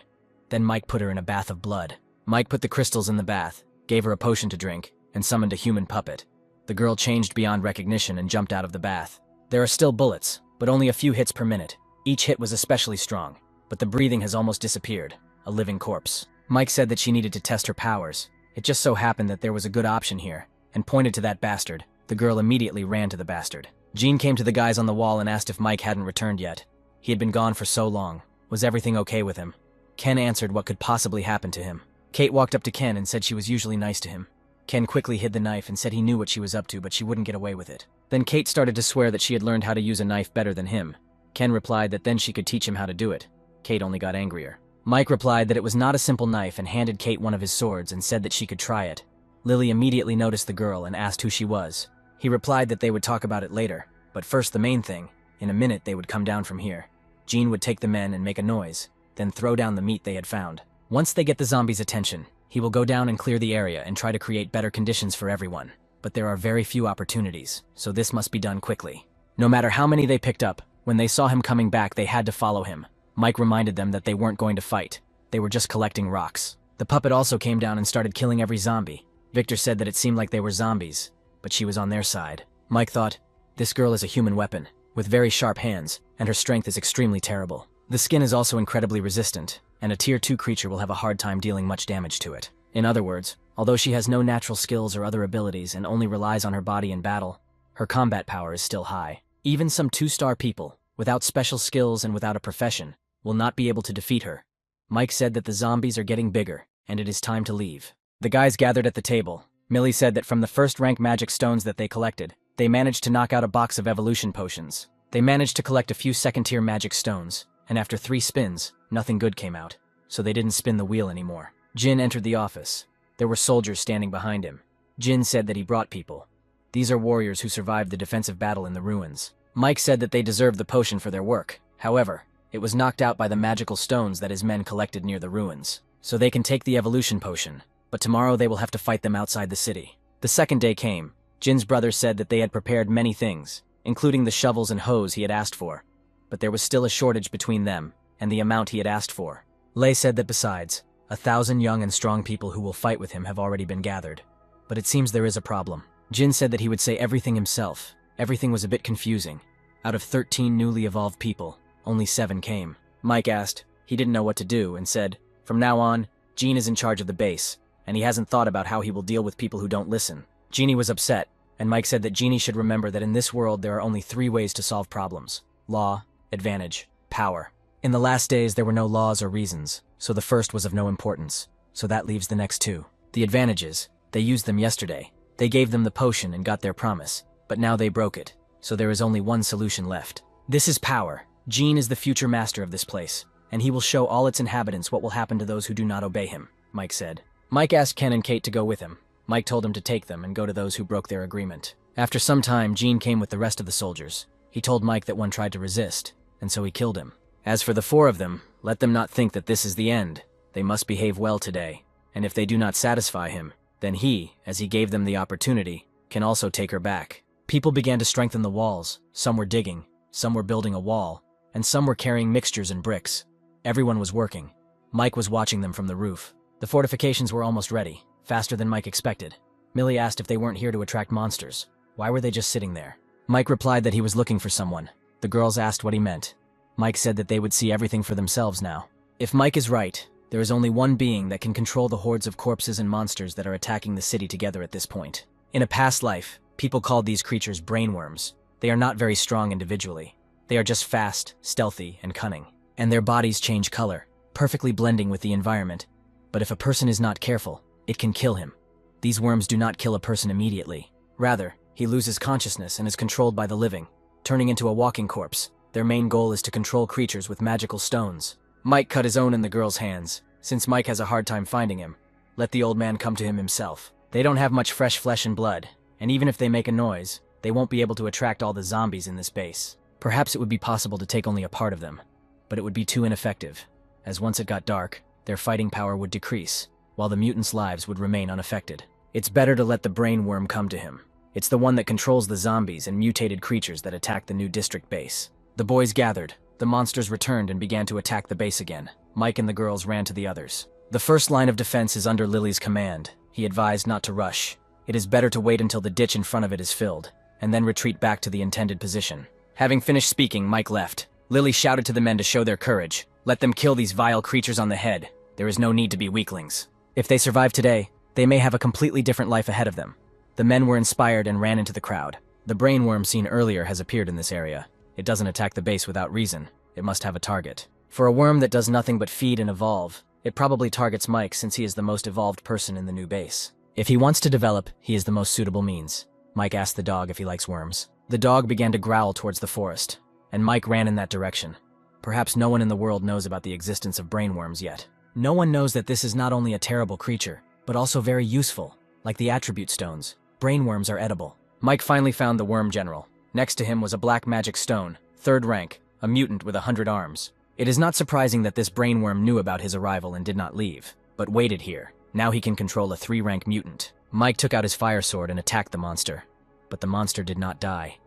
Then Mike put her in a bath of blood. Mike put the crystals in the bath, gave her a potion to drink, and summoned a human puppet. The girl changed beyond recognition and jumped out of the bath. There are still bullets, but only a few hits per minute. Each hit was especially strong, but the breathing has almost disappeared. A living corpse. Mike said that she needed to test her powers. It just so happened that there was a good option here, and pointed to that bastard. The girl immediately ran to the bastard. Jean came to the guys on the wall and asked if Mike hadn't returned yet. He had been gone for so long. Was everything okay with him? Ken answered what could possibly happen to him. Kate walked up to Ken and said she was usually nice to him. Ken quickly hid the knife and said he knew what she was up to, but she wouldn't get away with it. Then Kate started to swear that she had learned how to use a knife better than him. Ken replied that then she could teach him how to do it. Kate only got angrier. Mike replied that it was not a simple knife and handed Kate one of his swords and said that she could try it. Lily immediately noticed the girl and asked who she was. He replied that they would talk about it later, but first the main thing. In a minute they would come down from here. Jean would take the men and make a noise, then throw down the meat they had found. Once they get the zombies' attention, he will go down and clear the area and try to create better conditions for everyone. But there are very few opportunities, so this must be done quickly. No matter how many they picked up, when they saw him coming back they had to follow him. Mike reminded them that they weren't going to fight. They were just collecting rocks. The puppet also came down and started killing every zombie. Victor said that it seemed like they were zombies, but she was on their side. Mike thought, this girl is a human weapon, with very sharp hands, and her strength is extremely terrible. The skin is also incredibly resistant, and a Tier 2 creature will have a hard time dealing much damage to it. In other words, although she has no natural skills or other abilities and only relies on her body in battle, her combat power is still high. Even some 2-star people, without special skills and without a profession, will not be able to defeat her. Mike said that the zombies are getting bigger, and it is time to leave. The guys gathered at the table. Millie said that from the first rank magic stones that they collected, they managed to knock out a box of evolution potions. They managed to collect a few second-tier magic stones, and after 3 spins, nothing good came out, so they didn't spin the wheel anymore. Jin entered the office. There were soldiers standing behind him. Jin said that he brought people. These are warriors who survived the defensive battle in the ruins. Mike said that they deserved the potion for their work. However, it was knocked out by the magical stones that his men collected near the ruins. So they can take the evolution potion, but tomorrow they will have to fight them outside the city. The second day came. Jin's brother said that they had prepared many things, including the shovels and hoes he had asked for, but there was still a shortage between them and the amount he had asked for. Lei said that besides, 1,000 young and strong people who will fight with him have already been gathered. But it seems there is a problem. Jin said that he would say everything himself. Everything was a bit confusing. Out of 13 newly evolved people, only 7 came. Mike asked. He didn't know what to do and said, from now on, Jean is in charge of the base, and he hasn't thought about how he will deal with people who don't listen. Jeannie was upset, and Mike said that Jeannie should remember that in this world there are only 3 ways to solve problems: law, advantage, power. In the last days there were no laws or reasons, so the first was of no importance, so that leaves the next 2. The advantages, they used them yesterday. They gave them the potion and got their promise, but now they broke it, so there is only one solution left. This is power. Jean is the future master of this place, and he will show all its inhabitants what will happen to those who do not obey him, Mike said. Mike asked Ken and Kate to go with him. Mike told him to take them and go to those who broke their agreement. After some time, Jean came with the rest of the soldiers. He told Mike that one tried to resist, and so he killed him. As for the 4 of them, let them not think that this is the end. They must behave well today, and if they do not satisfy him, then he, as he gave them the opportunity, can also take her back. People began to strengthen the walls. Some were digging, some were building a wall, and some were carrying mixtures and bricks. Everyone was working. Mike was watching them from the roof. The fortifications were almost ready, faster than Mike expected. Millie asked if they weren't here to attract monsters. Why were they just sitting there? Mike replied that he was looking for someone. The girls asked what he meant. Mike said that they would see everything for themselves now. If Mike is right, there is only one being that can control the hordes of corpses and monsters that are attacking the city together at this point. In a past life, people called these creatures brainworms. They are not very strong individually. They are just fast, stealthy, and cunning. And their bodies change color, perfectly blending with the environment. But if a person is not careful, it can kill him. These worms do not kill a person immediately. Rather, he loses consciousness and is controlled by the living, turning into a walking corpse. Their main goal is to control creatures with magical stones. Mike cut his own in the girl's hands. Since Mike has a hard time finding him, let the old man come to him himself. They don't have much fresh flesh and blood, and even if they make a noise, they won't be able to attract all the zombies in this base. Perhaps it would be possible to take only a part of them, but it would be too ineffective, as once it got dark, their fighting power would decrease, while the mutants' lives would remain unaffected. It's better to let the brain worm come to him. It's the one that controls the zombies and mutated creatures that attack the new district base. The boys gathered. The monsters returned and began to attack the base again. Mike and the girls ran to the others. The first line of defense is under Lily's command. He advised not to rush. It is better to wait until the ditch in front of it is filled, and then retreat back to the intended position. Having finished speaking, Mike left. Lily shouted to the men to show their courage. Let them kill these vile creatures on the head. There is no need to be weaklings. If they survive today, they may have a completely different life ahead of them. The men were inspired and ran into the crowd. The brainworm seen earlier has appeared in this area. It doesn't attack the base without reason. It must have a target. For a worm that does nothing but feed and evolve, it probably targets Mike since he is the most evolved person in the new base. If he wants to develop, he is the most suitable means. Mike asked the dog if he likes worms. The dog began to growl towards the forest, and Mike ran in that direction. Perhaps no one in the world knows about the existence of brainworms yet. No one knows that this is not only a terrible creature, but also very useful, like the attribute stones. Brainworms are edible. Mike finally found the worm general. Next to him was a black magic stone, 3rd rank, a mutant with 100 arms. It is not surprising that this brainworm knew about his arrival and did not leave, but waited here. Now he can control a 3-rank mutant. Mike took out his fire sword and attacked the monster, but the monster did not die.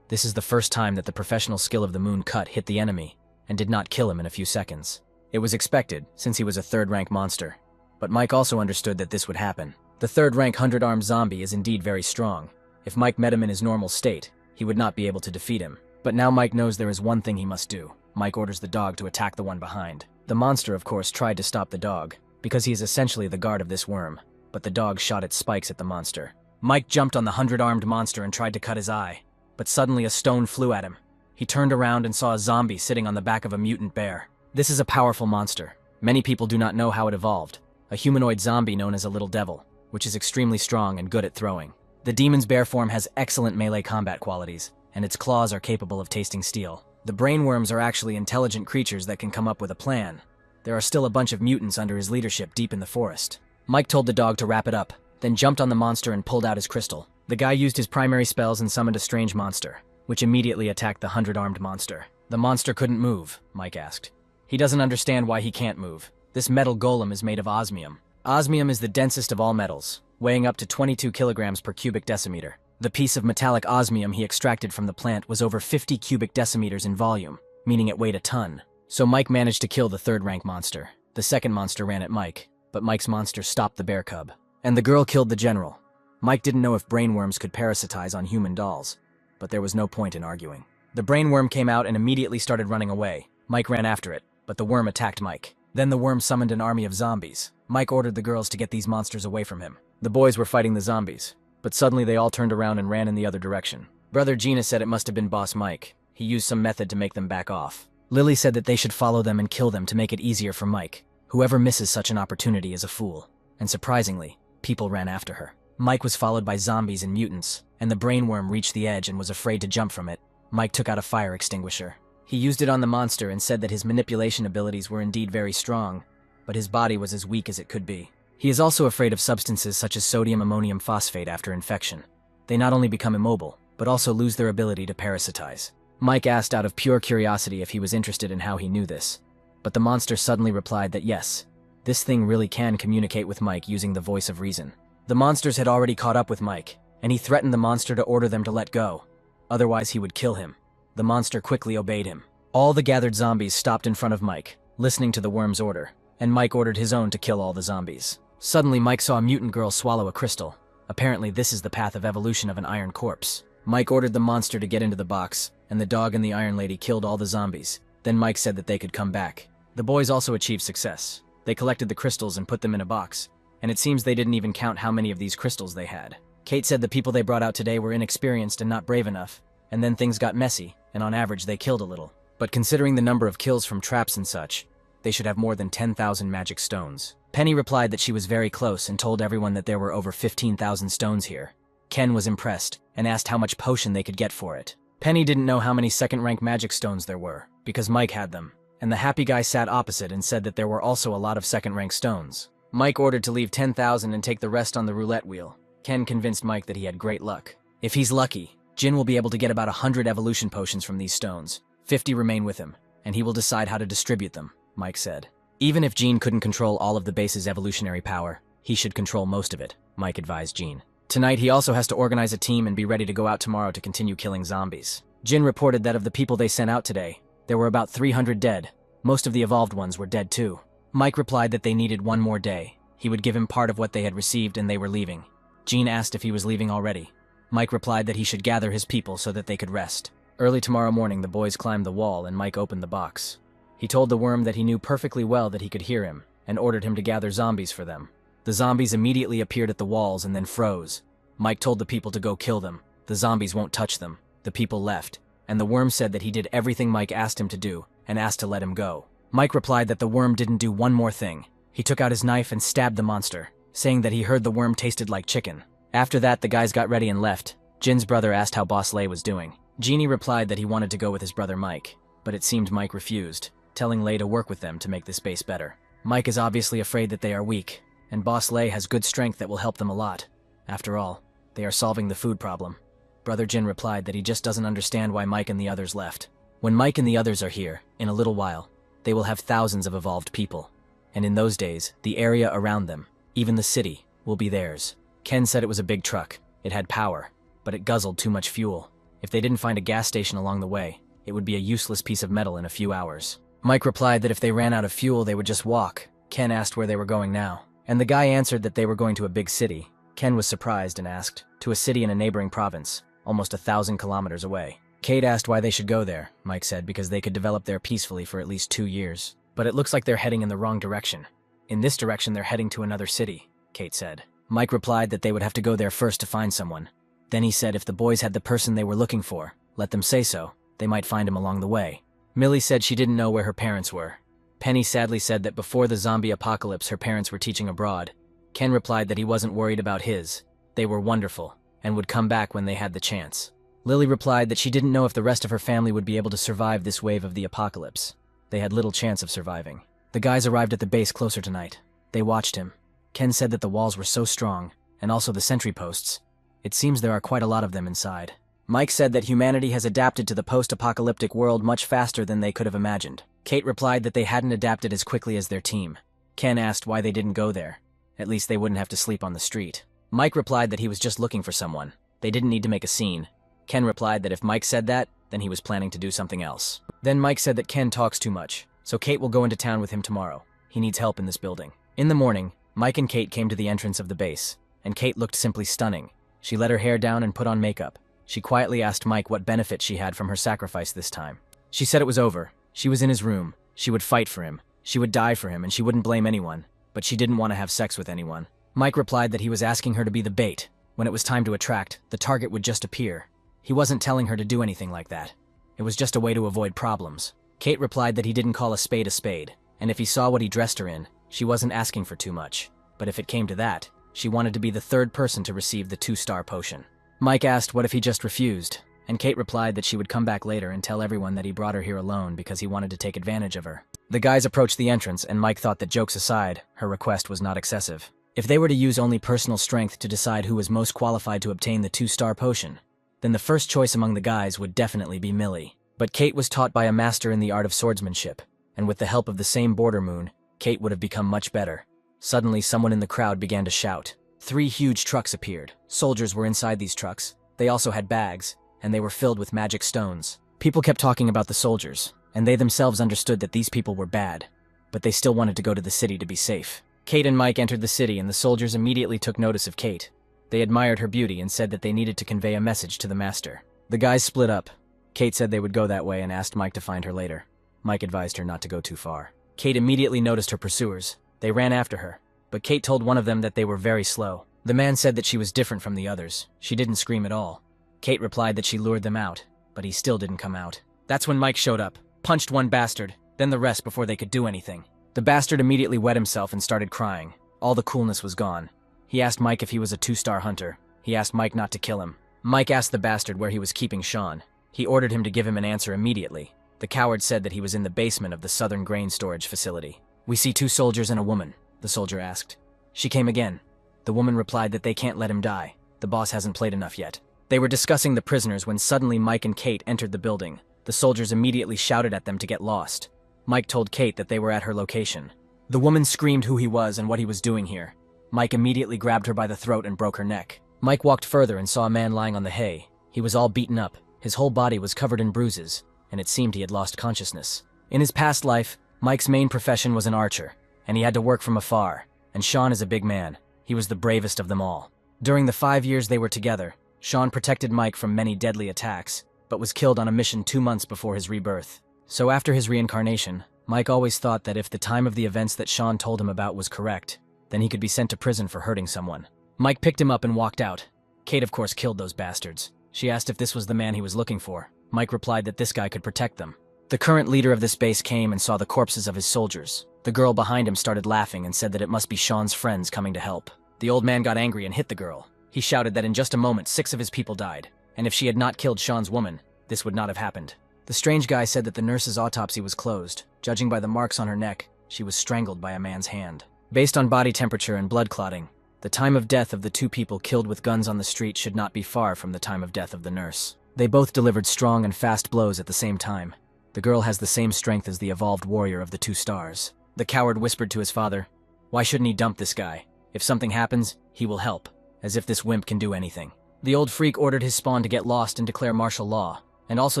This is the first time that the professional skill of the moon cut hit the enemy, and did not kill him in a few seconds. It was expected, since he was a 3rd-rank monster, but Mike also understood that this would happen. The 3rd-rank 100-armed zombie is indeed very strong. If Mike met him in his normal state, he would not be able to defeat him. But now Mike knows there is one thing he must do. Mike orders the dog to attack the one behind. The monster, of course, tried to stop the dog, because he is essentially the guard of this worm, but the dog shot its spikes at the monster. Mike jumped on the 100-armed monster and tried to cut his eye, but suddenly a stone flew at him. He turned around and saw a zombie sitting on the back of a mutant bear. This is a powerful monster. Many people do not know how it evolved. A humanoid zombie known as a little devil, which is extremely strong and good at throwing. The demon's bear form has excellent melee combat qualities, and its claws are capable of tasting steel. The brainworms are actually intelligent creatures that can come up with a plan. There are still a bunch of mutants under his leadership deep in the forest. Mike told the dog to wrap it up, then jumped on the monster and pulled out his crystal. The guy used his primary spells and summoned a strange monster, which immediately attacked the 100-armed monster. The monster couldn't move, Mike asked. He doesn't understand why he can't move. This metal golem is made of osmium. Osmium is the densest of all metals, weighing up to 22 kilograms per cubic decimeter. The piece of metallic osmium he extracted from the plant was over 50 cubic decimeters in volume, meaning it weighed a ton. So Mike managed to kill the 3rd-rank monster. The second monster ran at Mike, but Mike's monster stopped the bear cub. And the girl killed the general. Mike didn't know if brainworms could parasitize on human dolls, but there was no point in arguing. The brainworm came out and immediately started running away. Mike ran after it, but the worm attacked Mike. Then the worm summoned an army of zombies. Mike ordered the girls to get these monsters away from him. The boys were fighting the zombies, but suddenly they all turned around and ran in the other direction. Brother Gina said it must have been Boss Mike. He used some method to make them back off. Lily said that they should follow them and kill them to make it easier for Mike. Whoever misses such an opportunity is a fool. And surprisingly, people ran after her. Mike was followed by zombies and mutants, and the brainworm reached the edge and was afraid to jump from it. Mike took out a fire extinguisher. He used it on the monster and said that his manipulation abilities were indeed very strong, but his body was as weak as it could be. He is also afraid of substances such as sodium ammonium phosphate after infection. They not only become immobile, but also lose their ability to parasitize. Mike asked out of pure curiosity if he was interested in how he knew this. But the monster suddenly replied that yes, this thing really can communicate with Mike using the voice of reason. The monsters had already caught up with Mike, and he threatened the monster to order them to let go. Otherwise he would kill him. The monster quickly obeyed him. All the gathered zombies stopped in front of Mike, listening to the worm's order, and Mike ordered his own to kill all the zombies. Suddenly Mike saw a mutant girl swallow a crystal. Apparently this is the path of evolution of an iron corpse. Mike ordered the monster to get into the box, and the dog and the Iron Lady killed all the zombies. Then Mike said that they could come back. The boys also achieved success. They collected the crystals and put them in a box, and it seems they didn't even count how many of these crystals they had. Kate said the people they brought out today were inexperienced and not brave enough, and then things got messy, and on average they killed a little. But considering the number of kills from traps and such, they should have more than 10,000 magic stones. Penny replied that she was very close and told everyone that there were over 15,000 stones here. Ken was impressed and asked how much potion they could get for it. Penny didn't know how many second-rank magic stones there were, because Mike had them, and the happy guy sat opposite and said that there were also a lot of second-rank stones. Mike ordered to leave 10,000 and take the rest on the roulette wheel. Ken convinced Mike that he had great luck. If he's lucky, Jin will be able to get about 100 evolution potions from these stones. 50 remain with him, and he will decide how to distribute them, Mike said. Even if Jean couldn't control all of the base's evolutionary power, he should control most of it, Mike advised Jean. Tonight he also has to organize a team and be ready to go out tomorrow to continue killing zombies. Jin reported that of the people they sent out today, there were about 300 dead. Most of the evolved ones were dead too. Mike replied that they needed one more day. He would give him part of what they had received and they were leaving. Jean asked if he was leaving already. Mike replied that he should gather his people so that they could rest. Early tomorrow morning the boys climbed the wall and Mike opened the box. He told the worm that he knew perfectly well that he could hear him, and ordered him to gather zombies for them. The zombies immediately appeared at the walls and then froze. Mike told the people to go kill them. The zombies won't touch them. The people left, and the worm said that he did everything Mike asked him to do, and asked to let him go. Mike replied that the worm didn't do one more thing. He took out his knife and stabbed the monster, saying that he heard the worm tasted like chicken. After that, the guys got ready and left. Jin's brother asked how Boss Lei was doing. Jeannie replied that he wanted to go with his brother Mike, but it seemed Mike refused, telling Lei to work with them to make this base better. Mike is obviously afraid that they are weak, and Boss Lei has good strength that will help them a lot. After all, they are solving the food problem. Brother Jin replied that he just doesn't understand why Mike and the others left. When Mike and the others are here, in a little while, they will have thousands of evolved people. And in those days, the area around them, even the city, will be theirs. Ken said it was a big truck. It had power, but it guzzled too much fuel. If they didn't find a gas station along the way, it would be a useless piece of metal in a few hours. Mike replied that if they ran out of fuel, they would just walk. Ken asked where they were going now, and the guy answered that they were going to a big city. Ken was surprised and asked, to a city in a neighboring province, almost 1,000 kilometers away. Kate asked why they should go there. Mike said because they could develop there peacefully for at least 2 years. But it looks like they're heading in the wrong direction. In this direction, they're heading to another city, Kate said. Mike replied that they would have to go there first to find someone. Then he said if the boys had the person they were looking for, let them say so. They might find him along the way. Millie said she didn't know where her parents were. Penny sadly said that before the zombie apocalypse, her parents were teaching abroad. Ken replied that he wasn't worried about his. They were wonderful, and would come back when they had the chance. Lily replied that she didn't know if the rest of her family would be able to survive this wave of the apocalypse. They had little chance of surviving. The guys arrived at the base closer tonight. They watched him. Ken said that the walls were so strong, and also the sentry posts. It seems there are quite a lot of them inside. Mike said that humanity has adapted to the post-apocalyptic world much faster than they could have imagined. Kate replied that they hadn't adapted as quickly as their team. Ken asked why they didn't go there. At least they wouldn't have to sleep on the street. Mike replied that he was just looking for someone. They didn't need to make a scene. Ken replied that if Mike said that, then he was planning to do something else. Then Mike said that Ken talks too much, so Kate will go into town with him tomorrow. He needs help in this building. In the morning, Mike and Kate came to the entrance of the base, and Kate looked simply stunning. She let her hair down and put on makeup. She quietly asked Mike what benefit she had from her sacrifice this time. She said it was over. She was in his room. She would fight for him. She would die for him, and she wouldn't blame anyone. But she didn't want to have sex with anyone. Mike replied that he was asking her to be the bait. When it was time to attract, the target would just appear. He wasn't telling her to do anything like that. It was just a way to avoid problems. Kate replied that he didn't call a spade, and if he saw what he dressed her in, she wasn't asking for too much. But if it came to that, she wanted to be the third person to receive the 2-star potion. Mike asked what if he just refused, and Kate replied that she would come back later and tell everyone that he brought her here alone because he wanted to take advantage of her. The guys approached the entrance, and Mike thought that jokes aside, her request was not excessive. If they were to use only personal strength to decide who was most qualified to obtain the 2-star potion, then the first choice among the guys would definitely be Millie. But Kate was taught by a master in the art of swordsmanship, and with the help of the same border moon, Kate would have become much better. Suddenly, someone in the crowd began to shout. 3 huge trucks appeared. Soldiers were inside these trucks. They also had bags, and they were filled with magic stones. People kept talking about the soldiers, and they themselves understood that these people were bad, but they still wanted to go to the city to be safe. Kate and Mike entered the city, and the soldiers immediately took notice of Kate. They admired her beauty and said that they needed to convey a message to the master. The guys split up. Kate said they would go that way and asked Mike to find her later. Mike advised her not to go too far. Kate immediately noticed her pursuers. They ran after her, but Kate told one of them that they were very slow. The man said that she was different from the others. She didn't scream at all. Kate replied that she lured them out, but he still didn't come out. That's when Mike showed up, punched one bastard, then the rest before they could do anything. The bastard immediately wet himself and started crying. All the coolness was gone. He asked Mike if he was a 2-star hunter. He asked Mike not to kill him. Mike asked the bastard where he was keeping Sean. He ordered him to give him an answer immediately. The coward said that he was in the basement of the Southern Grain Storage Facility. "We see 2 soldiers and a woman," the soldier asked. "She came again." The woman replied that they can't let him die. The boss hasn't played enough yet. They were discussing the prisoners when suddenly Mike and Kate entered the building. The soldiers immediately shouted at them to get lost. Mike told Kate that they were at her location. The woman screamed who he was and what he was doing here. Mike immediately grabbed her by the throat and broke her neck. Mike walked further and saw a man lying on the hay. He was all beaten up. His whole body was covered in bruises, and it seemed he had lost consciousness. In his past life, Mike's main profession was an archer, and he had to work from afar, and Sean is a big man. He was the bravest of them all. During the 5 years they were together, Sean protected Mike from many deadly attacks, but was killed on a mission 2 months before his rebirth. So after his reincarnation, Mike always thought that if the time of the events that Sean told him about was correct, then he could be sent to prison for hurting someone. Mike picked him up and walked out. Kate, of course, killed those bastards. She asked if this was the man he was looking for. Mike replied that this guy could protect them. The current leader of this base came and saw the corpses of his soldiers. The girl behind him started laughing and said that it must be Sean's friends coming to help. The old man got angry and hit the girl. He shouted that in just a moment 6 of his people died, and if she had not killed Sean's woman, this would not have happened. The strange guy said that the nurse's autopsy was closed. Judging by the marks on her neck, she was strangled by a man's hand. Based on body temperature and blood clotting, the time of death of the 2 people killed with guns on the street should not be far from the time of death of the nurse. They both delivered strong and fast blows at the same time. The girl has the same strength as the evolved warrior of the 2 stars. The coward whispered to his father, "Why shouldn't he dump this guy? If something happens, he will help. As if this wimp can do anything." The old freak ordered his spawn to get lost and declare martial law, and also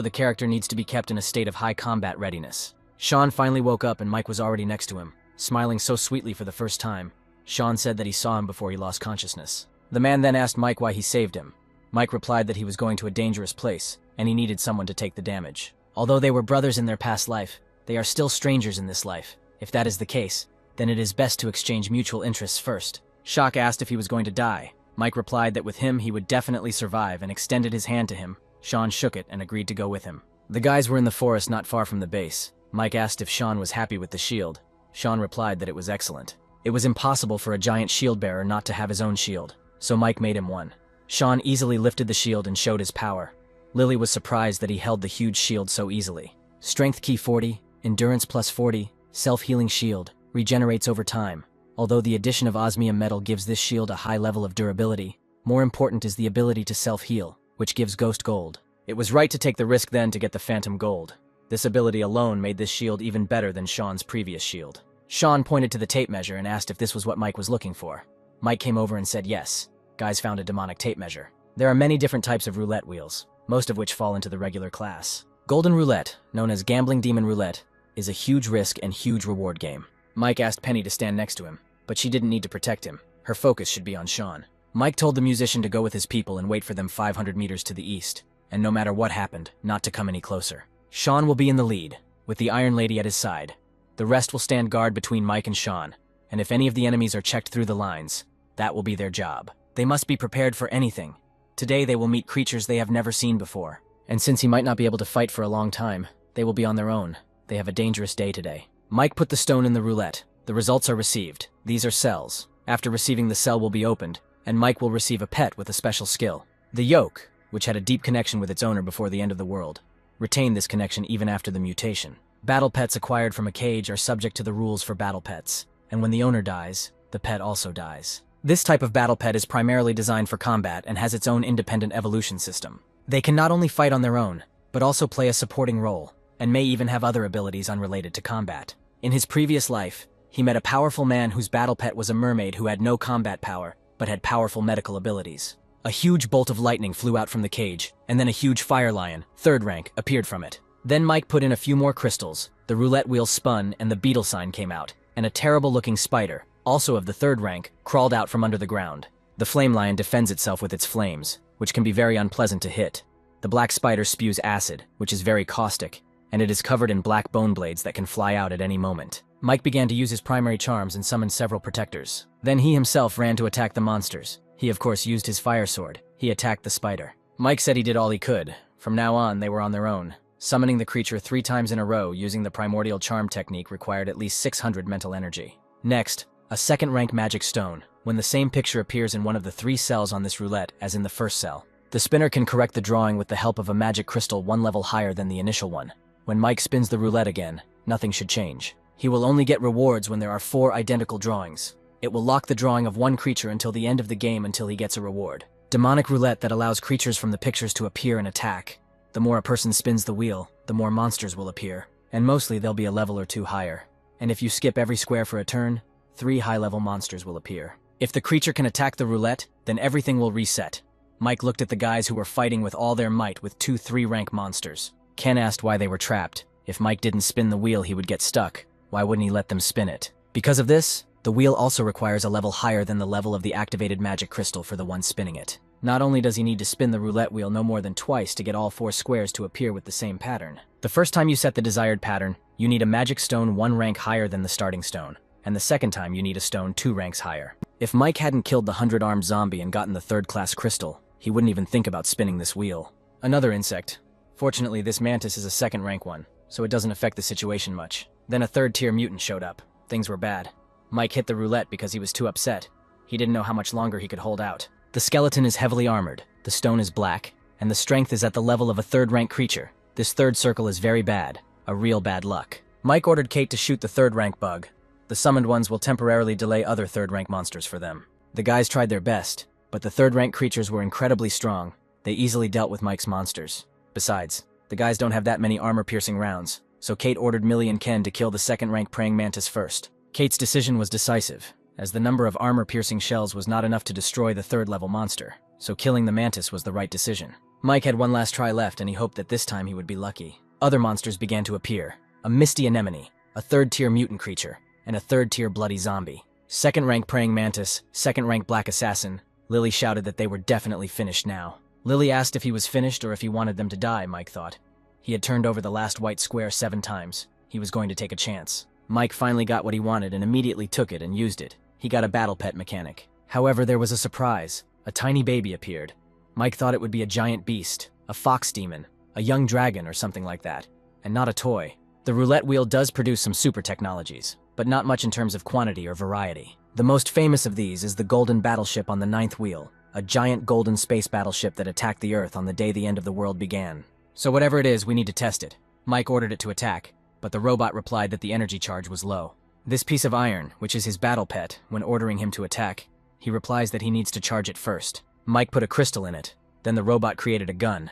the character needs to be kept in a state of high combat readiness. Sean finally woke up and Mike was already next to him, smiling so sweetly for the first time. Sean said that he saw him before he lost consciousness. The man then asked Mike why he saved him. Mike replied that he was going to a dangerous place, and he needed someone to take the damage. Although they were brothers in their past life, they are still strangers in this life. If that is the case, then it is best to exchange mutual interests first. Shock asked if he was going to die. Mike replied that with him he would definitely survive and extended his hand to him. Sean shook it and agreed to go with him. The guys were in the forest not far from the base. Mike asked if Sean was happy with the shield. Sean replied that it was excellent. It was impossible for a giant shield bearer not to have his own shield, so Mike made him one. Sean easily lifted the shield and showed his power. Lily was surprised that he held the huge shield so easily. Strength key 40, endurance plus 40, self-healing shield, regenerates over time. Although the addition of osmium metal gives this shield a high level of durability, more important is the ability to self-heal, which gives ghost gold. It was right to take the risk then to get the phantom gold. This ability alone made this shield even better than Sean's previous shield. Sean pointed to the tape measure and asked if this was what Mike was looking for. Mike came over and said yes. Guys found a demonic tape measure. There are many different types of roulette wheels, most of which fall into the regular class. Golden Roulette, known as Gambling Demon Roulette, is a huge risk and huge reward game. Mike asked Penny to stand next to him, but she didn't need to protect him. Her focus should be on Sean. Mike told the musician to go with his people and wait for them 500 meters to the east, and no matter what happened, not to come any closer. Sean will be in the lead, with the Iron Lady at his side. The rest will stand guard between Mike and Sean, and if any of the enemies are checked through the lines, that will be their job. They must be prepared for anything. Today they will meet creatures they have never seen before, and since he might not be able to fight for a long time, they will be on their own. They have a dangerous day today. Mike put the stone in the roulette. The results are received. These are cells. After receiving the cell will be opened, and Mike will receive a pet with a special skill. The yolk, which had a deep connection with its owner before the end of the world, retained this connection even after the mutation. Battle pets acquired from a cage are subject to the rules for battle pets, and when the owner dies, the pet also dies. This type of battle pet is primarily designed for combat and has its own independent evolution system. They can not only fight on their own, but also play a supporting role, and may even have other abilities unrelated to combat. In his previous life, he met a powerful man whose battle pet was a mermaid who had no combat power, but had powerful medical abilities. A huge bolt of lightning flew out from the cage, and then a huge fire lion, 3rd rank, appeared from it. Then Mike put in a few more crystals, the roulette wheel spun, and the beetle sign came out, and a terrible-looking spider, also of the 3rd rank, crawled out from under the ground. The flame lion defends itself with its flames, which can be very unpleasant to hit. The black spider spews acid, which is very caustic, and it is covered in black bone blades that can fly out at any moment. Mike began to use his primary charms and summoned several protectors. Then he himself ran to attack the monsters. He of course used his fire sword. He attacked the spider. Mike said he did all he could. From now on, they were on their own. Summoning the creature 3 times in a row using the primordial charm technique required at least 600 mental energy. Next, a 2nd rank magic stone, when the same picture appears in one of the 3 cells on this roulette as in the first cell. The spinner can correct the drawing with the help of a magic crystal 1 level higher than the initial one. When Mike spins the roulette again, nothing should change. He will only get rewards when there are 4 identical drawings. It will lock the drawing of one creature until the end of the game until he gets a reward. Demonic roulette that allows creatures from the pictures to appear and attack. The more a person spins the wheel, the more monsters will appear, and mostly they'll be a level or 2 higher. And if you skip every square for a turn, 3 high-level monsters will appear. If the creature can attack the roulette, then everything will reset. Mike looked at the guys who were fighting with all their might with 2 3-rank monsters. Ken asked why they were trapped. If Mike didn't spin the wheel, he would get stuck. Why wouldn't he let them spin it? Because of this, the wheel also requires a level higher than the level of the activated magic crystal for the one spinning it. Not only does he need to spin the roulette wheel no more than twice to get all 4 squares to appear with the same pattern. The first time you set the desired pattern, you need a magic stone 1 rank higher than the starting stone, and the second time you need a stone 2 ranks higher. If Mike hadn't killed the 100-armed zombie and gotten the 3rd-class crystal, he wouldn't even think about spinning this wheel. Another insect. Fortunately, this mantis is a 2nd rank one, so it doesn't affect the situation much. Then a 3rd-tier mutant showed up. Things were bad. Mike hit the roulette because he was too upset. He didn't know how much longer he could hold out. The skeleton is heavily armored, the stone is black, and the strength is at the level of a 3rd-rank creature. This 3rd circle is very bad, a real bad luck. Mike ordered Kate to shoot the 3rd-rank bug. The summoned ones will temporarily delay other 3rd-rank monsters for them. The guys tried their best, but the 3rd-rank creatures were incredibly strong. They easily dealt with Mike's monsters. Besides, the guys don't have that many armor-piercing rounds, so Kate ordered Millie and Ken to kill the 2nd-rank praying mantis first. Kate's decision was decisive, as the number of armor-piercing shells was not enough to destroy the 3rd-level monster, so killing the mantis was the right decision. Mike had one last try left, and he hoped that this time he would be lucky. Other monsters began to appear. A misty anemone, a 3rd-tier mutant creature, and a 3rd-tier bloody zombie. 2nd-rank praying mantis, 2nd-rank black assassin. Lily shouted that they were definitely finished now. Lily asked if he was finished or if he wanted them to die, Mike thought. He had turned over the last white square 7 times. He was going to take a chance. Mike finally got what he wanted and immediately took it and used it. He got a battle pet mechanic. However, there was a surprise. A tiny baby appeared. Mike thought it would be a giant beast, a fox demon, a young dragon or something like that, and not a toy. The roulette wheel does produce some super technologies, but not much in terms of quantity or variety. The most famous of these is the golden battleship on the 9th wheel, a giant golden space battleship that attacked the Earth on the day the end of the world began. So whatever it is, we need to test it. Mike ordered it to attack, but the robot replied that the energy charge was low. This piece of iron, which is his battle pet, when ordering him to attack, he replies that he needs to charge it first. Mike put a crystal in it, then the robot created a gun.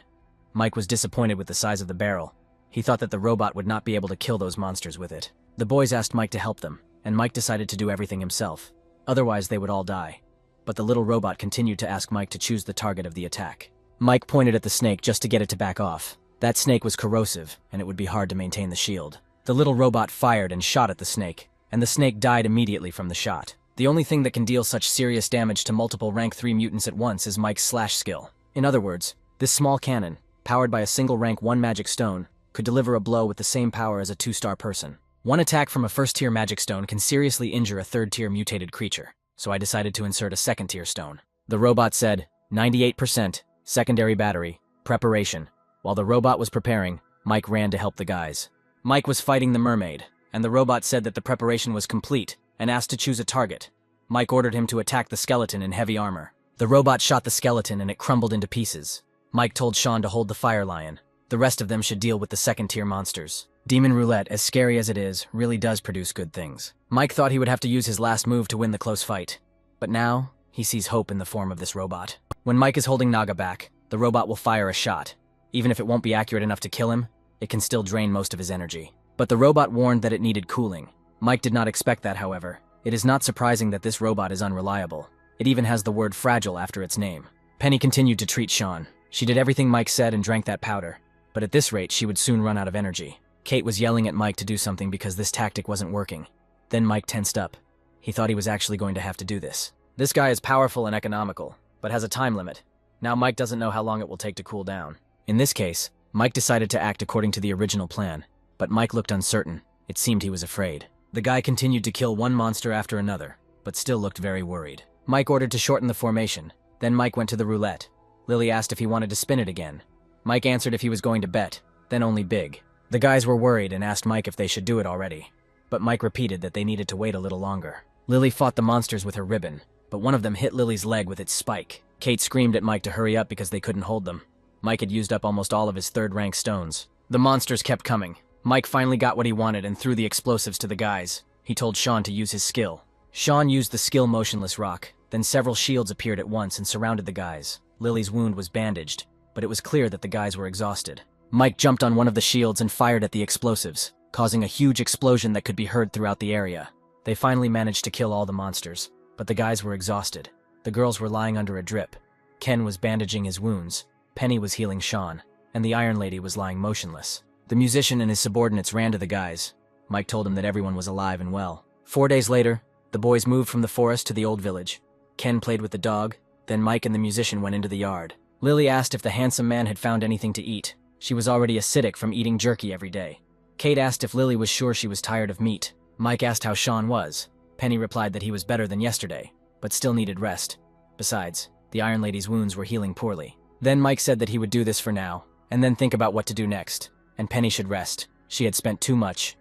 Mike was disappointed with the size of the barrel. He thought that the robot would not be able to kill those monsters with it. The boys asked Mike to help them, and Mike decided to do everything himself. Otherwise, they would all die. But the little robot continued to ask Mike to choose the target of the attack. Mike pointed at the snake just to get it to back off. That snake was corrosive, and it would be hard to maintain the shield. The little robot fired and shot at the snake, and the snake died immediately from the shot. The only thing that can deal such serious damage to multiple rank 3 mutants at once is Mike's slash skill. In other words, this small cannon, powered by a single rank 1 magic stone, could deliver a blow with the same power as a 2-star person. One attack from a 1st-tier magic stone can seriously injure a 3rd-tier mutated creature, so I decided to insert a 2nd-tier stone. The robot said, 98%, secondary battery, preparation. While the robot was preparing, Mike ran to help the guys. Mike was fighting the mermaid, and the robot said that the preparation was complete and asked to choose a target. Mike ordered him to attack the skeleton in heavy armor. The robot shot the skeleton and it crumbled into pieces. Mike told Sean to hold the fire lion. The rest of them should deal with the 2nd-tier monsters. Demon Roulette, as scary as it is, really does produce good things. Mike thought he would have to use his last move to win the close fight. But now, he sees hope in the form of this robot. When Mike is holding Naga back, the robot will fire a shot. Even if it won't be accurate enough to kill him, it can still drain most of his energy. But the robot warned that it needed cooling. Mike did not expect that, however. It is not surprising that this robot is unreliable. It even has the word fragile after its name. Penny continued to treat Sean. She did everything Mike said and drank that powder. But at this rate, she would soon run out of energy. Kate was yelling at Mike to do something because this tactic wasn't working. Then Mike tensed up. He thought he was actually going to have to do this. This guy is powerful and economical, but has a time limit. Now Mike doesn't know how long it will take to cool down. In this case, Mike decided to act according to the original plan, but Mike looked uncertain. It seemed he was afraid. The guy continued to kill one monster after another, but still looked very worried. Mike ordered to shorten the formation. Then Mike went to the roulette. Lily asked if he wanted to spin it again. Mike answered if he was going to bet, then only big. The guys were worried and asked Mike if they should do it already, but Mike repeated that they needed to wait a little longer. Lily fought the monsters with her ribbon, but one of them hit Lily's leg with its spike. Kate screamed at Mike to hurry up because they couldn't hold them. Mike had used up almost all of his third-rank stones. The monsters kept coming. Mike finally got what he wanted and threw the explosives to the guys. He told Sean to use his skill. Sean used the skill Motionless Rock. Then several shields appeared at once and surrounded the guys. Lily's wound was bandaged, but it was clear that the guys were exhausted. Mike jumped on one of the shields and fired at the explosives, causing a huge explosion that could be heard throughout the area. They finally managed to kill all the monsters, but the guys were exhausted. The girls were lying under a drip. Ken was bandaging his wounds. Penny was healing Sean, and the Iron Lady was lying motionless. The musician and his subordinates ran to the guys. Mike told them that everyone was alive and well. 4 days later, the boys moved from the forest to the old village. Ken played with the dog, then Mike and the musician went into the yard. Lily asked if the handsome man had found anything to eat. She was already acidic from eating jerky every day. Kate asked if Lily was sure she was tired of meat. Mike asked how Sean was. Penny replied that he was better than yesterday, but still needed rest. Besides, the Iron Lady's wounds were healing poorly. Then Mike said that he would do this for now, and then think about what to do next. And Penny should rest. She had spent too much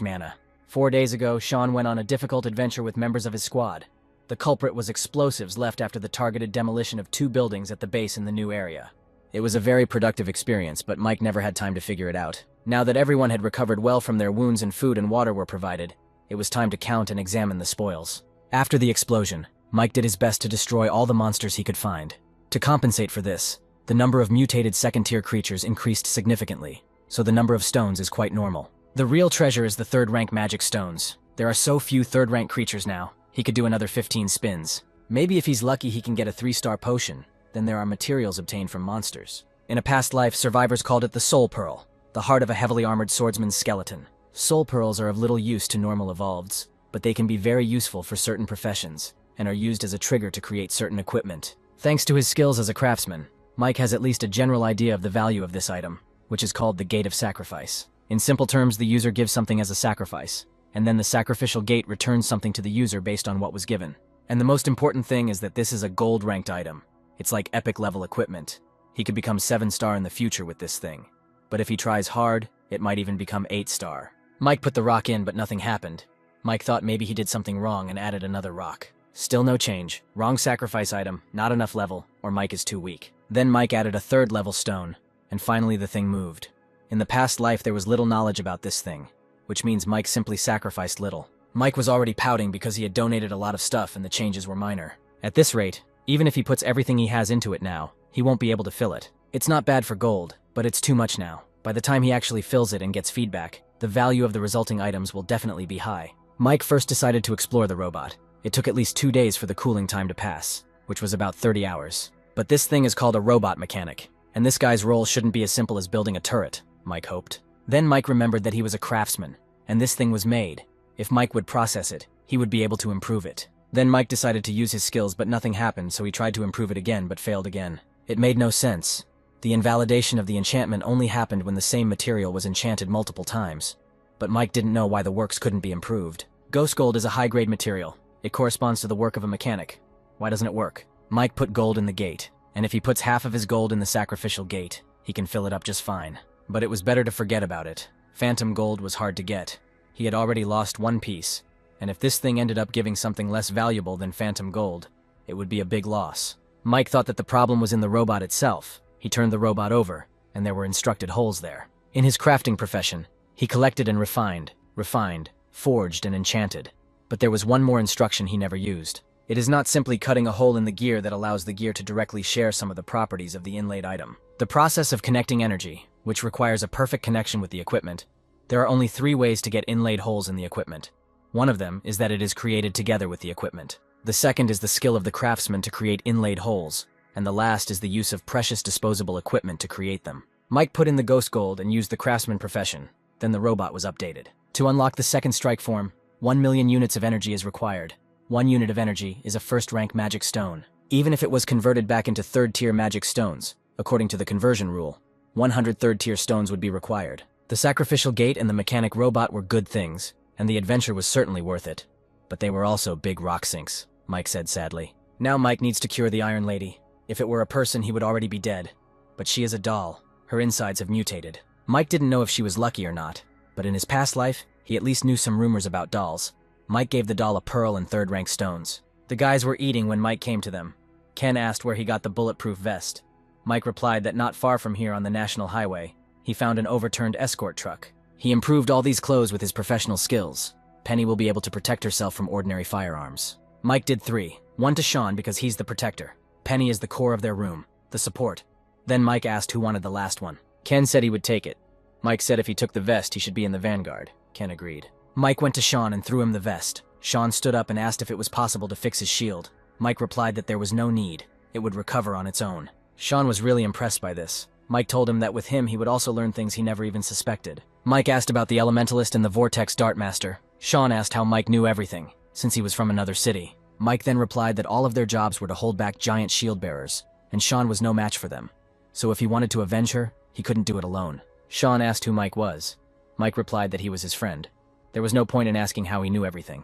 mana. 4 days ago, Sean went on a difficult adventure with members of his squad. The culprit was explosives left after the targeted demolition of 2 buildings at the base in the new area. It was a very productive experience, but Mike never had time to figure it out. Now that everyone had recovered well from their wounds and food and water were provided, it was time to count and examine the spoils. After the explosion, Mike did his best to destroy all the monsters he could find. To compensate for this, the number of mutated second-tier creatures increased significantly, so the number of stones is quite normal. The real treasure is the third-rank magic stones. There are so few third-rank creatures now, he could do another 15 spins. Maybe if he's lucky he can get a 3-star potion, then there are materials obtained from monsters. In a past life, survivors called it the Soul Pearl, the heart of a heavily armored swordsman's skeleton. Soul Pearls are of little use to normal evolveds, but they can be very useful for certain professions, and are used as a trigger to create certain equipment. Thanks to his skills as a craftsman, Mike has at least a general idea of the value of this item, which is called the Gate of Sacrifice. In simple terms, the user gives something as a sacrifice, and then the sacrificial gate returns something to the user based on what was given. And the most important thing is that this is a gold-ranked item. It's like epic-level equipment. He could become 7-star in the future with this thing. But if he tries hard, it might even become 8-star. Mike put the rock in, but nothing happened. Mike thought maybe he did something wrong and added another rock. Still no change. Wrong sacrifice item, not enough level, or Mike is too weak. Then Mike added a 3rd-level stone, and finally the thing moved. In the past life, there was little knowledge about this thing, which means Mike simply sacrificed little. Mike was already pouting because he had donated a lot of stuff and the changes were minor. At this rate, even if he puts everything he has into it now, he won't be able to fill it. It's not bad for gold, but it's too much now. By the time he actually fills it and gets feedback, the value of the resulting items will definitely be high. Mike first decided to explore the robot. It took at least 2 days for the cooling time to pass, which was about 30 hours. But this thing is called a robot mechanic, and this guy's role shouldn't be as simple as building a turret, Mike hoped. Then Mike remembered that he was a craftsman, and this thing was made. If Mike would process it, he would be able to improve it. Then Mike decided to use his skills, but nothing happened, so he tried to improve it again, but failed again. It made no sense. The invalidation of the enchantment only happened when the same material was enchanted multiple times. But Mike didn't know why the works couldn't be improved. Ghost gold is a high-grade material. It corresponds to the work of a mechanic. Why doesn't it work? Mike put gold in the gate, and if he puts half of his gold in the sacrificial gate, he can fill it up just fine. But it was better to forget about it. Phantom gold was hard to get. He had already lost 1 piece, and if this thing ended up giving something less valuable than phantom gold, it would be a big loss. Mike thought that the problem was in the robot itself. He turned the robot over, and there were instructed holes there. In his crafting profession, he collected and refined, forged and enchanted. But there was one more instruction he never used. It is not simply cutting a hole in the gear that allows the gear to directly share some of the properties of the inlaid item. The process of connecting energy, which requires a perfect connection with the equipment. There are only 3 ways to get inlaid holes in the equipment. One of them is that it is created together with the equipment. The second is the skill of the craftsman to create inlaid holes, and the last is the use of precious disposable equipment to create them. Mike put in the ghost gold and used the craftsman profession. Then the robot was updated. To unlock the second strike form, 1 million units of energy is required. 1 unit of energy is a first-rank magic stone. Even if it was converted back into third-tier magic stones, according to the conversion rule, 100 third-tier stones would be required. The sacrificial gate and the mechanic robot were good things, and the adventure was certainly worth it. But they were also big rock sinks, Mike said sadly. Now Mike needs to cure the Iron Lady. If it were a person, he would already be dead. But she is a doll. Her insides have mutated. Mike didn't know if she was lucky or not, but in his past life, he at least knew some rumors about dolls. Mike gave the doll a pearl and third-rank stones. The guys were eating when Mike came to them. Ken asked where he got the bulletproof vest. Mike replied that not far from here on the National Highway, he found an overturned escort truck. He improved all these clothes with his professional skills. Penny will be able to protect herself from ordinary firearms. Mike did 3. 1 to Sean because he's the protector. Penny is the core of their room, the support. Then Mike asked who wanted the last one. Ken said he would take it. Mike said if he took the vest, he should be in the vanguard. Ken agreed. Mike went to Sean and threw him the vest. Sean stood up and asked if it was possible to fix his shield. Mike replied that there was no need. It would recover on its own. Sean was really impressed by this. Mike told him that with him he would also learn things he never even suspected. Mike asked about the Elementalist and the Vortex Dartmaster. Sean asked how Mike knew everything, since he was from another city. Mike then replied that all of their jobs were to hold back giant shield bearers, and Sean was no match for them. So if he wanted to avenge her, he couldn't do it alone. Sean asked who Mike was. Mike replied that he was his friend. There was no point in asking how he knew everything.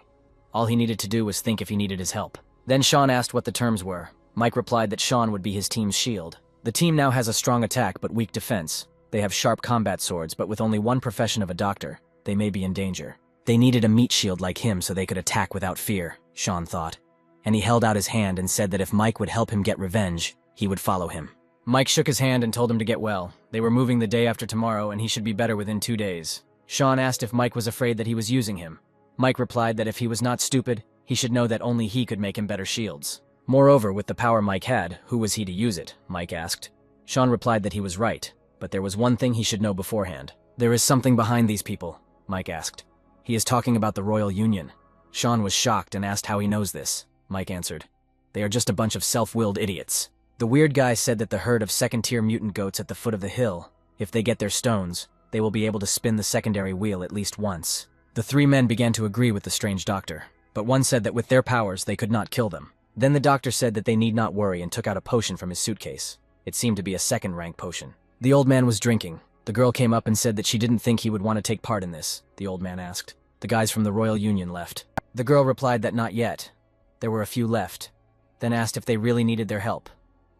All he needed to do was think if he needed his help. Then Sean asked what the terms were. Mike replied that Sean would be his team's shield. The team now has a strong attack but weak defense. They have sharp combat swords, but with only one profession of a doctor, they may be in danger. They needed a meat shield like him so they could attack without fear, Sean thought. And he held out his hand and said that if Mike would help him get revenge, he would follow him. Mike shook his hand and told him to get well. They were moving the day after tomorrow and he should be better within 2 days. Sean asked if Mike was afraid that he was using him. Mike replied that if he was not stupid, he should know that only he could make him better shields. Moreover, with the power Mike had, who was he to use it? Mike asked. Sean replied that he was right, but there was one thing he should know beforehand. There is something behind these people, Mike asked. He is talking about the Royal Union. Sean was shocked and asked how he knows this. Mike answered. They are just a bunch of self-willed idiots. The weird guy said that the herd of second-tier mutant goats at the foot of the hill, if they get their stones, they will be able to spin the secondary wheel at least once. The 3 men began to agree with the strange doctor, but one said that with their powers they could not kill them. Then the doctor said that they need not worry and took out a potion from his suitcase. It seemed to be a second-rank potion. The old man was drinking. The girl came up and said that she didn't think he would want to take part in this, the old man asked. The guys from the Royal Union left. The girl replied that not yet. There were a few left. Then asked if they really needed their help.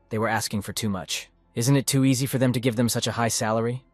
They were asking for too much. Isn't it too easy for them to give them such a high salary?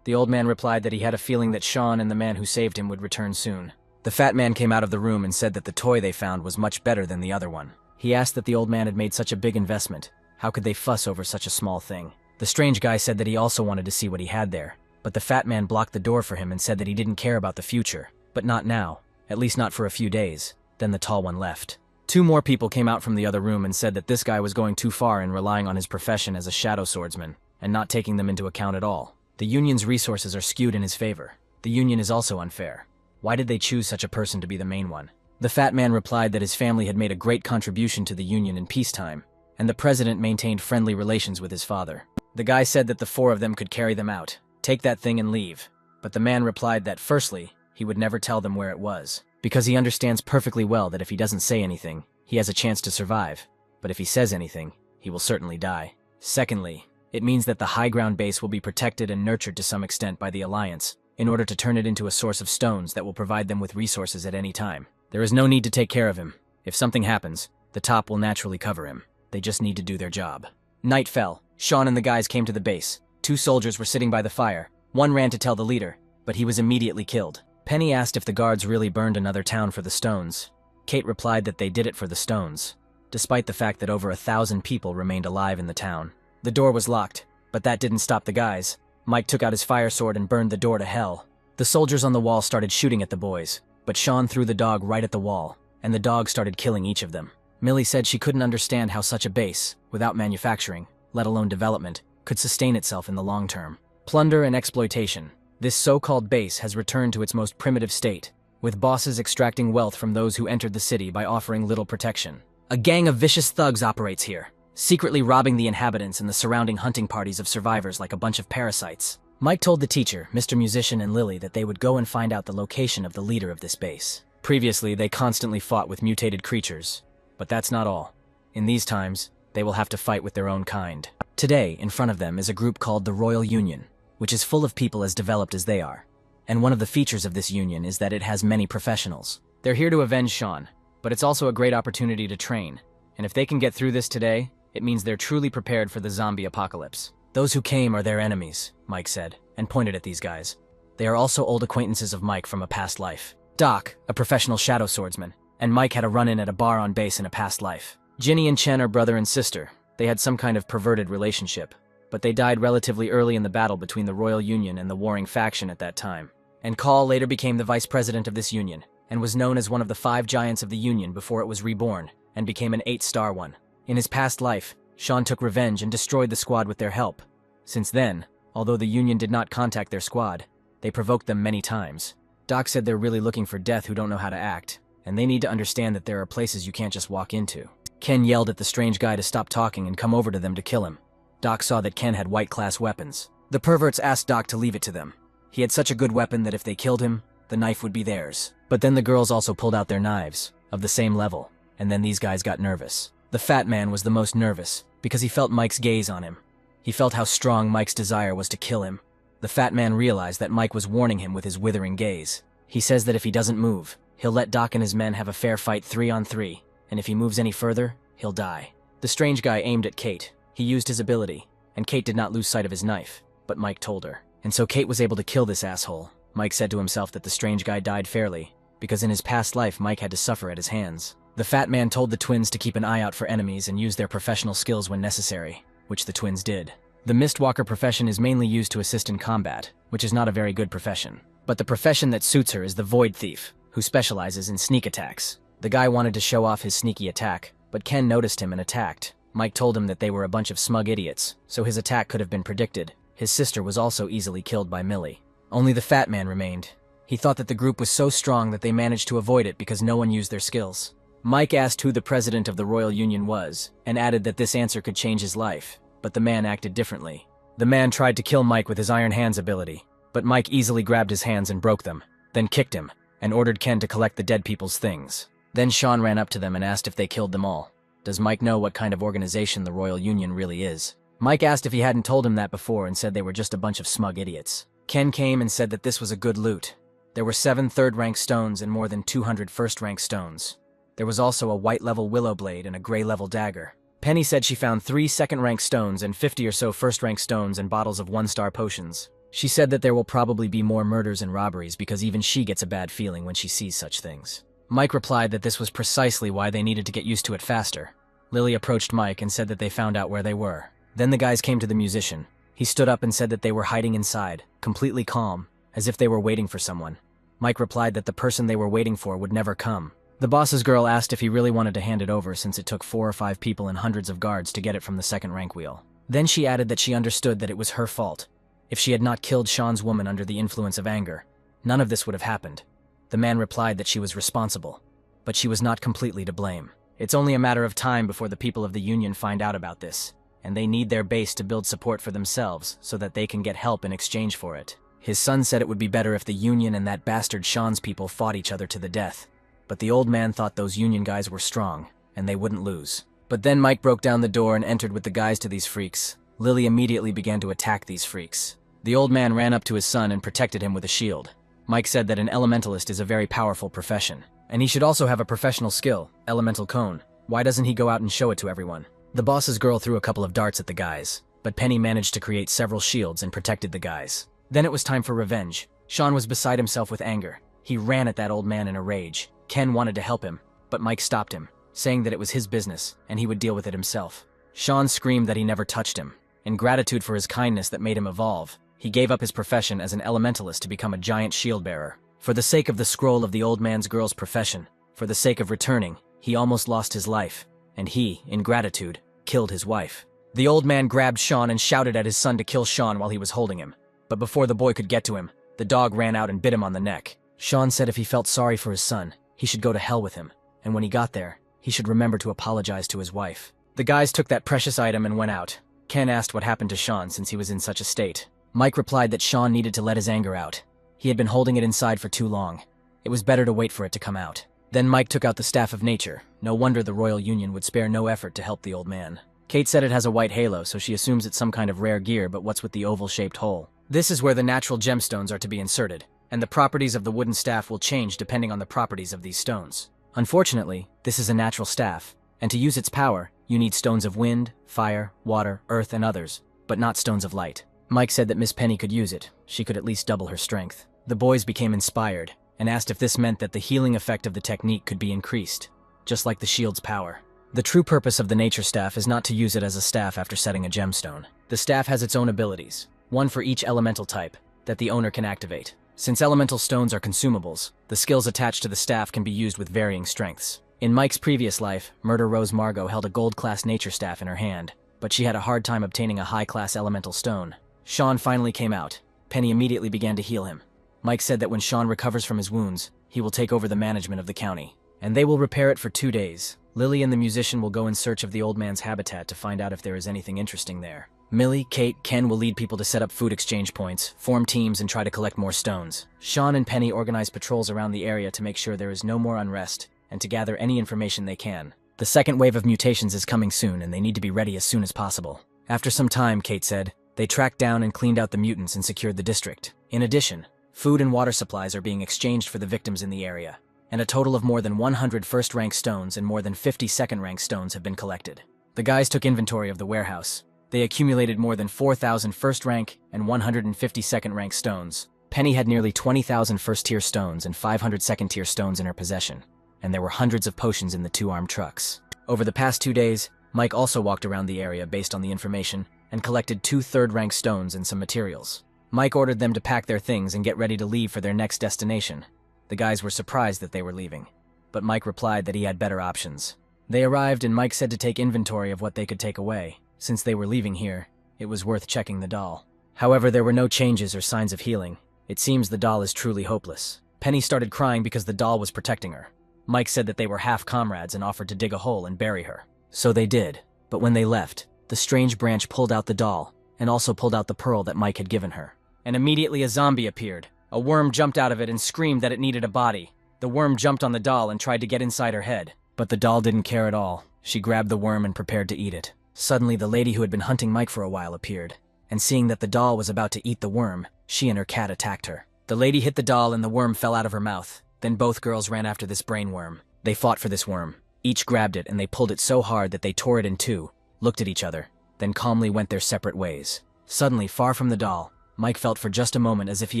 The old man replied that he had a feeling that Sean and the man who saved him would return soon. The fat man came out of the room and said that the toy they found was much better than the other one. He asked that the old man had made such a big investment. How could they fuss over such a small thing? The strange guy said that he also wanted to see what he had there, but the fat man blocked the door for him and said that he didn't care about the future. But not now, at least not for a few days. Then the tall one left. 2 more people came out from the other room and said that this guy was going too far in relying on his profession as a shadow swordsman, and not taking them into account at all. The Union's resources are skewed in his favor. The Union is also unfair. Why did they choose such a person to be the main one? The fat man replied that his family had made a great contribution to the Union in peacetime, and the president maintained friendly relations with his father. The guy said that the 4 of them could carry them out, take that thing and leave. But the man replied that, firstly, he would never tell them where it was, because he understands perfectly well that if he doesn't say anything, he has a chance to survive, but if he says anything, he will certainly die. Secondly, it means that the high ground base will be protected and nurtured to some extent by the Alliance, in order to turn it into a source of stones that will provide them with resources at any time. There is no need to take care of him. If something happens, the top will naturally cover him. They just need to do their job. Night fell. Sean and the guys came to the base. 2 soldiers were sitting by the fire. One ran to tell the leader, but he was immediately killed. Penny asked if the guards really burned another town for the stones. Kate replied that they did it for the stones, despite the fact that over 1,000 people remained alive in the town. The door was locked, but that didn't stop the guys. Mike took out his fire sword and burned the door to hell. The soldiers on the wall started shooting at the boys, but Sean threw the dog right at the wall, and the dog started killing each of them. Millie said she couldn't understand how such a base, without manufacturing, let alone development, could sustain itself in the long term. Plunder and exploitation. This so-called base has returned to its most primitive state, with bosses extracting wealth from those who entered the city by offering little protection. A gang of vicious thugs operates here, secretly robbing the inhabitants and the surrounding hunting parties of survivors like a bunch of parasites. Mike told the teacher, Mr. Musician, and Lily that they would go and find out the location of the leader of this base. Previously, they constantly fought with mutated creatures, but that's not all. In these times, they will have to fight with their own kind. Today, in front of them is a group called the Royal Union, which is full of people as developed as they are. And one of the features of this union is that it has many professionals. They're here to avenge Sean, but it's also a great opportunity to train. And if they can get through this today, it means they're truly prepared for the zombie apocalypse. Those who came are their enemies, Mike said, and pointed at these guys. They are also old acquaintances of Mike from a past life. Doc, a professional shadow swordsman, and Mike had a run-in at a bar on base in a past life. Ginny and Chen are brother and sister. They had some kind of perverted relationship, but they died relatively early in the battle between the Royal Union and the warring faction at that time. And Call later became the vice president of this union, and was known as one of the 5 giants of the union before it was reborn, and became an 8-star one. In his past life, Sean took revenge and destroyed the squad with their help. Since then, although the union did not contact their squad, they provoked them many times. Doc said they're really looking for death who don't know how to act, and they need to understand that there are places you can't just walk into. Ken yelled at the strange guy to stop talking and come over to them to kill him. Doc saw that Ken had white-class weapons. The perverts asked Doc to leave it to them. He had such a good weapon that if they killed him, the knife would be theirs. But then the girls also pulled out their knives, of the same level, and then these guys got nervous. The fat man was the most nervous, because he felt Mike's gaze on him. He felt how strong Mike's desire was to kill him. The fat man realized that Mike was warning him with his withering gaze. He says that if he doesn't move, he'll let Doc and his men have a fair fight 3-on-3, and if he moves any further, he'll die. The strange guy aimed at Kate. He used his ability, and Kate did not lose sight of his knife, but Mike told her. And so Kate was able to kill this asshole. Mike said to himself that the strange guy died fairly, because in his past life Mike had to suffer at his hands. The fat man told the twins to keep an eye out for enemies and use their professional skills when necessary, which the twins did. The Mistwalker profession is mainly used to assist in combat, which is not a very good profession. But the profession that suits her is the Void Thief, who specializes in sneak attacks. The guy wanted to show off his sneaky attack, but Ken noticed him and attacked. Mike told him that they were a bunch of smug idiots, so his attack could have been predicted. His sister was also easily killed by Millie. Only the fat man remained. He thought that the group was so strong that they managed to avoid it because no one used their skills. Mike asked who the president of the Royal Union was, and added that this answer could change his life, but the man acted differently. The man tried to kill Mike with his Iron Hands ability, but Mike easily grabbed his hands and broke them, then kicked him, and ordered Ken to collect the dead people's things. Then Sean ran up to them and asked if they killed them all. Does Mike know what kind of organization the Royal Union really is? Mike asked if he hadn't told him that before and said they were just a bunch of smug idiots. Ken came and said that this was a good loot. There were 7 third-rank stones and more than 200 first-rank stones. There was also a white-level willow blade and a gray-level dagger. Penny said she found 3 second-rank stones and 50 or so first-rank stones and bottles of 1-star potions. She said that there will probably be more murders and robberies because even she gets a bad feeling when she sees such things. Mike replied that this was precisely why they needed to get used to it faster. Lily approached Mike and said that they found out where they were. Then the guys came to the musician. He stood up and said that they were hiding inside, completely calm, as if they were waiting for someone. Mike replied that the person they were waiting for would never come. The boss's girl asked if he really wanted to hand it over since it took 4 or 5 people and hundreds of guards to get it from the second rank wheel. Then she added that she understood that it was her fault. If she had not killed Sean's woman under the influence of anger, none of this would have happened. The man replied that she was responsible, but she was not completely to blame. It's only a matter of time before the people of the Union find out about this, and they need their base to build support for themselves so that they can get help in exchange for it. His son said it would be better if the Union and that bastard Sean's people fought each other to the death, but the old man thought those Union guys were strong, and they wouldn't lose. But then Mike broke down the door and entered with the guys to these freaks. Lily immediately began to attack these freaks. The old man ran up to his son and protected him with a shield. Mike said that an elementalist is a very powerful profession, and he should also have a professional skill, elemental cone. Why doesn't he go out and show it to everyone? The boss's girl threw a couple of darts at the guys, but Penny managed to create several shields and protected the guys. Then it was time for revenge. Sean was beside himself with anger. He ran at that old man in a rage. Ken wanted to help him, but Mike stopped him, saying that it was his business and he would deal with it himself. Sean screamed that he never touched him. In gratitude for his kindness that made him evolve, he gave up his profession as an elementalist to become a giant shield bearer. For the sake of the scroll of the old man's girl's profession, for the sake of returning, he almost lost his life. and he, in gratitude, killed his wife. The old man grabbed Sean and shouted at his son to kill Sean while he was holding him. But before the boy could get to him, the dog ran out and bit him on the neck. Sean said if he felt sorry for his son, he should go to hell with him, and when he got there, he should remember to apologize to his wife. The guys took that precious item and went out. Ken asked what happened to Sean since he was in such a state. Mike replied that Sean needed to let his anger out. He had been holding it inside for too long. It was better to wait for it to come out. Then Mike took out the Staff of Nature. No wonder the Royal Union would spare no effort to help the old man. Kate said it has a white halo, so she assumes it's some kind of rare gear, but what's with the oval-shaped hole? This is where the natural gemstones are to be inserted, and the properties of the wooden staff will change depending on the properties of these stones. Unfortunately, this is a natural staff, and to use its power, you need stones of wind, fire, water, earth, and others, but not stones of light. Mike said that Miss Penny could use it. She could at least double her strength. The boys became inspired, and asked if this meant that the healing effect of the technique could be increased, just like the shield's power. The true purpose of the nature staff is not to use it as a staff after setting a gemstone. The staff has its own abilities, one for each elemental type, that the owner can activate. Since elemental stones are consumables, the skills attached to the staff can be used with varying strengths. In Mike's previous life, Murder Rose Margot held a gold-class nature staff in her hand, but she had a hard time obtaining a high-class elemental stone. Sean finally came out. Penny immediately began to heal him. Mike said that when Sean recovers from his wounds, he will take over the management of the county, and they will repair it for 2 days. Lily and the musician will go in search of the old man's habitat to find out if there is anything interesting there. Millie, Kate, Ken will lead people to set up food exchange points, form teams, and try to collect more stones. Sean and Penny organize patrols around the area to make sure there is no more unrest, and to gather any information they can. The second wave of mutations is coming soon, and they need to be ready as soon as possible. After some time, Kate said, they tracked down and cleaned out the mutants and secured the district. In addition, food and water supplies are being exchanged for the victims in the area, and a total of more than 100 first-rank stones and more than 50 second-rank stones have been collected. The guys took inventory of the warehouse. They accumulated more than 4,000 first-rank and 150 second-rank stones. Penny had nearly 20,000 first-tier stones and 500 second-tier stones in her possession, and there were hundreds of potions in the 2 armed trucks. Over the past 2 days, Mike also walked around the area based on the information and collected 2 third-rank stones and some materials. Mike ordered them to pack their things and get ready to leave for their next destination. The guys were surprised that they were leaving, but Mike replied that he had better options. They arrived and Mike said to take inventory of what they could take away. Since they were leaving here, it was worth checking the doll. However, there were no changes or signs of healing. It seems the doll is truly hopeless. Penny started crying because the doll was protecting her. Mike said that they were half comrades and offered to dig a hole and bury her. So they did, but when they left, the strange branch pulled out the doll and also pulled out the pearl that Mike had given her. And immediately a zombie appeared. A worm jumped out of it and screamed that it needed a body. The worm jumped on the doll and tried to get inside her head, but the doll didn't care at all. She grabbed the worm and prepared to eat it. Suddenly, the lady who had been hunting Mike for a while appeared, and seeing that the doll was about to eat the worm, she and her cat attacked her. The lady hit the doll and the worm fell out of her mouth. Then both girls ran after this brain worm. They fought for this worm. Each grabbed it and they pulled it so hard that they tore it in two, looked at each other, then calmly went their separate ways. Suddenly, far from the doll, Mike felt for just a moment as if he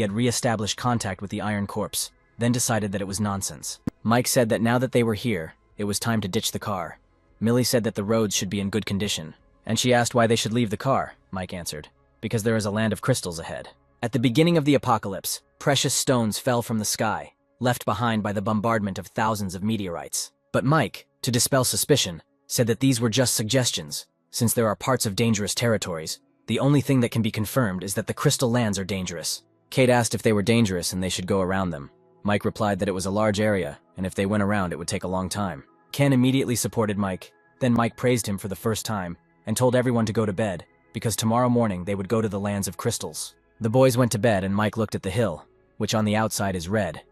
had re-established contact with the iron corpse, then decided that it was nonsense. Mike said that now that they were here, it was time to ditch the car. Millie said that the roads should be in good condition, and she asked why they should leave the car. Mike answered, because there is a land of crystals ahead. At the beginning of the apocalypse, precious stones fell from the sky, left behind by the bombardment of thousands of meteorites. But Mike, to dispel suspicion, said that these were just suggestions. Since there are parts of dangerous territories, the only thing that can be confirmed is that the crystal lands are dangerous. Kate asked if they were dangerous and they should go around them. Mike replied that it was a large area, and if they went around it would take a long time. Ken immediately supported Mike. Then Mike praised him for the first time, and told everyone to go to bed, because tomorrow morning they would go to the lands of crystals. The boys went to bed and Mike looked at the hill, which on the outside is red.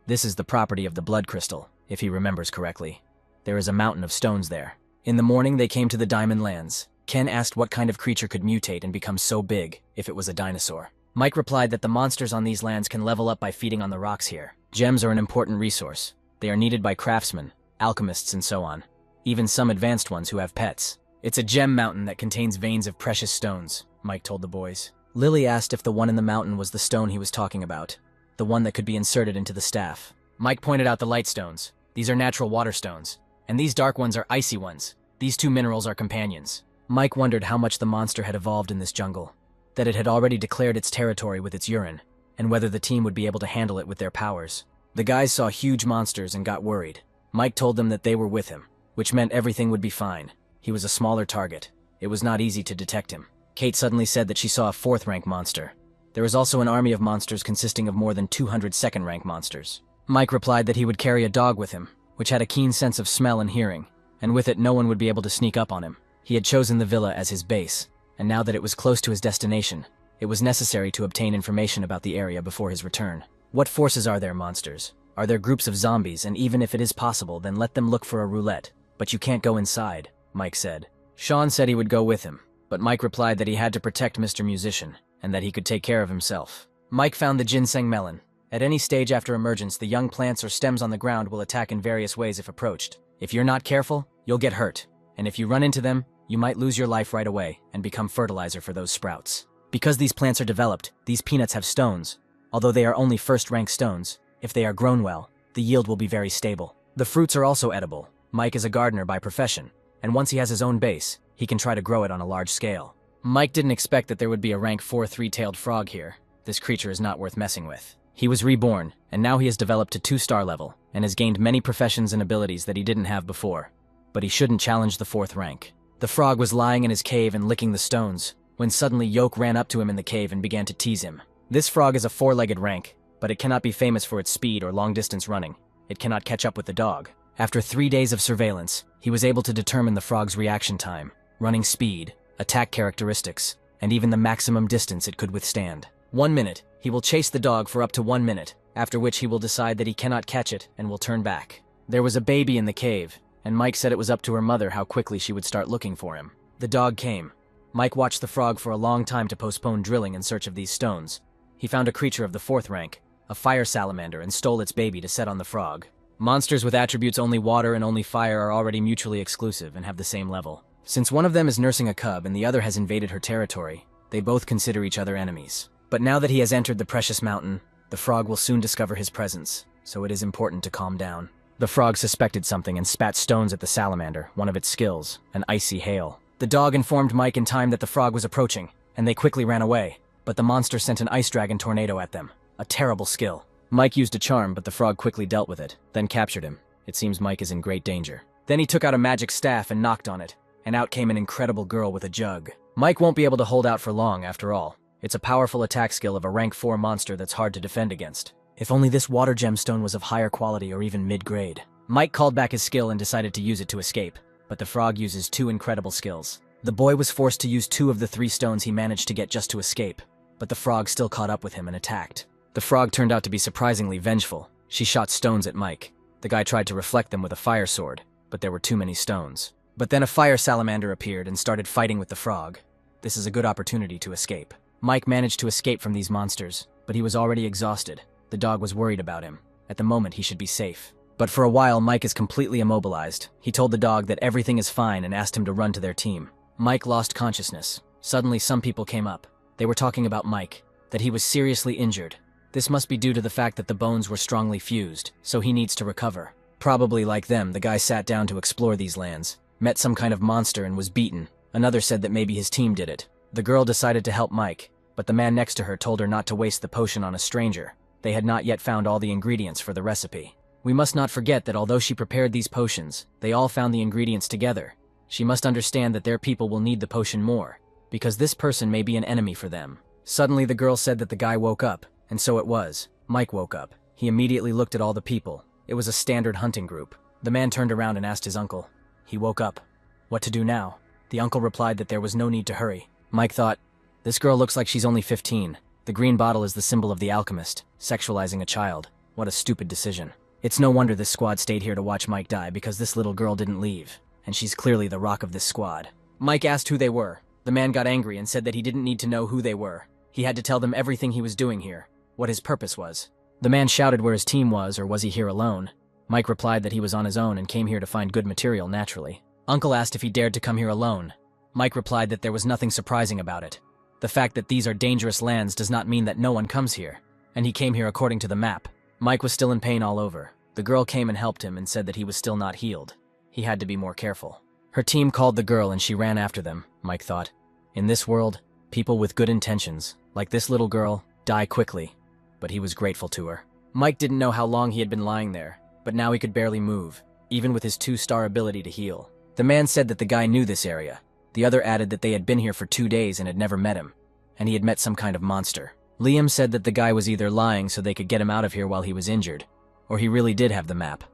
This is the property of the blood crystal, if he remembers correctly. There is a mountain of stones there. In the morning they came to the diamond lands. Ken asked what kind of creature could mutate and become so big if it was a dinosaur. Mike replied that the monsters on these lands can level up by feeding on the rocks here. Gems are an important resource. They are needed by craftsmen, alchemists, and so on. Even some advanced ones who have pets. It's a gem mountain that contains veins of precious stones, Mike told the boys. Lily asked if the one in the mountain was the stone he was talking about, the one that could be inserted into the staff. Mike pointed out the light stones. These are natural water stones, and these dark ones are icy ones. These two minerals are companions. Mike wondered how much the monster had evolved in this jungle, that it had already declared its territory with its urine, and whether the team would be able to handle it with their powers. The guys saw huge monsters and got worried. Mike told them that they were with him which meant everything would be fine. He was a smaller target. It was not easy to detect him. Kate suddenly said that she saw a 4th rank monster. There was also an army of monsters consisting of more than 200 2nd rank monsters. Mike replied that he would carry a dog with him, which had a keen sense of smell and hearing, and with it no one would be able to sneak up on him. He had chosen the villa as his base, and now that it was close to his destination, it was necessary to obtain information about the area before his return. What forces are there, monsters? Are there groups of zombies, and even if it is possible, then let them look for a roulette. But you can't go inside, Mike said. Sean said he would go with him, but Mike replied that he had to protect Mr. Musician, and that he could take care of himself. Mike found the ginseng melon. At any stage after emergence, the young plants or stems on the ground will attack in various ways if approached. If you're not careful, you'll get hurt, and if you run into them, you might lose your life right away and become fertilizer for those sprouts. Because these plants are developed, these peanuts have stones. Although they are only 1st rank stones, if they are grown well, the yield will be very stable. The fruits are also edible. Mike is a gardener by profession, and once he has his own base, he can try to grow it on a large scale. Mike didn't expect that there would be a rank 4 3-tailed frog here. This creature is not worth messing with. He was reborn, and now he has developed to 2-star level, and has gained many professions and abilities that he didn't have before. But he shouldn't challenge the 4th rank. The frog was lying in his cave and licking the stones, when suddenly Yoke ran up to him in the cave and began to tease him. This frog is a 4-legged rank, but it cannot be famous for its speed or long-distance running. It cannot catch up with the dog. After 3 days of surveillance, he was able to determine the frog's reaction time, running speed, attack characteristics, and even the maximum distance it could withstand. 1 minute, he will chase the dog for up to 1 minute, after which he will decide that he cannot catch it and will turn back. There was a baby in the cave, and Mike said it was up to her mother how quickly she would start looking for him. The dog came. Mike watched the frog for a long time to postpone drilling in search of these stones. He found a creature of the 4th rank, a fire salamander, and stole its baby to set on the frog. Monsters with attributes only water and only fire are already mutually exclusive and have the same level. Since one of them is nursing a cub and the other has invaded her territory, they both consider each other enemies. But now that he has entered the precious mountain, the frog will soon discover his presence, so it is important to calm down. The frog suspected something and spat stones at the salamander, one of its skills, an icy hail. The dog informed Mike in time that the frog was approaching, and they quickly ran away, but the monster sent an ice dragon tornado at them, a terrible skill. Mike used a charm, but the frog quickly dealt with it, then captured him. It seems Mike is in great danger. Then he took out a magic staff and knocked on it, and out came an incredible girl with a jug. Mike won't be able to hold out for long, after all. It's a powerful attack skill of a rank 4 monster that's hard to defend against. If only this water gemstone was of higher quality or even mid-grade. Mike called back his skill and decided to use it to escape, but the frog uses 2 incredible skills. The boy was forced to use 2 of the 3 stones he managed to get just to escape, but the frog still caught up with him and attacked. The frog turned out to be surprisingly vengeful. She shot stones at Mike. The guy tried to reflect them with a fire sword, but there were too many stones. But then a fire salamander appeared and started fighting with the frog. This is a good opportunity to escape. Mike managed to escape from these monsters, but he was already exhausted. The dog was worried about him. At the moment, he should be safe. But for a while, Mike is completely immobilized. He told the dog that everything is fine and asked him to run to their team. Mike lost consciousness. Suddenly, some people came up. They were talking about Mike, that he was seriously injured. This must be due to the fact that the bones were strongly fused, so he needs to recover. Probably like them, the guy sat down to explore these lands, met some kind of monster and was beaten. Another said that maybe his team did it. The girl decided to help Mike, but the man next to her told her not to waste the potion on a stranger. They had not yet found all the ingredients for the recipe. We must not forget that although she prepared these potions, they all found the ingredients together. She must understand that their people will need the potion more, because this person may be an enemy for them. Suddenly the girl said that the guy woke up, and so it was. Mike woke up. He immediately looked at all the people. It was a standard hunting group. The man turned around and asked his uncle. He woke up. What to do now? The uncle replied that there was no need to hurry. Mike thought, this girl looks like she's only 15. The green bottle is the symbol of the alchemist, sexualizing a child. What a stupid decision. It's no wonder this squad stayed here to watch Mike die because this little girl didn't leave, and she's clearly the rock of this squad. Mike asked who they were. The man got angry and said that he didn't need to know who they were. He had to tell them everything he was doing here, what his purpose was. The man shouted where his team was, or was he here alone? Mike replied that he was on his own and came here to find good material naturally. Uncle asked if he dared to come here alone. Mike replied that there was nothing surprising about it. The fact that these are dangerous lands does not mean that no one comes here, and he came here according to the map. Mike was still in pain all over. The girl came and helped him and said that he was still not healed. He had to be more careful. Her team called the girl and she ran after them, Mike thought. In this world, people with good intentions, like this little girl, die quickly, but he was grateful to her. Mike didn't know how long he had been lying there, but now he could barely move. even with his 2-star ability to heal. The man said that the guy knew this area. The other added that they had been here for 2 days and had never met him, and he had met some kind of monster. Liam said that the guy was either lying so they could get him out of here while he was injured, or he really did have the map,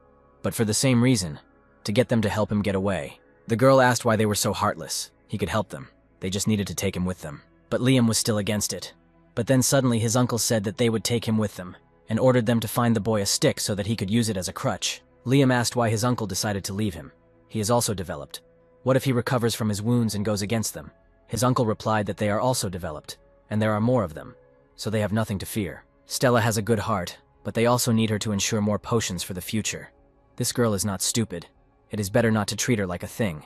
but for the same reason, to get them to help him get away. The girl asked why they were so heartless. He could help them. They just needed to take him with them. But Liam was still against it. But then suddenly his uncle said that they would take him with them, and ordered them to find the boy a stick so that he could use it as a crutch. Liam asked why his uncle decided to leave him. He is also developed. What if he recovers from his wounds and goes against them? His uncle replied that they are also developed, and there are more of them, so they have nothing to fear. Stella has a good heart, but they also need her to ensure more potions for the future. This girl is not stupid. It is better not to treat her like a thing.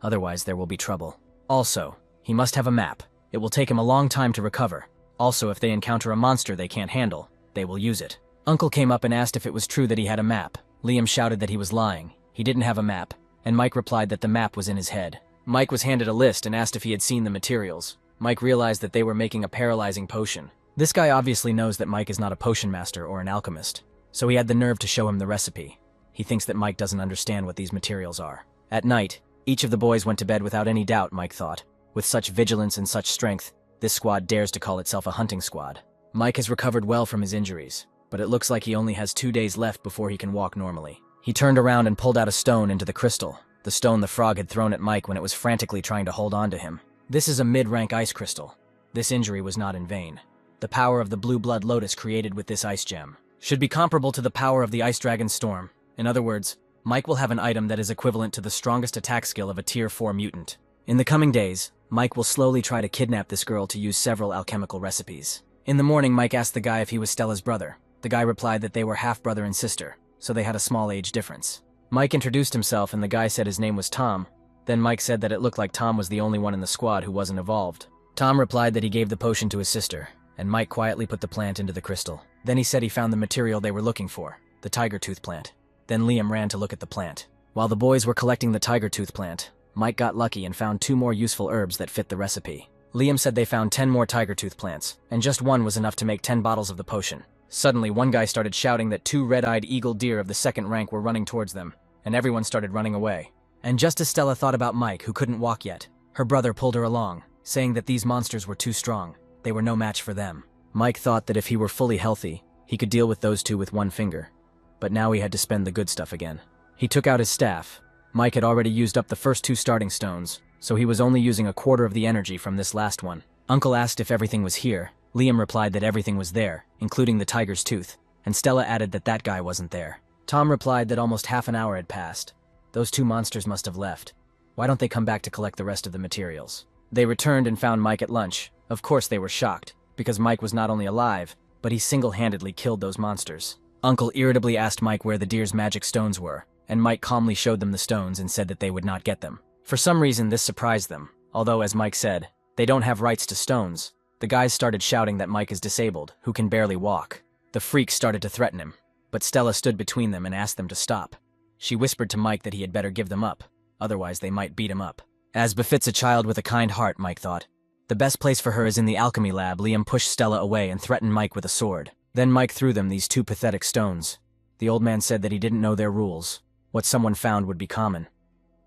Otherwise, there will be trouble. Also, he must have a map. It will take him a long time to recover. Also, if they encounter a monster they can't handle, they will use it. Uncle came up and asked if it was true that he had a map. Liam shouted that he was lying. He didn't have a map, and Mike replied that the map was in his head. Mike was handed a list and asked if he had seen the materials. Mike realized that they were making a paralyzing potion. This guy obviously knows that Mike is not a potion master or an alchemist, so he had the nerve to show him the recipe. He thinks that Mike doesn't understand what these materials are. At night, each of the boys went to bed without any doubt, Mike thought. With such vigilance and such strength, this squad dares to call itself a hunting squad. Mike has recovered well from his injuries, but it looks like he only has 2 days left before he can walk normally. He turned around and pulled out a stone into the crystal, the stone the frog had thrown at Mike when it was frantically trying to hold on to him. This is a mid-rank ice crystal. This injury was not in vain. The power of the blue blood lotus created with this ice gem should be comparable to the power of the ice dragon storm. In other words, Mike will have an item that is equivalent to the strongest attack skill of a tier 4 mutant. In the coming days, Mike will slowly try to kidnap this girl to use several alchemical recipes. In the morning, Mike asked the guy if he was Stella's brother. The guy replied that they were half-brother and sister, so they had a small age difference. Mike introduced himself and the guy said his name was Tom. Then Mike said that it looked like Tom was the only one in the squad who wasn't evolved. Tom replied that he gave the potion to his sister, and Mike quietly put the plant into the crystal. Then he said he found the material they were looking for, the tiger tooth plant. Then Liam ran to look at the plant. While the boys were collecting the tiger tooth plant, Mike got lucky and found 2 more useful herbs that fit the recipe. Liam said they found 10 more tiger tooth plants, and just one was enough to make 10 bottles of the potion. Suddenly, one guy started shouting that 2 red-eyed eagle deer of the 2nd rank were running towards them, and everyone started running away. And just as Stella thought about Mike, who couldn't walk yet, her brother pulled her along, saying that these monsters were too strong. They were no match for them. Mike thought that if he were fully healthy, he could deal with those 2 with 1 finger. But now he had to spend the good stuff again. He took out his staff. Mike had already used up the first 2 starting stones, so he was only using a quarter of the energy from this last one. Uncle asked if everything was here. Liam replied that everything was there, including the tiger's tooth, and Stella added that that guy wasn't there. Tom replied that almost half an hour had passed. Those 2 monsters must have left. Why don't they come back to collect the rest of the materials? They returned and found Mike at lunch. Of course they were shocked, because Mike was not only alive, but he single-handedly killed those monsters. Uncle irritably asked Mike where the deer's magic stones were, and Mike calmly showed them the stones and said that they would not get them. For some reason, this surprised them, although, as Mike said, they don't have rights to stones. The guys started shouting that Mike is disabled, who can barely walk. The freaks started to threaten him, but Stella stood between them and asked them to stop. She whispered to Mike that he had better give them up, otherwise they might beat him up. As befits a child with a kind heart, Mike thought. The best place for her is in the alchemy lab. Liam pushed Stella away and threatened Mike with a sword. Then Mike threw them these 2 pathetic stones. The old man said that he didn't know their rules. What someone found would be common.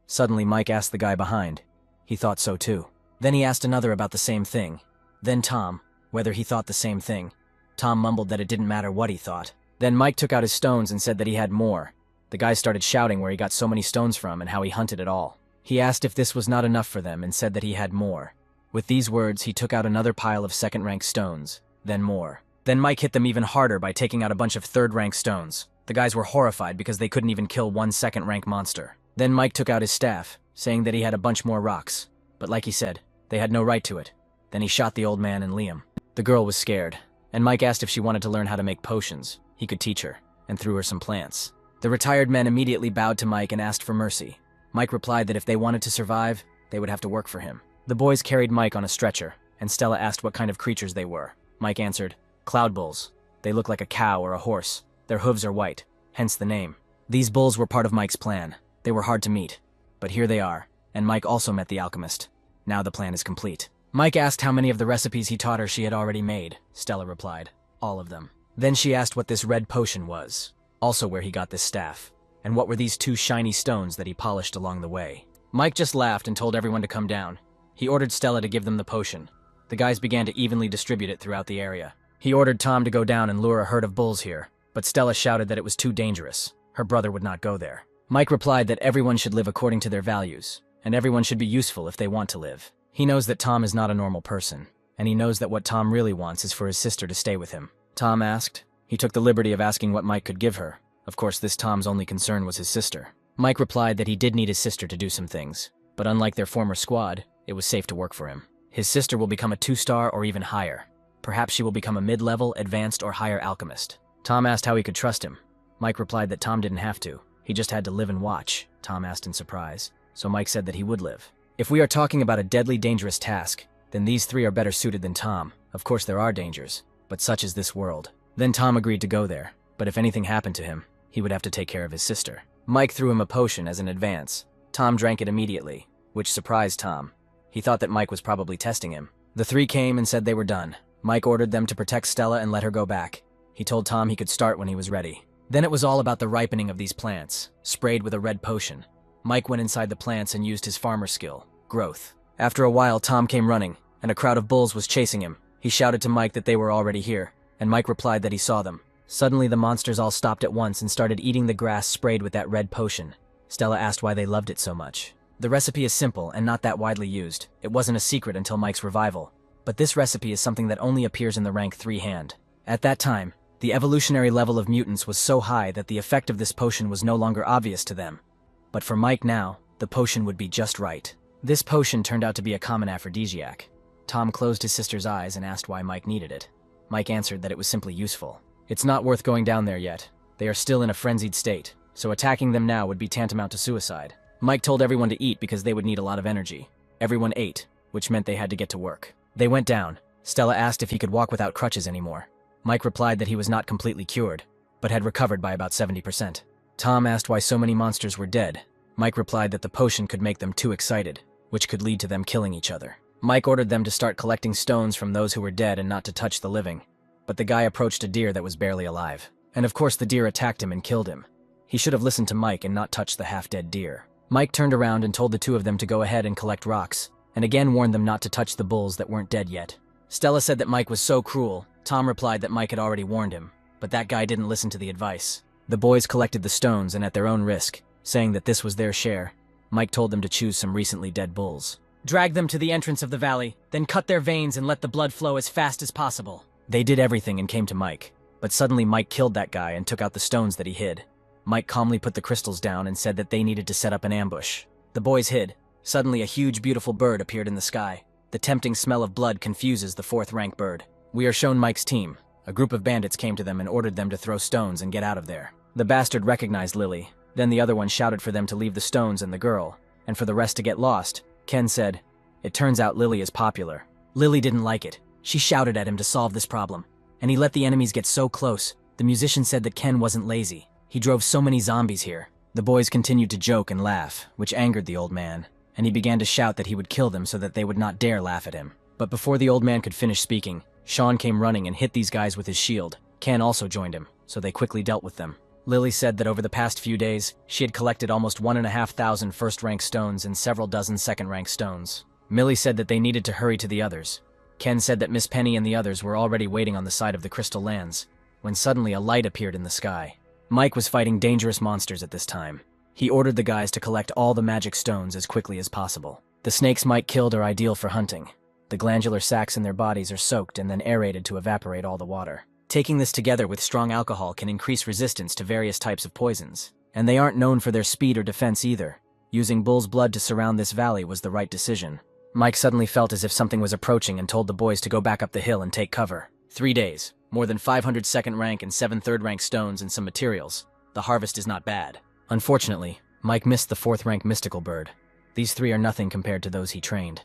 Suddenly, Mike asked the guy behind. He thought so too. Then he asked another about the same thing. Then Tom, whether he thought the same thing. Tom mumbled that it didn't matter what he thought. Then Mike took out his stones and said that he had more. The guy started shouting where he got so many stones from and how he hunted it all. He asked if this was not enough for them and said that he had more. With these words, he took out another pile of 2nd-rank stones, then more. Then Mike hit them even harder by taking out a bunch of 3rd-rank stones. The guys were horrified because they couldn't even kill 1 2nd-rank monster. Then Mike took out his staff, saying that he had a bunch more rocks. But like he said, they had no right to it. Then he shot the old man and Liam. The girl was scared, and Mike asked if she wanted to learn how to make potions. He could teach her, and threw her some plants. The retired men immediately bowed to Mike and asked for mercy. Mike replied that if they wanted to survive, they would have to work for him. The boys carried Mike on a stretcher, and Stella asked what kind of creatures they were. Mike answered, "Cloud bulls. They look like a cow or a horse. Their hooves are white, hence the name." These bulls were part of Mike's plan. They were hard to meet, but here they are, and Mike also met the alchemist. Now the plan is complete. Mike asked how many of the recipes he taught her she had already made. Stella replied, "All of them." Then she asked what this red potion was, also where he got this staff, And what were these two shiny stones that he polished along the way? Mike just laughed and told everyone to come down. He ordered Stella to give them the potion. The guys began to evenly distribute it throughout the area. He ordered Tom to go down and lure a herd of bulls here, but Stella shouted that it was too dangerous. Her brother would not go there. Mike replied that everyone should live according to their values, and everyone should be useful if they want to live. He knows that Tom is not a normal person, and he knows that what Tom really wants is for his sister to stay with him. Tom asked. He took the liberty of asking what Mike could give her. Of course, this Tom's only concern was his sister. Mike replied that he did need his sister to do some things, but unlike their former squad, it was safe to work for him. His sister will become a 2-star or even higher. Perhaps she will become a mid-level, advanced, or higher alchemist. Tom asked how he could trust him. Mike replied that Tom didn't have to. He just had to live and watch, Tom asked in surprise. So Mike said that he would live. If we are talking about a deadly, dangerous task, then these three are better suited than Tom. Of course there are dangers, but such is this world. Then Tom agreed to go there, but if anything happened to him, he would have to take care of his sister. Mike threw him a potion as an advance. Tom drank it immediately, which surprised Tom. He thought that Mike was probably testing him. The three came and said they were done. Mike ordered them to protect Stella and let her go back. He told Tom he could start when he was ready. Then it was all about the ripening of these plants, sprayed with a red potion. Mike went inside the plants and used his farmer skill, growth. After a while, Tom came running, and a crowd of bulls was chasing him. He shouted to Mike that they were already here, and Mike replied that he saw them. Suddenly, the monsters all stopped at once and started eating the grass sprayed with that red potion. Stella asked why they loved it so much. The recipe is simple and not that widely used. It wasn't a secret until Mike's revival. But this recipe is something that only appears in the rank 3 hand. At that time, the evolutionary level of mutants was so high that the effect of this potion was no longer obvious to them. But for Mike now, the potion would be just right. This potion turned out to be a common aphrodisiac. Tom closed his sister's eyes and asked why Mike needed it. Mike answered that it was simply useful. It's not worth going down there yet. They are still in a frenzied state, so attacking them now would be tantamount to suicide. Mike told everyone to eat because they would need a lot of energy. Everyone ate, which meant they had to get to work. They went down. Stella asked if he could walk without crutches anymore. Mike replied that he was not completely cured, but had recovered by about 70%. Tom asked why so many monsters were dead. Mike replied that the potion could make them too excited, which could lead to them killing each other. Mike ordered them to start collecting stones from those who were dead and not to touch the living. But the guy approached a deer that was barely alive. And of course the deer attacked him and killed him. He should have listened to Mike and not touched the half-dead deer. Mike turned around and told the two of them to go ahead and collect rocks, and again warned them not to touch the bulls that weren't dead yet. Stella said that Mike was so cruel. Tom replied that Mike had already warned him, but that guy didn't listen to the advice. The boys collected the stones and at their own risk, saying that this was their share. Mike told them to choose some recently dead bulls. Drag them to the entrance of the valley, then cut their veins and let the blood flow as fast as possible. They did everything and came to Mike, but suddenly Mike killed that guy and took out the stones that he hid. Mike calmly put the crystals down and said that they needed to set up an ambush. The boys hid. Suddenly a huge, beautiful bird appeared in the sky. The tempting smell of blood confuses the 4th-rank bird. We are shown Mike's team. A group of bandits came to them and ordered them to throw stones and get out of there. The bastard recognized Lily. Then the other one shouted for them to leave the stones and the girl, and for the rest to get lost. Ken said, "It turns out Lily is popular." Lily didn't like it. She shouted at him to solve this problem, and he let the enemies get so close. The musician said that Ken wasn't lazy. He drove so many zombies here. The boys continued to joke and laugh, which angered the old man, and he began to shout that he would kill them so that they would not dare laugh at him. But before the old man could finish speaking, Sean came running and hit these guys with his shield. Ken also joined him, so they quickly dealt with them. Lily said that over the past few days, she had collected almost 1,500 first-rank stones and several dozen second-rank stones. Millie said that they needed to hurry to the others. Ken said that Miss Penny and the others were already waiting on the side of the Crystal Lands, when suddenly a light appeared in the sky. Mike was fighting dangerous monsters at this time. He ordered the guys to collect all the magic stones as quickly as possible. The snakes Mike killed are ideal for hunting. The glandular sacs in their bodies are soaked and then aerated to evaporate all the water. Taking this together with strong alcohol can increase resistance to various types of poisons. And they aren't known for their speed or defense either. Using bull's blood to surround this valley was the right decision. Mike suddenly felt as if something was approaching and told the boys to go back up the hill and take cover. 3 days, more than 500 second-rank and 7 third-rank stones and some materials. The harvest is not bad. Unfortunately, Mike missed the 4th-rank mystical bird. These 3 are nothing compared to those he trained.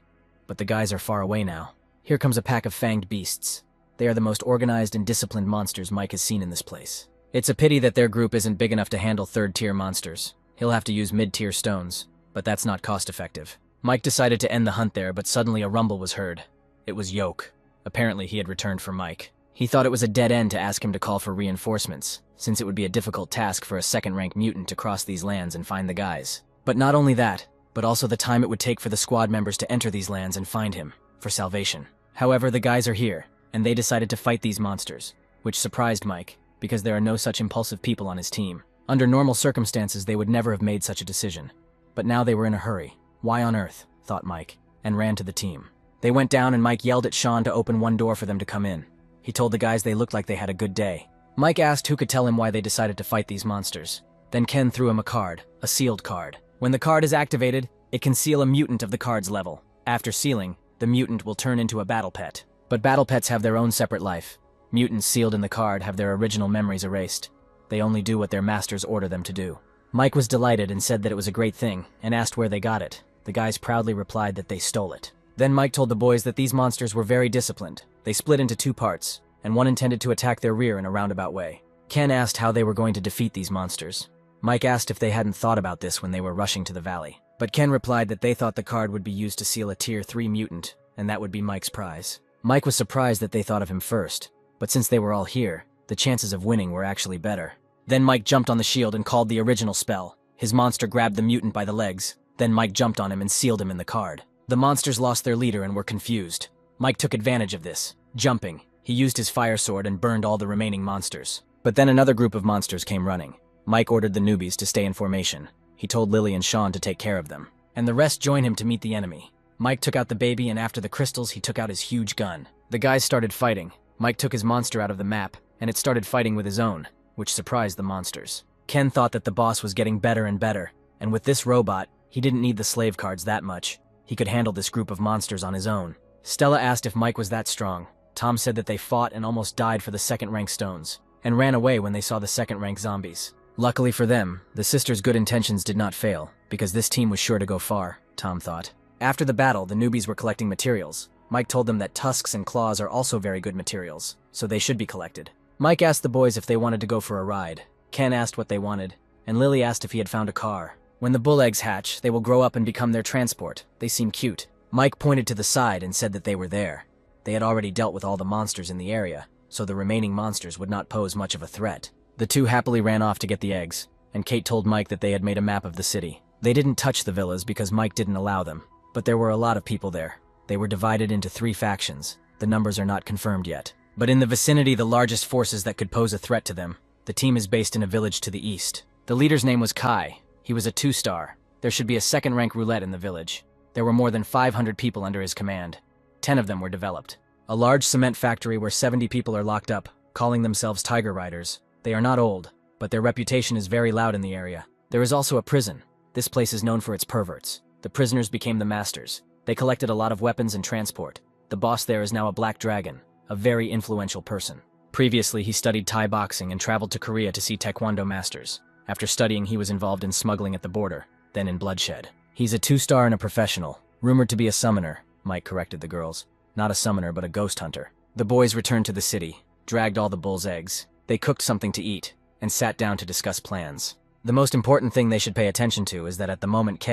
But the guys are far away now. Here comes a pack of fanged beasts. They are the most organized and disciplined monsters Mike has seen in this place. It's a pity that their group isn't big enough to handle 3rd-tier monsters. He'll have to use mid-tier stones, but that's not cost-effective. Mike decided to end the hunt there, but suddenly a rumble was heard. It was Yoke. Apparently he had returned for Mike. He thought it was a dead end to ask him to call for reinforcements, since it would be a difficult task for a second-rank mutant to cross these lands and find the guys. But not only that, but also the time it would take for the squad members to enter these lands and find him, for salvation. However, the guys are here, and they decided to fight these monsters, which surprised Mike, because there are no such impulsive people on his team. Under normal circumstances, they would never have made such a decision. But now they were in a hurry. Why on earth, thought Mike, and ran to the team. They went down and Mike yelled at Sean to open one door for them to come in. He told the guys they looked like they had a good day. Mike asked who could tell him why they decided to fight these monsters. Then Ken threw him a card, a sealed card. When the card is activated, it can seal a mutant of the card's level. After sealing, the mutant will turn into a battle pet. But battle pets have their own separate life. Mutants sealed in the card have their original memories erased. They only do what their masters order them to do. Mike was delighted and said that it was a great thing, and asked where they got it. The guys proudly replied that they stole it. Then Mike told the boys that these monsters were very disciplined. They split into two parts, and one intended to attack their rear in a roundabout way. Ken asked how they were going to defeat these monsters. Mike asked if they hadn't thought about this when they were rushing to the valley. But Ken replied that they thought the card would be used to seal a Tier 3 mutant, and that would be Mike's prize. Mike was surprised that they thought of him first, but since they were all here, the chances of winning were actually better. Then Mike jumped on the shield and called the original spell. His monster grabbed the mutant by the legs. Then Mike jumped on him and sealed him in the card. The monsters lost their leader and were confused. Mike took advantage of this. Jumping, he used his fire sword and burned all the remaining monsters. But then another group of monsters came running. Mike ordered the newbies to stay in formation. He told Lily and Sean to take care of them. And the rest joined him to meet the enemy. Mike took out the baby, and after the crystals, he took out his huge gun. The guys started fighting. Mike took his monster out of the map, and it started fighting with his own, which surprised the monsters. Ken thought that the boss was getting better and better, and with this robot, he didn't need the slave cards that much. He could handle this group of monsters on his own. Stella asked if Mike was that strong. Tom said that they fought and almost died for the second-rank stones, and ran away when they saw the second-rank zombies. Luckily for them, the sisters' good intentions did not fail, because this team was sure to go far, Tom thought. After the battle, the newbies were collecting materials. Mike told them that tusks and claws are also very good materials, so they should be collected. Mike asked the boys if they wanted to go for a ride. Ken asked what they wanted, and Lily asked if he had found a car. When the bull eggs hatch, they will grow up and become their transport. They seem cute. Mike pointed to the side and said that they were there. They had already dealt with all the monsters in the area, so the remaining monsters would not pose much of a threat. The two happily ran off to get the eggs, and Kate told Mike that they had made a map of the city. They didn't touch the villas because Mike didn't allow them, but there were a lot of people there. They were divided into 3 factions. The numbers are not confirmed yet. But in the vicinity, the largest forces that could pose a threat to them, the team is based in a village to the east. The leader's name was Kai. He was a 2-star. There should be a second-rank roulette in the village. There were more than 500 people under his command. 10 of them were developed. A large cement factory where 70 people are locked up, calling themselves Tiger Riders. They are not old, but their reputation is very loud in the area. There is also a prison. This place is known for its perverts. The prisoners became the masters. They collected a lot of weapons and transport. The boss there is now a black dragon, a very influential person. Previously, he studied Thai boxing and traveled to Korea to see Taekwondo masters. After studying, he was involved in smuggling at the border, then in bloodshed. He's a 2-star and a professional, rumored to be a summoner, Mike corrected the girls. Not a summoner, but a ghost hunter. The boys returned to the city, dragged all the bull's eggs. They cooked something to eat, and sat down to discuss plans. The most important thing they should pay attention to is that at the moment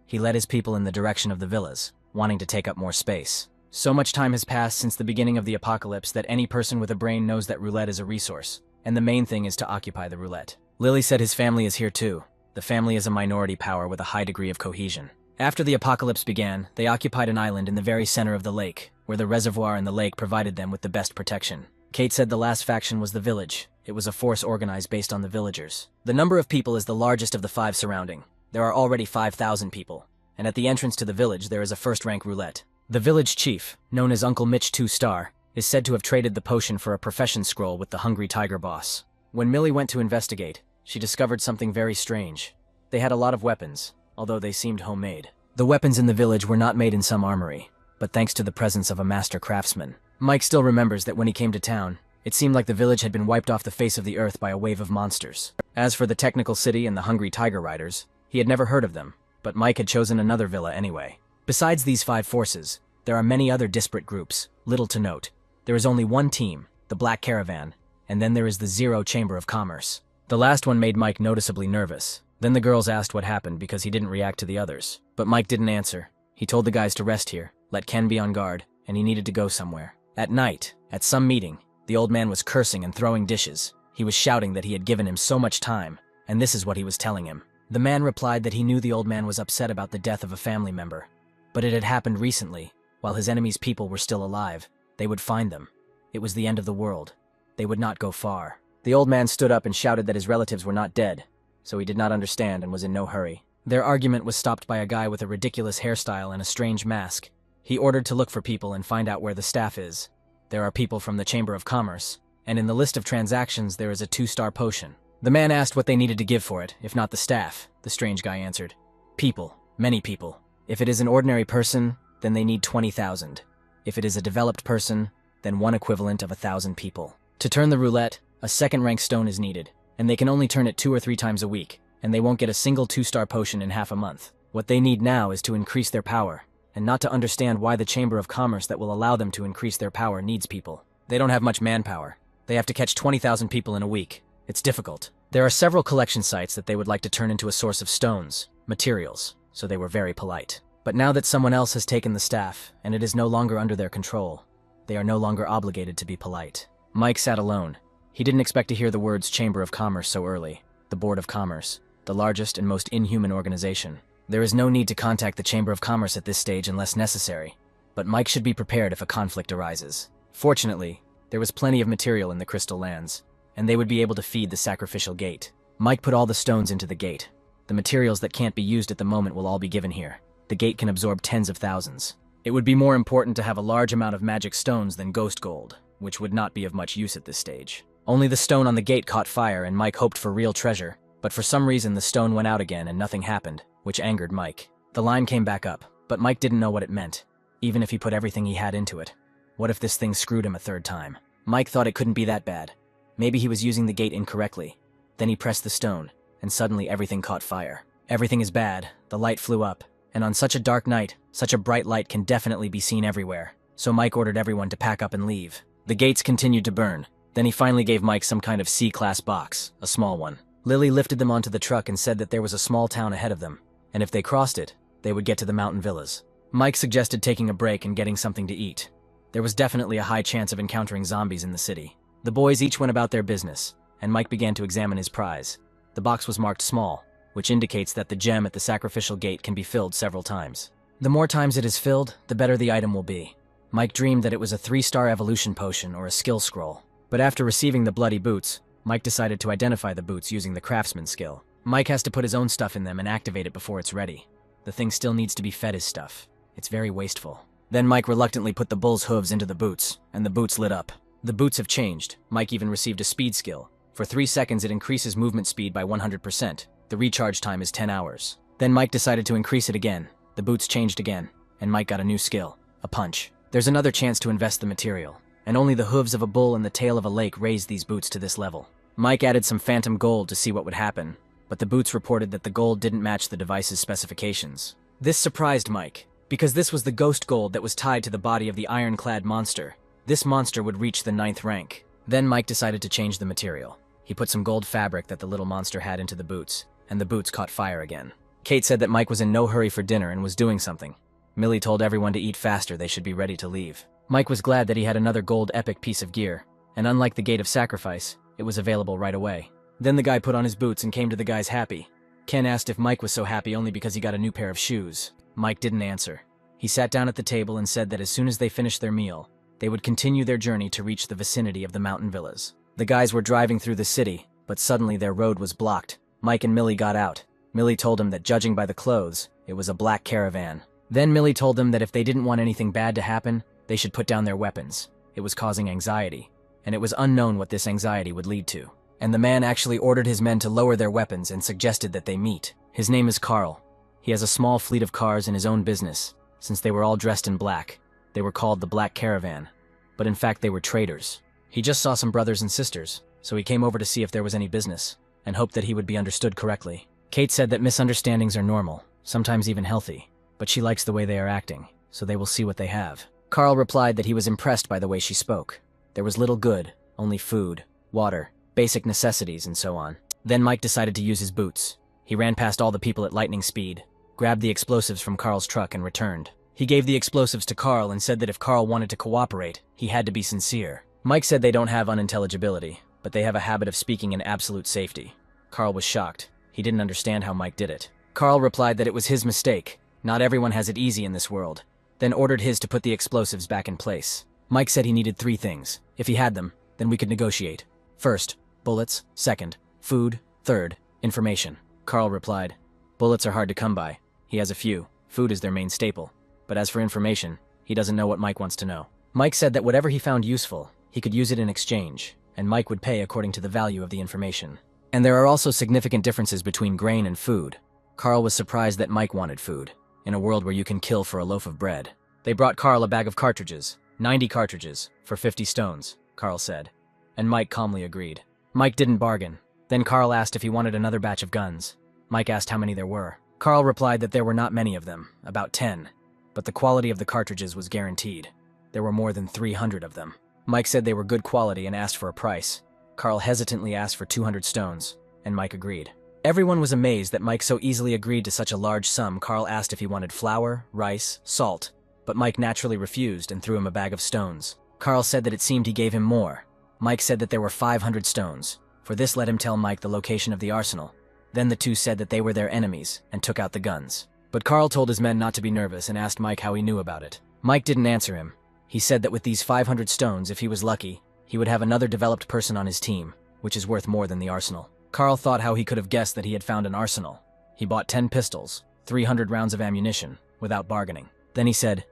he led his people in the direction of the villas, wanting to take up more space. So much time has passed since the beginning of the apocalypse that any person with a brain knows that roulette is a resource, and the main thing is to occupy the roulette. Lily said his family is here too. The family is a minority power with a high degree of cohesion. After the apocalypse began, they occupied an island in the very center of the lake, where the reservoir and the lake provided them with the best protection. Kate said the last faction was the village. It was a force organized based on the villagers. The number of people is the largest of the 5 surrounding. There are already 5,000 people, and at the entrance to the village there is a first-rank roulette. The village chief, known as Uncle Mitch 2-star, is said to have traded the potion for a profession scroll with the hungry tiger boss. When Millie went to investigate, she discovered something very strange. They had a lot of weapons, although they seemed homemade. The weapons in the village were not made in some armory, but thanks to the presence of a master craftsman. Mike still remembers that when he came to town, it seemed like the village had been wiped off the face of the earth by a wave of monsters. As for the technical city and the hungry tiger riders, he had never heard of them, but Mike had chosen another villa anyway. Besides these 5 forces, there are many other disparate groups, little to note. There is only one team, the Black Caravan, and then there is the Zero Chamber of Commerce. The last one made Mike noticeably nervous. Then the girls asked what happened because he didn't react to the others. But Mike didn't answer. He told the guys to rest here, let Ken be on guard, and he needed to go somewhere. At night, at some meeting, the old man was cursing and throwing dishes. He was shouting that he had given him so much time, and this is what he was telling him. The man replied that he knew the old man was upset about the death of a family member, but it had happened recently, while his enemy's people were still alive. They would find them. It was the end of the world. They would not go far. The old man stood up and shouted that his relatives were not dead, so he did not understand and was in no hurry. Their argument was stopped by a guy with a ridiculous hairstyle and a strange mask. He ordered to look for people and find out where the staff is. There are people from the Chamber of Commerce, and in the list of transactions there is a 2-star potion. The man asked what they needed to give for it, if not the staff. The strange guy answered, "People, many people. If it is an ordinary person, then they need 20,000. If it is a developed person, then one equivalent of 1,000 people. To turn the roulette, a second-rank stone is needed, and they can only turn it 2 or 3 times a week, and they won't get a single 2-star potion in half a month. What they need now is to increase their power, and not to understand why the Chamber of Commerce that will allow them to increase their power needs people. They don't have much manpower. They have to catch 20,000 people in a week. It's difficult. There are several collection sites that they would like to turn into a source of stones, materials, so they were very polite. But now that someone else has taken the staff, and it is no longer under their control, they are no longer obligated to be polite." Mike sat alone. He didn't expect to hear the words Chamber of Commerce so early. The Board of Commerce, the largest and most inhuman organization. There is no need to contact the Chamber of Commerce at this stage unless necessary, but Mike should be prepared if a conflict arises. Fortunately, there was plenty of material in the Crystal Lands, and they would be able to feed the sacrificial gate. Mike put all the stones into the gate. The materials that can't be used at the moment will all be given here. The gate can absorb tens of thousands. It would be more important to have a large amount of magic stones than ghost gold, which would not be of much use at this stage. Only the stone on the gate caught fire and Mike hoped for real treasure, but for some reason the stone went out again and nothing happened, which angered Mike. The line came back up, but Mike didn't know what it meant, even if he put everything he had into it. What if this thing screwed him a 3rd time? Mike thought it couldn't be that bad. Maybe he was using the gate incorrectly. Then he pressed the stone, and suddenly everything caught fire. Everything is bad. The light flew up, and on such a dark night, such a bright light can definitely be seen everywhere. So Mike ordered everyone to pack up and leave. The gates continued to burn. Then he finally gave Mike some kind of C-class box, a small one. Lily lifted them onto the truck and said that there was a small town ahead of them, and if they crossed it, they would get to the mountain villas. Mike suggested taking a break and getting something to eat. There was definitely a high chance of encountering zombies in the city. The boys each went about their business, and Mike began to examine his prize. The box was marked small, which indicates that the gem at the sacrificial gate can be filled several times. The more times it is filled, the better the item will be. Mike dreamed that it was a 3-star evolution potion or a skill scroll. But after receiving the bloody boots, Mike decided to identify the boots using the craftsman skill. Mike has to put his own stuff in them and activate it before it's ready. The thing still needs to be fed his stuff. It's very wasteful. Then Mike reluctantly put the bull's hooves into the boots, and the boots lit up. The boots have changed. Mike even received a speed skill. For 3 seconds it increases movement speed by 100%. The recharge time is 10 hours. Then Mike decided to increase it again. The boots changed again, and Mike got a new skill, a punch. There's another chance to invest the material, and only the hooves of a bull and the tail of a lake raised these boots to this level. Mike added some phantom gold to see what would happen, but the boots reported that the gold didn't match the device's specifications. This surprised Mike, because this was the ghost gold that was tied to the body of the ironclad monster. This monster would reach the 9th rank. Then Mike decided to change the material. He put some gold fabric that the little monster had into the boots, and the boots caught fire again. Kate said that Mike was in no hurry for dinner and was doing something. Millie told everyone to eat faster, they should be ready to leave. Mike was glad that he had another gold epic piece of gear, and unlike the Gate of Sacrifice, it was available right away. Then the guy put on his boots and came to the guy's happy. Ken asked if Mike was so happy only because he got a new pair of shoes. Mike didn't answer. He sat down at the table and said that as soon as they finished their meal, they would continue their journey to reach the vicinity of the mountain villas. The guys were driving through the city, but suddenly their road was blocked. Mike and Millie got out. Millie told him that judging by the clothes, it was a black caravan. Then Millie told them that if they didn't want anything bad to happen, they should put down their weapons. It was causing anxiety, and it was unknown what this anxiety would lead to. And the man actually ordered his men to lower their weapons and suggested that they meet. His name is Carl. He has a small fleet of cars in his own business. Since they were all dressed in black, they were called the Black Caravan. But in fact they were traders. He just saw some brothers and sisters, so he came over to see if there was any business, and hoped that he would be understood correctly. Kate said that misunderstandings are normal, sometimes even healthy, but she likes the way they are acting, so they will see what they have. Carl replied that he was impressed by the way she spoke. There was little good, only food, water, basic necessities, and so on. Then Mike decided to use his boots. He ran past all the people at lightning speed, grabbed the explosives from Carl's truck and returned. He gave the explosives to Carl and said that if Carl wanted to cooperate, he had to be sincere. Mike said they don't have unintelligibility, but they have a habit of speaking in absolute safety. Carl was shocked. He didn't understand how Mike did it. Carl replied that it was his mistake. Not everyone has it easy in this world. Then ordered his to put the explosives back in place. Mike said he needed 3 things. If he had them, then we could negotiate. First, bullets. Second, food. Third, information. Carl replied, bullets are hard to come by. He has a few. Food is their main staple. But as for information, he doesn't know what Mike wants to know. Mike said that whatever he found useful, he could use it in exchange, and Mike would pay according to the value of the information. And there are also significant differences between grain and food. Carl was surprised that Mike wanted food, in a world where you can kill for a loaf of bread. They brought Carl a bag of cartridges, 90 cartridges, for 50 stones, Carl said. And Mike calmly agreed. Mike didn't bargain. Then Carl asked if he wanted another batch of guns. Mike asked how many there were. Carl replied that there were not many of them, about 10. But the quality of the cartridges was guaranteed. There were more than 300 of them. Mike said they were good quality and asked for a price. Carl hesitantly asked for 200 stones, and Mike agreed. Everyone was amazed that Mike so easily agreed to such a large sum. Carl asked if he wanted flour, rice, salt, but Mike naturally refused and threw him a bag of stones. Carl said that it seemed he gave him more. Mike said that there were 500 stones. For this, let him tell Mike the location of the arsenal. Then the two said that they were their enemies and took out the guns. But Carl told his men not to be nervous and asked Mike how he knew about it. Mike didn't answer him. He said that with these 500 stones, if he was lucky, he would have another developed person on his team, which is worth more than the arsenal. Carl thought how he could have guessed that he had found an arsenal. He bought 10 pistols, 300 rounds of ammunition, without bargaining. Then he said,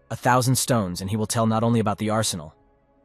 1,000 stones and he will tell not only about the arsenal,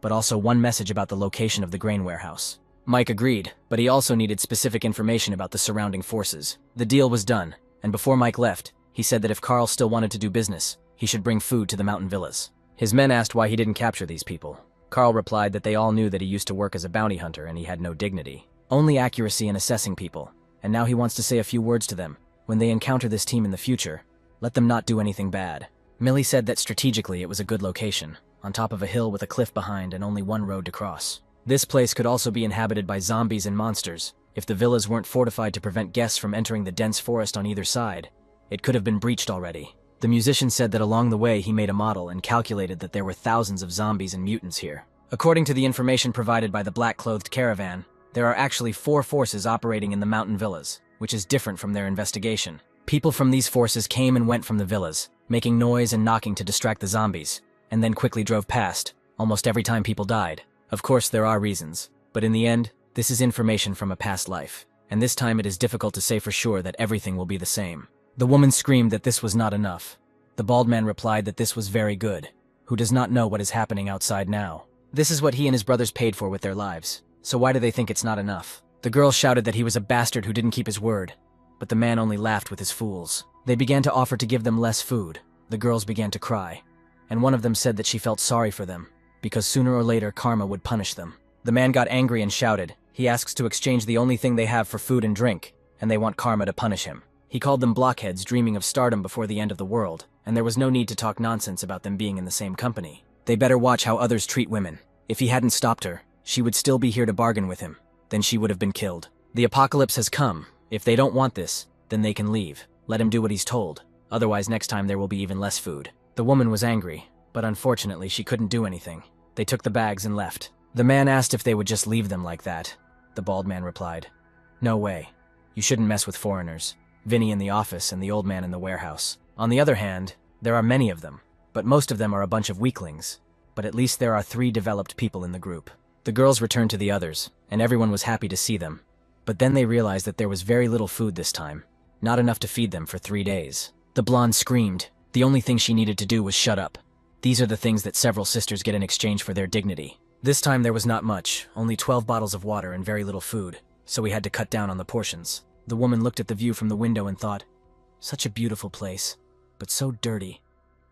but also one message about the location of the grain warehouse. Mike agreed, but he also needed specific information about the surrounding forces. The deal was done, and before Mike left, he said that if Carl still wanted to do business, he should bring food to the mountain villas. His men asked why he didn't capture these people. Carl replied that they all knew that he used to work as a bounty hunter and he had no dignity. Only accuracy in assessing people, and now he wants to say a few words to them. When they encounter this team in the future, let them not do anything bad. Millie said that strategically it was a good location, on top of a hill with a cliff behind and only one road to cross. This place could also be inhabited by zombies and monsters. If the villas weren't fortified to prevent guests from entering the dense forest on either side, it could have been breached already. The musician said that along the way he made a model and calculated that there were thousands of zombies and mutants here. According to the information provided by the black-clothed caravan, there are actually 4 forces operating in the mountain villas, which is different from their investigation. People from these forces came and went from the villas, making noise and knocking to distract the zombies, and then quickly drove past, almost every time people died. Of course, there are reasons, but in the end, this is information from a past life, and this time it is difficult to say for sure that everything will be the same. The woman screamed that this was not enough. The bald man replied that this was very good. Who does not know what is happening outside now? This is what he and his brothers paid for with their lives, so why do they think it's not enough? The girl shouted that he was a bastard who didn't keep his word, but the man only laughed with his fools. They began to offer to give them less food. The girls began to cry, and one of them said that she felt sorry for them, because sooner or later karma would punish them. The man got angry and shouted. He asks to exchange the only thing they have for food and drink, and they want karma to punish him. He called them blockheads dreaming of stardom before the end of the world, and there was no need to talk nonsense about them being in the same company. They better watch how others treat women. If he hadn't stopped her, she would still be here to bargain with him. Then she would have been killed. The apocalypse has come. If they don't want this, then they can leave. Let him do what he's told. Otherwise, next time there will be even less food. The woman was angry, but unfortunately she couldn't do anything. They took the bags and left. The man asked if they would just leave them like that. The bald man replied, "No way. You shouldn't mess with foreigners. Vinny in the office and the old man in the warehouse. On the other hand, there are many of them, but most of them are a bunch of weaklings. But at least there are 3 developed people in the group." The girls returned to the others, and everyone was happy to see them. But then they realized that there was very little food this time, not enough to feed them for 3 days. The blonde screamed. The only thing she needed to do was shut up. These are the things that several sisters get in exchange for their dignity. This time there was not much, only 12 bottles of water and very little food, so we had to cut down on the portions. The woman looked at the view from the window and thought, "Such a beautiful place, but so dirty.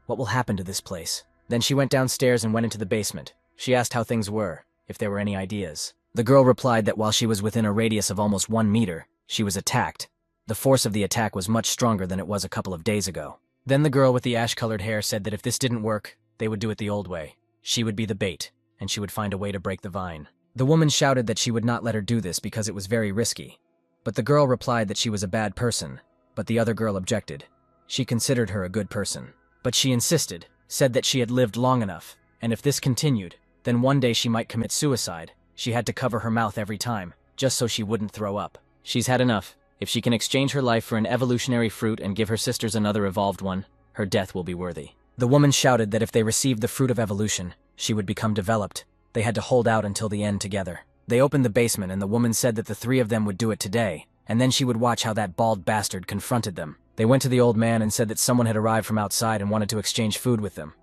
What will happen to this place?" Then she went downstairs and went into the basement. She asked how things were, if there were any ideas. The girl replied that while she was within a radius of almost 1 meter, she was attacked. The force of the attack was much stronger than it was a couple of days ago. Then the girl with the ash-colored hair said that if this didn't work, they would do it the old way. She would be the bait, and she would find a way to break the vine. The woman shouted that she would not let her do this because it was very risky. But the girl replied that she was a bad person, but the other girl objected. She considered her a good person. But she insisted, said that she had lived long enough, and if this continued, then one day she might commit suicide, She had to cover her mouth every time, just so she wouldn't throw up. She's had enough. If she can exchange her life for an evolutionary fruit and give her sisters another evolved one, her death will be worthy. The woman shouted that if they received the fruit of evolution, she would become developed. They had to hold out until the end together. They opened the basement and the woman said that the three of them would do it today, and then she would watch how that bald bastard confronted them. They went to the old man and said that someone had arrived from outside and wanted to exchange food with them.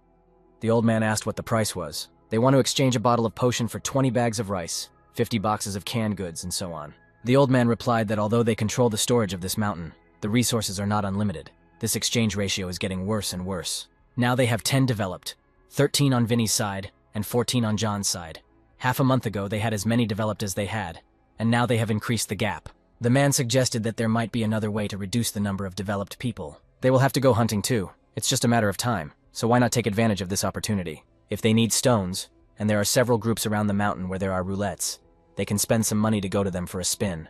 The old man asked what the price was. They want to exchange a bottle of potion for 20 bags of rice, 50 boxes of canned goods, and so on. The old man replied that although they control the storage of this mountain, the resources are not unlimited. This exchange ratio is getting worse and worse. Now they have 10 developed, 13 on Vinny's side and 14 on John's side. Half a month ago they had as many developed as they had, and now they have increased the gap. The man suggested that there might be another way to reduce the number of developed people. They will have to go hunting too. It's just a matter of time, so why not take advantage of this opportunity? If they need stones, and there are several groups around the mountain where there are roulettes, they can spend some money to go to them for a spin.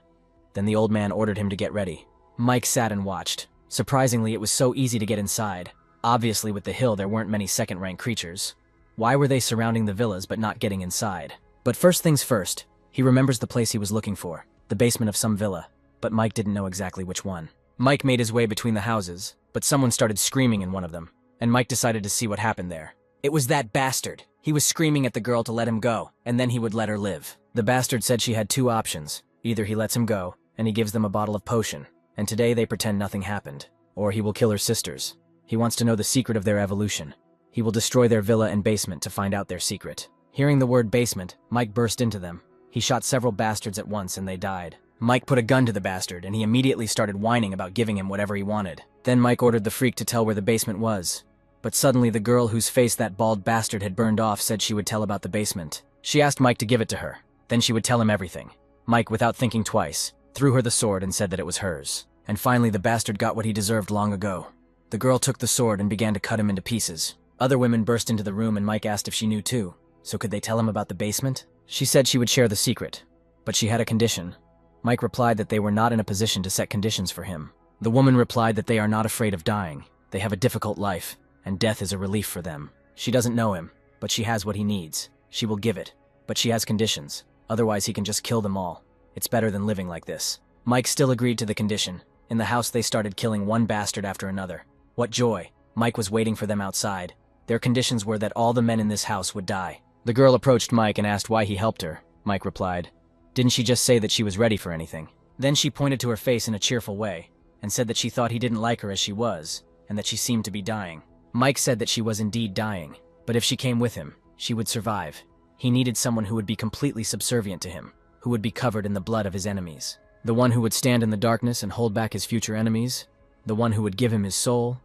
Then the old man ordered him to get ready. Mike sat and watched. Surprisingly, it was so easy to get inside. Obviously, with the hill, there weren't many second-rank creatures. Why were they surrounding the villas but not getting inside? But first things first, he remembers the place he was looking for, the basement of some villa, but Mike didn't know exactly which one. Mike made his way between the houses, but someone started screaming in one of them, and Mike decided to see what happened there. It was that bastard. He was screaming at the girl to let him go, and then he would let her live. The bastard said she had two options. Either he lets him go, and he gives them a bottle of potion, and today they pretend nothing happened, or he will kill her sisters. He wants to know the secret of their evolution. He will destroy their villa and basement to find out their secret. Hearing the word basement, Mike burst into them. He shot several bastards at once and they died. Mike put a gun to the bastard and he immediately started whining about giving him whatever he wanted. Then Mike ordered the freak to tell where the basement was. But suddenly the girl whose face that bald bastard had burned off said she would tell about the basement. She asked Mike to give it to her. Then she would tell him everything. Mike, without thinking twice, threw her the sword and said that it was hers. And finally the bastard got what he deserved long ago. The girl took the sword and began to cut him into pieces. Other women burst into the room and Mike asked if she knew too. So could they tell him about the basement? She said she would share the secret, but she had a condition. Mike replied that they were not in a position to set conditions for him. The woman replied that they are not afraid of dying. They have a difficult life, and death is a relief for them. She doesn't know him, but she has what he needs. She will give it, but she has conditions. Otherwise he can just kill them all. It's better than living like this. Mike still agreed to the condition. In the house they started killing one bastard after another. What joy! Mike was waiting for them outside. Their conditions were that all the men in this house would die. The girl approached Mike and asked why he helped her. Mike replied, "Didn't she just say that she was ready for anything?" Then she pointed to her face in a cheerful way, and said that she thought he didn't like her as she was, and that she seemed to be dying. Mike said that she was indeed dying, but if she came with him, she would survive. He needed someone who would be completely subservient to him, who would be covered in the blood of his enemies. The one who would stand in the darkness and hold back his future enemies? The one who would give him his soul?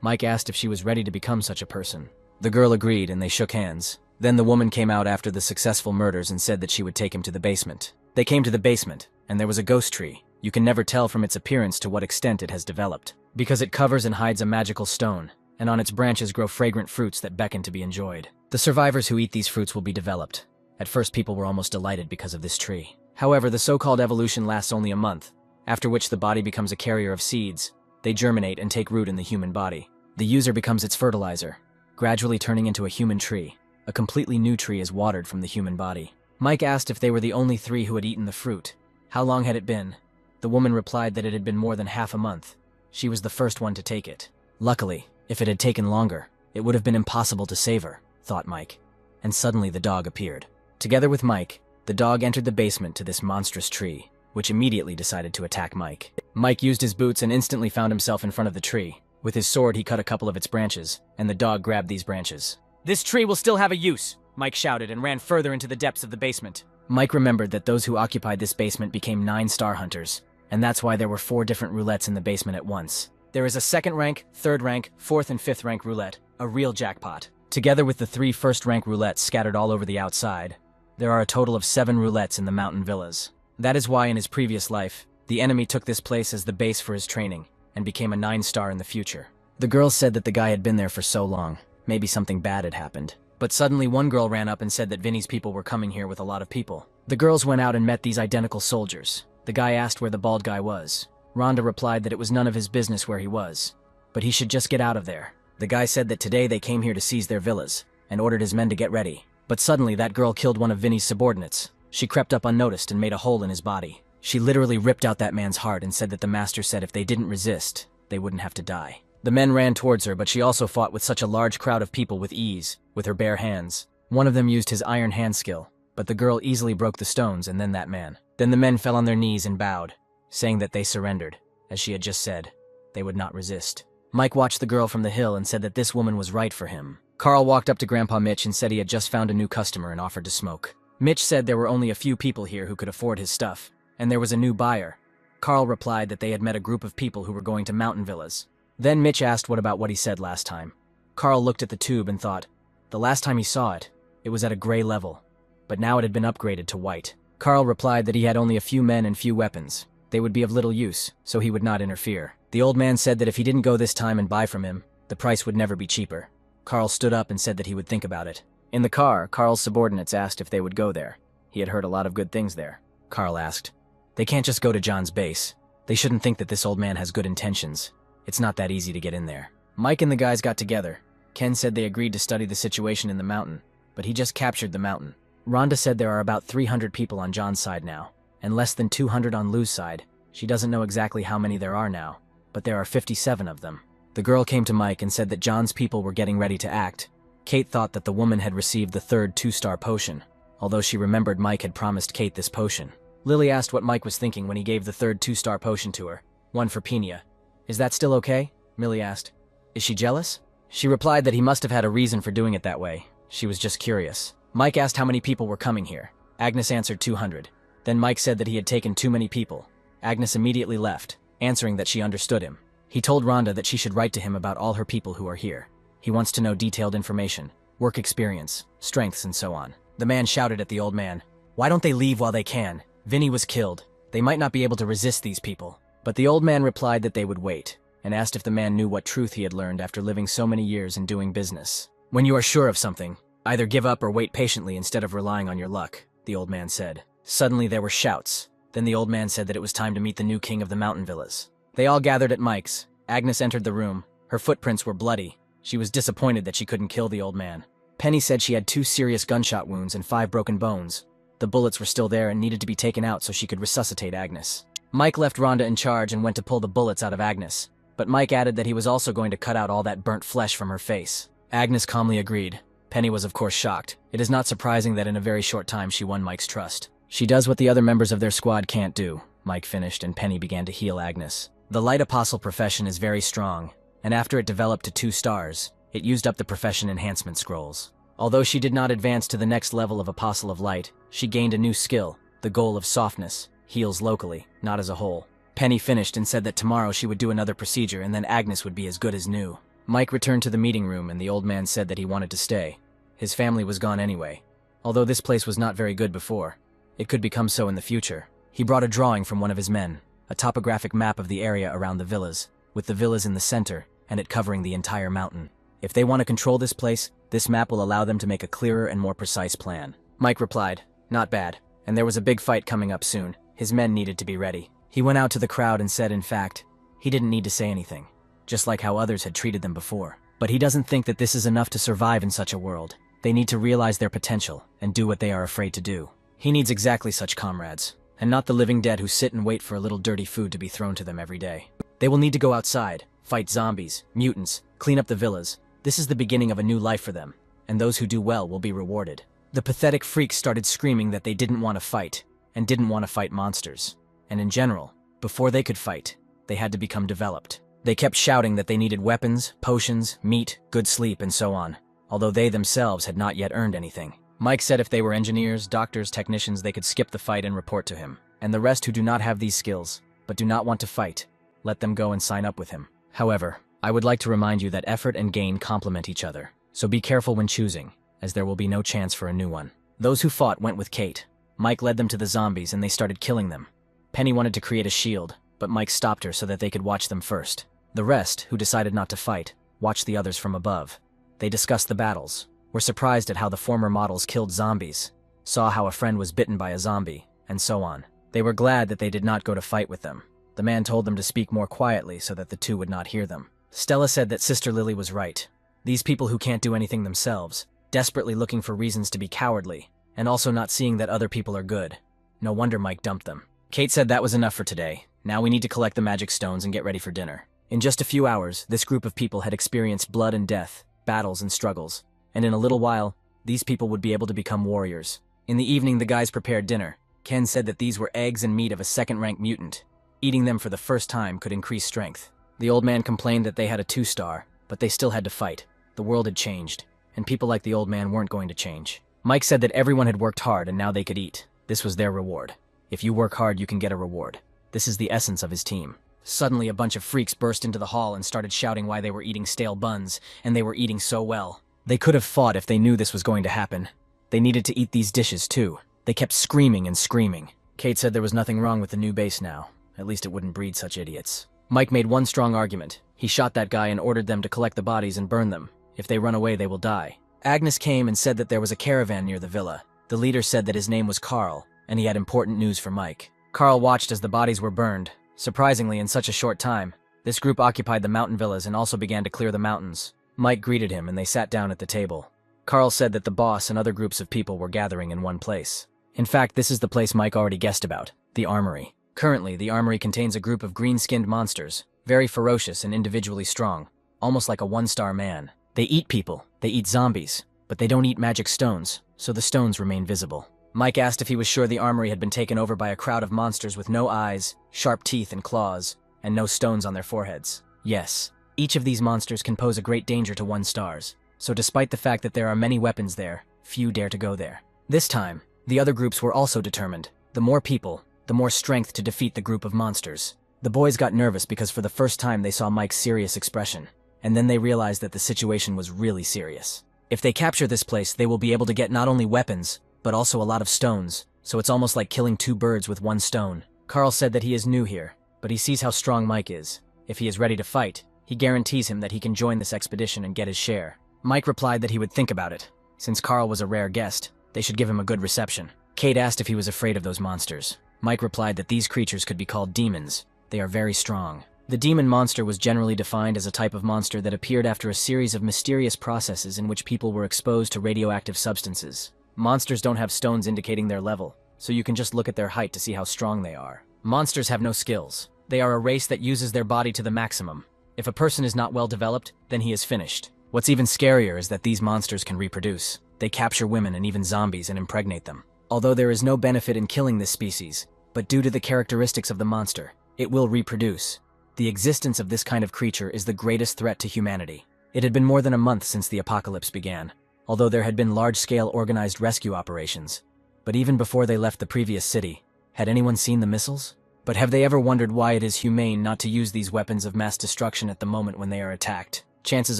Mike asked if she was ready to become such a person. The girl agreed and they shook hands. Then the woman came out after the successful murders and said that she would take him to the basement. They came to the basement, and there was a ghost tree. You can never tell from its appearance to what extent it has developed, because it covers and hides a magical stone, and on its branches grow fragrant fruits that beckon to be enjoyed. The survivors who eat these fruits will be developed. At first people were almost delighted because of this tree. However, the so-called evolution lasts only a month, after which the body becomes a carrier of seeds. They germinate and take root in the human body. The user becomes its fertilizer, gradually turning into a human tree. A completely new tree is watered from the human body. Mike asked if they were the only three who had eaten the fruit. How long had it been? The woman replied that it had been more than half a month. She was the first one to take it. Luckily, if it had taken longer, it would have been impossible to save her, thought Mike. And suddenly the dog appeared. Together with Mike, the dog entered the basement to this monstrous tree, which immediately decided to attack Mike. Mike used his boots and instantly found himself in front of the tree. With his sword, he cut a couple of its branches, and the dog grabbed these branches. "This tree will still have a use," Mike shouted and ran further into the depths of the basement. Mike remembered that those who occupied this basement became 9 star hunters, and that's why there were 4 different roulettes in the basement at once. There is a 2nd rank, 3rd rank, 4th and 5th rank roulette, a real jackpot. Together with the 3 first rank roulettes scattered all over the outside, there are a total of 7 roulettes in the mountain villas. That is why in his previous life, the enemy took this place as the base for his training, and became a 9 star in the future. The girl said that the guy had been there for so long. Maybe something bad had happened. But suddenly one girl ran up and said that Vinny's people were coming here with a lot of people. The girls went out and met these identical soldiers. The guy asked where the bald guy was. Rhonda replied that it was none of his business where he was, but he should just get out of there. The guy said that today they came here to seize their villas, and ordered his men to get ready. But suddenly that girl killed one of Vinny's subordinates. She crept up unnoticed and made a hole in his body. She literally ripped out that man's heart and said that the master said if they didn't resist, they wouldn't have to die. The men ran towards her, but she also fought with such a large crowd of people with ease, with her bare hands. One of them used his iron hand skill, but the girl easily broke the stones and then that man. Then the men fell on their knees and bowed, saying that they surrendered. As she had just said, they would not resist. Mike watched the girl from the hill and said that this woman was right for him. Carl walked up to Grandpa Mitch and said he had just found a new customer and offered to smoke. Mitch said there were only a few people here who could afford his stuff, and there was a new buyer. Carl replied that they had met a group of people who were going to mountain villas. Then Mitch asked what he said last time. Carl looked at the tube and thought, the last time he saw it, it was at a gray level, but now it had been upgraded to white. Carl replied that he had only a few men and few weapons. They would be of little use, so he would not interfere. The old man said that if he didn't go this time and buy from him, the price would never be cheaper. Carl stood up and said that he would think about it. In the car, Carl's subordinates asked if they would go there. He had heard a lot of good things there. Carl asked, they can't just go to John's base. They shouldn't think that this old man has good intentions. It's not that easy to get in there. Mike and the guys got together. Ken said they agreed to study the situation in the mountain, but he just captured the mountain. Rhonda said there are about 300 people on John's side now, and less than 200 on Lou's side. She doesn't know exactly how many there are now, but there are 57 of them. The girl came to Mike and said that John's people were getting ready to act. Kate thought that the woman had received the third 2-star potion, although she remembered Mike had promised Kate this potion. Lily asked what Mike was thinking when he gave the third 2-star potion to her, one for Pina. Is that still okay? Millie asked. Is she jealous? She replied that he must have had a reason for doing it that way. She was just curious. Mike asked how many people were coming here. Agnes answered 200. Then Mike said that he had taken too many people. Agnes immediately left, answering that she understood him. He told Rhonda that she should write to him about all her people who are here. He wants to know detailed information, work experience, strengths, and so on. The man shouted at the old man, why don't they leave while they can? Vinny was killed. They might not be able to resist these people. But the old man replied that they would wait, and asked if the man knew what truth he had learned after living so many years and doing business. When you are sure of something, either give up or wait patiently instead of relying on your luck, the old man said. Suddenly there were shouts. Then the old man said that it was time to meet the new king of the mountain villas. They all gathered at Mike's. Agnes entered the room. Her footprints were bloody. She was disappointed that she couldn't kill the old man. Penny said she had 2 serious gunshot wounds and 5 broken bones. The bullets were still there and needed to be taken out so she could resuscitate Agnes. Mike left Rhonda in charge and went to pull the bullets out of Agnes, but Mike added that he was also going to cut out all that burnt flesh from her face. Agnes calmly agreed. Penny was of course shocked. It is not surprising that in a very short time she won Mike's trust. She does what the other members of their squad can't do, Mike finished, and Penny began to heal Agnes. The light apostle profession is very strong, and after it developed to 2 stars, it used up the profession enhancement scrolls. Although she did not advance to the next level of Apostle of Light, she gained a new skill, the goal of softness, heals locally, not as a whole. Penny finished and said that tomorrow she would do another procedure and then Agnes would be as good as new. Mike returned to the meeting room and the old man said that he wanted to stay. His family was gone anyway. Although this place was not very good before, it could become so in the future. He brought a drawing from one of his men, a topographic map of the area around the villas, with the villas in the center and it covering the entire mountain. If they want to control this place, this map will allow them to make a clearer and more precise plan. Mike replied, not bad, and there was a big fight coming up soon. His men needed to be ready. He went out to the crowd and said, in fact, he didn't need to say anything, just like how others had treated them before. But he doesn't think that this is enough to survive in such a world. They need to realize their potential and do what they are afraid to do. He needs exactly such comrades, and not the living dead who sit and wait for a little dirty food to be thrown to them every day. They will need to go outside, fight zombies, mutants, clean up the villas. This is the beginning of a new life for them, and those who do well will be rewarded. The pathetic freaks started screaming that they didn't want to fight, and didn't want to fight monsters. And in general, before they could fight, they had to become developed. They kept shouting that they needed weapons, potions, meat, good sleep, and so on, although they themselves had not yet earned anything. Mike said if they were engineers, doctors, technicians, they could skip the fight and report to him. And the rest who do not have these skills, but do not want to fight, let them go and sign up with him. However, I would like to remind you that effort and gain complement each other, so be careful when choosing, as there will be no chance for a new one. Those who fought went with Kate. Mike led them to the zombies and they started killing them. Penny wanted to create a shield, but Mike stopped her so that they could watch them first. The rest, who decided not to fight, watched the others from above. They discussed the battles, were surprised at how the former models killed zombies, saw how a friend was bitten by a zombie, and so on. They were glad that they did not go to fight with them. The man told them to speak more quietly so that the two would not hear them. Stella said that Sister Lily was right. These people who can't do anything themselves, desperately looking for reasons to be cowardly, and also not seeing that other people are good. No wonder Mike dumped them. Kate said that was enough for today. Now we need to collect the magic stones and get ready for dinner. In just a few hours, this group of people had experienced blood and death, battles and struggles, and in a little while, these people would be able to become warriors. In the evening, the guys prepared dinner. Ken said that these were eggs and meat of a second-rank mutant. Eating them for the first time could increase strength. The old man complained that they had a 2-star, but they still had to fight. The world had changed, and people like the old man weren't going to change. Mike said that everyone had worked hard and now they could eat. This was their reward. If you work hard, you can get a reward. This is the essence of his team. Suddenly, a bunch of freaks burst into the hall and started shouting why they were eating stale buns, and they were eating so well. They could have fought if they knew this was going to happen. They needed to eat these dishes too. They kept screaming and screaming. Kate said there was nothing wrong with the new base now. At least it wouldn't breed such idiots. Mike made one strong argument. He shot that guy and ordered them to collect the bodies and burn them. If they run away, they will die. Agnes came and said that there was a caravan near the villa. The leader said that his name was Carl, and he had important news for Mike. Carl watched as the bodies were burned. Surprisingly, in such a short time, this group occupied the mountain villas and also began to clear the mountains. Mike greeted him and they sat down at the table. Carl said that the boss and other groups of people were gathering in one place. In fact, this is the place Mike already guessed about, the armory. Currently, the armory contains a group of green-skinned monsters, very ferocious and individually strong, almost like a 1-star man. They eat people, they eat zombies, but they don't eat magic stones, so the stones remain visible. Mike asked if he was sure the armory had been taken over by a crowd of monsters with no eyes, sharp teeth and claws, and no stones on their foreheads. Yes, each of these monsters can pose a great danger to 1-stars, so despite the fact that there are many weapons there, few dare to go there. This time, the other groups were also determined. The more people, the more strength to defeat the group of monsters. The boys got nervous because for the first time they saw Mike's serious expression, and then they realized that the situation was really serious. If they capture this place, they will be able to get not only weapons, but also a lot of stones, so it's almost like killing 2 birds with 1 stone. Carl said that he is new here, but he sees how strong Mike is. If he is ready to fight, he guarantees him that he can join this expedition and get his share. Mike replied that he would think about it. Since Carl was a rare guest, they should give him a good reception. Kate asked if he was afraid of those monsters. Mike replied that these creatures could be called demons. They are very strong. The demon monster was generally defined as a type of monster that appeared after a series of mysterious processes in which people were exposed to radioactive substances. Monsters don't have stones indicating their level, so you can just look at their height to see how strong they are. Monsters have no skills. They are a race that uses their body to the maximum. If a person is not well developed, then he is finished. What's even scarier is that these monsters can reproduce. They capture women and even zombies and impregnate them. Although there is no benefit in killing this species, but due to the characteristics of the monster, it will reproduce. The existence of this kind of creature is the greatest threat to humanity. It had been more than a month since the apocalypse began, although there had been large-scale organized rescue operations. But even before they left the previous city, had anyone seen the missiles? But have they ever wondered why it is humane not to use these weapons of mass destruction at the moment when they are attacked? Chances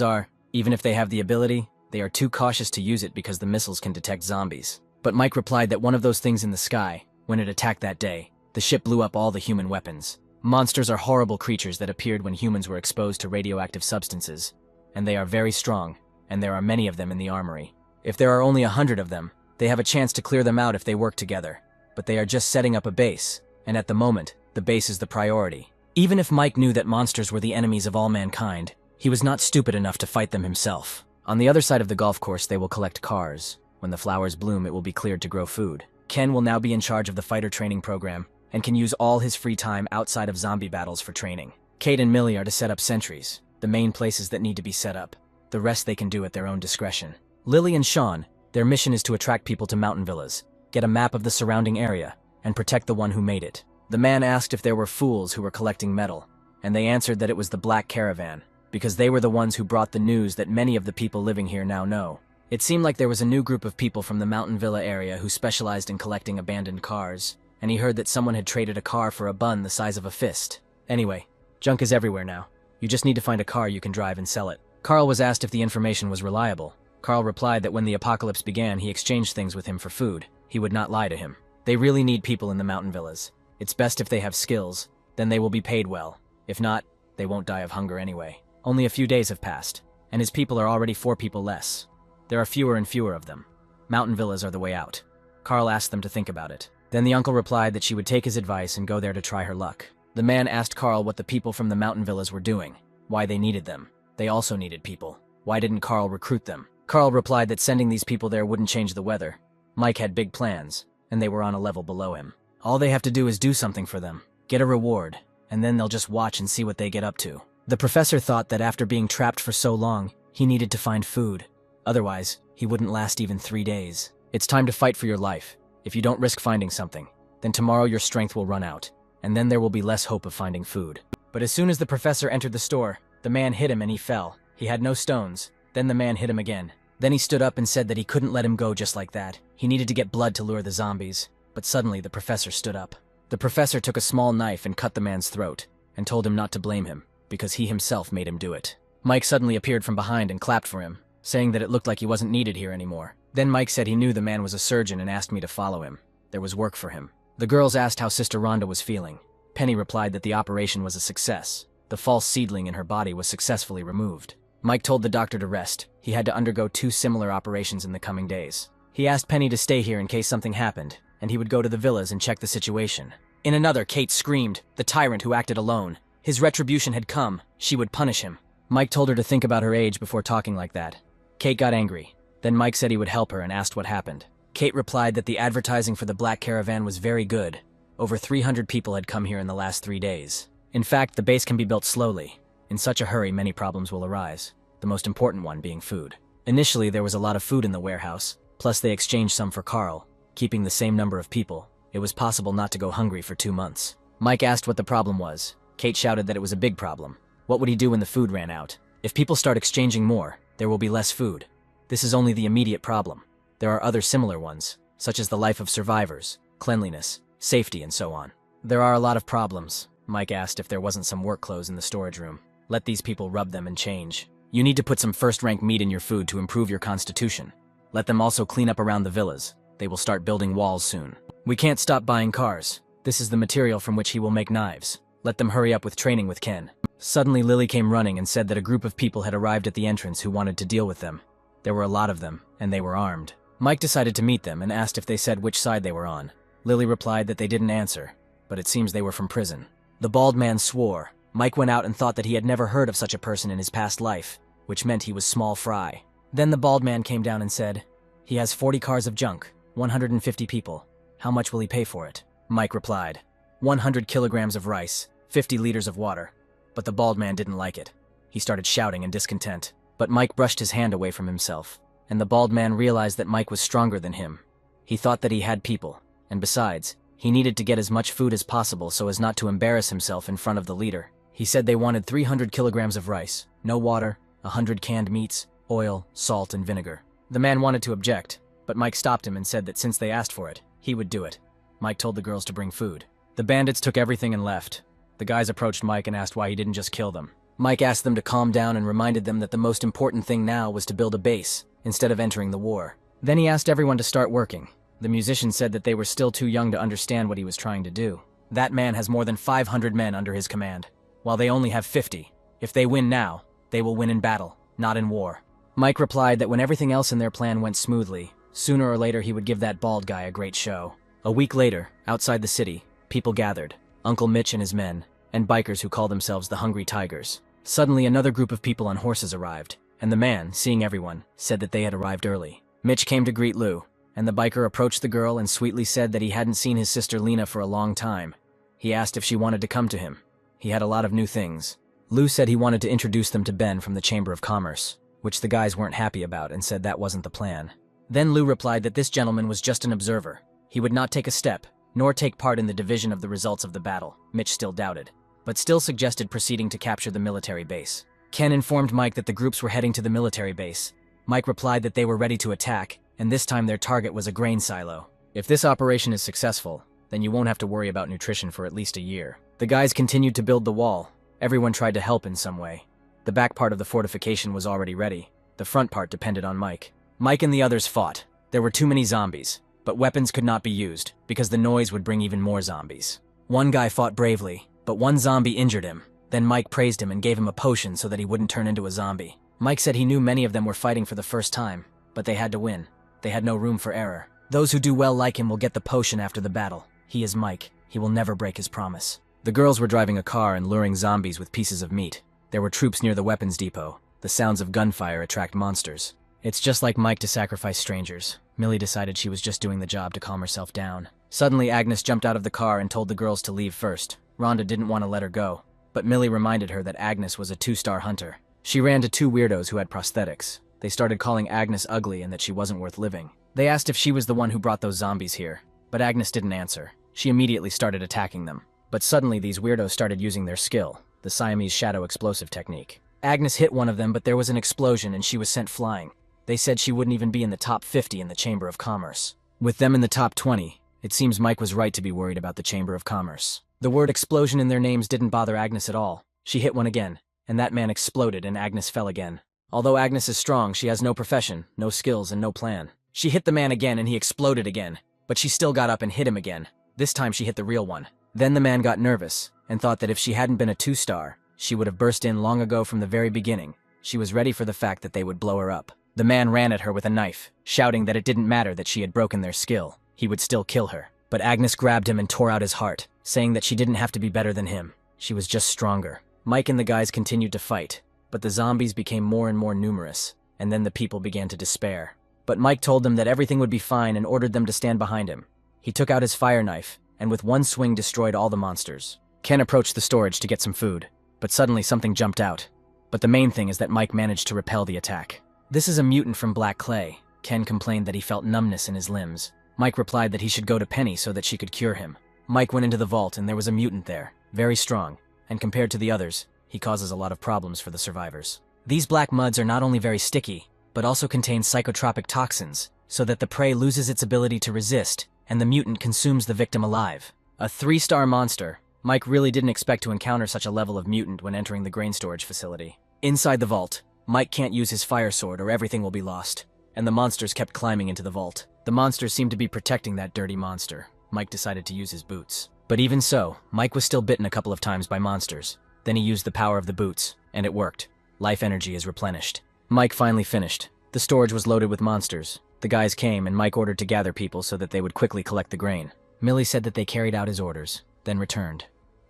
are, even if they have the ability, they are too cautious to use it because the missiles can detect zombies. But Mike replied that one of those things in the sky, when it attacked that day, the ship blew up all the human weapons. Monsters are horrible creatures that appeared when humans were exposed to radioactive substances, and they are very strong, and there are many of them in the armory. If there are only 100 of them, they have a chance to clear them out if they work together. But they are just setting up a base, and at the moment, the base is the priority. Even if Mike knew that monsters were the enemies of all mankind, he was not stupid enough to fight them himself. On the other side of the golf course, they will collect cars. When the flowers bloom, it will be cleared to grow food. Ken will now be in charge of the fighter training program, and can use all his free time outside of zombie battles for training. Kate and Millie are to set up sentries, the main places that need to be set up. The rest they can do at their own discretion. Lily and Sean, their mission is to attract people to mountain villas, get a map of the surrounding area, and protect the one who made it. The man asked if there were fools who were collecting metal, and they answered that it was the Black Caravan, because they were the ones who brought the news that many of the people living here now know. It seemed like there was a new group of people from the mountain villa area who specialized in collecting abandoned cars, and he heard that someone had traded a car for a bun the size of a fist. Anyway, junk is everywhere now. You just need to find a car you can drive and sell it. Carl was asked if the information was reliable. Carl replied that when the apocalypse began, he exchanged things with him for food. He would not lie to him. They really need people in the mountain villas. It's best if they have skills, then they will be paid well. If not, they won't die of hunger anyway. Only a few days have passed, and his people are already 4 people less. There are fewer and fewer of them. Mountain villas are the way out. Carl asked them to think about it. Then the uncle replied that she would take his advice and go there to try her luck. The man asked Carl what the people from the mountain villas were doing, why they needed them. They also needed people. Why didn't Carl recruit them? Carl replied that sending these people there wouldn't change the weather, Mike had big plans, and they were on a level below him. All they have to do is do something for them, get a reward, and then they'll just watch and see what they get up to. The professor thought that after being trapped for so long, he needed to find food. Otherwise, he wouldn't last even 3 days. It's time to fight for your life. If you don't risk finding something, then tomorrow your strength will run out, and then there will be less hope of finding food. But as soon as the professor entered the store, the man hit him and he fell. He had no stones. Then the man hit him again. Then he stood up and said that he couldn't let him go just like that. He needed to get blood to lure the zombies. But suddenly the professor stood up. The professor took a small knife and cut the man's throat, and told him not to blame him, because he himself made him do it. Mike suddenly appeared from behind and clapped for him, saying that it looked like he wasn't needed here anymore. Then Mike said he knew the man was a surgeon and asked me to follow him. There was work for him. The girls asked how Sister Rhonda was feeling. Penny replied that the operation was a success. The false seedling in her body was successfully removed. Mike told the doctor to rest. He had to undergo 2 similar operations in the coming days. He asked Penny to stay here in case something happened, and he would go to the villas and check the situation. In another, Kate screamed, the tyrant who acted alone. His retribution had come. She would punish him. Mike told her to think about her age before talking like that. Kate got angry. Then Mike said he would help her and asked what happened. Kate replied that the advertising for the Black Caravan was very good. Over 300 people had come here in the last 3 days. In fact, the base can be built slowly. In such a hurry, many problems will arise, the most important one being food. Initially, there was a lot of food in the warehouse, plus they exchanged some for Carl. Keeping the same number of people, it was possible not to go hungry for 2 months. Mike asked what the problem was. Kate shouted that it was a big problem. What would he do when the food ran out? If people start exchanging more, there will be less food. This is only the immediate problem. There are other similar ones, such as the life of survivors, cleanliness, safety, and so on. There are a lot of problems. Mike asked if there wasn't some work clothes in the storage room. Let these people rub them and change. You need to put some first-rank meat in your food to improve your constitution. Let them also clean up around the villas. They will start building walls soon. We can't stop buying cars. This is the material from which he will make knives. Let them hurry up with training with Ken. Suddenly Lily came running and said that a group of people had arrived at the entrance who wanted to deal with them. There were a lot of them, and they were armed. Mike decided to meet them and asked if they said which side they were on. Lily replied that they didn't answer, but it seems they were from prison. The bald man swore. Mike went out and thought that he had never heard of such a person in his past life, which meant he was small fry. Then the bald man came down and said, "He has 40 cars of junk, 150 people. How much will he pay for it?" Mike replied, 100 kilograms of rice, 50 liters of water. But the bald man didn't like it. He started shouting in discontent. But Mike brushed his hand away from himself, and the bald man realized that Mike was stronger than him. He thought that he had people, and besides, he needed to get as much food as possible so as not to embarrass himself in front of the leader. He said they wanted 300 kilograms of rice, no water, 100 canned meats, oil, salt, and vinegar. The man wanted to object, but Mike stopped him and said that since they asked for it, he would do it. Mike told the girls to bring food. The bandits took everything and left. The guys approached Mike and asked why he didn't just kill them. Mike asked them to calm down and reminded them that the most important thing now was to build a base, instead of entering the war. Then he asked everyone to start working. The musician said that they were still too young to understand what he was trying to do. That man has more than 500 men under his command, while they only have 50. If they win now, they will win in battle, not in war. Mike replied that when everything else in their plan went smoothly, sooner or later he would give that bald guy a great show. A week later, outside the city, people gathered, Uncle Mitch and his men, and bikers who call themselves the Hungry Tigers. Suddenly another group of people on horses arrived, and the man, seeing everyone, said that they had arrived early. Mitch came to greet Lou, and the biker approached the girl and sweetly said that he hadn't seen his sister Lena for a long time. He asked if she wanted to come to him. He had a lot of new things. Lou said he wanted to introduce them to Ben from the Chamber of Commerce, which the guys weren't happy about and said that wasn't the plan. Then Lou replied that this gentleman was just an observer. He would not take a step, nor take part in the division of the results of the battle. Mitch still doubted, but still suggested proceeding to capture the military base. Ken informed Mike that the groups were heading to the military base. Mike replied that they were ready to attack, and this time their target was a grain silo. If this operation is successful, then you won't have to worry about nutrition for at least a year. The guys continued to build the wall. Everyone tried to help in some way. The back part of the fortification was already ready. The front part depended on Mike. Mike and the others fought. There were too many zombies, but weapons could not be used, because the noise would bring even more zombies. One guy fought bravely, but one zombie injured him. Then Mike praised him and gave him a potion so that he wouldn't turn into a zombie. Mike said he knew many of them were fighting for the first time, but they had to win. They had no room for error. Those who do well like him will get the potion after the battle. He is Mike. He will never break his promise. The girls were driving a car and luring zombies with pieces of meat. There were troops near the weapons depot. The sounds of gunfire attract monsters. It's just like Mike to sacrifice strangers. Millie decided she was just doing the job to calm herself down. Suddenly, Agnes jumped out of the car and told the girls to leave first. Rhonda didn't want to let her go, but Millie reminded her that Agnes was a 2-star hunter. She ran to 2 weirdos who had prosthetics. They started calling Agnes ugly and that she wasn't worth living. They asked if she was the one who brought those zombies here, but Agnes didn't answer. She immediately started attacking them. But suddenly these weirdos started using their skill, the Siamese shadow explosive technique. Agnes hit one of them, but there was an explosion and she was sent flying. They said she wouldn't even be in the top 50 in the Chamber of Commerce. With them in the top 20, it seems Mike was right to be worried about the Chamber of Commerce. The word explosion in their names didn't bother Agnes at all. She hit one again, and that man exploded and Agnes fell again. Although Agnes is strong, she has no profession, no skills, and no plan. She hit the man again and he exploded again, but she still got up and hit him again. This time she hit the real one. Then the man got nervous and thought that if she hadn't been a 2-star, she would have burst in long ago from the very beginning. She was ready for the fact that they would blow her up. The man ran at her with a knife, shouting that it didn't matter that she had broken their skill. He would still kill her. But Agnes grabbed him and tore out his heart, saying that she didn't have to be better than him. She was just stronger. Mike and the guys continued to fight, but the zombies became more and more numerous, and then the people began to despair. But Mike told them that everything would be fine and ordered them to stand behind him. He took out his fire knife, and with one swing destroyed all the monsters. Ken approached the storage to get some food, but suddenly something jumped out. But the main thing is that Mike managed to repel the attack. "This is a mutant from Black Clay." Ken complained that he felt numbness in his limbs. Mike replied that he should go to Penny so that she could cure him. Mike went into the vault and there was a mutant there, very strong, and compared to the others, he causes a lot of problems for the survivors. These black muds are not only very sticky, but also contain psychotropic toxins, so that the prey loses its ability to resist, and the mutant consumes the victim alive. A 3-star monster. Mike really didn't expect to encounter such a level of mutant when entering the grain storage facility. Inside the vault, Mike can't use his fire sword or everything will be lost, and the monsters kept climbing into the vault. The monsters seemed to be protecting that dirty monster. Mike decided to use his boots. But even so, Mike was still bitten a couple of times by monsters. Then he used the power of the boots, and it worked. Life energy is replenished. Mike finally finished. The storage was loaded with monsters. The guys came, and Mike ordered to gather people so that they would quickly collect the grain. Millie said that they carried out his orders, then returned.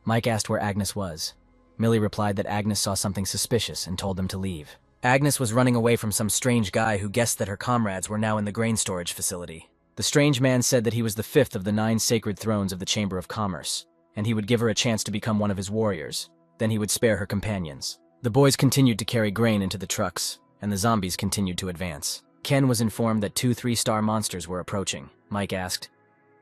Mike asked where Agnes was. Millie replied that Agnes saw something suspicious and told them to leave. Agnes was running away from some strange guy who guessed that her comrades were now in the grain storage facility. The strange man said that he was the 5th of the 9 sacred thrones of the Chamber of Commerce, and he would give her a chance to become one of his warriors. Then he would spare her companions. The boys continued to carry grain into the trucks, and the zombies continued to advance. Ken was informed that 2 3-star monsters were approaching. Mike asked,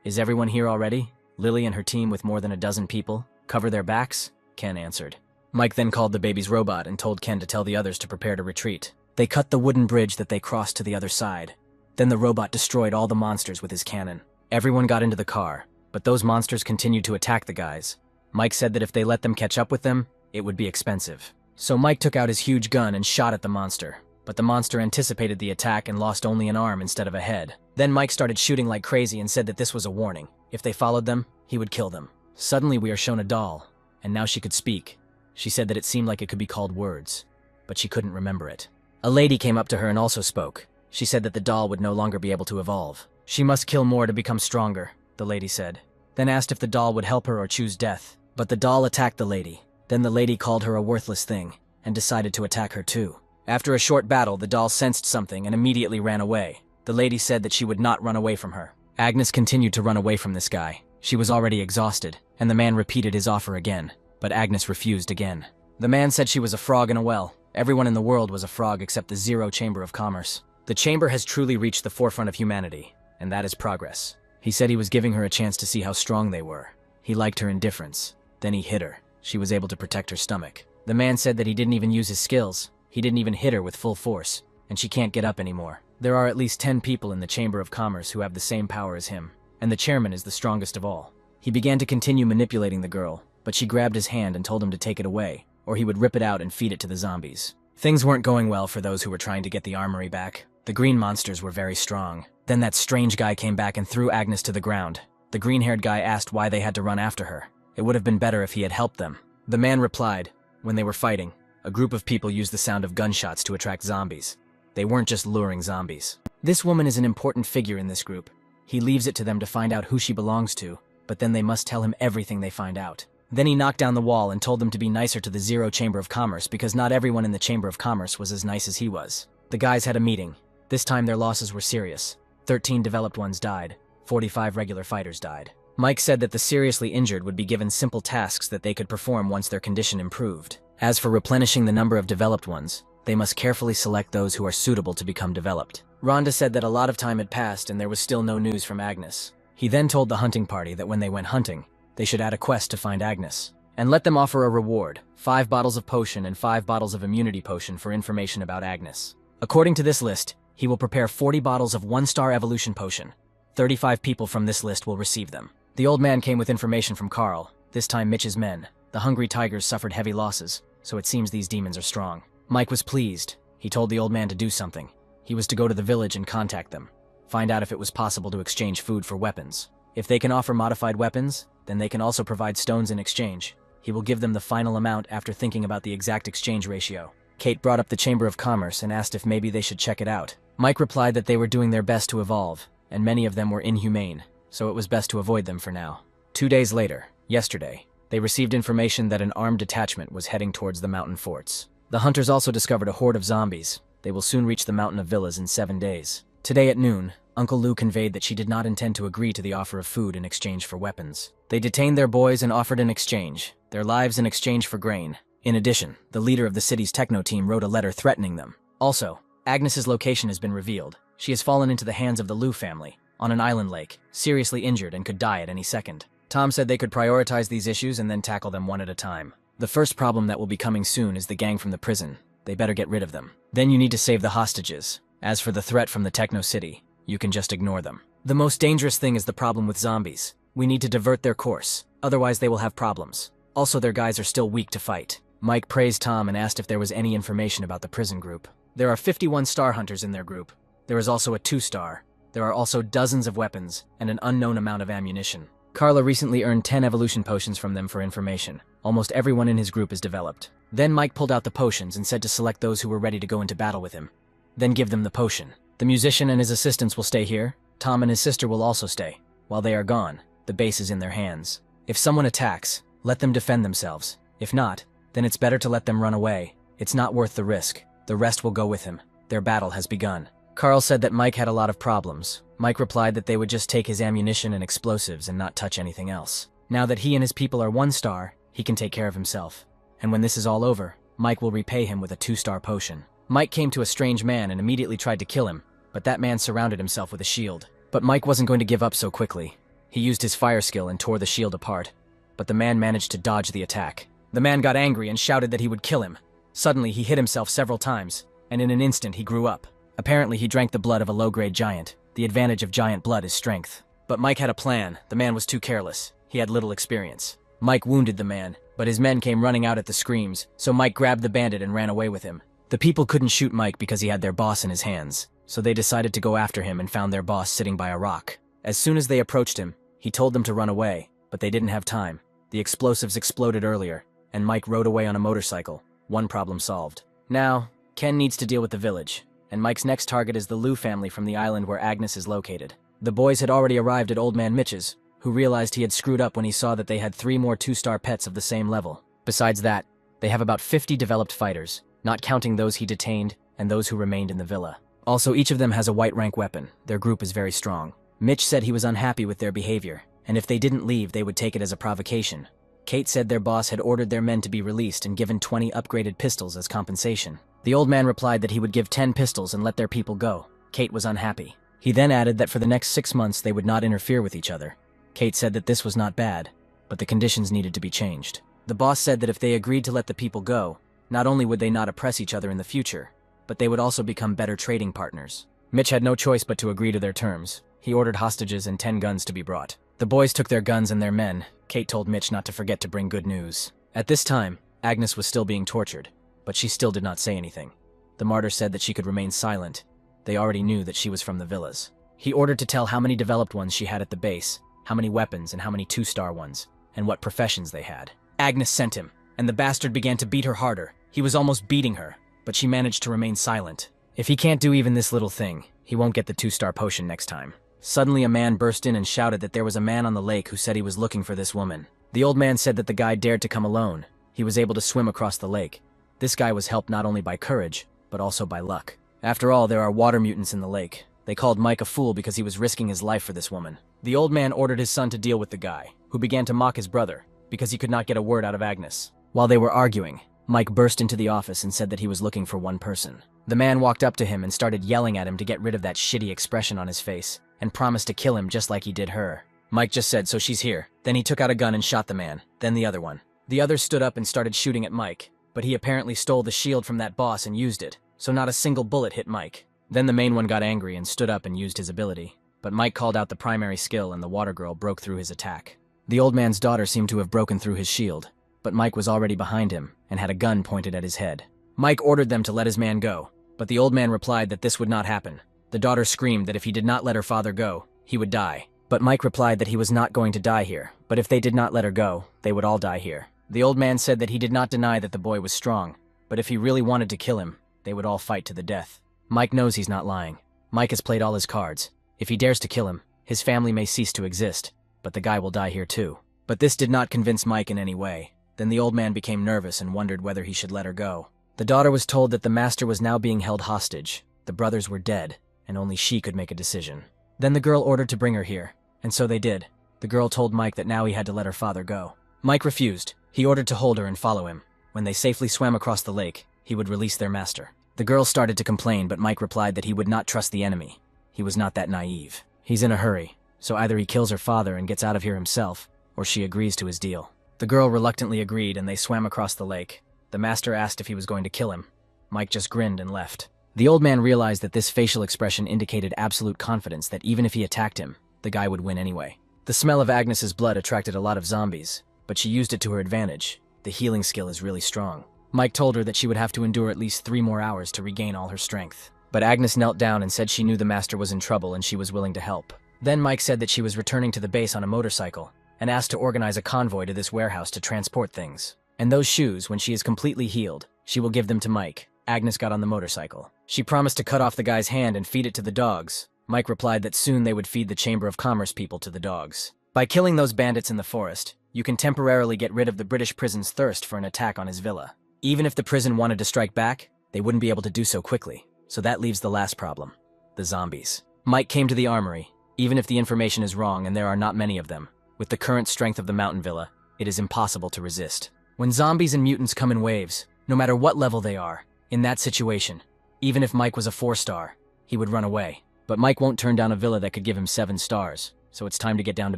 "Is everyone here already? Lily and her team with more than a dozen people? Cover their backs?" Ken answered. Mike then called the baby's robot and told Ken to tell the others to prepare to retreat. They cut the wooden bridge that they crossed to the other side. Then the robot destroyed all the monsters with his cannon. Everyone got into the car, but those monsters continued to attack the guys. Mike said that if they let them catch up with them, it would be expensive. So Mike took out his huge gun and shot at the monster, but the monster anticipated the attack and lost only an arm instead of a head. Then Mike started shooting like crazy and said that this was a warning. If they followed them, he would kill them. Suddenly we are shown a doll, and now she could speak. She said that it seemed like it could be called words, but she couldn't remember it. A lady came up to her and also spoke. She said that the doll would no longer be able to evolve. She must kill more to become stronger, the lady said. Then asked if the doll would help her or choose death. But the doll attacked the lady. Then the lady called her a worthless thing, and decided to attack her too. After a short battle, the doll sensed something and immediately ran away. The lady said that she would not run away from her. Agnes continued to run away from this guy. She was already exhausted, and the man repeated his offer again. But Agnes refused again. The man said she was a frog in a well. Everyone in the world was a frog except the Zero Chamber of Commerce. The chamber has truly reached the forefront of humanity, and that is progress. He said he was giving her a chance to see how strong they were. He liked her indifference. Then he hit her. She was able to protect her stomach. The man said that he didn't even use his skills. He didn't even hit her with full force, and she can't get up anymore. There are at least 10 people in the Chamber of Commerce who have the same power as him, and the chairman is the strongest of all. He began to continue manipulating the girl, but she grabbed his hand and told him to take it away, or he would rip it out and feed it to the zombies. Things weren't going well for those who were trying to get the armory back. The green monsters were very strong. Then that strange guy came back and threw Agnes to the ground. The green-haired guy asked why they had to run after her. It would have been better if he had helped them. The man replied, when they were fighting, a group of people used the sound of gunshots to attract zombies. They weren't just luring zombies. This woman is an important figure in this group. He leaves it to them to find out who she belongs to, but then they must tell him everything they find out. Then he knocked down the wall and told them to be nicer to the Zero Chamber of Commerce because not everyone in the Chamber of Commerce was as nice as he was. The guys had a meeting. This time their losses were serious. 13 developed ones died. 45 regular fighters died. Mike said that the seriously injured would be given simple tasks that they could perform once their condition improved. As for replenishing the number of developed ones, they must carefully select those who are suitable to become developed. Rhonda said that a lot of time had passed and there was still no news from Agnes. He then told the hunting party that when they went hunting, they should add a quest to find Agnes, and let them offer a reward, 5 bottles of potion and 5 bottles of immunity potion for information about Agnes. According to this list, he will prepare 40 bottles of 1-star evolution potion. 35 people from this list will receive them. The old man came with information from Carl, this time Mitch's men. The hungry tigers suffered heavy losses, so it seems these demons are strong. Mike was pleased. He told the old man to do something. He was to go to the village and contact them. Find out if it was possible to exchange food for weapons. If they can offer modified weapons, then they can also provide stones in exchange. He will give them the final amount after thinking about the exact exchange ratio. Kate brought up the Chamber of Commerce and asked if maybe they should check it out. Mike replied that they were doing their best to evolve, and many of them were inhumane, so it was best to avoid them for now. 2 days later, yesterday, they received information that an armed detachment was heading towards the mountain forts. The hunters also discovered a horde of zombies. They will soon reach the mountain of villas in 7 days. Today at noon, Uncle Lou conveyed that she did not intend to agree to the offer of food in exchange for weapons. They detained their boys and offered an exchange, their lives in exchange for grain. In addition, the leader of the city's techno team wrote a letter threatening them. Also, Agnes's location has been revealed. She has fallen into the hands of the Lou family, on an island lake, seriously injured and could die at any second. Tom said they could prioritize these issues and then tackle them one at a time. The first problem that will be coming soon is the gang from the prison. They better get rid of them. Then you need to save the hostages. As for the threat from the techno city, you can just ignore them. The most dangerous thing is the problem with zombies. We need to divert their course, otherwise they will have problems. Also, their guys are still weak to fight. Mike praised Tom and asked if there was any information about the prison group. There are 51 star hunters in their group. There is also a 2-star. There are also dozens of weapons and an unknown amount of ammunition. Carla recently earned 10 evolution potions from them for information. Almost everyone in his group is developed. Then Mike pulled out the potions and said to select those who were ready to go into battle with him. Then give them the potion. The musician and his assistants will stay here. Tom and his sister will also stay. While they are gone, the base is in their hands. If someone attacks, let them defend themselves. If not, then it's better to let them run away. It's not worth the risk. The rest will go with him. Their battle has begun. Carl said that Mike had a lot of problems. Mike replied that they would just take his ammunition and explosives and not touch anything else. Now that he and his people are 1-star, he can take care of himself. And when this is all over, Mike will repay him with a 2-star potion. Mike came to a strange man and immediately tried to kill him, but that man surrounded himself with a shield. But Mike wasn't going to give up so quickly. He used his fire skill and tore the shield apart, but the man managed to dodge the attack. The man got angry and shouted that he would kill him. Suddenly, he hit himself several times, and in an instant he grew up. Apparently, he drank the blood of a low-grade giant. The advantage of giant blood is strength. But Mike had a plan. The man was too careless. He had little experience. Mike wounded the man, but his men came running out at the screams, so Mike grabbed the bandit and ran away with him. The people couldn't shoot Mike because he had their boss in his hands, so they decided to go after him and found their boss sitting by a rock. As soon as they approached him, he told them to run away, but they didn't have time. The explosives exploded earlier, and Mike rode away on a motorcycle. One problem solved. Now, Ken needs to deal with the village, and Mike's next target is the Lou family from the island where Agnes is located. The boys had already arrived at Old Man Mitch's, who realized he had screwed up when he saw that they had 3 more 2-star pets of the same level. Besides that, they have about 50 developed fighters, not counting those he detained and those who remained in the villa. Also, each of them has a white rank weapon. Their group is very strong. Mitch said he was unhappy with their behavior, and if they didn't leave, they would take it as a provocation. Kate said their boss had ordered their men to be released and given 20 upgraded pistols as compensation. The old man replied that he would give 10 pistols and let their people go. Kate was unhappy. He then added that for the next 6 months they would not interfere with each other. Kate said that this was not bad, but the conditions needed to be changed. The boss said that if they agreed to let the people go, not only would they not oppress each other in the future, but they would also become better trading partners. Mitch had no choice but to agree to their terms. He ordered hostages and 10 guns to be brought. The boys took their guns and their men. Kate told Mitch not to forget to bring good news. At this time, Agnes was still being tortured, but she still did not say anything. The martyr said that she could remain silent. They already knew that she was from the villas. He ordered to tell how many developed ones she had at the base, how many weapons and how many 2-star ones, and what professions they had. Agnes sent him, and the bastard began to beat her harder. He was almost beating her, but she managed to remain silent. If he can't do even this little thing, he won't get the 2-star potion next time. Suddenly a man burst in and shouted that there was a man on the lake who said he was looking for this woman. The old man said that the guy dared to come alone. He was able to swim across the lake. This guy was helped not only by courage, but also by luck. After all, there are water mutants in the lake. They called Mike a fool because he was risking his life for this woman. The old man ordered his son to deal with the guy, who began to mock his brother because he could not get a word out of Agnes. While they were arguing, Mike burst into the office and said that he was looking for one person. The man walked up to him and started yelling at him to get rid of that shitty expression on his face and promised to kill him just like he did her. Mike just said, "So she's here." Then he took out a gun and shot the man, then the other one. The other stood up and started shooting at Mike, but he apparently stole the shield from that boss and used it, so not a single bullet hit Mike. Then the main one got angry and stood up and used his ability, but Mike called out the primary skill and the water girl broke through his attack. The old man's daughter seemed to have broken through his shield, but Mike was already behind him and had a gun pointed at his head. Mike ordered them to let his man go, but the old man replied that this would not happen. The daughter screamed that if he did not let her father go, he would die. But Mike replied that he was not going to die here, but if they did not let her go, they would all die here. The old man said that he did not deny that the boy was strong, but if he really wanted to kill him, they would all fight to the death. Mike knows he's not lying. Mike has played all his cards. If he dares to kill him, his family may cease to exist, but the guy will die here too. But this did not convince Mike in any way. Then the old man became nervous and wondered whether he should let her go. The daughter was told that the master was now being held hostage. The brothers were dead, and only she could make a decision. Then the girl ordered to bring her here, and so they did. The girl told Mike that now he had to let her father go. Mike refused. He ordered to hold her and follow him. When they safely swam across the lake, he would release their master. The girl started to complain, but Mike replied that he would not trust the enemy. He was not that naive. He's in a hurry, so either he kills her father and gets out of here himself, or she agrees to his deal. The girl reluctantly agreed and they swam across the lake. The master asked if he was going to kill him. Mike just grinned and left. The old man realized that this facial expression indicated absolute confidence that even if he attacked him, the guy would win anyway. The smell of Agnes's blood attracted a lot of zombies, but she used it to her advantage. The healing skill is really strong. Mike told her that she would have to endure at least 3 more hours to regain all her strength. But Agnes knelt down and said she knew the master was in trouble and she was willing to help. Then Mike said that she was returning to the base on a motorcycle and asked to organize a convoy to this warehouse to transport things. And those shoes, when she is completely healed, she will give them to Mike. Agnes got on the motorcycle. She promised to cut off the guy's hand and feed it to the dogs. Mike replied that soon they would feed the Chamber of Commerce people to the dogs. By killing those bandits in the forest, you can temporarily get rid of the British prison's thirst for an attack on his villa. Even if the prison wanted to strike back, they wouldn't be able to do so quickly. So that leaves the last problem: the zombies. Mike came to the armory. Even if the information is wrong and there are not many of them, with the current strength of the mountain villa, it is impossible to resist. When zombies and mutants come in waves, no matter what level they are, in that situation, even if Mike was a 4-star, he would run away. But Mike won't turn down a villa that could give him 7 stars, so it's time to get down to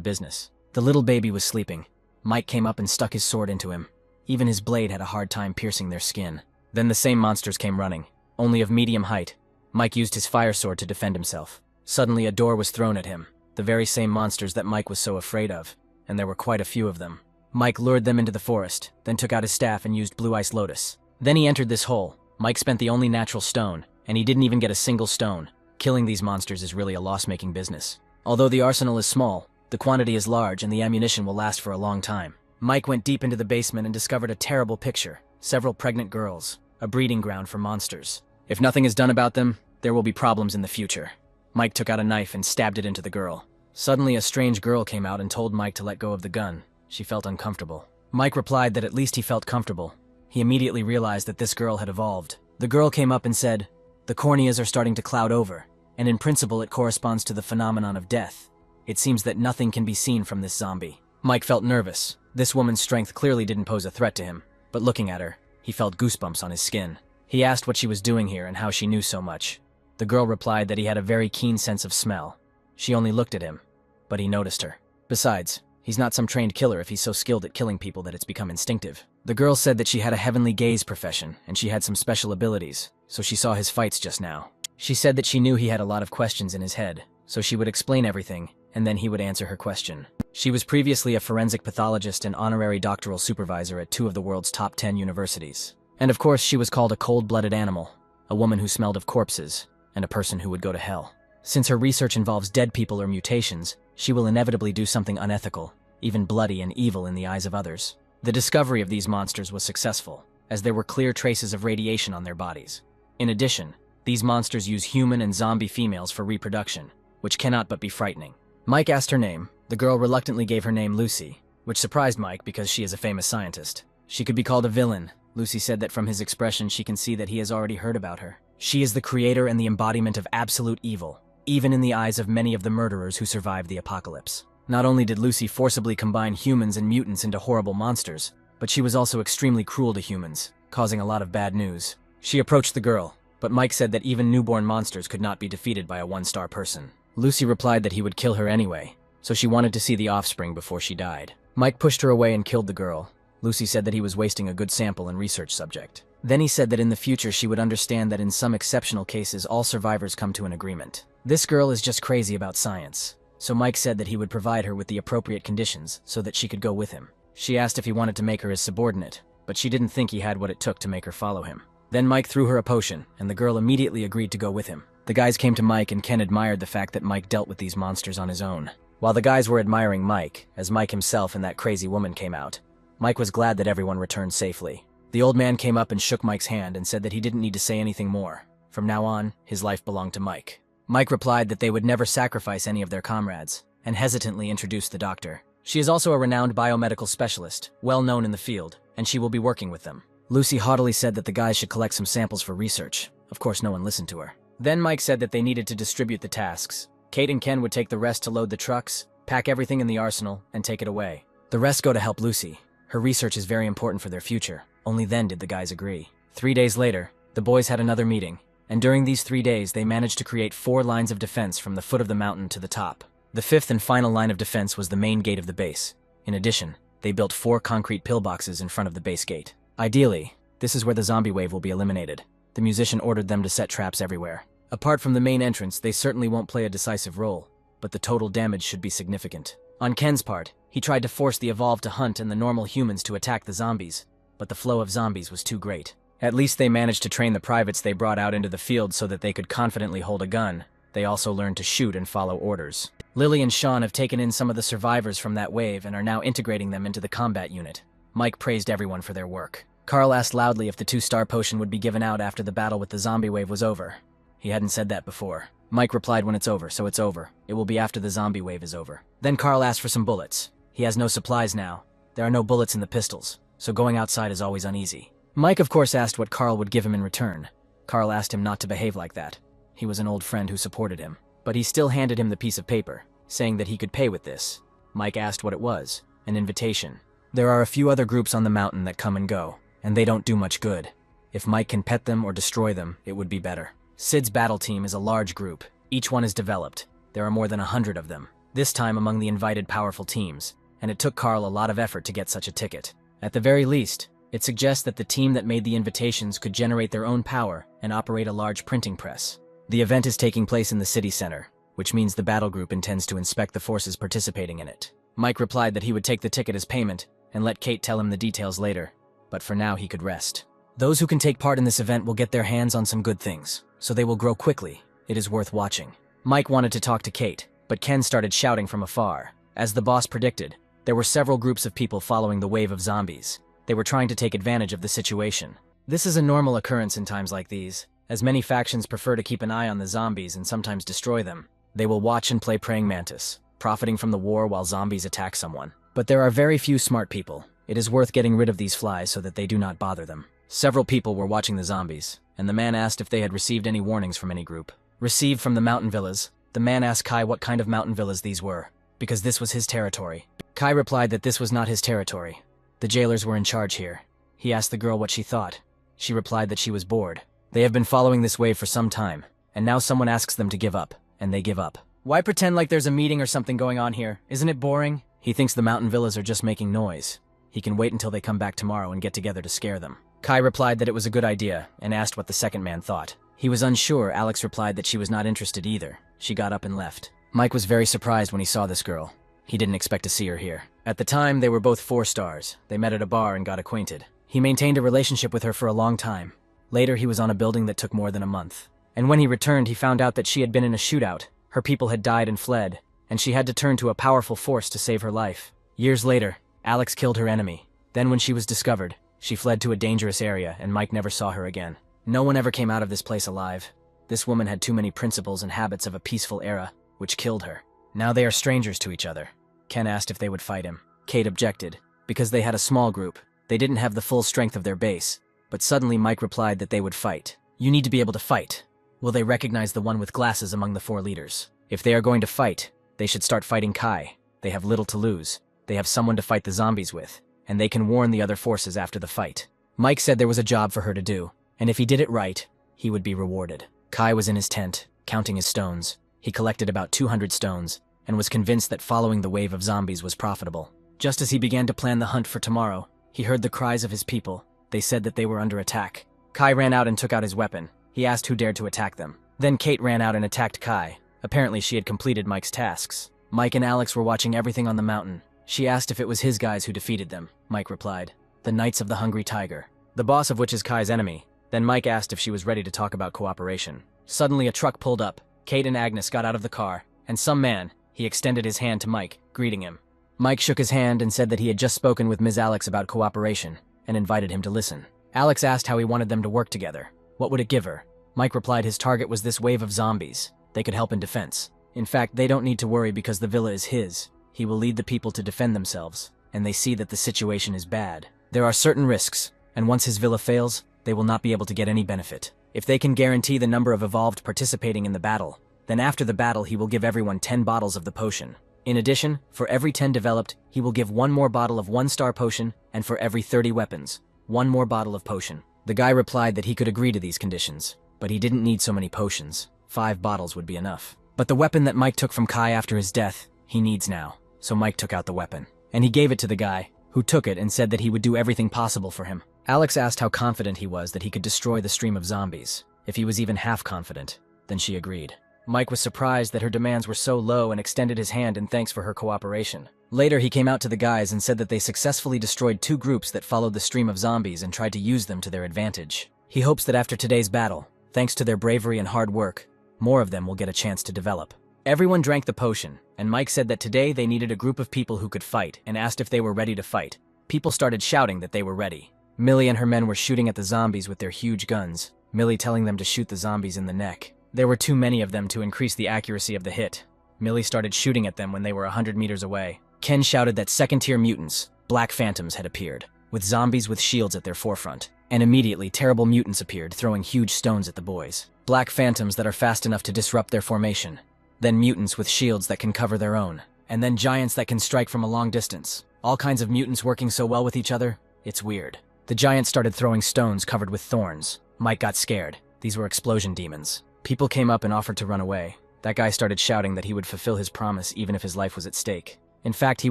business. The little baby was sleeping. Mike came up and stuck his sword into him. Even his blade had a hard time piercing their skin. Then the same monsters came running, only of medium height. Mike used his fire sword to defend himself. Suddenly a door was thrown at him, the very same monsters that Mike was so afraid of, and there were quite a few of them. Mike lured them into the forest, then took out his staff and used Blue Ice Lotus. Then he entered this hole. Mike spent the only natural stone, and he didn't even get a single stone. Killing these monsters is really a loss-making business. Although the arsenal is small, the quantity is large and the ammunition will last for a long time. Mike went deep into the basement and discovered a terrible picture: several pregnant girls, a breeding ground for monsters. If nothing is done about them, there will be problems in the future. Mike took out a knife and stabbed it into the girl. Suddenly a strange girl came out and told Mike to let go of the gun. She felt uncomfortable. Mike replied that at least he felt comfortable. He immediately realized that this girl had evolved. The girl came up and said, "The corneas are starting to cloud over, and in principle it corresponds to the phenomenon of death. It seems that nothing can be seen from this zombie." Mike felt nervous. This woman's strength clearly didn't pose a threat to him, but looking at her, he felt goosebumps on his skin. He asked what she was doing here and how she knew so much. The girl replied that he had a very keen sense of smell. She only looked at him, but he noticed her. Besides, he's not some trained killer if he's so skilled at killing people that it's become instinctive. The girl said that she had a heavenly gaze profession, and she had some special abilities, so she saw his fights just now. She said that she knew he had a lot of questions in his head, so she would explain everything, and then he would answer her question. She was previously a forensic pathologist and honorary doctoral supervisor at 2 of the world's top 10 universities. And of course, she was called a cold-blooded animal, a woman who smelled of corpses, and a person who would go to hell. Since her research involves dead people or mutations, she will inevitably do something unethical, even bloody and evil in the eyes of others. The discovery of these monsters was successful, as there were clear traces of radiation on their bodies. In addition, these monsters use human and zombie females for reproduction, which cannot but be frightening. Mike asked her name. The girl reluctantly gave her name Lucy, which surprised Mike because she is a famous scientist. She could be called a villain. Lucy said that from his expression she can see that he has already heard about her. She is the creator and the embodiment of absolute evil. even in the eyes of many of the murderers who survived the apocalypse. Not only did Lucy forcibly combine humans and mutants into horrible monsters, but she was also extremely cruel to humans, causing a lot of bad news. She approached the girl, but Mike said that even newborn monsters could not be defeated by a one-star person. Lucy replied that he would kill her anyway, so she wanted to see the offspring before she died. Mike pushed her away and killed the girl. Lucy said that he was wasting a good sample and research subject. Then he said that in the future she would understand that in some exceptional cases all survivors come to an agreement. This girl is just crazy about science. So Mike said that he would provide her with the appropriate conditions so that she could go with him. She asked if he wanted to make her his subordinate, but she didn't think he had what it took to make her follow him. Then Mike threw her a potion, and the girl immediately agreed to go with him. The guys came to Mike, and Ken admired the fact that Mike dealt with these monsters on his own. While the guys were admiring Mike, as Mike himself and that crazy woman came out, Mike was glad that everyone returned safely. The old man came up and shook Mike's hand and said that he didn't need to say anything more. From now on, his life belonged to Mike. Mike replied that they would never sacrifice any of their comrades, and hesitantly introduced the doctor. She is also a renowned biomedical specialist, well known in the field, and she will be working with them. Lucy haughtily said that the guys should collect some samples for research. Of course, no one listened to her. Then Mike said that they needed to distribute the tasks. Kate and Ken would take the rest to load the trucks, pack everything in the arsenal, and take it away. The rest go to help Lucy. Her research is very important for their future. Only then did the guys agree. 3 days later, the boys had another meeting, and during these 3 days they managed to create 4 lines of defense from the foot of the mountain to the top. The 5th and final line of defense was the main gate of the base. In addition, they built 4 concrete pillboxes in front of the base gate. Ideally, this is where the zombie wave will be eliminated. The musician ordered them to set traps everywhere. Apart from the main entrance, they certainly won't play a decisive role, but the total damage should be significant. On Ken's part, he tried to force the evolved to hunt and the normal humans to attack the zombies, but the flow of zombies was too great. At least they managed to train the privates they brought out into the field so that they could confidently hold a gun. They also learned to shoot and follow orders. Lily and Sean have taken in some of the survivors from that wave and are now integrating them into the combat unit. Mike praised everyone for their work. Carl asked loudly if the 2-star potion would be given out after the battle with the zombie wave was over. He hadn't said that before. Mike replied, when it's over, so it's over. It will be after the zombie wave is over. Then Carl asked for some bullets. He has no supplies now. There are no bullets in the pistols, so going outside is always uneasy. Mike of course asked what Carl would give him in return. Carl asked him not to behave like that. He was an old friend who supported him. But he still handed him the piece of paper, saying that he could pay with this. Mike asked what it was. An invitation. There are a few other groups on the mountain that come and go, and they don't do much good. If Mike can pet them or destroy them, it would be better. Sid's battle team is a large group. Each one is developed. There are more than 100 of them, this time among the invited powerful teams, and it took Carl a lot of effort to get such a ticket. At the very least, it suggests that the team that made the invitations could generate their own power and operate a large printing press. The event is taking place in the city center, which means the battle group intends to inspect the forces participating in it. Mike replied that he would take the ticket as payment and let Kate tell him the details later, but for now he could rest. Those who can take part in this event will get their hands on some good things, so they will grow quickly. It is worth watching. Mike wanted to talk to Kate, but Ken started shouting from afar. As the boss predicted, there were several groups of people following the wave of zombies. They were trying to take advantage of the situation. This is a normal occurrence in times like these, as many factions prefer to keep an eye on the zombies and sometimes destroy them. They will watch and play praying mantis, profiting from the war while zombies attack someone. But there are very few smart people. It is worth getting rid of these flies so that they do not bother them. Several people were watching the zombies, and the man asked if they had received any warnings from any group. Received from the mountain villas. The man asked Kai what kind of mountain villas these were, because this was his territory. Kai replied that this was not his territory. The jailers were in charge here. He asked the girl what she thought. She replied that she was bored. They have been following this wave for some time, and now someone asks them to give up, and they give up. Why pretend like there's a meeting or something going on here? Isn't it boring? He thinks the mountain villas are just making noise. He can wait until they come back tomorrow and get together to scare them. Kai replied that it was a good idea, and asked what the second man thought. He was unsure. Alex replied that she was not interested either. She got up and left. Mike was very surprised when he saw this girl. He didn't expect to see her here. At the time, they were both 4 stars. They met at a bar and got acquainted. He maintained a relationship with her for a long time. Later, he was on a building that took more than a month. And when he returned, he found out that she had been in a shootout. Her people had died and fled, and she had to turn to a powerful force to save her life. Years later, Alex killed her enemy. Then when she was discovered, she fled to a dangerous area, and Mike never saw her again. No one ever came out of this place alive. This woman had too many principles and habits of a peaceful era, which killed her. Now they are strangers to each other. Ken asked if they would fight him. Kate objected. Because they had a small group, they didn't have the full strength of their base. But suddenly Mike replied that they would fight. You need to be able to fight. Will they recognize the one with glasses among the 4 leaders? If they are going to fight, they should start fighting Kai. They have little to lose. They have someone to fight the zombies with, and they can warn the other forces after the fight. Mike said there was a job for her to do, and if he did it right, he would be rewarded. Kai was in his tent, counting his stones. He collected about 200 stones, and was convinced that following the wave of zombies was profitable. Just as he began to plan the hunt for tomorrow, he heard the cries of his people. They said that they were under attack. Kai ran out and took out his weapon. He asked who dared to attack them. Then Kate ran out and attacked Kai. Apparently she had completed Mike's tasks. Mike and Alex were watching everything on the mountain. She asked if it was his guys who defeated them. Mike replied, "The Knights of the Hungry Tiger," the boss of which is Kai's enemy. Then Mike asked if she was ready to talk about cooperation. Suddenly a truck pulled up. Kate and Agnes got out of the car, and some man, he extended his hand to Mike, greeting him. Mike shook his hand and said that he had just spoken with Ms. Alex about cooperation, and invited him to listen. Alex asked how he wanted them to work together. What would it give her? Mike replied his target was this wave of zombies. They could help in defense. In fact, they don't need to worry because the villa is his. He will lead the people to defend themselves, and they see that the situation is bad. There are certain risks, and once his villa fails, they will not be able to get any benefit. If they can guarantee the number of evolved participating in the battle, then after the battle he will give everyone 10 bottles of the potion. In addition, for every 10 developed, he will give 1 more bottle of 1-star potion, and for every 30 weapons, 1 more bottle of potion. The guy replied that he could agree to these conditions, but he didn't need so many potions. 5 bottles would be enough. But the weapon that Mike took from Kai after his death, he needs now. So Mike took out the weapon, and he gave it to the guy, who took it and said that he would do everything possible for him. Alex asked how confident he was that he could destroy the stream of zombies. If he was even half confident, then she agreed. Mike was surprised that her demands were so low and extended his hand in thanks for her cooperation. Later, he came out to the guys and said that they successfully destroyed 2 groups that followed the stream of zombies and tried to use them to their advantage. He hopes that after today's battle, thanks to their bravery and hard work, more of them will get a chance to develop. Everyone drank the potion, and Mike said that today they needed a group of people who could fight and asked if they were ready to fight. People started shouting that they were ready. Millie and her men were shooting at the zombies with their huge guns, Millie telling them to shoot the zombies in the neck. There were too many of them to increase the accuracy of the hit. Millie started shooting at them when they were 100 meters away. Ken shouted that second-tier mutants, black phantoms, had appeared, with zombies with shields at their forefront. And immediately, terrible mutants appeared, throwing huge stones at the boys. Black phantoms that are fast enough to disrupt their formation. Then mutants with shields that can cover their own. And then giants that can strike from a long distance. All kinds of mutants working so well with each other, it's weird. The giants started throwing stones covered with thorns. Mike got scared. These were explosion demons. People came up and offered to run away. That guy started shouting that he would fulfill his promise even if his life was at stake. In fact, he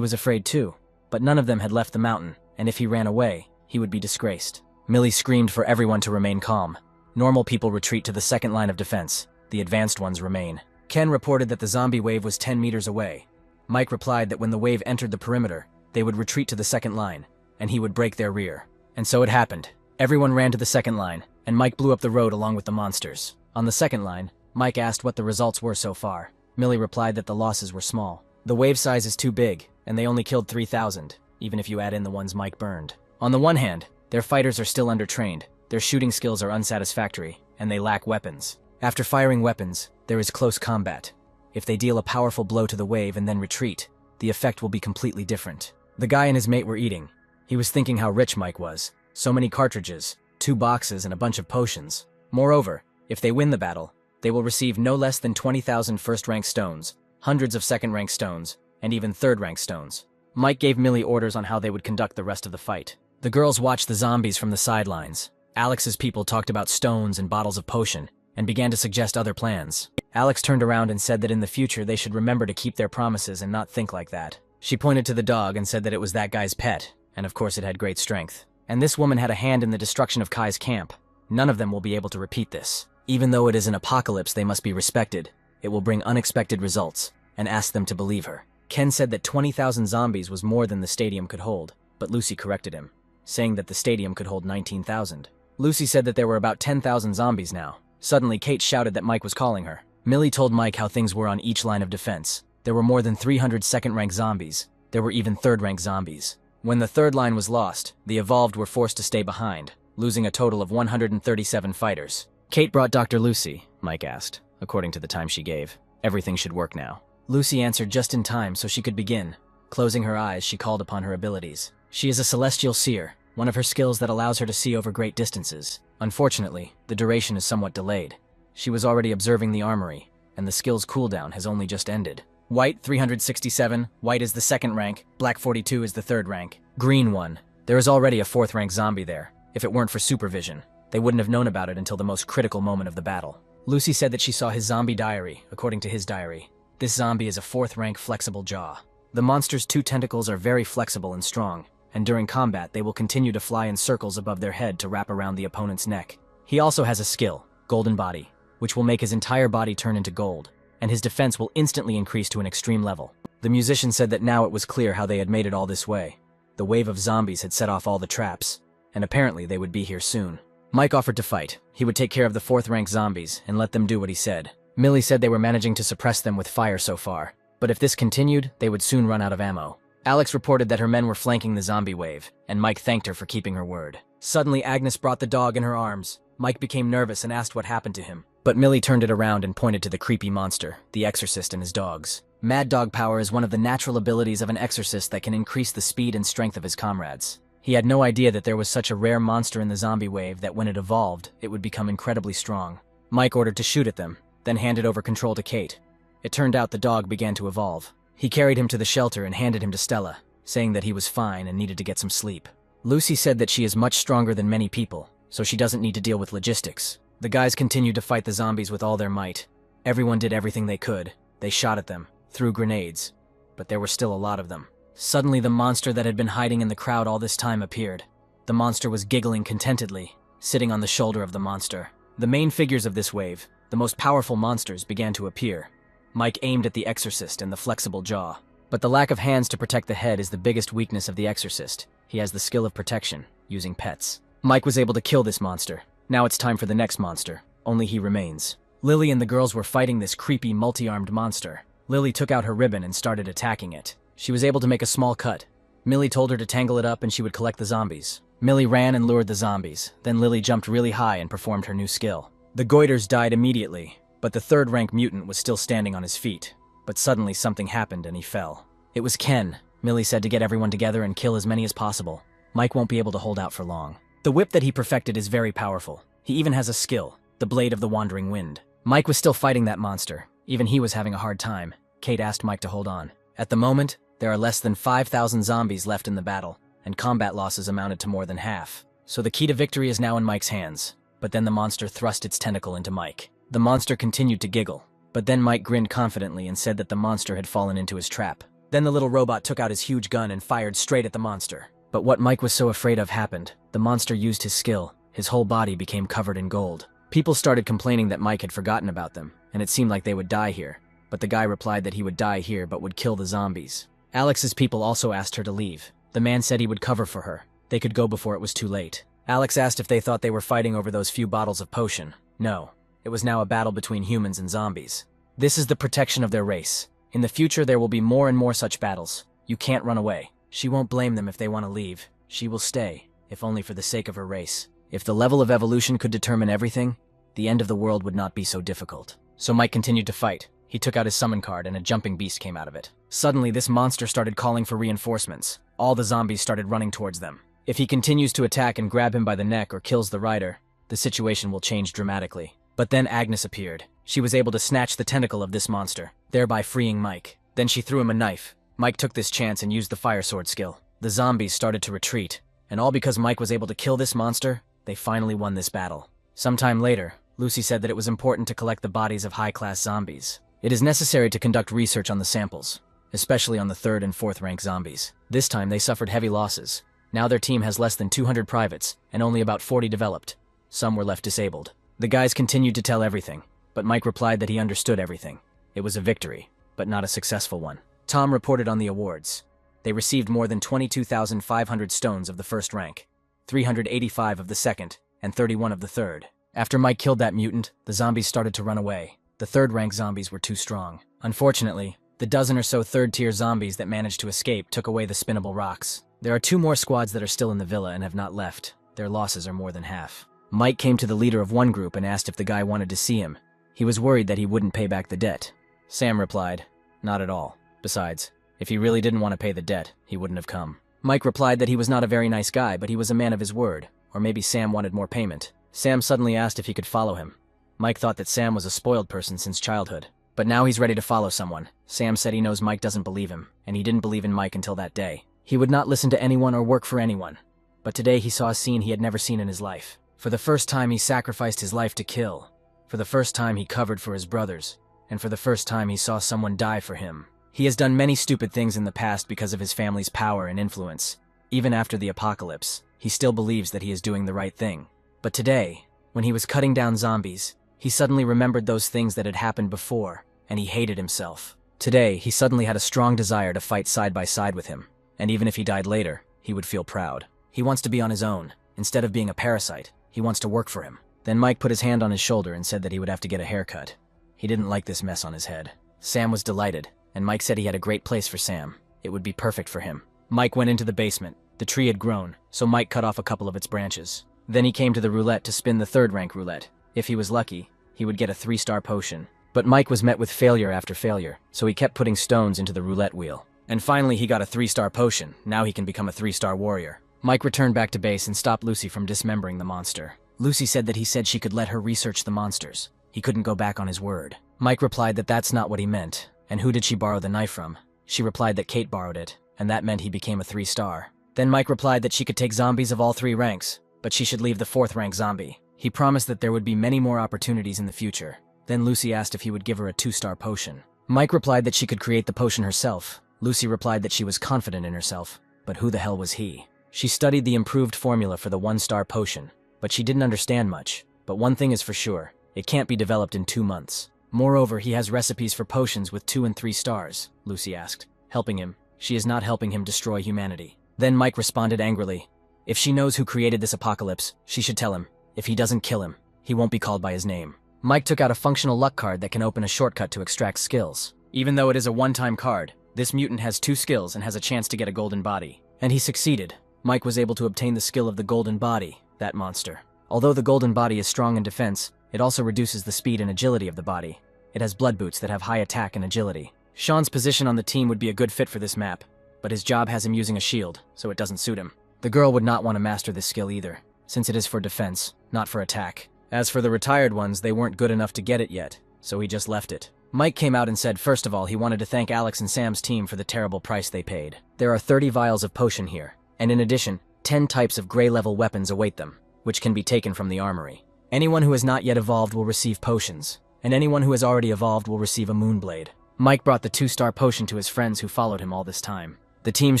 was afraid too. But none of them had left the mountain, and if he ran away, he would be disgraced. Millie screamed for everyone to remain calm. Normal people retreat to the second line of defense. The advanced ones remain. Ken reported that the zombie wave was 10 meters away. Mike replied that when the wave entered the perimeter, they would retreat to the second line, and he would break their rear. And so it happened. Everyone ran to the second line, and Mike blew up the road along with the monsters. On the second line, Mike asked what the results were so far. Millie replied that the losses were small. The wave size is too big, and they only killed 3,000, even if you add in the ones Mike burned. On the one hand, their fighters are still undertrained, their shooting skills are unsatisfactory, and they lack weapons. After firing weapons, there is close combat. If they deal a powerful blow to the wave and then retreat, the effect will be completely different. The guy and his mate were eating. He was thinking how rich Mike was. So many cartridges, 2 boxes, and a bunch of potions. Moreover, if they win the battle, they will receive no less than 20,000 first-rank stones, hundreds of second-rank stones, and even third-rank stones. Mike gave Millie orders on how they would conduct the rest of the fight. The girls watched the zombies from the sidelines. Alex's people talked about stones and bottles of potion, and began to suggest other plans. Alex turned around and said that in the future they should remember to keep their promises and not think like that. She pointed to the dog and said that it was that guy's pet, and of course it had great strength. And this woman had a hand in the destruction of Kai's camp. None of them will be able to repeat this. Even though it is an apocalypse, they must be respected. It will bring unexpected results, and asked them to believe her. Ken said that 20,000 zombies was more than the stadium could hold, but Lucy corrected him, saying that the stadium could hold 19,000. Lucy said that there were about 10,000 zombies now. Suddenly, Kate shouted that Mike was calling her. Millie told Mike how things were on each line of defense. There were more than 300 second-rank zombies. There were even third-rank zombies. When the third line was lost, the evolved were forced to stay behind, losing a total of 137 fighters. Kate brought Dr. Lucy, Mike asked, according to the time she gave. Everything should work now. Lucy answered just in time so she could begin. Closing her eyes, she called upon her abilities. She is a celestial seer, one of her skills that allows her to see over great distances. Unfortunately, the duration is somewhat delayed. She was already observing the armory, and the skill's cooldown has only just ended. White 367, white is the second rank, black 42 is the third rank. Green 1. There is already a fourth rank zombie there. If it weren't for supervision, they wouldn't have known about it until the most critical moment of the battle. Lucy said that she saw his zombie diary, according to his diary. This zombie is a fourth rank flexible jaw. The monster's 2 tentacles are very flexible and strong, and during combat they will continue to fly in circles above their head to wrap around the opponent's neck. He also has a skill, Golden Body, which will make his entire body turn into gold, and his defense will instantly increase to an extreme level. The musician said that now it was clear how they had made it all this way. The wave of zombies had set off all the traps, and apparently they would be here soon. Mike offered to fight. He would take care of the fourth rank zombies and let them do what he said. Millie said they were managing to suppress them with fire so far, but if this continued, they would soon run out of ammo. Alex reported that her men were flanking the zombie wave, and Mike thanked her for keeping her word. Suddenly, Agnes brought the dog in her arms. Mike became nervous and asked what happened to him, but Millie turned it around and pointed to the creepy monster, the exorcist and his dogs. Mad Dog Power is one of the natural abilities of an exorcist that can increase the speed and strength of his comrades. He had no idea that there was such a rare monster in the zombie wave that when it evolved, it would become incredibly strong. Mike ordered to shoot at them, then handed over control to Kate. It turned out the dog began to evolve. He carried him to the shelter and handed him to Stella, saying that he was fine and needed to get some sleep. Lucy said that she is much stronger than many people, so she doesn't need to deal with logistics. The guys continued to fight the zombies with all their might. Everyone did everything they could. They shot at them, threw grenades, but there were still a lot of them. Suddenly, the monster that had been hiding in the crowd all this time appeared. The monster was giggling contentedly, sitting on the shoulder of the monster. The main figures of this wave, the most powerful monsters, began to appear. Mike aimed at the exorcist and the flexible jaw. But the lack of hands to protect the head is the biggest weakness of the exorcist. He has the skill of protection, using pets. Mike was able to kill this monster. Now it's time for the next monster. Only he remains. Lily and the girls were fighting this creepy, multi-armed monster. Lily took out her ribbon and started attacking it. She was able to make a small cut. Millie told her to tangle it up and she would collect the zombies. Millie ran and lured the zombies. Then Lily jumped really high and performed her new skill. The goiters died immediately, but the third-rank mutant was still standing on his feet. But suddenly something happened and he fell. It was Ken. Millie said to get everyone together and kill as many as possible. Mike won't be able to hold out for long. The whip that he perfected is very powerful. He even has a skill, the Blade of the Wandering Wind. Mike was still fighting that monster. Even he was having a hard time. Kate asked Mike to hold on. At the moment, there are less than 5,000 zombies left in the battle, and combat losses amounted to more than half. So the key to victory is now in Mike's hands. But then the monster thrust its tentacle into Mike. The monster continued to giggle, but then Mike grinned confidently and said that the monster had fallen into his trap. Then the little robot took out his huge gun and fired straight at the monster. But what Mike was so afraid of happened. The monster used his skill. His whole body became covered in gold. People started complaining that Mike had forgotten about them, and it seemed like they would die here. But the guy replied that he would die here but would kill the zombies. Alex's people also asked her to leave. The man said he would cover for her. They could go before it was too late. Alex asked if they thought they were fighting over those few bottles of potion. No. It was now a battle between humans and zombies. This is the protection of their race. In the future, there will be more and more such battles. You can't run away. She won't blame them if they want to leave. She will stay, if only for the sake of her race. If the level of evolution could determine everything, the end of the world would not be so difficult. So Mike continued to fight. He took out his summon card and a jumping beast came out of it. Suddenly, this monster started calling for reinforcements. All the zombies started running towards them. If he continues to attack and grab him by the neck or kills the rider, the situation will change dramatically. But then Agnes appeared. She was able to snatch the tentacle of this monster, thereby freeing Mike. Then she threw him a knife. Mike took this chance and used the fire sword skill. The zombies started to retreat, and all because Mike was able to kill this monster, they finally won this battle. Sometime later, Lucy said that it was important to collect the bodies of high-class zombies. It is necessary to conduct research on the samples, especially on the 3rd and 4th rank zombies. This time they suffered heavy losses. Now their team has less than 200 privates, and only about 40 developed. Some were left disabled. The guys continued to tell everything, but Mike replied that he understood everything. It was a victory, but not a successful one. Tom reported on the awards. They received more than 22,500 stones of the 1st rank, 385 of the 2nd, and 31 of the 3rd. After Mike killed that mutant, the zombies started to run away. The 3rd rank zombies were too strong. Unfortunately, the dozen or so 3rd-tier zombies that managed to escape took away the spinnable rocks. There are 2 more squads that are still in the villa and have not left. Their losses are more than half. Mike came to the leader of one group and asked if the guy wanted to see him. He was worried that he wouldn't pay back the debt. Sam replied, "Not at all. Besides, if he really didn't want to pay the debt, he wouldn't have come." Mike replied that he was not a very nice guy, but he was a man of his word, or maybe Sam wanted more payment. Sam suddenly asked if he could follow him. Mike thought that Sam was a spoiled person since childhood. But now he's ready to follow someone. Sam said he knows Mike doesn't believe him, and he didn't believe in Mike until that day. He would not listen to anyone or work for anyone. But today he saw a scene he had never seen in his life. For the first time he sacrificed his life to kill. For the first time he covered for his brothers. And for the first time he saw someone die for him. He has done many stupid things in the past because of his family's power and influence. Even after the apocalypse, he still believes that he is doing the right thing. But today, when he was cutting down zombies, he suddenly remembered those things that had happened before, and he hated himself. Today, he suddenly had a strong desire to fight side by side with him, and even if he died later, he would feel proud. He wants to be on his own. Instead of being a parasite, he wants to work for him. Then Mike put his hand on his shoulder and said that he would have to get a haircut. He didn't like this mess on his head. Sam was delighted, and Mike said he had a great place for Sam. It would be perfect for him. Mike went into the basement. The tree had grown, so Mike cut off a couple of its branches. Then he came to the roulette to spin the third-rank roulette. If he was lucky, he would get a 3-star potion. But Mike was met with failure after failure, so he kept putting stones into the roulette wheel. And finally he got a 3-star potion. Now he can become a 3-star warrior. Mike returned back to base and stopped Lucy from dismembering the monster. Lucy said that he said she could let her research the monsters. He couldn't go back on his word. Mike replied that that's not what he meant. And who did she borrow the knife from? She replied that Kate borrowed it, and that meant he became a 3-star. Then Mike replied that she could take zombies of all 3 ranks, but she should leave the 4th-rank zombie. He promised that there would be many more opportunities in the future. Then Lucy asked if he would give her a 2-star potion. Mike replied that she could create the potion herself. Lucy replied that she was confident in herself, but who the hell was he? She studied the improved formula for the 1-star potion, but she didn't understand much. But one thing is for sure, it can't be developed in 2 months. Moreover, he has recipes for potions with 2 and 3 stars, Lucy asked. Helping him, she is not helping him destroy humanity. Then Mike responded angrily. If she knows who created this apocalypse, she should tell him. If he doesn't kill him, he won't be called by his name. Mike took out a functional luck card that can open a shortcut to extract skills. Even though it is a one-time card, this mutant has 2 skills and has a chance to get a golden body. And he succeeded. Mike was able to obtain the skill of the golden body, that monster. Although the golden body is strong in defense, it also reduces the speed and agility of the body. It has blood boots that have high attack and agility. Sean's position on the team would be a good fit for this map, but his job has him using a shield, so it doesn't suit him. The girl would not want to master this skill either, since it is for defense, not for attack. As for the retired ones, they weren't good enough to get it yet, so he just left it. Mike came out and said first of all he wanted to thank Alex and Sam's team for the terrible price they paid. There are 30 vials of potion here, and in addition, 10 types of gray-level weapons await them, which can be taken from the armory. Anyone who has not yet evolved will receive potions, and anyone who has already evolved will receive a moonblade. Mike brought the 2-star potion to his friends who followed him all this time. The team's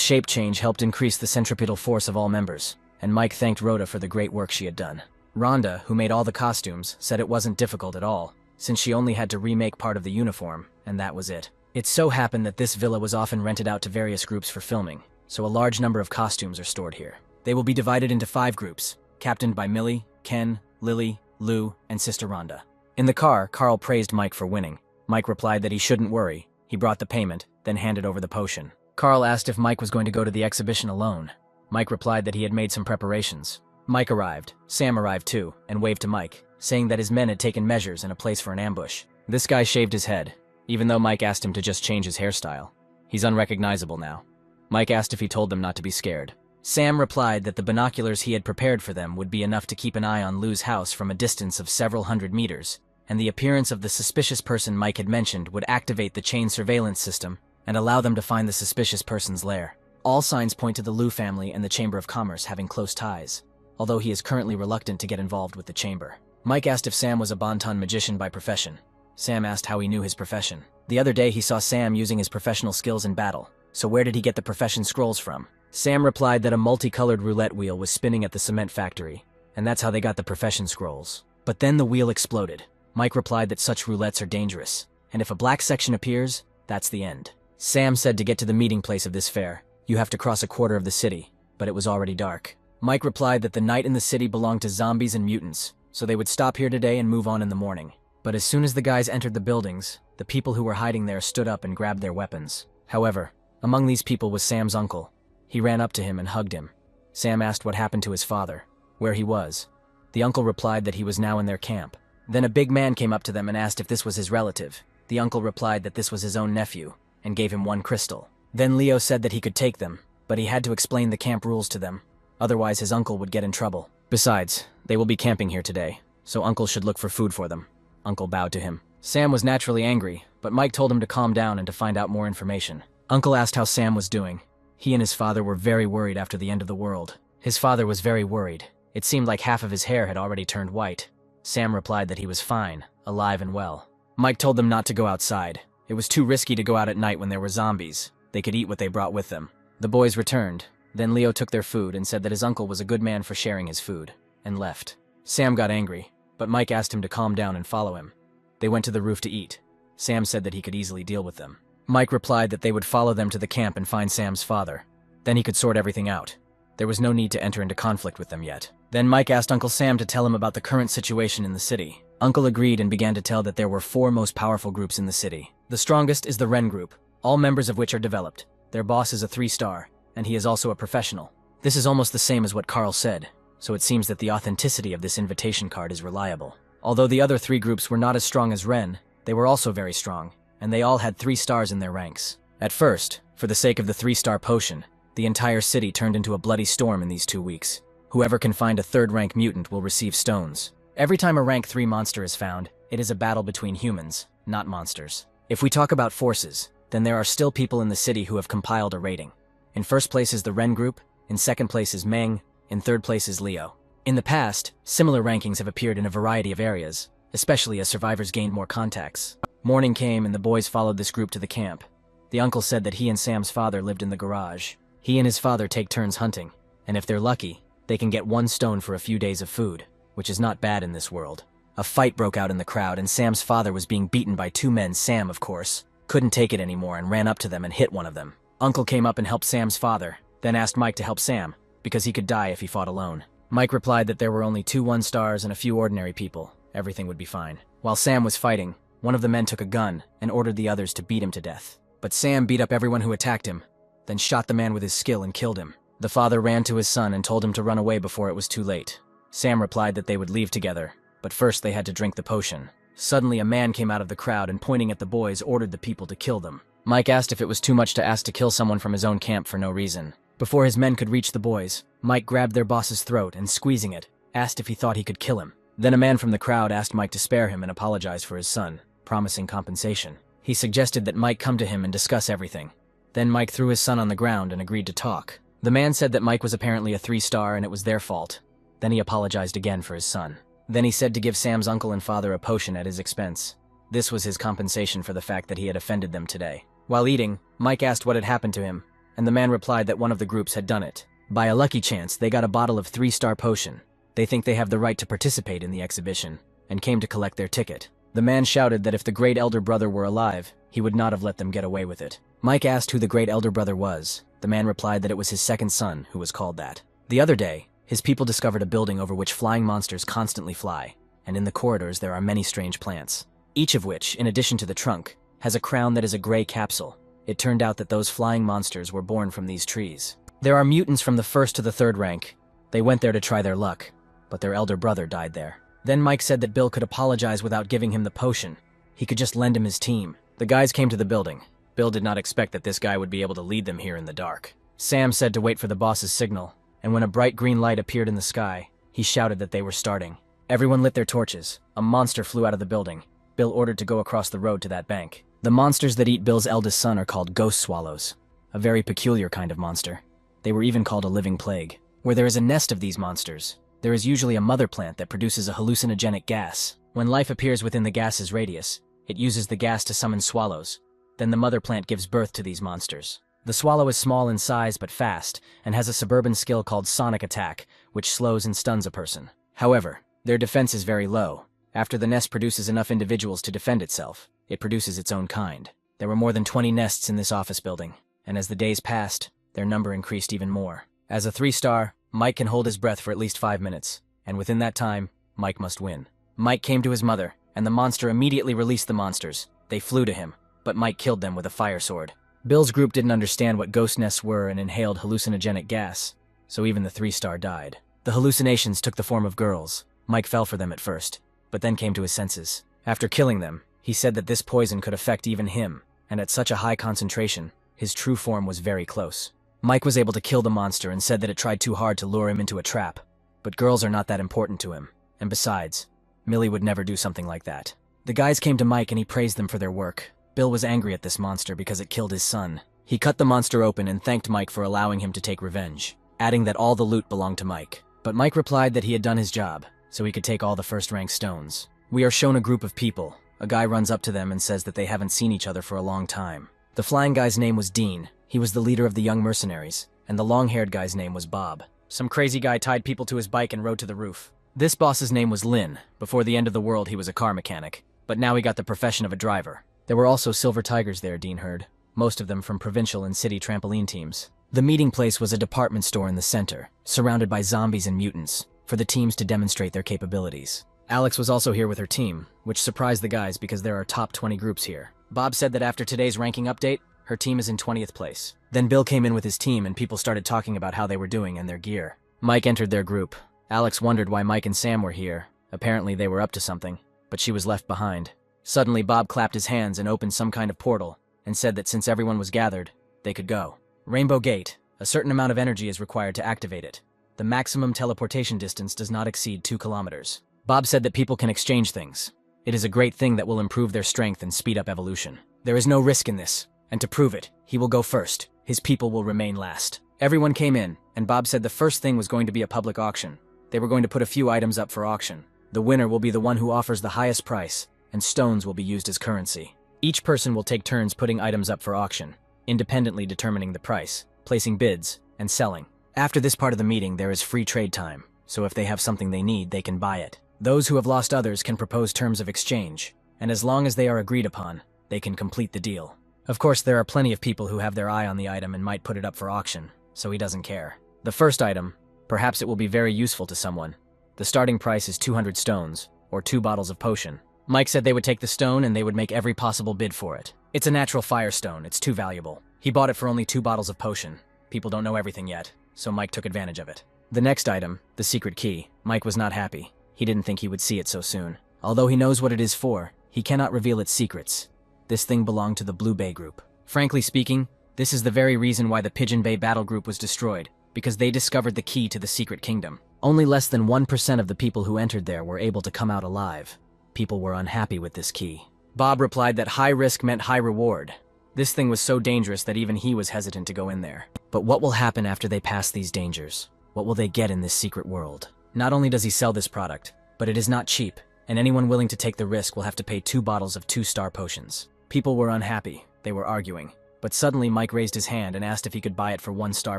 shape change helped increase the centripetal force of all members, and Mike thanked Rhoda for the great work she had done. Rhonda, who made all the costumes, said it wasn't difficult at all, since she only had to remake part of the uniform, and that was it. It so happened that this villa was often rented out to various groups for filming, so a large number of costumes are stored here. They will be divided into 5 groups, captained by Millie, Ken, Lily, Lou, and Sister Rhonda. In the car, Carl praised Mike for winning. Mike replied that he shouldn't worry. He brought the payment, then handed over the potion. Carl asked if Mike was going to go to the exhibition alone. Mike replied that he had made some preparations. Mike arrived. Sam arrived too, and waved to Mike, saying that his men had taken measures and a place for an ambush. This guy shaved his head, even though Mike asked him to just change his hairstyle. He's unrecognizable now. Mike asked if he told them not to be scared. Sam replied that the binoculars he had prepared for them would be enough to keep an eye on Lou's house from a distance of several hundred meters, and the appearance of the suspicious person Mike had mentioned would activate the chain surveillance system and allow them to find the suspicious person's lair. All signs point to the Lou family and the Chamber of Commerce having close ties, although he is currently reluctant to get involved with the chamber. Mike asked if Sam was a Bonton magician by profession. Sam asked how he knew his profession. The other day he saw Sam using his professional skills in battle, so where did he get the profession scrolls from? Sam replied that a multicolored roulette wheel was spinning at the cement factory, and that's how they got the profession scrolls. But then the wheel exploded. Mike replied that such roulettes are dangerous, and if a black section appears, that's the end. Sam said to get to the meeting place of this fair, you have to cross a quarter of the city, but it was already dark. Mike replied that the night in the city belonged to zombies and mutants, so they would stop here today and move on in the morning. But as soon as the guys entered the buildings, the people who were hiding there stood up and grabbed their weapons. However, among these people was Sam's uncle. He ran up to him and hugged him. Sam asked what happened to his father, where he was. The uncle replied that he was now in their camp. Then a big man came up to them and asked if this was his relative. The uncle replied that this was his own nephew, and gave him 1 crystal. Then Leo said that he could take them, but he had to explain the camp rules to them. Otherwise his uncle would get in trouble. Besides, they will be camping here today, so uncle should look for food for them. Uncle bowed to him. Sam was naturally angry, but Mike told him to calm down and to find out more information. Uncle asked how Sam was doing. He and his father were very worried after the end of the world. His father was very worried. It seemed like half of his hair had already turned white. Sam replied that he was fine, alive and well. Mike told them not to go outside. It was too risky to go out at night when there were zombies. They could eat what they brought with them. The boys returned. Then Leo took their food and said that his uncle was a good man for sharing his food, and left. Sam got angry, but Mike asked him to calm down and follow him. They went to the roof to eat. Sam said that he could easily deal with them. Mike replied that they would follow them to the camp and find Sam's father. Then he could sort everything out. There was no need to enter into conflict with them yet. Then Mike asked Uncle Sam to tell him about the current situation in the city. Uncle agreed and began to tell that there were 4 most powerful groups in the city. The strongest is the Ren group, all members of which are developed. Their boss is a 3-star, and he is also a professional. This is almost the same as what Carl said, so it seems that the authenticity of this invitation card is reliable. Although the other 3 groups were not as strong as Ren, they were also very strong, and they all had 3 stars in their ranks. At first, for the sake of the 3-star potion, the entire city turned into a bloody storm in these 2 weeks. Whoever can find a 3rd-rank mutant will receive stones. Every time a rank 3 monster is found, it is a battle between humans, not monsters. If we talk about forces, then there are still people in the city who have compiled a rating. In first place is the Ren group, in second place is Meng, in third place is Leo. In the past, similar rankings have appeared in a variety of areas, especially as survivors gained more contacts. Morning came and the boys followed this group to the camp. The uncle said that he and Sam's father lived in the garage. He and his father take turns hunting, and if they're lucky, they can get 1 stone for a few days of food, which is not bad in this world. A fight broke out in the crowd and Sam's father was being beaten by 2 men. Sam, of course, couldn't take it anymore and ran up to them and hit one of them. Uncle came up and helped Sam's father, then asked Mike to help Sam, because he could die if he fought alone. Mike replied that there were only 2 1-stars and a few ordinary people. Everything would be fine. While Sam was fighting, one of the men took a gun and ordered the others to beat him to death. But Sam beat up everyone who attacked him, then shot the man with his skill and killed him. The father ran to his son and told him to run away before it was too late. Sam replied that they would leave together, but first they had to drink the potion. Suddenly a man came out of the crowd and pointing at the boys ordered the people to kill them. Mike asked if it was too much to ask to kill someone from his own camp for no reason. Before his men could reach the boys, Mike grabbed their boss's throat and squeezing it, asked if he thought he could kill him. Then a man from the crowd asked Mike to spare him and apologize for his son, promising compensation. He suggested that Mike come to him and discuss everything. Then Mike threw his son on the ground and agreed to talk. The man said that Mike was apparently a 3-star and it was their fault. Then he apologized again for his son. Then he said to give Sam's uncle and father a potion at his expense. This was his compensation for the fact that he had offended them today. While eating, Mike asked what had happened to him, and the man replied that one of the groups had done it. By a lucky chance, they got a bottle of 3-star potion. They think they have the right to participate in the exhibition, and came to collect their ticket. The man shouted that if the great elder brother were alive, he would not have let them get away with it. Mike asked who the great elder brother was. The man replied that it was his 2nd son who was called that. The other day, his people discovered a building over which flying monsters constantly fly, and in the corridors there are many strange plants. Each of which, in addition to the trunk, has a crown that is a gray capsule. It turned out that those flying monsters were born from these trees. There are mutants from the 1st to the 3rd rank. They went there to try their luck, but their elder brother died there. Then Mike said that Bill could apologize without giving him the potion. He could just lend him his team. The guys came to the building. Bill did not expect that this guy would be able to lead them here in the dark. Sam said to wait for the boss's signal, and when a bright green light appeared in the sky, he shouted that they were starting. Everyone lit their torches. A monster flew out of the building. Bill ordered to go across the road to that bank. The monsters that eat Bill's eldest son are called ghost swallows, a very peculiar kind of monster. They were even called a living plague. Where there is a nest of these monsters, there is usually a mother plant that produces a hallucinogenic gas. When life appears within the gas's radius, it uses the gas to summon swallows. Then the mother plant gives birth to these monsters. The swallow is small in size but fast, and has a suburban skill called sonic attack, which slows and stuns a person. However, their defense is very low. After the nest produces enough individuals to defend itself, it produces its own kind. There were more than 20 nests in this office building, and as the days passed, their number increased even more. As a 3-star, Mike can hold his breath for at least 5 minutes, and within that time, Mike must win. Mike came to his mother, and the monster immediately released the monsters. They flew to him, but Mike killed them with a fire sword. Bill's group didn't understand what ghost nests were and inhaled hallucinogenic gas, so even the 3-star died. The hallucinations took the form of girls. Mike fell for them at first, but then came to his senses. After killing them, he said that this poison could affect even him, and at such a high concentration, his true form was very close. Mike was able to kill the monster and said that it tried too hard to lure him into a trap, but girls are not that important to him, and besides, Millie would never do something like that. The guys came to Mike and he praised them for their work. Bill was angry at this monster because it killed his son. He cut the monster open and thanked Mike for allowing him to take revenge, adding that all the loot belonged to Mike. But Mike replied that he had done his job, so he could take all the first-rank stones. We are shown a group of people. A guy runs up to them and says that they haven't seen each other for a long time. The flying guy's name was Dean. He was the leader of the young mercenaries, and the long-haired guy's name was Bob. Some crazy guy tied people to his bike and rode to the roof. This boss's name was Lin. Before the end of the world, he was a car mechanic, but now he got the profession of a driver. There were also silver tigers there, Dean heard, most of them from provincial and city trampoline teams. The meeting place was a department store in the center, surrounded by zombies and mutants, for the teams to demonstrate their capabilities. Alex was also here with her team, which surprised the guys because there are top 20 groups here. Bob said that after today's ranking update, her team is in 20th place. Then Bill came in with his team and people started talking about how they were doing and their gear. Mike entered their group. Alex wondered why Mike and Sam were here. Apparently they were up to something, but she was left behind. Suddenly Bob clapped his hands and opened some kind of portal and said that since everyone was gathered, they could go. Rainbow Gate. A certain amount of energy is required to activate it. The maximum teleportation distance does not exceed 2 kilometers. Bob said that people can exchange things. It is a great thing that will improve their strength and speed up evolution. There is no risk in this, and to prove it, he will go first. His people will remain last. Everyone came in, and Bob said the first thing was going to be a public auction. They were going to put a few items up for auction. The winner will be the one who offers the highest price, and stones will be used as currency. Each person will take turns putting items up for auction, independently determining the price, placing bids, and selling. After this part of the meeting, there is free trade time, so if they have something they need, they can buy it. Those who have lost others can propose terms of exchange, and as long as they are agreed upon, they can complete the deal. Of course, there are plenty of people who have their eye on the item and might put it up for auction, so he doesn't care. The first item, perhaps it will be very useful to someone. The starting price is 200 stones, or 2 bottles of potion. Mike said they would take the stone and they would make every possible bid for it. It's a natural firestone, it's too valuable. He bought it for only 2 bottles of potion. People don't know everything yet, so Mike took advantage of it. The next item, the secret key, Mike was not happy. He didn't think he would see it so soon. Although he knows what it is for, he cannot reveal its secrets. This thing belonged to the Blue Bay group. Frankly speaking, this is the very reason why the Pigeon Bay battle group was destroyed, because they discovered the key to the secret kingdom. Only less than 1% of the people who entered there were able to come out alive. People were unhappy with this key. Bob replied that high risk meant high reward. This thing was so dangerous that even he was hesitant to go in there. But what will happen after they pass these dangers? What will they get in this secret world? Not only does he sell this product, but it is not cheap, and anyone willing to take the risk will have to pay 2 bottles of 2-star potions. People were unhappy. They were arguing. But suddenly Mike raised his hand and asked if he could buy it for 1-star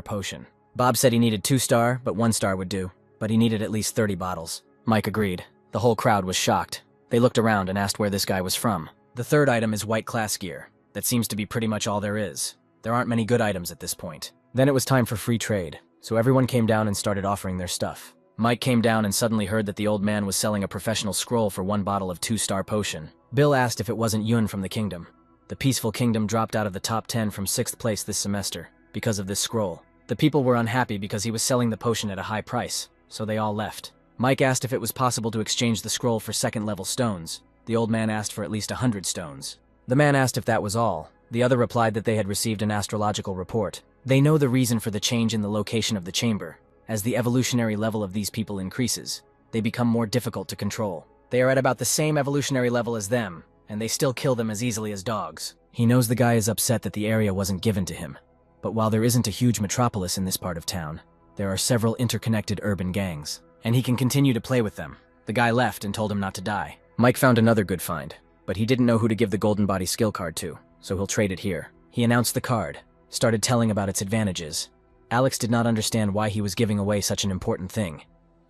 potion. Bob said he needed 2-star, but 1-star would do. But he needed at least 30 bottles. Mike agreed. The whole crowd was shocked. They looked around and asked where this guy was from. The third item is white class gear. That seems to be pretty much all there is. There aren't many good items at this point. Then it was time for free trade, so everyone came down and started offering their stuff. Mike came down and suddenly heard that the old man was selling a professional scroll for 1 bottle of 2-star potion. Bill asked if it wasn't Yun from the kingdom. The peaceful kingdom dropped out of the top 10 from 6th place this semester because of this scroll. The people were unhappy because he was selling the potion at a high price, so they all left. Mike asked if it was possible to exchange the scroll for 2nd-level stones. The old man asked for at least 100 stones. The man asked if that was all. The other replied that they had received an astrological report. They know the reason for the change in the location of the chamber. As the evolutionary level of these people increases, they become more difficult to control. They are at about the same evolutionary level as them, and they still kill them as easily as dogs. He knows the guy is upset that the area wasn't given to him. But while there isn't a huge metropolis in this part of town, there are several interconnected urban gangs, and he can continue to play with them. The guy left and told him not to die. Mike found another good find, but he didn't know who to give the Golden Body skill card to, so he'll trade it here. He announced the card, started telling about its advantages. Alex did not understand why he was giving away such an important thing,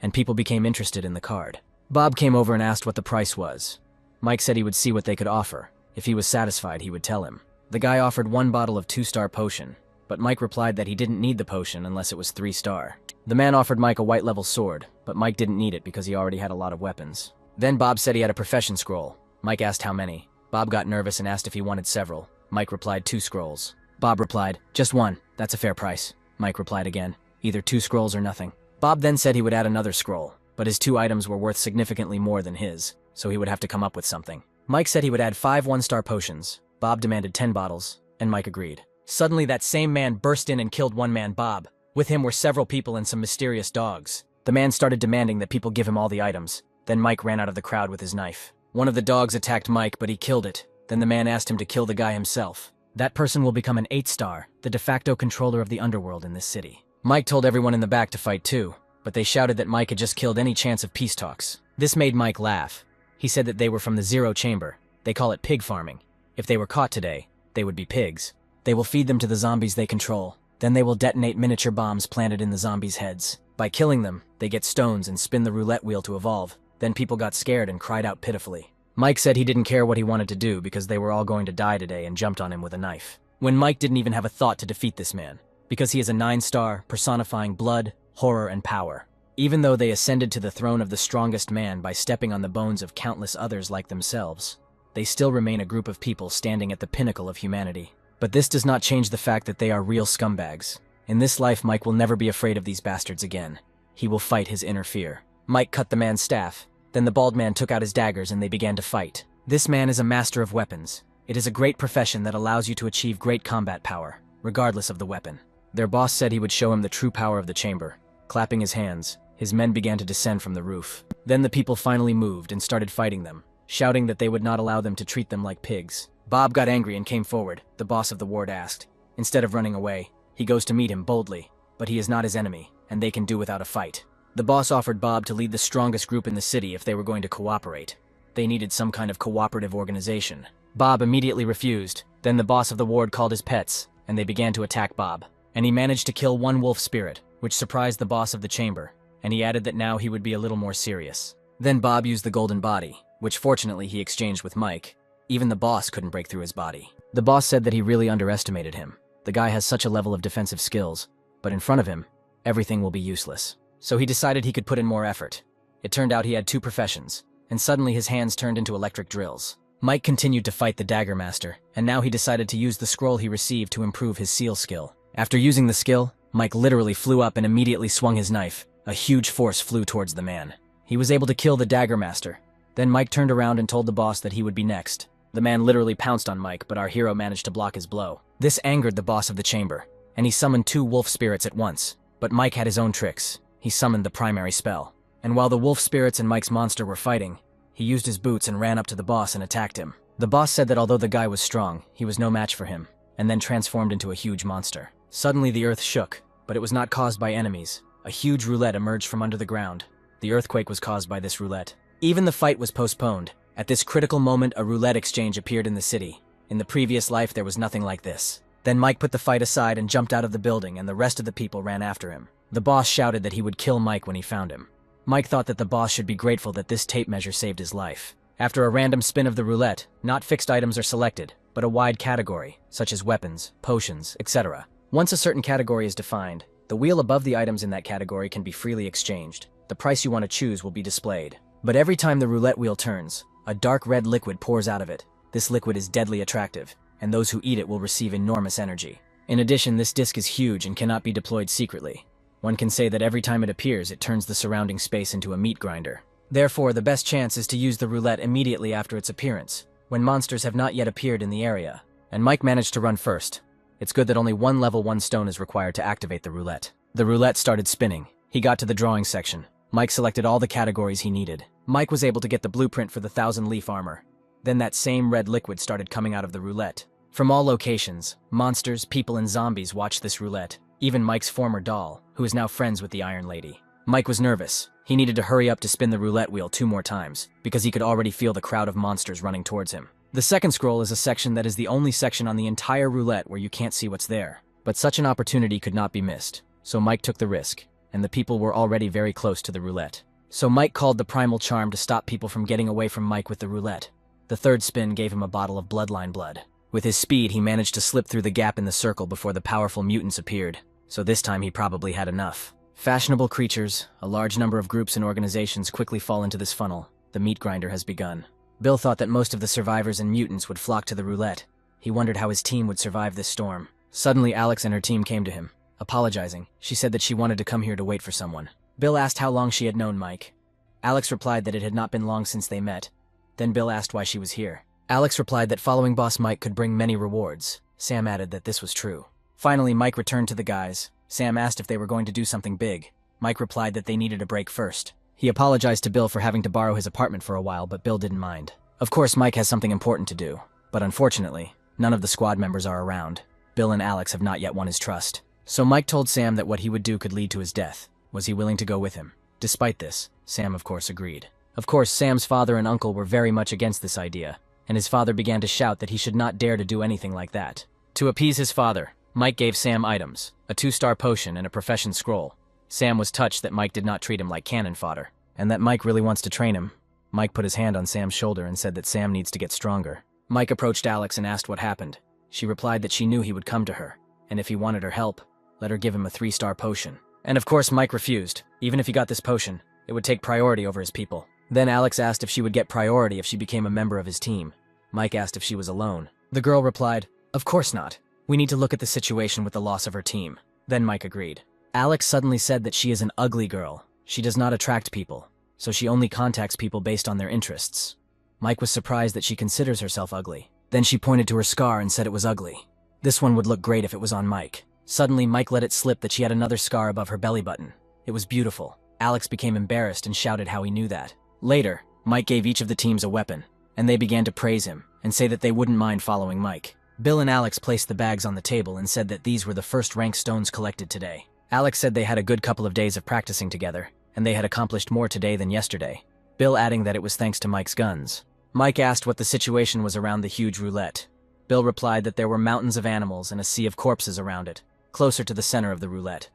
and people became interested in the card. Bob came over and asked what the price was. Mike said he would see what they could offer. If he was satisfied, he would tell him. The guy offered 1 bottle of 2-star potion, but Mike replied that he didn't need the potion unless it was 3-star. The man offered Mike a white-level sword, but Mike didn't need it because he already had a lot of weapons. Then Bob said he had a profession scroll. Mike asked how many. Bob got nervous and asked if he wanted several. Mike replied 2 scrolls. Bob replied, "Just 1, that's a fair price." Mike replied again, "Either 2 scrolls or nothing." Bob then said he would add another scroll, but his 2 items were worth significantly more than his, so he would have to come up with something. Mike said he would add 5 1-star potions. Bob demanded 10 bottles, and Mike agreed. Suddenly that same man burst in and killed one man, Bob. With him were several people and some mysterious dogs. The man started demanding that people give him all the items. Then Mike ran out of the crowd with his knife. One of the dogs attacked Mike, but he killed it. Then the man asked him to kill the guy himself. That person will become an 8-star, the de facto controller of the underworld in this city. Mike told everyone in the back to fight too, but they shouted that Mike had just killed any chance of peace talks. This made Mike laugh. He said that they were from the Zero Chamber. They call it pig farming. If they were caught today, they would be pigs. They will feed them to the zombies they control. Then they will detonate miniature bombs planted in the zombies' heads. By killing them, they get stones and spin the roulette wheel to evolve. Then people got scared and cried out pitifully. Mike said he didn't care what he wanted to do because they were all going to die today and jumped on him with a knife. When Mike didn't even have a thought to defeat this man, because he is a 9-star, personifying blood, horror, and power. Even though they ascended to the throne of the strongest man by stepping on the bones of countless others like themselves, they still remain a group of people standing at the pinnacle of humanity. But this does not change the fact that they are real scumbags. In this life, Mike will never be afraid of these bastards again. He will fight his inner fear. Mike cut the man's staff. Then the bald man took out his daggers and they began to fight. This man is a master of weapons. It is a great profession that allows you to achieve great combat power, regardless of the weapon. Their boss said he would show him the true power of the chamber. Clapping his hands, his men began to descend from the roof. Then the people finally moved and started fighting them, shouting that they would not allow them to treat them like pigs. Bob got angry and came forward, the boss of the ward asked. Instead of running away, he goes to meet him boldly, but he is not his enemy, and they can do without a fight. The boss offered Bob to lead the strongest group in the city if they were going to cooperate. They needed some kind of cooperative organization. Bob immediately refused. Then the boss of the ward called his pets, and they began to attack Bob. And he managed to kill one wolf spirit, which surprised the boss of the chamber, and he added that now he would be a little more serious. Then Bob used the golden body, which fortunately he exchanged with Mike. Even the boss couldn't break through his body. The boss said that he really underestimated him. The guy has such a level of defensive skills, but in front of him, everything will be useless. So he decided he could put in more effort. It turned out he had 2 professions, and suddenly his hands turned into electric drills. Mike continued to fight the Dagger Master, and now he decided to use the scroll he received to improve his seal skill. After using the skill, Mike literally flew up and immediately swung his knife. A huge force flew towards the man. He was able to kill the Dagger Master. Then Mike turned around and told the boss that he would be next. The man literally pounced on Mike, but our hero managed to block his blow. This angered the boss of the chamber, and he summoned 2 wolf spirits at once. But Mike had his own tricks. He summoned the primary spell. And while the wolf spirits and Mike's monster were fighting, he used his boots and ran up to the boss and attacked him. The boss said that although the guy was strong, he was no match for him, and then transformed into a huge monster. Suddenly the earth shook, but it was not caused by enemies. A huge roulette emerged from under the ground. The earthquake was caused by this roulette. Even the fight was postponed. At this critical moment, a roulette exchange appeared in the city. In the previous life, there was nothing like this. Then Mike put the fight aside and jumped out of the building, and the rest of the people ran after him. The boss shouted that he would kill Mike when he found him. Mike thought that the boss should be grateful that this tape measure saved his life. After a random spin of the roulette, not fixed items are selected, but a wide category, such as weapons, potions, etc. Once a certain category is defined, the wheel above the items in that category can be freely exchanged. The price you want to choose will be displayed. But every time the roulette wheel turns, a dark red liquid pours out of it. This liquid is deadly attractive, and those who eat it will receive enormous energy. In addition, this disc is huge and cannot be deployed secretly. One can say that every time it appears, it turns the surrounding space into a meat grinder. Therefore, the best chance is to use the roulette immediately after its appearance, when monsters have not yet appeared in the area. And Mike managed to run first. It's good that only one level 1 stone is required to activate the roulette. The roulette started spinning. He got to the drawing section. Mike selected all the categories he needed. Mike was able to get the blueprint for the 1,000-leaf armor. Then that same red liquid started coming out of the roulette. From all locations, monsters, people, and zombies watched this roulette. Even Mike's former doll, who is now friends with the Iron Lady. Mike was nervous. He needed to hurry up to spin the roulette wheel 2 more times, because he could already feel the crowd of monsters running towards him. The second scroll is a section that is the only section on the entire roulette where you can't see what's there. But such an opportunity could not be missed, so Mike took the risk, and the people were already very close to the roulette. So Mike called the primal charm to stop people from getting away from Mike with the roulette. The third spin gave him a bottle of bloodline blood. With his speed, he managed to slip through the gap in the circle before the powerful mutants appeared. So this time he probably had enough. Fashionable creatures, a large number of groups and organizations quickly fall into this funnel. The meat grinder has begun. Bill thought that most of the survivors and mutants would flock to the roulette. He wondered how his team would survive this storm. Suddenly, Alex and her team came to him. Apologizing, she said that she wanted to come here to wait for someone. Bill asked how long she had known Mike. Alex replied that it had not been long since they met. Then Bill asked why she was here. Alex replied that following Boss Mike could bring many rewards. Sam added that this was true. Finally, Mike returned to the guys. Sam asked if they were going to do something big. Mike replied that they needed a break first. He apologized to Bill for having to borrow his apartment for a while, but Bill didn't mind. Of course, Mike has something important to do, but unfortunately, none of the squad members are around. Bill and Alex have not yet won his trust. So Mike told Sam that what he would do could lead to his death. Was he willing to go with him? Despite this, Sam of course agreed. Of course, Sam's father and uncle were very much against this idea, and his father began to shout that he should not dare to do anything like that. To appease his father, Mike gave Sam items, a 2-star potion and a profession scroll. Sam was touched that Mike did not treat him like cannon fodder, and that Mike really wants to train him. Mike put his hand on Sam's shoulder and said that Sam needs to get stronger. Mike approached Alex and asked what happened. She replied that she knew he would come to her, and if he wanted her help, let her give him a 3-star potion. And of course Mike refused. Even if he got this potion, it would take priority over his people. Then Alex asked if she would get priority if she became a member of his team. Mike asked if she was alone. The girl replied, "Of course not. We need to look at the situation with the loss of her team." Then Mike agreed. Alex suddenly said that she is an ugly girl. She does not attract people, so she only contacts people based on their interests. Mike was surprised that she considers herself ugly. Then she pointed to her scar and said it was ugly. This one would look great if it was on Mike. Suddenly, Mike let it slip that she had another scar above her belly button. It was beautiful. Alex became embarrassed and shouted how he knew that. Later, Mike gave each of the teams a weapon, and they began to praise him and say that they wouldn't mind following Mike. Bill and Alex placed the bags on the table and said that these were the first rank stones collected today. Alex said they had a good couple of days of practicing together, and they had accomplished more today than yesterday. Bill adding that it was thanks to Mike's guns. Mike asked what the situation was around the huge roulette. Bill replied that there were mountains of animals and a sea of corpses around it, closer to the center of the roulette.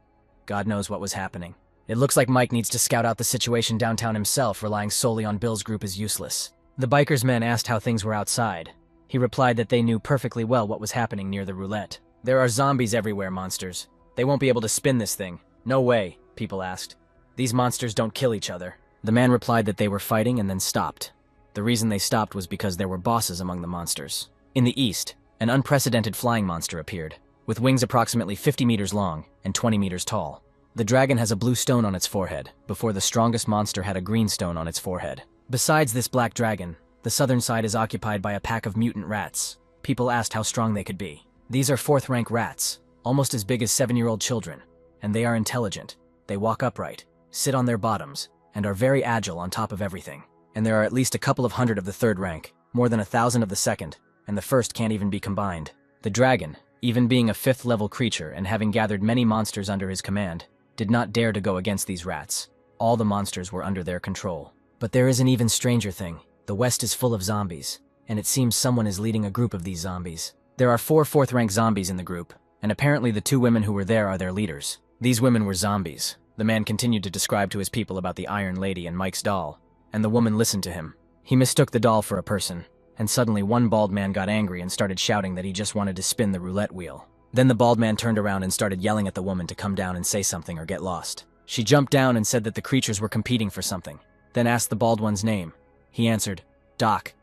God knows what was happening. It looks like Mike needs to scout out the situation downtown himself. Relying solely on Bill's group is useless. The biker's men asked how things were outside. He replied that they knew perfectly well what was happening near the roulette. "There are zombies everywhere, monsters. They won't be able to spin this thing." "No way," people asked. "These monsters don't kill each other." The man replied that they were fighting and then stopped. The reason they stopped was because there were bosses among the monsters. In the east, an unprecedented flying monster appeared, with wings approximately 50 meters long and 20 meters tall. The dragon has a blue stone on its forehead, before the strongest monster had a green stone on its forehead. Besides this black dragon, the southern side is occupied by a pack of mutant rats. People asked how strong they could be. These are 4th-rank rats, almost as big as 7-year-old children, and they are intelligent. They walk upright, sit on their bottoms, and are very agile on top of everything. And there are at least a couple of hundred of the 3rd rank, more than 1,000 of the 2nd, and the 1st can't even be combined. The dragon, even being a 5th-level creature and having gathered many monsters under his command, did not dare to go against these rats. All the monsters were under their control. But there is an even stranger thing. The West is full of zombies, and it seems someone is leading a group of these zombies. There are 4 4th-rank zombies in the group, and apparently the 2 women who were there are their leaders. These women were zombies. The man continued to describe to his people about the Iron Lady and Mike's doll, and the woman listened to him. He mistook the doll for a person, and suddenly one bald man got angry and started shouting that he just wanted to spin the roulette wheel. Then the bald man turned around and started yelling at the woman to come down and say something or get lost. She jumped down and said that the creatures were competing for something, then asked the bald one's name. He answered, "Doc."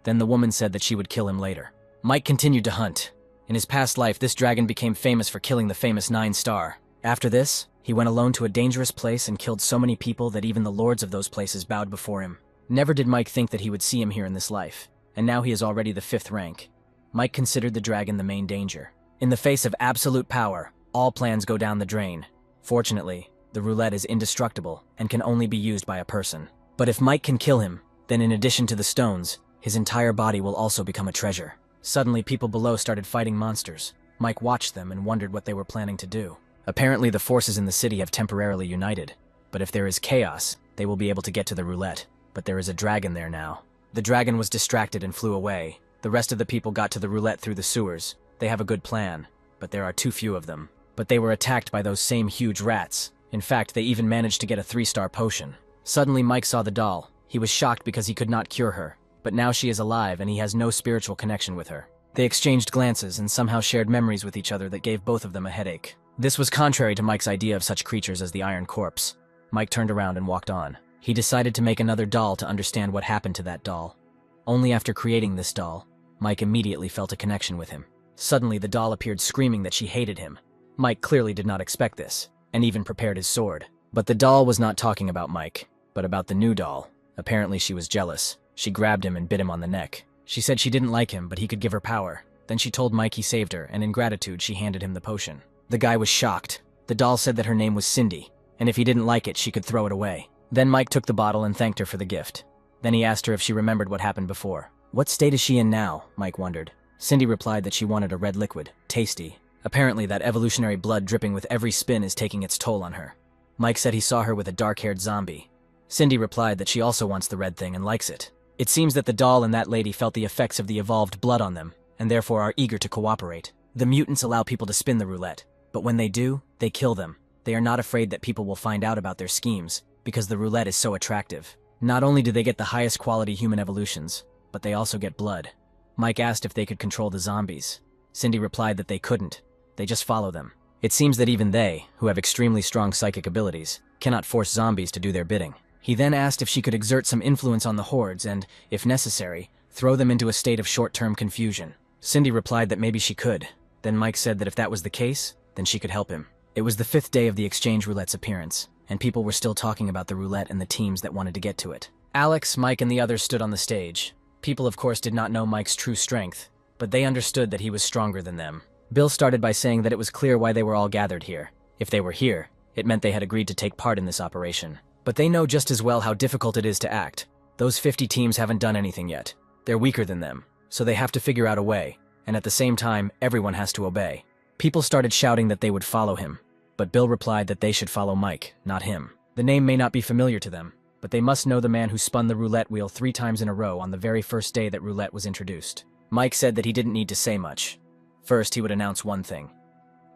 Then the woman said that she would kill him later. Mike continued to hunt. In his past life, this dragon became famous for killing the famous 9-star. After this, he went alone to a dangerous place and killed so many people that even the lords of those places bowed before him. Never did Mike think that he would see him here in this life, and now he is already the 5th rank. Mike considered the dragon the main danger. In the face of absolute power, all plans go down the drain. Fortunately, the roulette is indestructible and can only be used by a person. But if Mike can kill him, then in addition to the stones, his entire body will also become a treasure. Suddenly, people below started fighting monsters. Mike watched them and wondered what they were planning to do. Apparently, the forces in the city have temporarily united, but if there is chaos, they will be able to get to the roulette. But there is a dragon there now. The dragon was distracted and flew away. The rest of the people got to the roulette through the sewers. They have a good plan, but there are too few of them. But they were attacked by those same huge rats. In fact, they even managed to get a 3-star potion. Suddenly, Mike saw the doll. He was shocked because he could not cure her, but now she is alive and he has no spiritual connection with her. They exchanged glances and somehow shared memories with each other that gave both of them a headache. This was contrary to Mike's idea of such creatures as the Iron Corpse. Mike turned around and walked on. He decided to make another doll to understand what happened to that doll. Only after creating this doll, Mike immediately felt a connection with him. Suddenly, the doll appeared screaming that she hated him. Mike clearly did not expect this, and even prepared his sword. But the doll was not talking about Mike, but about the new doll. Apparently, she was jealous. She grabbed him and bit him on the neck. She said she didn't like him, but he could give her power. Then she told Mike he saved her, and in gratitude, she handed him the potion. The guy was shocked. The doll said that her name was Cindy, and if he didn't like it, she could throw it away. Then Mike took the bottle and thanked her for the gift. Then he asked her if she remembered what happened before. What state is she in now? Mike wondered. Cindy replied that she wanted a red liquid, tasty. Apparently that evolutionary blood dripping with every spin is taking its toll on her. Mike said he saw her with a dark-haired zombie. Cindy replied that she also wants the red thing and likes it. It seems that the doll and that lady felt the effects of the evolved blood on them, and therefore are eager to cooperate. The mutants allow people to spin the roulette, but when they do, they kill them. They are not afraid that people will find out about their schemes, because the roulette is so attractive. Not only do they get the highest quality human evolutions, but they also get blood. Mike asked if they could control the zombies. Cindy replied that they couldn't. They just follow them. It seems that even they, who have extremely strong psychic abilities, cannot force zombies to do their bidding. He then asked if she could exert some influence on the hordes and, if necessary, throw them into a state of short-term confusion. Cindy replied that maybe she could. Then Mike said that if that was the case, then she could help him. It was the 5th day of the exchange roulette's appearance, and people were still talking about the roulette and the teams that wanted to get to it. Alex, Mike, and the others stood on the stage. People, of course, did not know Mike's true strength, but they understood that he was stronger than them. Bill started by saying that it was clear why they were all gathered here. If they were here, it meant they had agreed to take part in this operation. But they know just as well how difficult it is to act. Those 50 teams haven't done anything yet. They're weaker than them, so they have to figure out a way, and at the same time, everyone has to obey. People started shouting that they would follow him, but Bill replied that they should follow Mike, not him. The name may not be familiar to them, but they must know the man who spun the roulette wheel 3 times in a row on the very first day that roulette was introduced. Mike said that he didn't need to say much. First, he would announce one thing.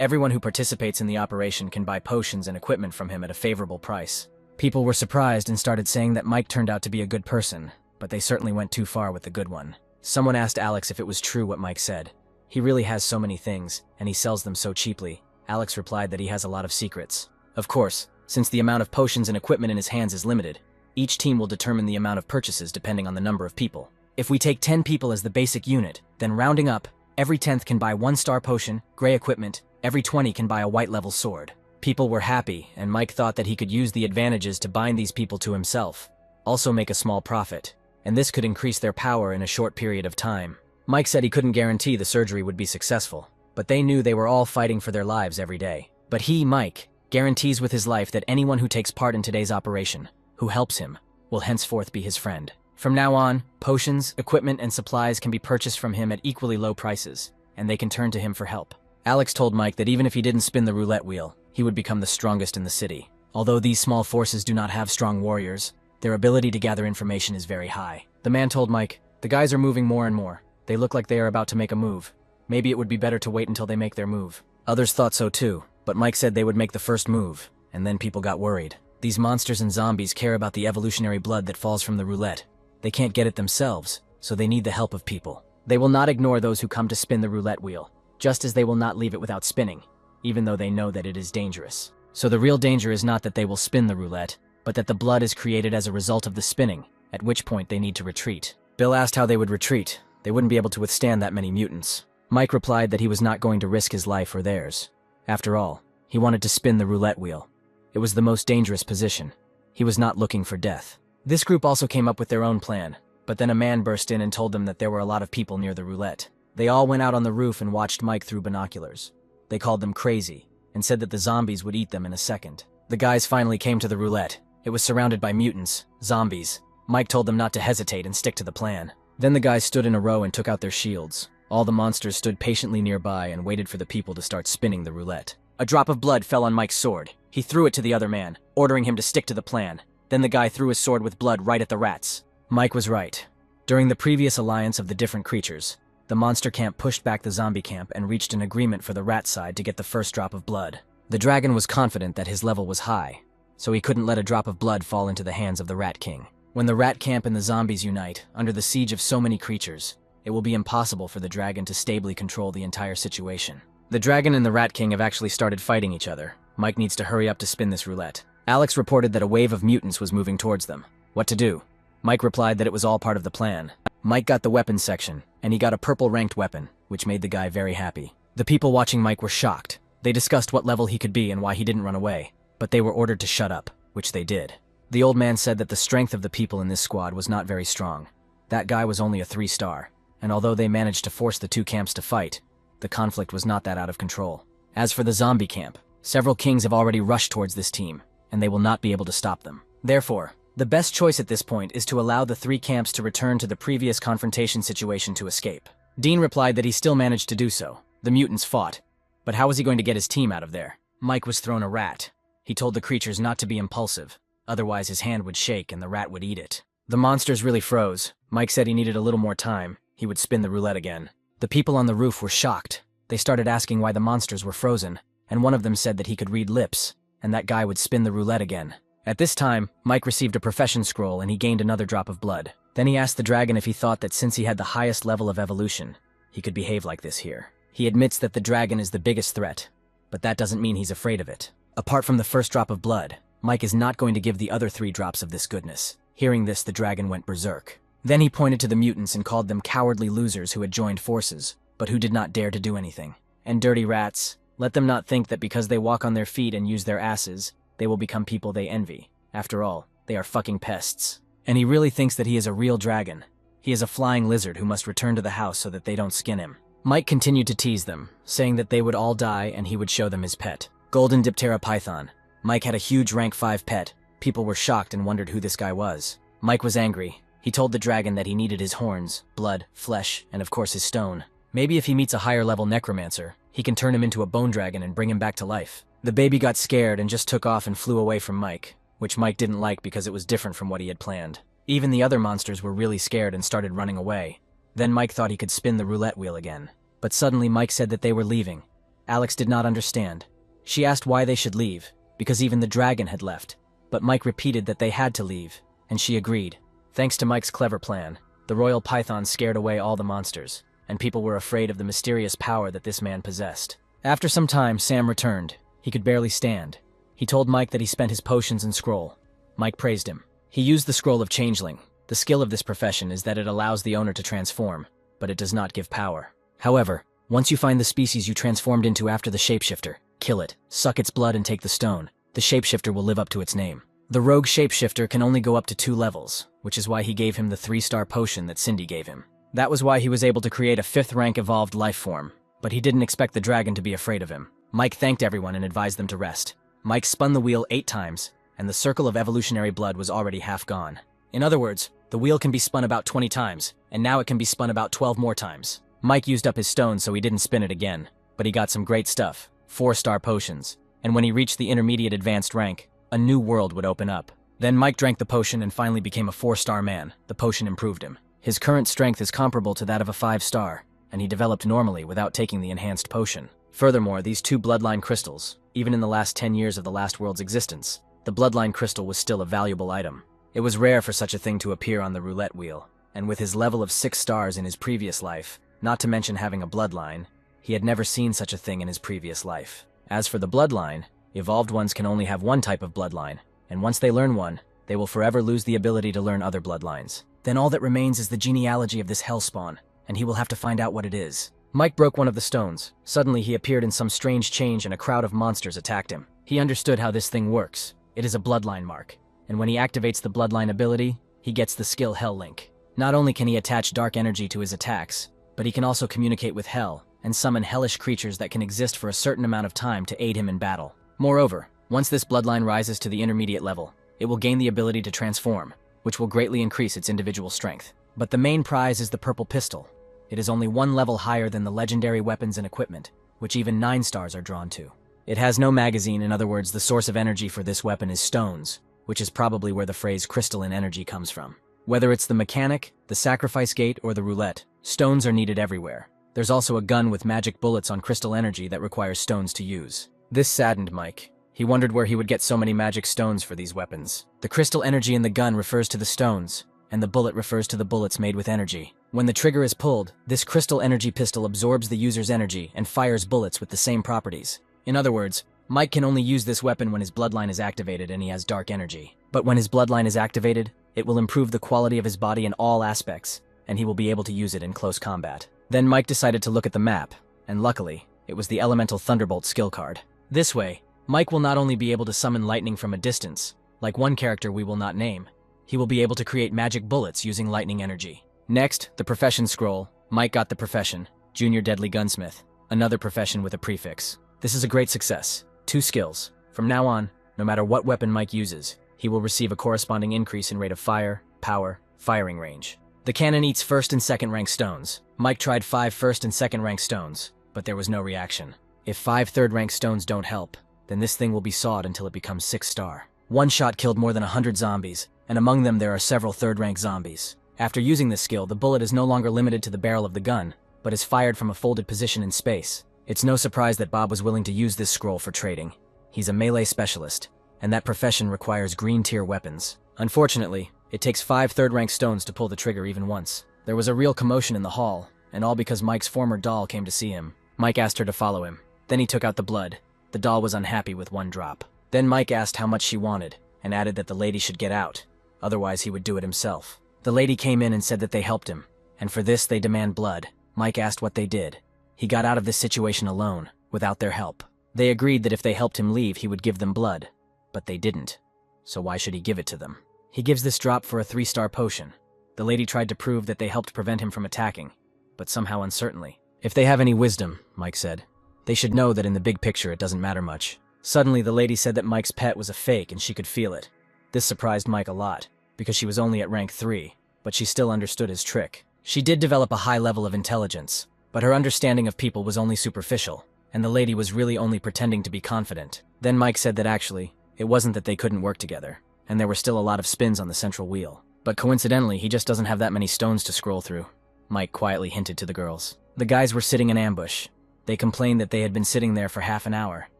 Everyone who participates in the operation can buy potions and equipment from him at a favorable price. People were surprised and started saying that Mike turned out to be a good person, but they certainly went too far with the good one. Someone asked Alex if it was true what Mike said. He really has so many things, and he sells them so cheaply. Alex replied that he has a lot of secrets. Of course, since the amount of potions and equipment in his hands is limited, each team will determine the amount of purchases depending on the number of people. If we take 10 people as the basic unit, then rounding up, every 10th can buy 1-star potion, gray equipment, every 20 can buy a white-level sword. People were happy, and Mike thought that he could use the advantages to bind these people to himself, also make a small profit, and this could increase their power in a short period of time. Mike said he couldn't guarantee the surgery would be successful, but they knew they were all fighting for their lives every day. But he, Mike, guarantees with his life that anyone who takes part in today's operation, who helps him, will henceforth be his friend. From now on, potions, equipment, and supplies can be purchased from him at equally low prices, and they can turn to him for help. Alex told Mike that even if he didn't spin the roulette wheel, he would become the strongest in the city. Although these small forces do not have strong warriors, their ability to gather information is very high. The man told Mike, "The guys are moving more and more. They look like they are about to make a move. Maybe it would be better to wait until they make their move." Others thought so too, but Mike said they would make the first move, and then people got worried. These monsters and zombies care about the evolutionary blood that falls from the roulette. They can't get it themselves, so they need the help of people. They will not ignore those who come to spin the roulette wheel, just as they will not leave it without spinning, even though they know that it is dangerous. So the real danger is not that they will spin the roulette, but that the blood is created as a result of the spinning, at which point they need to retreat. Bill asked how they would retreat. They wouldn't be able to withstand that many mutants. Mike replied that he was not going to risk his life or theirs. After all, he wanted to spin the roulette wheel. It was the most dangerous position. He was not looking for death. This group also came up with their own plan, but then a man burst in and told them that there were a lot of people near the roulette. They all went out on the roof and watched Mike through binoculars. They called them crazy, and said that the zombies would eat them in a second. The guys finally came to the roulette. It was surrounded by mutants, zombies. Mike told them not to hesitate and stick to the plan. Then the guys stood in a row and took out their shields. All the monsters stood patiently nearby and waited for the people to start spinning the roulette. A drop of blood fell on Mike's sword. He threw it to the other man, ordering him to stick to the plan. Then the guy threw his sword with blood right at the rats. Mike was right. During the previous alliance of the different creatures, the monster camp pushed back the zombie camp and reached an agreement for the rat side to get the first drop of blood. The dragon was confident that his level was high, so he couldn't let a drop of blood fall into the hands of the Rat King. When the rat camp and the zombies unite, under the siege of so many creatures, it will be impossible for the dragon to stably control the entire situation. The dragon and the Rat King have actually started fighting each other. Mike needs to hurry up to spin this roulette. Alex reported that a wave of mutants was moving towards them. What to do? Mike replied that it was all part of the plan. Mike got the weapons section, and he got a purple ranked weapon, which made the guy very happy. The people watching Mike were shocked. They discussed what level he could be and why he didn't run away, but they were ordered to shut up, which they did. The old man said that the strength of the people in this squad was not very strong. That guy was only a 3-star, and although they managed to force the two camps to fight, the conflict was not that out of control. As for the zombie camp, several kings have already rushed towards this team, and they will not be able to stop them. Therefore, The best choice at this point is to allow the three camps to return to the previous confrontation situation to escape. Dean replied that he still managed to do so. The mutants fought. But how was he going to get his team out of there? Mike was thrown a rat. He told the creatures not to be impulsive, otherwise his hand would shake and the rat would eat it. The monsters really froze. Mike said he needed a little more time. He would spin the roulette again. The people on the roof were shocked. They started asking why the monsters were frozen, and one of them said that he could read lips, and that guy would spin the roulette again. At this time, Mike received a profession scroll and he gained another drop of blood. Then he asked the dragon if he thought that since he had the highest level of evolution, he could behave like this here. He admits that the dragon is the biggest threat, but that doesn't mean he's afraid of it. Apart from the first drop of blood, Mike is not going to give the other 3 drops of this goodness. Hearing this, the dragon went berserk. Then he pointed to the mutants and called them cowardly losers who had joined forces, but who did not dare to do anything. And dirty rats, let them not think that because they walk on their feet and use their asses, they will become people they envy. After all, they are fucking pests. And he really thinks that he is a real dragon. He is a flying lizard who must return to the house so that they don't skin him. Mike continued to tease them, saying that they would all die and he would show them his pet. Golden Diptera Python. Mike had a huge rank 5 pet. People were shocked and wondered who this guy was. Mike was angry. He told the dragon that he needed his horns, blood, flesh, and of course his stone. Maybe if he meets a higher level necromancer, he can turn him into a bone dragon and bring him back to life. The baby got scared and just took off and flew away from Mike, which Mike didn't like because it was different from what he had planned. Even the other monsters were really scared and started running away. Then Mike thought he could spin the roulette wheel again. But suddenly Mike said that they were leaving. Alex did not understand. She asked why they should leave, because even the dragon had left. But Mike repeated that they had to leave, and she agreed. Thanks to Mike's clever plan, the royal python scared away all the monsters, and people were afraid of the mysterious power that this man possessed. After some time, Sam returned. He could barely stand. He told Mike that he spent his potions and scroll. Mike praised him. He used the scroll of changeling. The skill of this profession is that it allows the owner to transform, but it does not give power. However, once you find the species you transformed into after the shapeshifter, kill it, suck its blood and take the stone. The shapeshifter will live up to its name. The rogue shapeshifter can only go up to 2 levels, which is why he gave him the 3-star potion that Cindy gave him. That was why he was able to create a 5th rank evolved life form, but he didn't expect the dragon to be afraid of him. Mike thanked everyone and advised them to rest. Mike spun the wheel 8 times, and the circle of evolutionary blood was already half gone. In other words, the wheel can be spun about 20 times, and now it can be spun about 12 more times. Mike used up his stone so he didn't spin it again, but he got some great stuff, 4-star potions, and when he reached the intermediate advanced rank, a new world would open up. Then Mike drank the potion and finally became a 4-star man. The potion improved him. His current strength is comparable to that of a 5-star, and he developed normally without taking the enhanced potion. Furthermore, these 2 bloodline crystals, even in the last 10 years of the last world's existence, the bloodline crystal was still a valuable item. It was rare for such a thing to appear on the roulette wheel, and with his level of 6 stars in his previous life, not to mention having a bloodline, he had never seen such a thing in his previous life. As for the bloodline, evolved ones can only have one type of bloodline, and once they learn one, they will forever lose the ability to learn other bloodlines. Then all that remains is the genealogy of this hellspawn, and he will have to find out what it is. Mike broke one of the stones. Suddenly he appeared in some strange change and a crowd of monsters attacked him. He understood how this thing works. It is a bloodline mark, and when he activates the bloodline ability, he gets the skill Hell Link. Not only can he attach dark energy to his attacks, but he can also communicate with Hell and summon hellish creatures that can exist for a certain amount of time to aid him in battle. Moreover, once this bloodline rises to the intermediate level, it will gain the ability to transform, which will greatly increase its individual strength. But the main prize is the purple pistol. It is only 1 level higher than the legendary weapons and equipment, which even 9 stars are drawn to. It has no magazine, in other words, the source of energy for this weapon is stones, which is probably where the phrase crystalline energy comes from. Whether it's the mechanic, the sacrifice gate, or the roulette, stones are needed everywhere. There's also a gun with magic bullets on crystal energy that requires stones to use. This saddened Mike. He wondered where he would get so many magic stones for these weapons. The crystal energy in the gun refers to the stones, and the bullet refers to the bullets made with energy. When the trigger is pulled, this crystal energy pistol absorbs the user's energy and fires bullets with the same properties. In other words, Mike can only use this weapon when his bloodline is activated and he has dark energy. But when his bloodline is activated, it will improve the quality of his body in all aspects, and he will be able to use it in close combat. Then Mike decided to look at the map, and luckily, it was the Elemental Thunderbolt skill card. This way, Mike will not only be able to summon lightning from a distance, like one character we will not name, he will be able to create magic bullets using lightning energy. Next, the profession scroll. Mike got the profession, Junior Deadly Gunsmith, another profession with a prefix. This is a great success. 2 skills. From now on, no matter what weapon Mike uses, he will receive a corresponding increase in rate of fire, power, firing range. The cannon eats first and second rank stones. Mike tried 5 first and second rank stones, but there was no reaction. If 5 third rank stones don't help, then this thing will be sawed until it becomes 6-star. One shot killed more than 100 zombies, and among them there are several third-rank zombies. After using this skill, the bullet is no longer limited to the barrel of the gun, but is fired from a folded position in space. It's no surprise that Bob was willing to use this scroll for trading. He's a melee specialist, and that profession requires green-tier weapons. Unfortunately, it takes 5 third-rank stones to pull the trigger even once. There was a real commotion in the hall, and all because Mike's former doll came to see him. Mike asked her to follow him. Then he took out the blood. The doll was unhappy with 1 drop. Then Mike asked how much she wanted, and added that the lady should get out. Otherwise, he would do it himself. The lady came in and said that they helped him, and for this they demand blood. Mike asked what they did. He got out of this situation alone, without their help. They agreed that if they helped him leave, he would give them blood. But they didn't. So why should he give it to them? He gives this drop for a 3-star potion. The lady tried to prove that they helped prevent him from attacking, but somehow uncertainly. If they have any wisdom, Mike said, they should know that in the big picture it doesn't matter much. Suddenly, the lady said that Mike's pet was a fake and she could feel it. This surprised Mike a lot, because she was only at rank 3, but she still understood his trick. She did develop a high level of intelligence, but her understanding of people was only superficial, and the lady was really only pretending to be confident. Then Mike said that actually, it wasn't that they couldn't work together, and there were still a lot of spins on the central wheel. But coincidentally, he just doesn't have that many stones to scroll through. Mike quietly hinted to the girls. The guys were sitting in ambush. They complained that they had been sitting there for half an hour,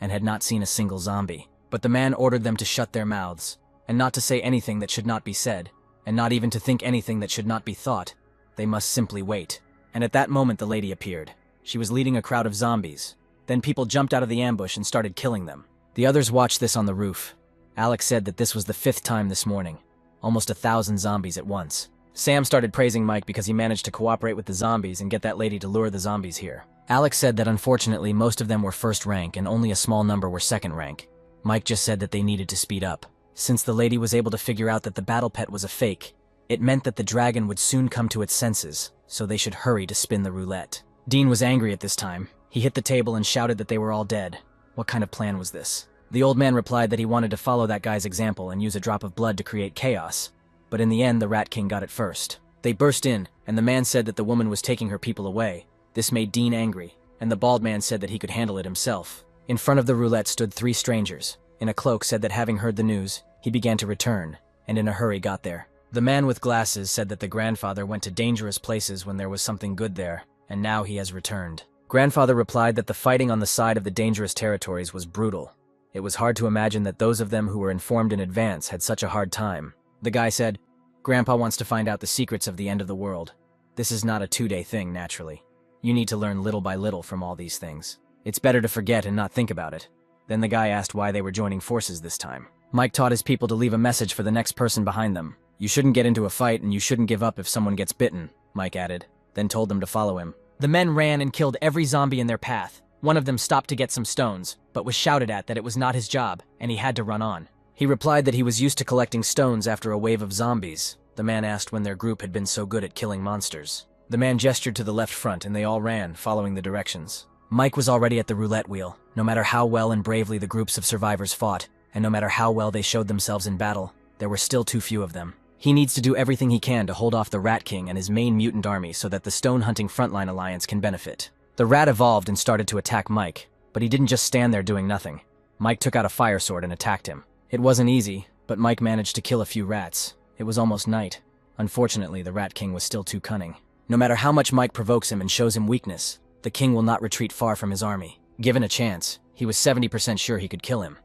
and had not seen a single zombie. But the man ordered them to shut their mouths, and not to say anything that should not be said, and not even to think anything that should not be thought. They must simply wait. And at that moment the lady appeared. She was leading a crowd of zombies. Then people jumped out of the ambush and started killing them. The others watched this on the roof. Alex said that this was the 5th time this morning. Almost 1,000 zombies at once. Sam started praising Mike because he managed to cooperate with the zombies and get that lady to lure the zombies here. Alex said that unfortunately most of them were 1st rank and only a small number were 2nd rank. Mike just said that they needed to speed up. Since the lady was able to figure out that the battle pet was a fake, it meant that the dragon would soon come to its senses, so they should hurry to spin the roulette. Dean was angry at this time. He hit the table and shouted that they were all dead. What kind of plan was this? The old man replied that he wanted to follow that guy's example and use a drop of blood to create chaos. But in the end, the Rat King got it first. They burst in, and the man said that the woman was taking her people away. This made Dean angry, and the bald man said that he could handle it himself. In front of the roulette stood 3 strangers. In a cloak said that having heard the news, he began to return, and in a hurry got there. The man with glasses said that the grandfather went to dangerous places when there was something good there, and now he has returned. Grandfather replied that the fighting on the side of the dangerous territories was brutal. It was hard to imagine that those of them who were informed in advance had such a hard time. The guy said, "Grandpa wants to find out the secrets of the end of the world. This is not a 2-day thing, naturally. You need to learn little by little from all these things. It's better to forget and not think about it." Then the guy asked why they were joining forces this time. Mike taught his people to leave a message for the next person behind them. "You shouldn't get into a fight and you shouldn't give up if someone gets bitten," Mike added, then told them to follow him. The men ran and killed every zombie in their path. One of them stopped to get some stones, but was shouted at that it was not his job, and he had to run on. He replied that he was used to collecting stones after a wave of zombies. The man asked when their group had been so good at killing monsters. The man gestured to the left front and they all ran, following the directions. Mike was already at the roulette wheel. No matter how well and bravely the groups of survivors fought, and no matter how well they showed themselves in battle, there were still too few of them. He needs to do everything he can to hold off the Rat King and his main mutant army so that the stone-hunting frontline alliance can benefit. The rat evolved and started to attack Mike, but he didn't just stand there doing nothing. Mike took out a fire sword and attacked him. It wasn't easy, but Mike managed to kill a few rats. It was almost night. Unfortunately, the Rat King was still too cunning. No matter how much Mike provokes him and shows him weakness, the king will not retreat far from his army. Given a chance, he was 70% sure he could kill him.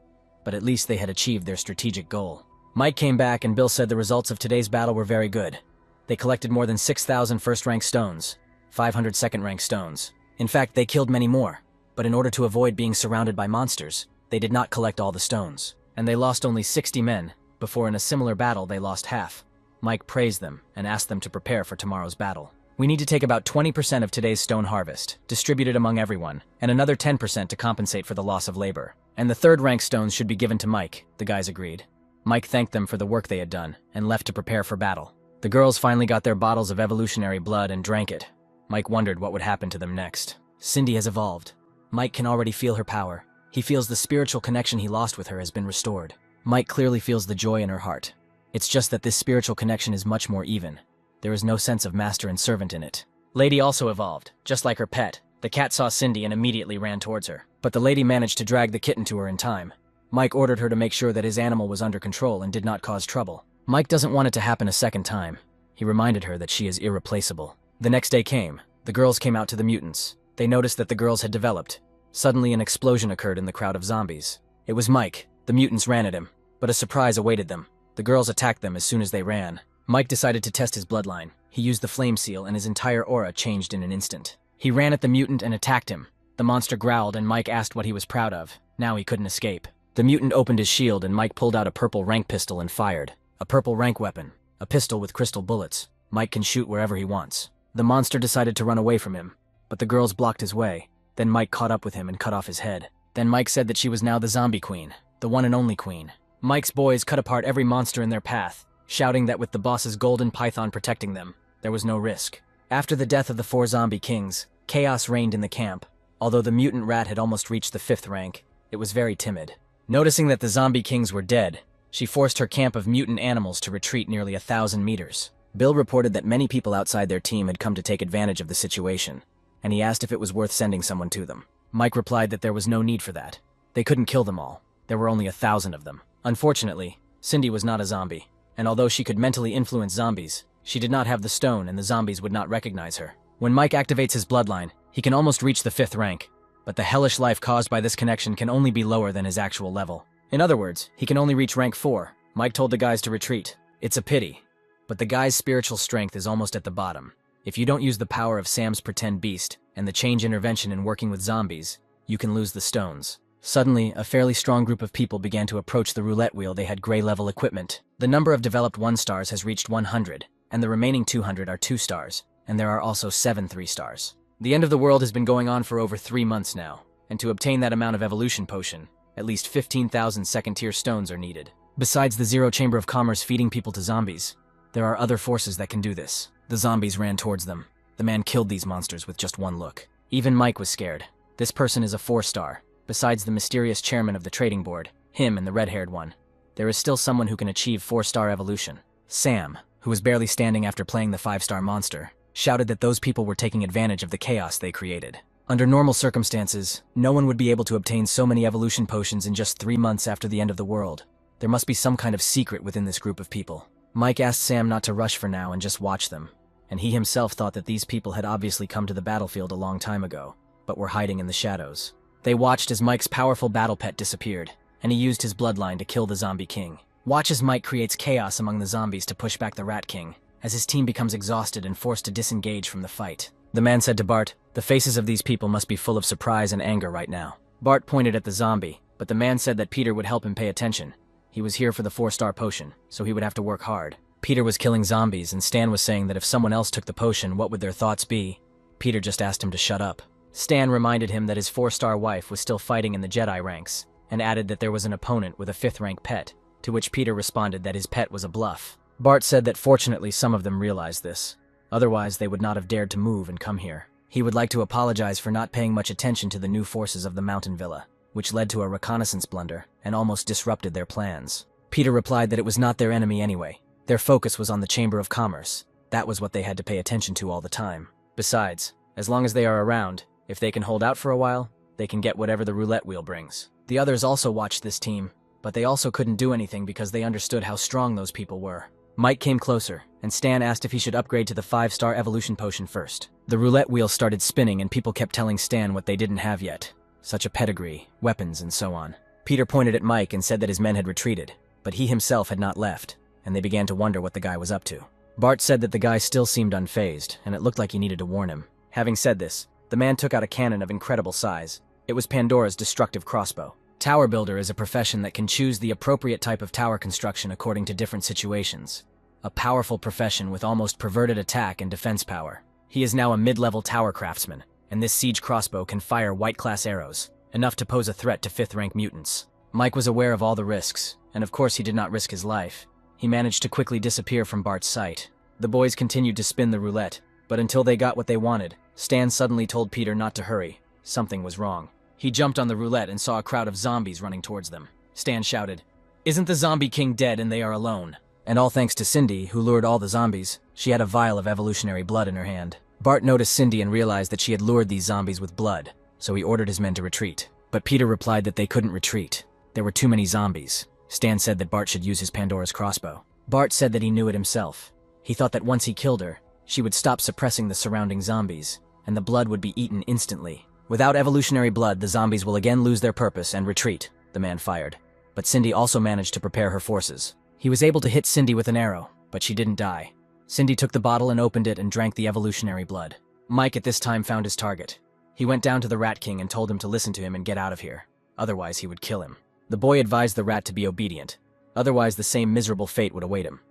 But at least they had achieved their strategic goal. Mike came back and Bill said the results of today's battle were very good. They collected more than 6,000 first-rank stones, 500 second-rank stones. In fact, they killed many more, but in order to avoid being surrounded by monsters, they did not collect all the stones. And they lost only 60 men, before in a similar battle they lost half. Mike praised them and asked them to prepare for tomorrow's battle. "We need to take about 20% of today's stone harvest, distributed among everyone, and another 10% to compensate for the loss of labor. And the third-rank stones should be given to Mike," the guys agreed. Mike thanked them for the work they had done, and left to prepare for battle. The girls finally got their bottles of evolutionary blood and drank it. Mike wondered what would happen to them next. Cindy has evolved. Mike can already feel her power. He feels the spiritual connection he lost with her has been restored. Mike clearly feels the joy in her heart. It's just that this spiritual connection is much more even. There is no sense of master and servant in it. Lady also evolved, just like her pet. The cat saw Cindy and immediately ran towards her. But the lady managed to drag the kitten to her in time. Mike ordered her to make sure that his animal was under control and did not cause trouble. Mike doesn't want it to happen a second time. He reminded her that she is irreplaceable. The next day came. The girls came out to the mutants. They noticed that the girls had developed. Suddenly an explosion occurred in the crowd of zombies. It was Mike. The mutants ran at him, but a surprise awaited them. The girls attacked them as soon as they ran. Mike decided to test his bloodline. He used the flame seal and his entire aura changed in an instant. He ran at the mutant and attacked him. The monster growled and Mike asked what he was proud of. Now he couldn't escape. The mutant opened his shield and Mike pulled out a purple rank pistol and fired. A purple rank weapon. A pistol with crystal bullets. Mike can shoot wherever he wants. The monster decided to run away from him, but the girls blocked his way. Then Mike caught up with him and cut off his head. Then Mike said that she was now the zombie queen, the one and only queen. Mike's boys cut apart every monster in their path, shouting that with the boss's golden python protecting them, there was no risk. After the death of the 4 zombie kings, chaos reigned in the camp. Although the mutant rat had almost reached the 5th rank, it was very timid. Noticing that the zombie kings were dead, she forced her camp of mutant animals to retreat nearly 1,000 meters. Bill reported that many people outside their team had come to take advantage of the situation, and he asked if it was worth sending someone to them. Mike replied that there was no need for that. They couldn't kill them all. There were only 1,000 of them. Unfortunately, Cindy was not a zombie, and although she could mentally influence zombies, she did not have the stone and the zombies would not recognize her. When Mike activates his bloodline, he can almost reach the 5th rank, but the hellish life caused by this connection can only be lower than his actual level. In other words, he can only reach rank 4. Mike told the guys to retreat. It's a pity, but the guy's spiritual strength is almost at the bottom. If you don't use the power of Sam's pretend beast and the change intervention in working with zombies, you can lose the stones. Suddenly, a fairly strong group of people began to approach the roulette wheel. They had gray-level equipment. The number of developed 1 stars has reached 100, and the remaining 200 are 2 stars, and there are also 7 3 stars. The end of the world has been going on for over 3 months now, and to obtain that amount of evolution potion, at least 15,000 second-tier stones are needed. Besides the Zero Chamber of Commerce feeding people to zombies, there are other forces that can do this. The zombies ran towards them. The man killed these monsters with just one look. Even Mike was scared. This person is a 4-star. Besides the mysterious chairman of the trading board, him and the red-haired one, there is still someone who can achieve 4-star evolution. Sam, who was barely standing after playing the 5-star monster, shouted that those people were taking advantage of the chaos they created. Under normal circumstances, no one would be able to obtain so many evolution potions in just 3 months after the end of the world. There must be some kind of secret within this group of people. Mike asked Sam not to rush for now and just watch them, and he himself thought that these people had obviously come to the battlefield a long time ago, but were hiding in the shadows. They watched as Mike's powerful battle pet disappeared, and he used his bloodline to kill the zombie king. Watch as Mike creates chaos among the zombies to push back the rat king, as his team becomes exhausted and forced to disengage from the fight. The man said to Bart, "The faces of these people must be full of surprise and anger right now." Bart pointed at the zombie, but the man said that Peter would help him pay attention. He was here for the 4-star potion, so he would have to work hard. Peter was killing zombies, and Stan was saying that if someone else took the potion, what would their thoughts be? Peter just asked him to shut up. Stan reminded him that his 4-star wife was still fighting in the Jedi ranks, and added that there was an opponent with a 5th-rank pet, to which Peter responded that his pet was a bluff. Bart said that fortunately some of them realized this. Otherwise, they would not have dared to move and come here. He would like to apologize for not paying much attention to the new forces of the mountain villa, which led to a reconnaissance blunder and almost disrupted their plans. Peter replied that it was not their enemy anyway. Their focus was on the Chamber of Commerce. That was what they had to pay attention to all the time. Besides, as long as they are around, if they can hold out for a while, they can get whatever the roulette wheel brings. The others also watched this team, but they also couldn't do anything because they understood how strong those people were. Mike came closer, and Stan asked if he should upgrade to the 5-star evolution potion first. The roulette wheel started spinning and people kept telling Stan what they didn't have yet, such a pedigree, weapons, and so on. Peter pointed at Mike and said that his men had retreated, but he himself had not left, and they began to wonder what the guy was up to. Bart said that the guy still seemed unfazed, and it looked like he needed to warn him. Having said this, the man took out a cannon of incredible size. It was Pandora's destructive crossbow. Tower builder is a profession that can choose the appropriate type of tower construction according to different situations. A powerful profession with almost perverted attack and defense power. He is now a mid-level tower craftsman, and this siege crossbow can fire white-class arrows, enough to pose a threat to 5th-rank mutants. Mike was aware of all the risks, and of course he did not risk his life. He managed to quickly disappear from Bart's sight. The boys continued to spin the roulette, but until they got what they wanted, Stan suddenly told Peter not to hurry. Something was wrong. He jumped on the roulette and saw a crowd of zombies running towards them. Stan shouted, Isn't the zombie king dead and they are alone? And all thanks to Cindy, who lured all the zombies. She had a vial of evolutionary blood in her hand. Bart noticed Cindy and realized that she had lured these zombies with blood, so he ordered his men to retreat. But Peter replied that they couldn't retreat. There were too many zombies. Stan said that Bart should use his Pandora's crossbow. Bart said that he knew it himself. He thought that once he killed her, she would stop suppressing the surrounding zombies, and the blood would be eaten instantly. Without evolutionary blood, the zombies will again lose their purpose and retreat, the man fired. But Cindy also managed to prepare her forces. He was able to hit Cindy with an arrow, but she didn't die. Cindy took the bottle and opened it and drank the evolutionary blood. Mike at this time found his target. He went down to the Rat King and told him to listen to him and get out of here. Otherwise, he would kill him. The boy advised the rat to be obedient. Otherwise, the same miserable fate would await him.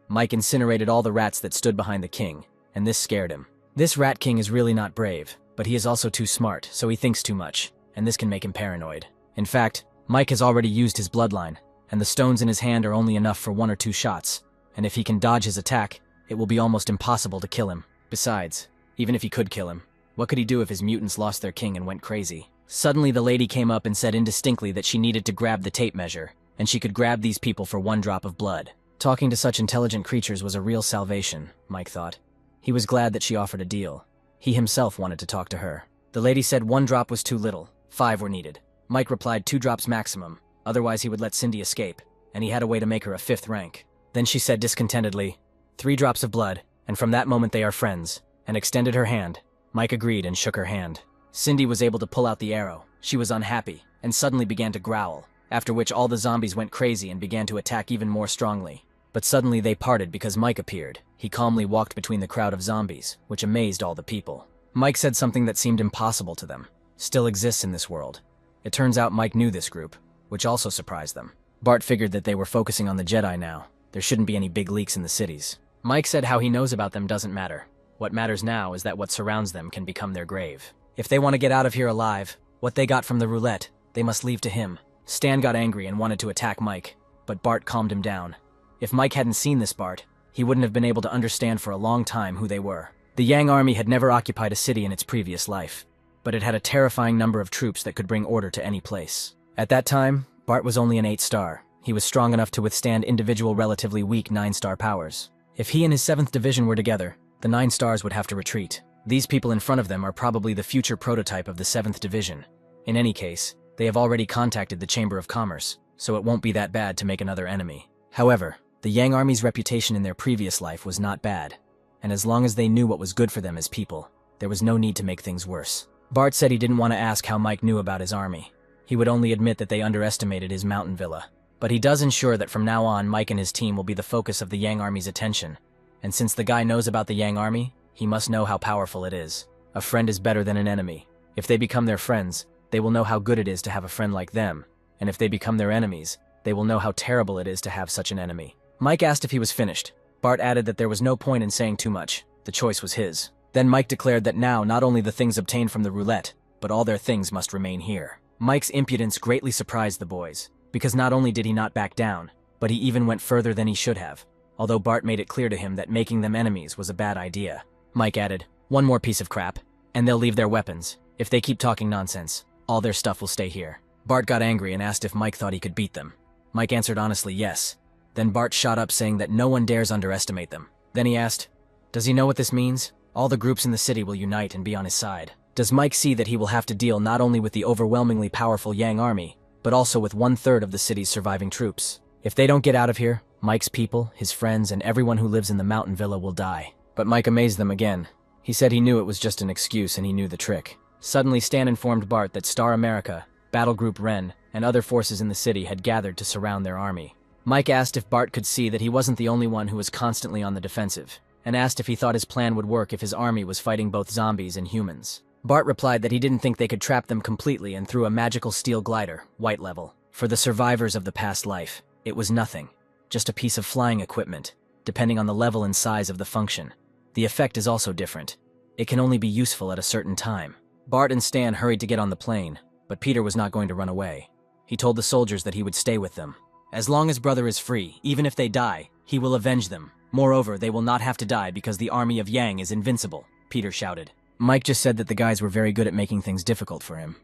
Mike incinerated all the rats that stood behind the king, and this scared him. This Rat King is really not brave, but he is also too smart, so he thinks too much, and this can make him paranoid. In fact, Mike has already used his bloodline, and the stones in his hand are only enough for 1 or 2 shots, and if he can dodge his attack, it will be almost impossible to kill him. Besides, even if he could kill him, what could he do if his mutants lost their king and went crazy? Suddenly the lady came up and said indistinctly that she needed to grab the tape measure, and she could grab these people for 1 drop of blood. Talking to such intelligent creatures was a real salvation, Mike thought. He was glad that she offered a deal. He himself wanted to talk to her. The lady said 1 drop was too little, 5 were needed. Mike replied 2 drops maximum, otherwise he would let Cindy escape, and he had a way to make her a 5th rank. Then she said discontentedly, 3 drops of blood, and from that moment they are friends, and extended her hand. Mike agreed and shook her hand. Cindy was able to pull out the arrow. She was unhappy, and suddenly began to growl, after which all the zombies went crazy and began to attack even more strongly. But suddenly they parted because Mike appeared. He calmly walked between the crowd of zombies, which amazed all the people. Mike said something that seemed impossible to them. Still exists in this world. It turns out Mike knew this group, which also surprised them. Bart figured that they were focusing on the Jedi now. There shouldn't be any big leaks in the cities. Mike said how he knows about them doesn't matter. What matters now is that what surrounds them can become their grave. If they want to get out of here alive, what they got from the roulette, they must leave to him. Stan got angry and wanted to attack Mike, but Bart calmed him down. If Mike hadn't seen this Bart, he wouldn't have been able to understand for a long time who they were. The Yang army had never occupied a city in its previous life, but it had a terrifying number of troops that could bring order to any place. At that time, Bart was only an 8-star. He was strong enough to withstand individual relatively weak 9-star powers. If he and his 7th division were together, the 9 stars would have to retreat. These people in front of them are probably the future prototype of the 7th division. In any case, they have already contacted the Chamber of Commerce, so it won't be that bad to make another enemy. However, the Yang army's reputation in their previous life was not bad, and as long as they knew what was good for them as people, there was no need to make things worse. Bart said he didn't want to ask how Mike knew about his army. He would only admit that they underestimated his mountain villa. But he does ensure that from now on, Mike and his team will be the focus of the Yang army's attention. And since the guy knows about the Yang army, he must know how powerful it is. A friend is better than an enemy. If they become their friends, they will know how good it is to have a friend like them. And if they become their enemies, they will know how terrible it is to have such an enemy. Mike asked if he was finished. Bart added that there was no point in saying too much. The choice was his. Then Mike declared that now not only the things obtained from the roulette, but all their things must remain here. Mike's impudence greatly surprised the boys, because not only did he not back down, but he even went further than he should have, although Bart made it clear to him that making them enemies was a bad idea. Mike added, 1 more piece of crap, and they'll leave their weapons. If they keep talking nonsense, all their stuff will stay here. Bart got angry and asked if Mike thought he could beat them. Mike answered honestly yes. Then Bart shot up saying that no one dares underestimate them. Then he asked, does he know what this means? All the groups in the city will unite and be on his side. Does Mike see that he will have to deal not only with the overwhelmingly powerful Yang army, but also with 1/3 of the city's surviving troops? If they don't get out of here, Mike's people, his friends, and everyone who lives in the mountain villa will die. But Mike amazed them again. He said he knew it was just an excuse and he knew the trick. Suddenly Stan informed Bart that Star America, Battle Group Ren, and other forces in the city had gathered to surround their army. Mike asked if Bart could see that he wasn't the only one who was constantly on the defensive, and asked if he thought his plan would work if his army was fighting both zombies and humans. Bart replied that he didn't think they could trap them completely and threw a magical steel glider, white level. For the survivors of the past life, it was nothing, just a piece of flying equipment, depending on the level and size of the function. The effect is also different. It can only be useful at a certain time. Bart and Stan hurried to get on the plane, but Peter was not going to run away. He told the soldiers that he would stay with them. As long as brother is free, even if they die, he will avenge them. Moreover, they will not have to die because the army of Yang is invincible, Peter shouted. Mike just said that the guys were very good at making things difficult for him.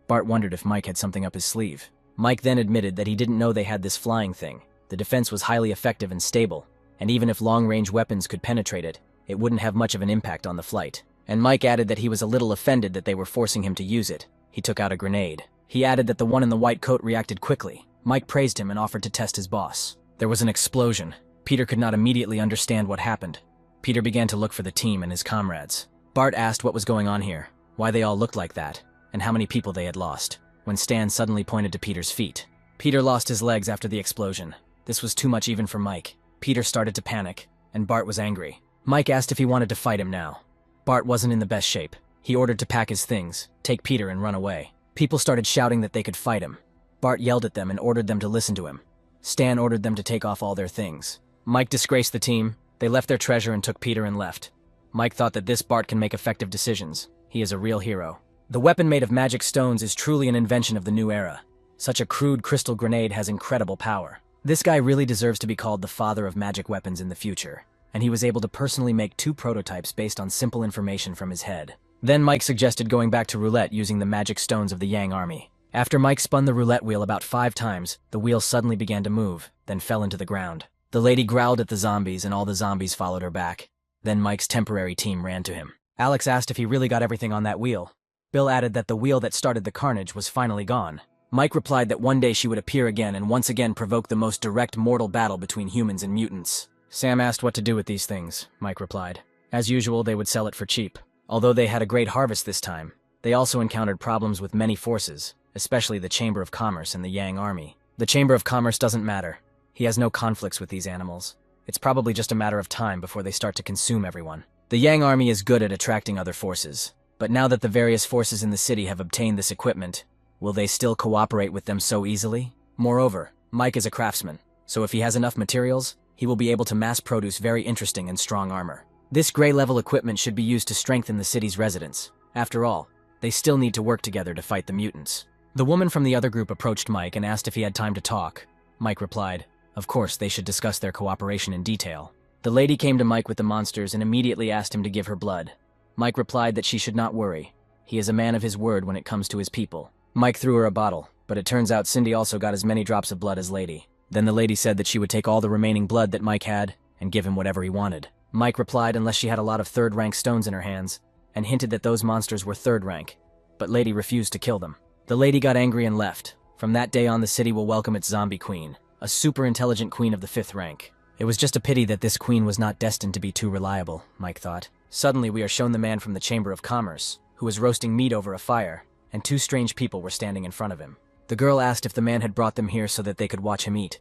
Bart wondered if Mike had something up his sleeve. Mike then admitted that he didn't know they had this flying thing. The defense was highly effective and stable, and even if long-range weapons could penetrate it, it wouldn't have much of an impact on the flight. And Mike added that he was a little offended that they were forcing him to use it. He took out a grenade. He added that the one in the white coat reacted quickly. Mike praised him and offered to test his boss. There was an explosion. Peter could not immediately understand what happened. Peter began to look for the team and his comrades. Bart asked what was going on here, why they all looked like that, and how many people they had lost, when Stan suddenly pointed to Peter's feet. Peter lost his legs after the explosion. This was too much even for Mike. Peter started to panic, and Bart was angry. Mike asked if he wanted to fight him now. Bart wasn't in the best shape. He ordered to pack his things, take Peter, and run away. People started shouting that they could fight him. Bart yelled at them and ordered them to listen to him. Stan ordered them to take off all their things. Mike disgraced the team. They left their treasure and took Peter and left. Mike thought that this Bart can make effective decisions. He is a real hero. The weapon made of magic stones is truly an invention of the new era. Such a crude crystal grenade has incredible power. This guy really deserves to be called the father of magic weapons in the future, and he was able to personally make 2 prototypes based on simple information from his head. Then Mike suggested going back to Roulette using the magic stones of the Yang army. After Mike spun the roulette wheel about 5 times, the wheel suddenly began to move, then fell into the ground. The lady growled at the zombies and all the zombies followed her back. Then Mike's temporary team ran to him. Alex asked if he really got everything on that wheel. Bill added that the wheel that started the carnage was finally gone. Mike replied that one day she would appear again and once again provoke the most direct mortal battle between humans and mutants. Sam asked what to do with these things, Mike replied. As usual, they would sell it for cheap. Although they had a great harvest this time, they also encountered problems with many forces, especially the Chamber of Commerce and the Yang army. The Chamber of Commerce doesn't matter. He has no conflicts with these animals. It's probably just a matter of time before they start to consume everyone. The Yang army is good at attracting other forces, but now that the various forces in the city have obtained this equipment, will they still cooperate with them so easily? Moreover, Mike is a craftsman, so if he has enough materials, he will be able to mass produce very interesting and strong armor. This gray-level equipment should be used to strengthen the city's residents. After all, they still need to work together to fight the mutants. The woman from the other group approached Mike and asked if he had time to talk. Mike replied, of course, they should discuss their cooperation in detail. The lady came to Mike with the monsters and immediately asked him to give her blood. Mike replied that she should not worry. He is a man of his word when it comes to his people. Mike threw her a bottle, but it turns out Cindy also got as many drops of blood as Lady. Then the lady said that she would take all the remaining blood that Mike had and give him whatever he wanted. Mike replied unless she had a lot of 3rd-rank stones in her hands, and hinted that those monsters were 3rd rank, but Lady refused to kill them. The lady got angry and left. From that day on, the city will welcome its zombie queen, a super intelligent queen of the 5th rank. It was just a pity that this queen was not destined to be too reliable, Mike thought. Suddenly we are shown the man from the Chamber of Commerce, who was roasting meat over a fire, and 2 strange people were standing in front of him. The girl asked if the man had brought them here so that they could watch him eat.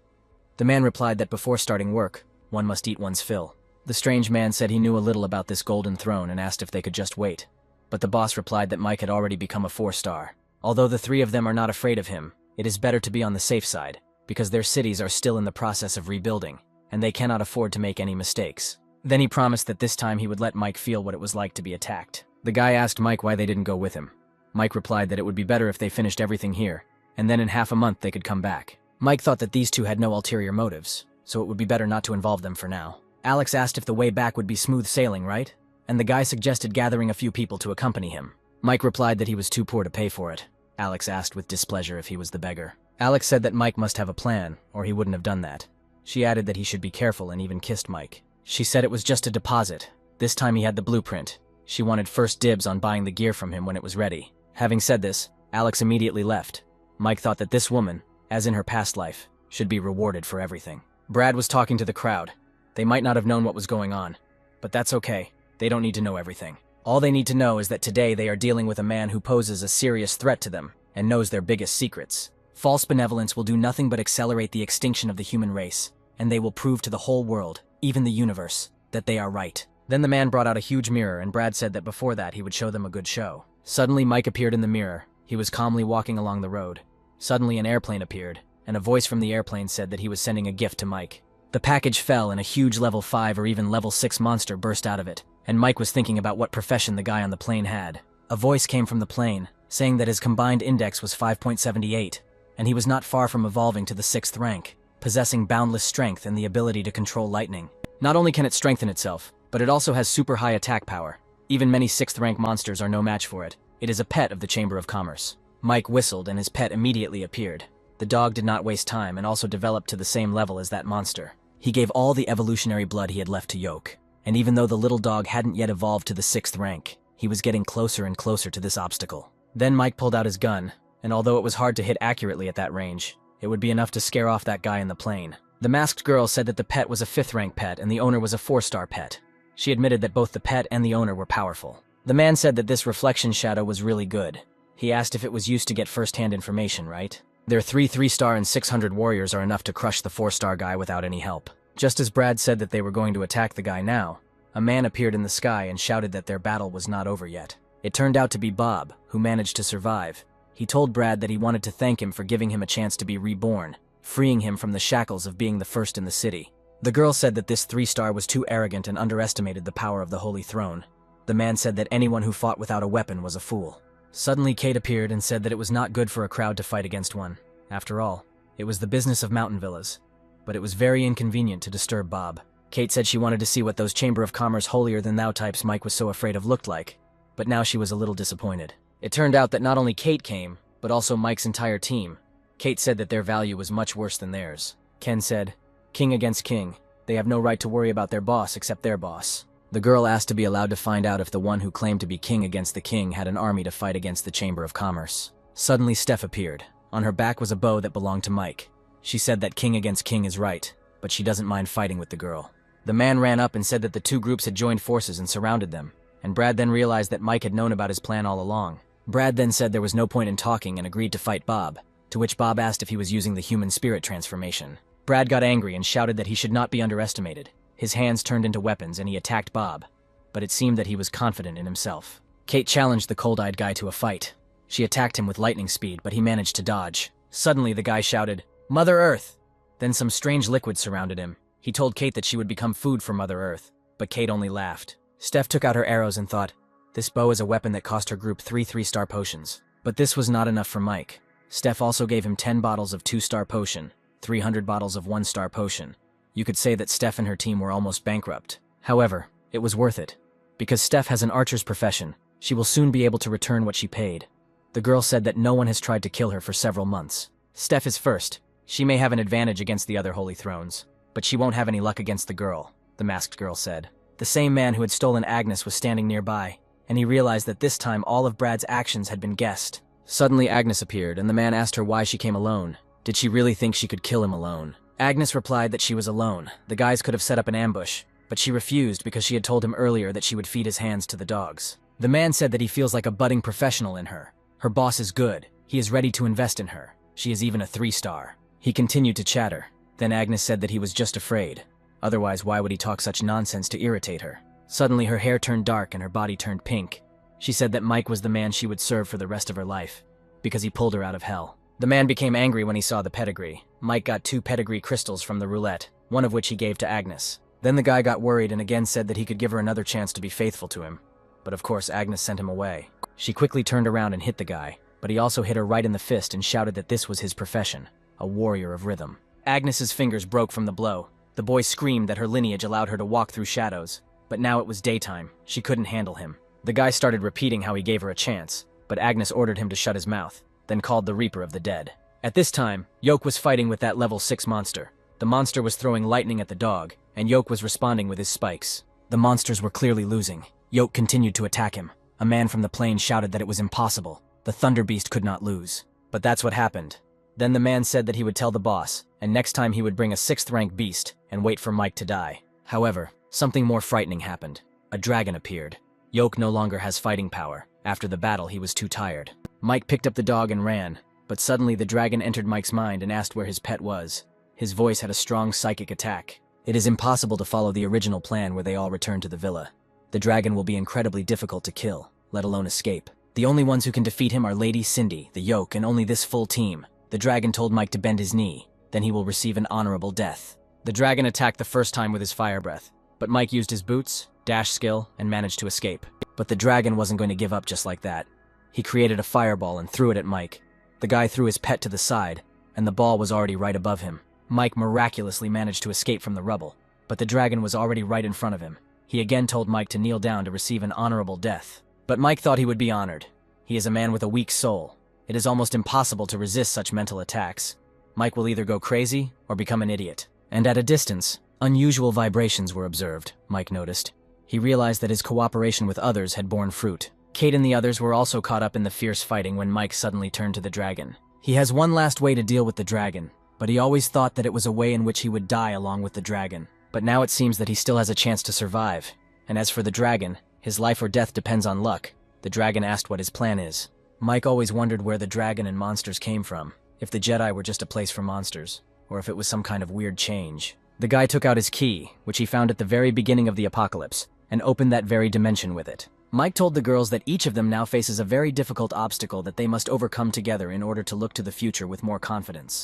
The man replied that before starting work, one must eat one's fill. The strange man said he knew a little about this golden throne and asked if they could just wait. But the boss replied that Mike had already become a 4-star. Although the 3 of them are not afraid of him, it is better to be on the safe side, because their cities are still in the process of rebuilding, and they cannot afford to make any mistakes. Then he promised that this time he would let Mike feel what it was like to be attacked. The guy asked Mike why they didn't go with him. Mike replied that it would be better if they finished everything here, and then in half a month they could come back. Mike thought that these 2 had no ulterior motives, so it would be better not to involve them for now. Alex asked if the way back would be smooth sailing, right? And the guy suggested gathering a few people to accompany him. Mike replied that he was too poor to pay for it. Alex asked with displeasure if he was the beggar. Alex said that Mike must have a plan, or he wouldn't have done that. She added that he should be careful and even kissed Mike. She said it was just a deposit. This time he had the blueprint. She wanted first dibs on buying the gear from him when it was ready. Having said this, Alex immediately left. Mike thought that this woman, as in her past life, should be rewarded for everything. Brad was talking to the crowd. They might not have known what was going on, but that's okay. They don't need to know everything. All they need to know is that today they are dealing with a man who poses a serious threat to them and knows their biggest secrets. False benevolence will do nothing but accelerate the extinction of the human race, and they will prove to the whole world, even the universe, that they are right. Then the man brought out a huge mirror, and Brad said that before that he would show them a good show. Suddenly Mike appeared in the mirror. He was calmly walking along the road. Suddenly an airplane appeared, and a voice from the airplane said that he was sending a gift to Mike. The package fell and a huge level 5 or even level 6 monster burst out of it, and Mike was thinking about what profession the guy on the plane had. A voice came from the plane, saying that his combined index was 5.78, and he was not far from evolving to the 6th rank, possessing boundless strength and the ability to control lightning. Not only can it strengthen itself, but it also has super high attack power. Even many 6th rank monsters are no match for it. It is a pet of the Chamber of Commerce. Mike whistled and his pet immediately appeared. The dog did not waste time and also developed to the same level as that monster. He gave all the evolutionary blood he had left to Yoke, and even though the little dog hadn't yet evolved to the 6th rank, he was getting closer and closer to this obstacle. Then Mike pulled out his gun, and although it was hard to hit accurately at that range, it would be enough to scare off that guy in the plane. The masked girl said that the pet was a 5th rank pet and the owner was a 4-star pet. She admitted that both the pet and the owner were powerful. The man said that this reflection shadow was really good. He asked if it was used to get first-hand information, right? Their 3-star and 600 warriors are enough to crush the 4-star guy without any help. Just as Brad said that they were going to attack the guy now, a man appeared in the sky and shouted that their battle was not over yet. It turned out to be Bob, who managed to survive. He told Brad that he wanted to thank him for giving him a chance to be reborn, freeing him from the shackles of being the first in the city. The girl said that this 3-star was too arrogant and underestimated the power of the Holy Throne. The man said that anyone who fought without a weapon was a fool. Suddenly Kate appeared and said that it was not good for a crowd to fight against one. After all, it was the business of mountain villas. But it was very inconvenient to disturb Bob. Kate said she wanted to see what those Chamber of Commerce holier-than-thou types Mike was so afraid of looked like, but now she was a little disappointed. It turned out that not only Kate came, but also Mike's entire team. Kate said that their value was much worse than theirs. Ken said, "King against king. They have no right to worry about their boss except their boss." The girl asked to be allowed to find out if the one who claimed to be king against the king had an army to fight against the Chamber of Commerce. Suddenly Steph appeared. On her back was a bow that belonged to Mike. She said that king against king is right, but she doesn't mind fighting with the girl. The man ran up and said that the two groups had joined forces and surrounded them, and Brad then realized that Mike had known about his plan all along. Brad then said there was no point in talking and agreed to fight Bob, to which Bob asked if he was using the human spirit transformation. Brad got angry and shouted that he should not be underestimated. His hands turned into weapons and he attacked Bob, but it seemed that he was confident in himself. Kate challenged the cold-eyed guy to a fight. She attacked him with lightning speed, but he managed to dodge. Suddenly the guy shouted, "Mother Earth!" Then some strange liquid surrounded him. He told Kate that she would become food for Mother Earth, but Kate only laughed. Steph took out her arrows and thought, this bow is a weapon that cost her group 3-star potions. But this was not enough for Mike. Steph also gave him 10 bottles of 2-star potion, 300 bottles of 1-star potion. You could say that Steph and her team were almost bankrupt. However, it was worth it. Because Steph has an archer's profession, she will soon be able to return what she paid. The girl said that no one has tried to kill her for several months. Steph is first. She may have an advantage against the other Holy Thrones, but she won't have any luck against the girl, the masked girl said. The same man who had stolen Agnes was standing nearby, and he realized that this time all of Brad's actions had been guessed. Suddenly Agnes appeared, and the man asked her why she came alone. Did she really think she could kill him alone? Agnes replied that she was alone. The guys could have set up an ambush, but she refused because she had told him earlier that she would feed his hands to the dogs. The man said that he feels like a budding professional in her. Her boss is good. He is ready to invest in her. She is even a 3-star. He continued to chatter. Then Agnes said that he was just afraid. Otherwise, why would he talk such nonsense to irritate her? Suddenly, her hair turned dark and her body turned pink. She said that Mike was the man she would serve for the rest of her life, because he pulled her out of hell. The man became angry when he saw the pedigree. Mike got 2 pedigree crystals from the roulette, one of which he gave to Agnes. Then the guy got worried and again said that he could give her another chance to be faithful to him. But of course, Agnes sent him away. She quickly turned around and hit the guy, but he also hit her right in the fist and shouted that this was his profession, a warrior of rhythm. Agnes's fingers broke from the blow. The boy screamed that her lineage allowed her to walk through shadows, but now it was daytime. She couldn't handle him. The guy started repeating how he gave her a chance, but Agnes ordered him to shut his mouth, then called the Reaper of the Dead. At this time, Yoke was fighting with that level 6 monster. The monster was throwing lightning at the dog, and Yoke was responding with his spikes. The monsters were clearly losing. Yoke continued to attack him. A man from the plane shouted that it was impossible. The Thunder Beast could not lose. But that's what happened. Then the man said that he would tell the boss, and next time he would bring a 6th rank beast and wait for Mike to die. However, something more frightening happened. A dragon appeared. Yoke no longer has fighting power. After the battle, he was too tired. Mike picked up the dog and ran, but suddenly the dragon entered Mike's mind and asked where his pet was. His voice had a strong psychic attack. It is impossible to follow the original plan where they all return to the villa. The dragon will be incredibly difficult to kill, let alone escape. The only ones who can defeat him are Lady Cindy, the Yoke, and only this full team. The dragon told Mike to bend his knee, then he will receive an honorable death. The dragon attacked the first time with his fire breath, but Mike used his boots, dash skill, and managed to escape. But the dragon wasn't going to give up just like that. He created a fireball and threw it at Mike. The guy threw his pet to the side, and the ball was already right above him. Mike miraculously managed to escape from the rubble, but the dragon was already right in front of him. He again told Mike to kneel down to receive an honorable death. But Mike thought he would be honored. He is a man with a weak soul. It is almost impossible to resist such mental attacks. Mike will either go crazy or become an idiot. And at a distance, unusual vibrations were observed, Mike noticed. He realized that his cooperation with others had borne fruit. Kate and the others were also caught up in the fierce fighting when Mike suddenly turned to the dragon. He has one last way to deal with the dragon, but he always thought that it was a way in which he would die along with the dragon. But now it seems that he still has a chance to survive. And as for the dragon, his life or death depends on luck. The dragon asked what his plan is. Mike always wondered where the dragon and monsters came from, if the Jedi were just a place for monsters, or if it was some kind of weird change. The guy took out his key, which he found at the very beginning of the apocalypse, and opened that very dimension with it. Mike told the girls that each of them now faces a very difficult obstacle that they must overcome together in order to look to the future with more confidence.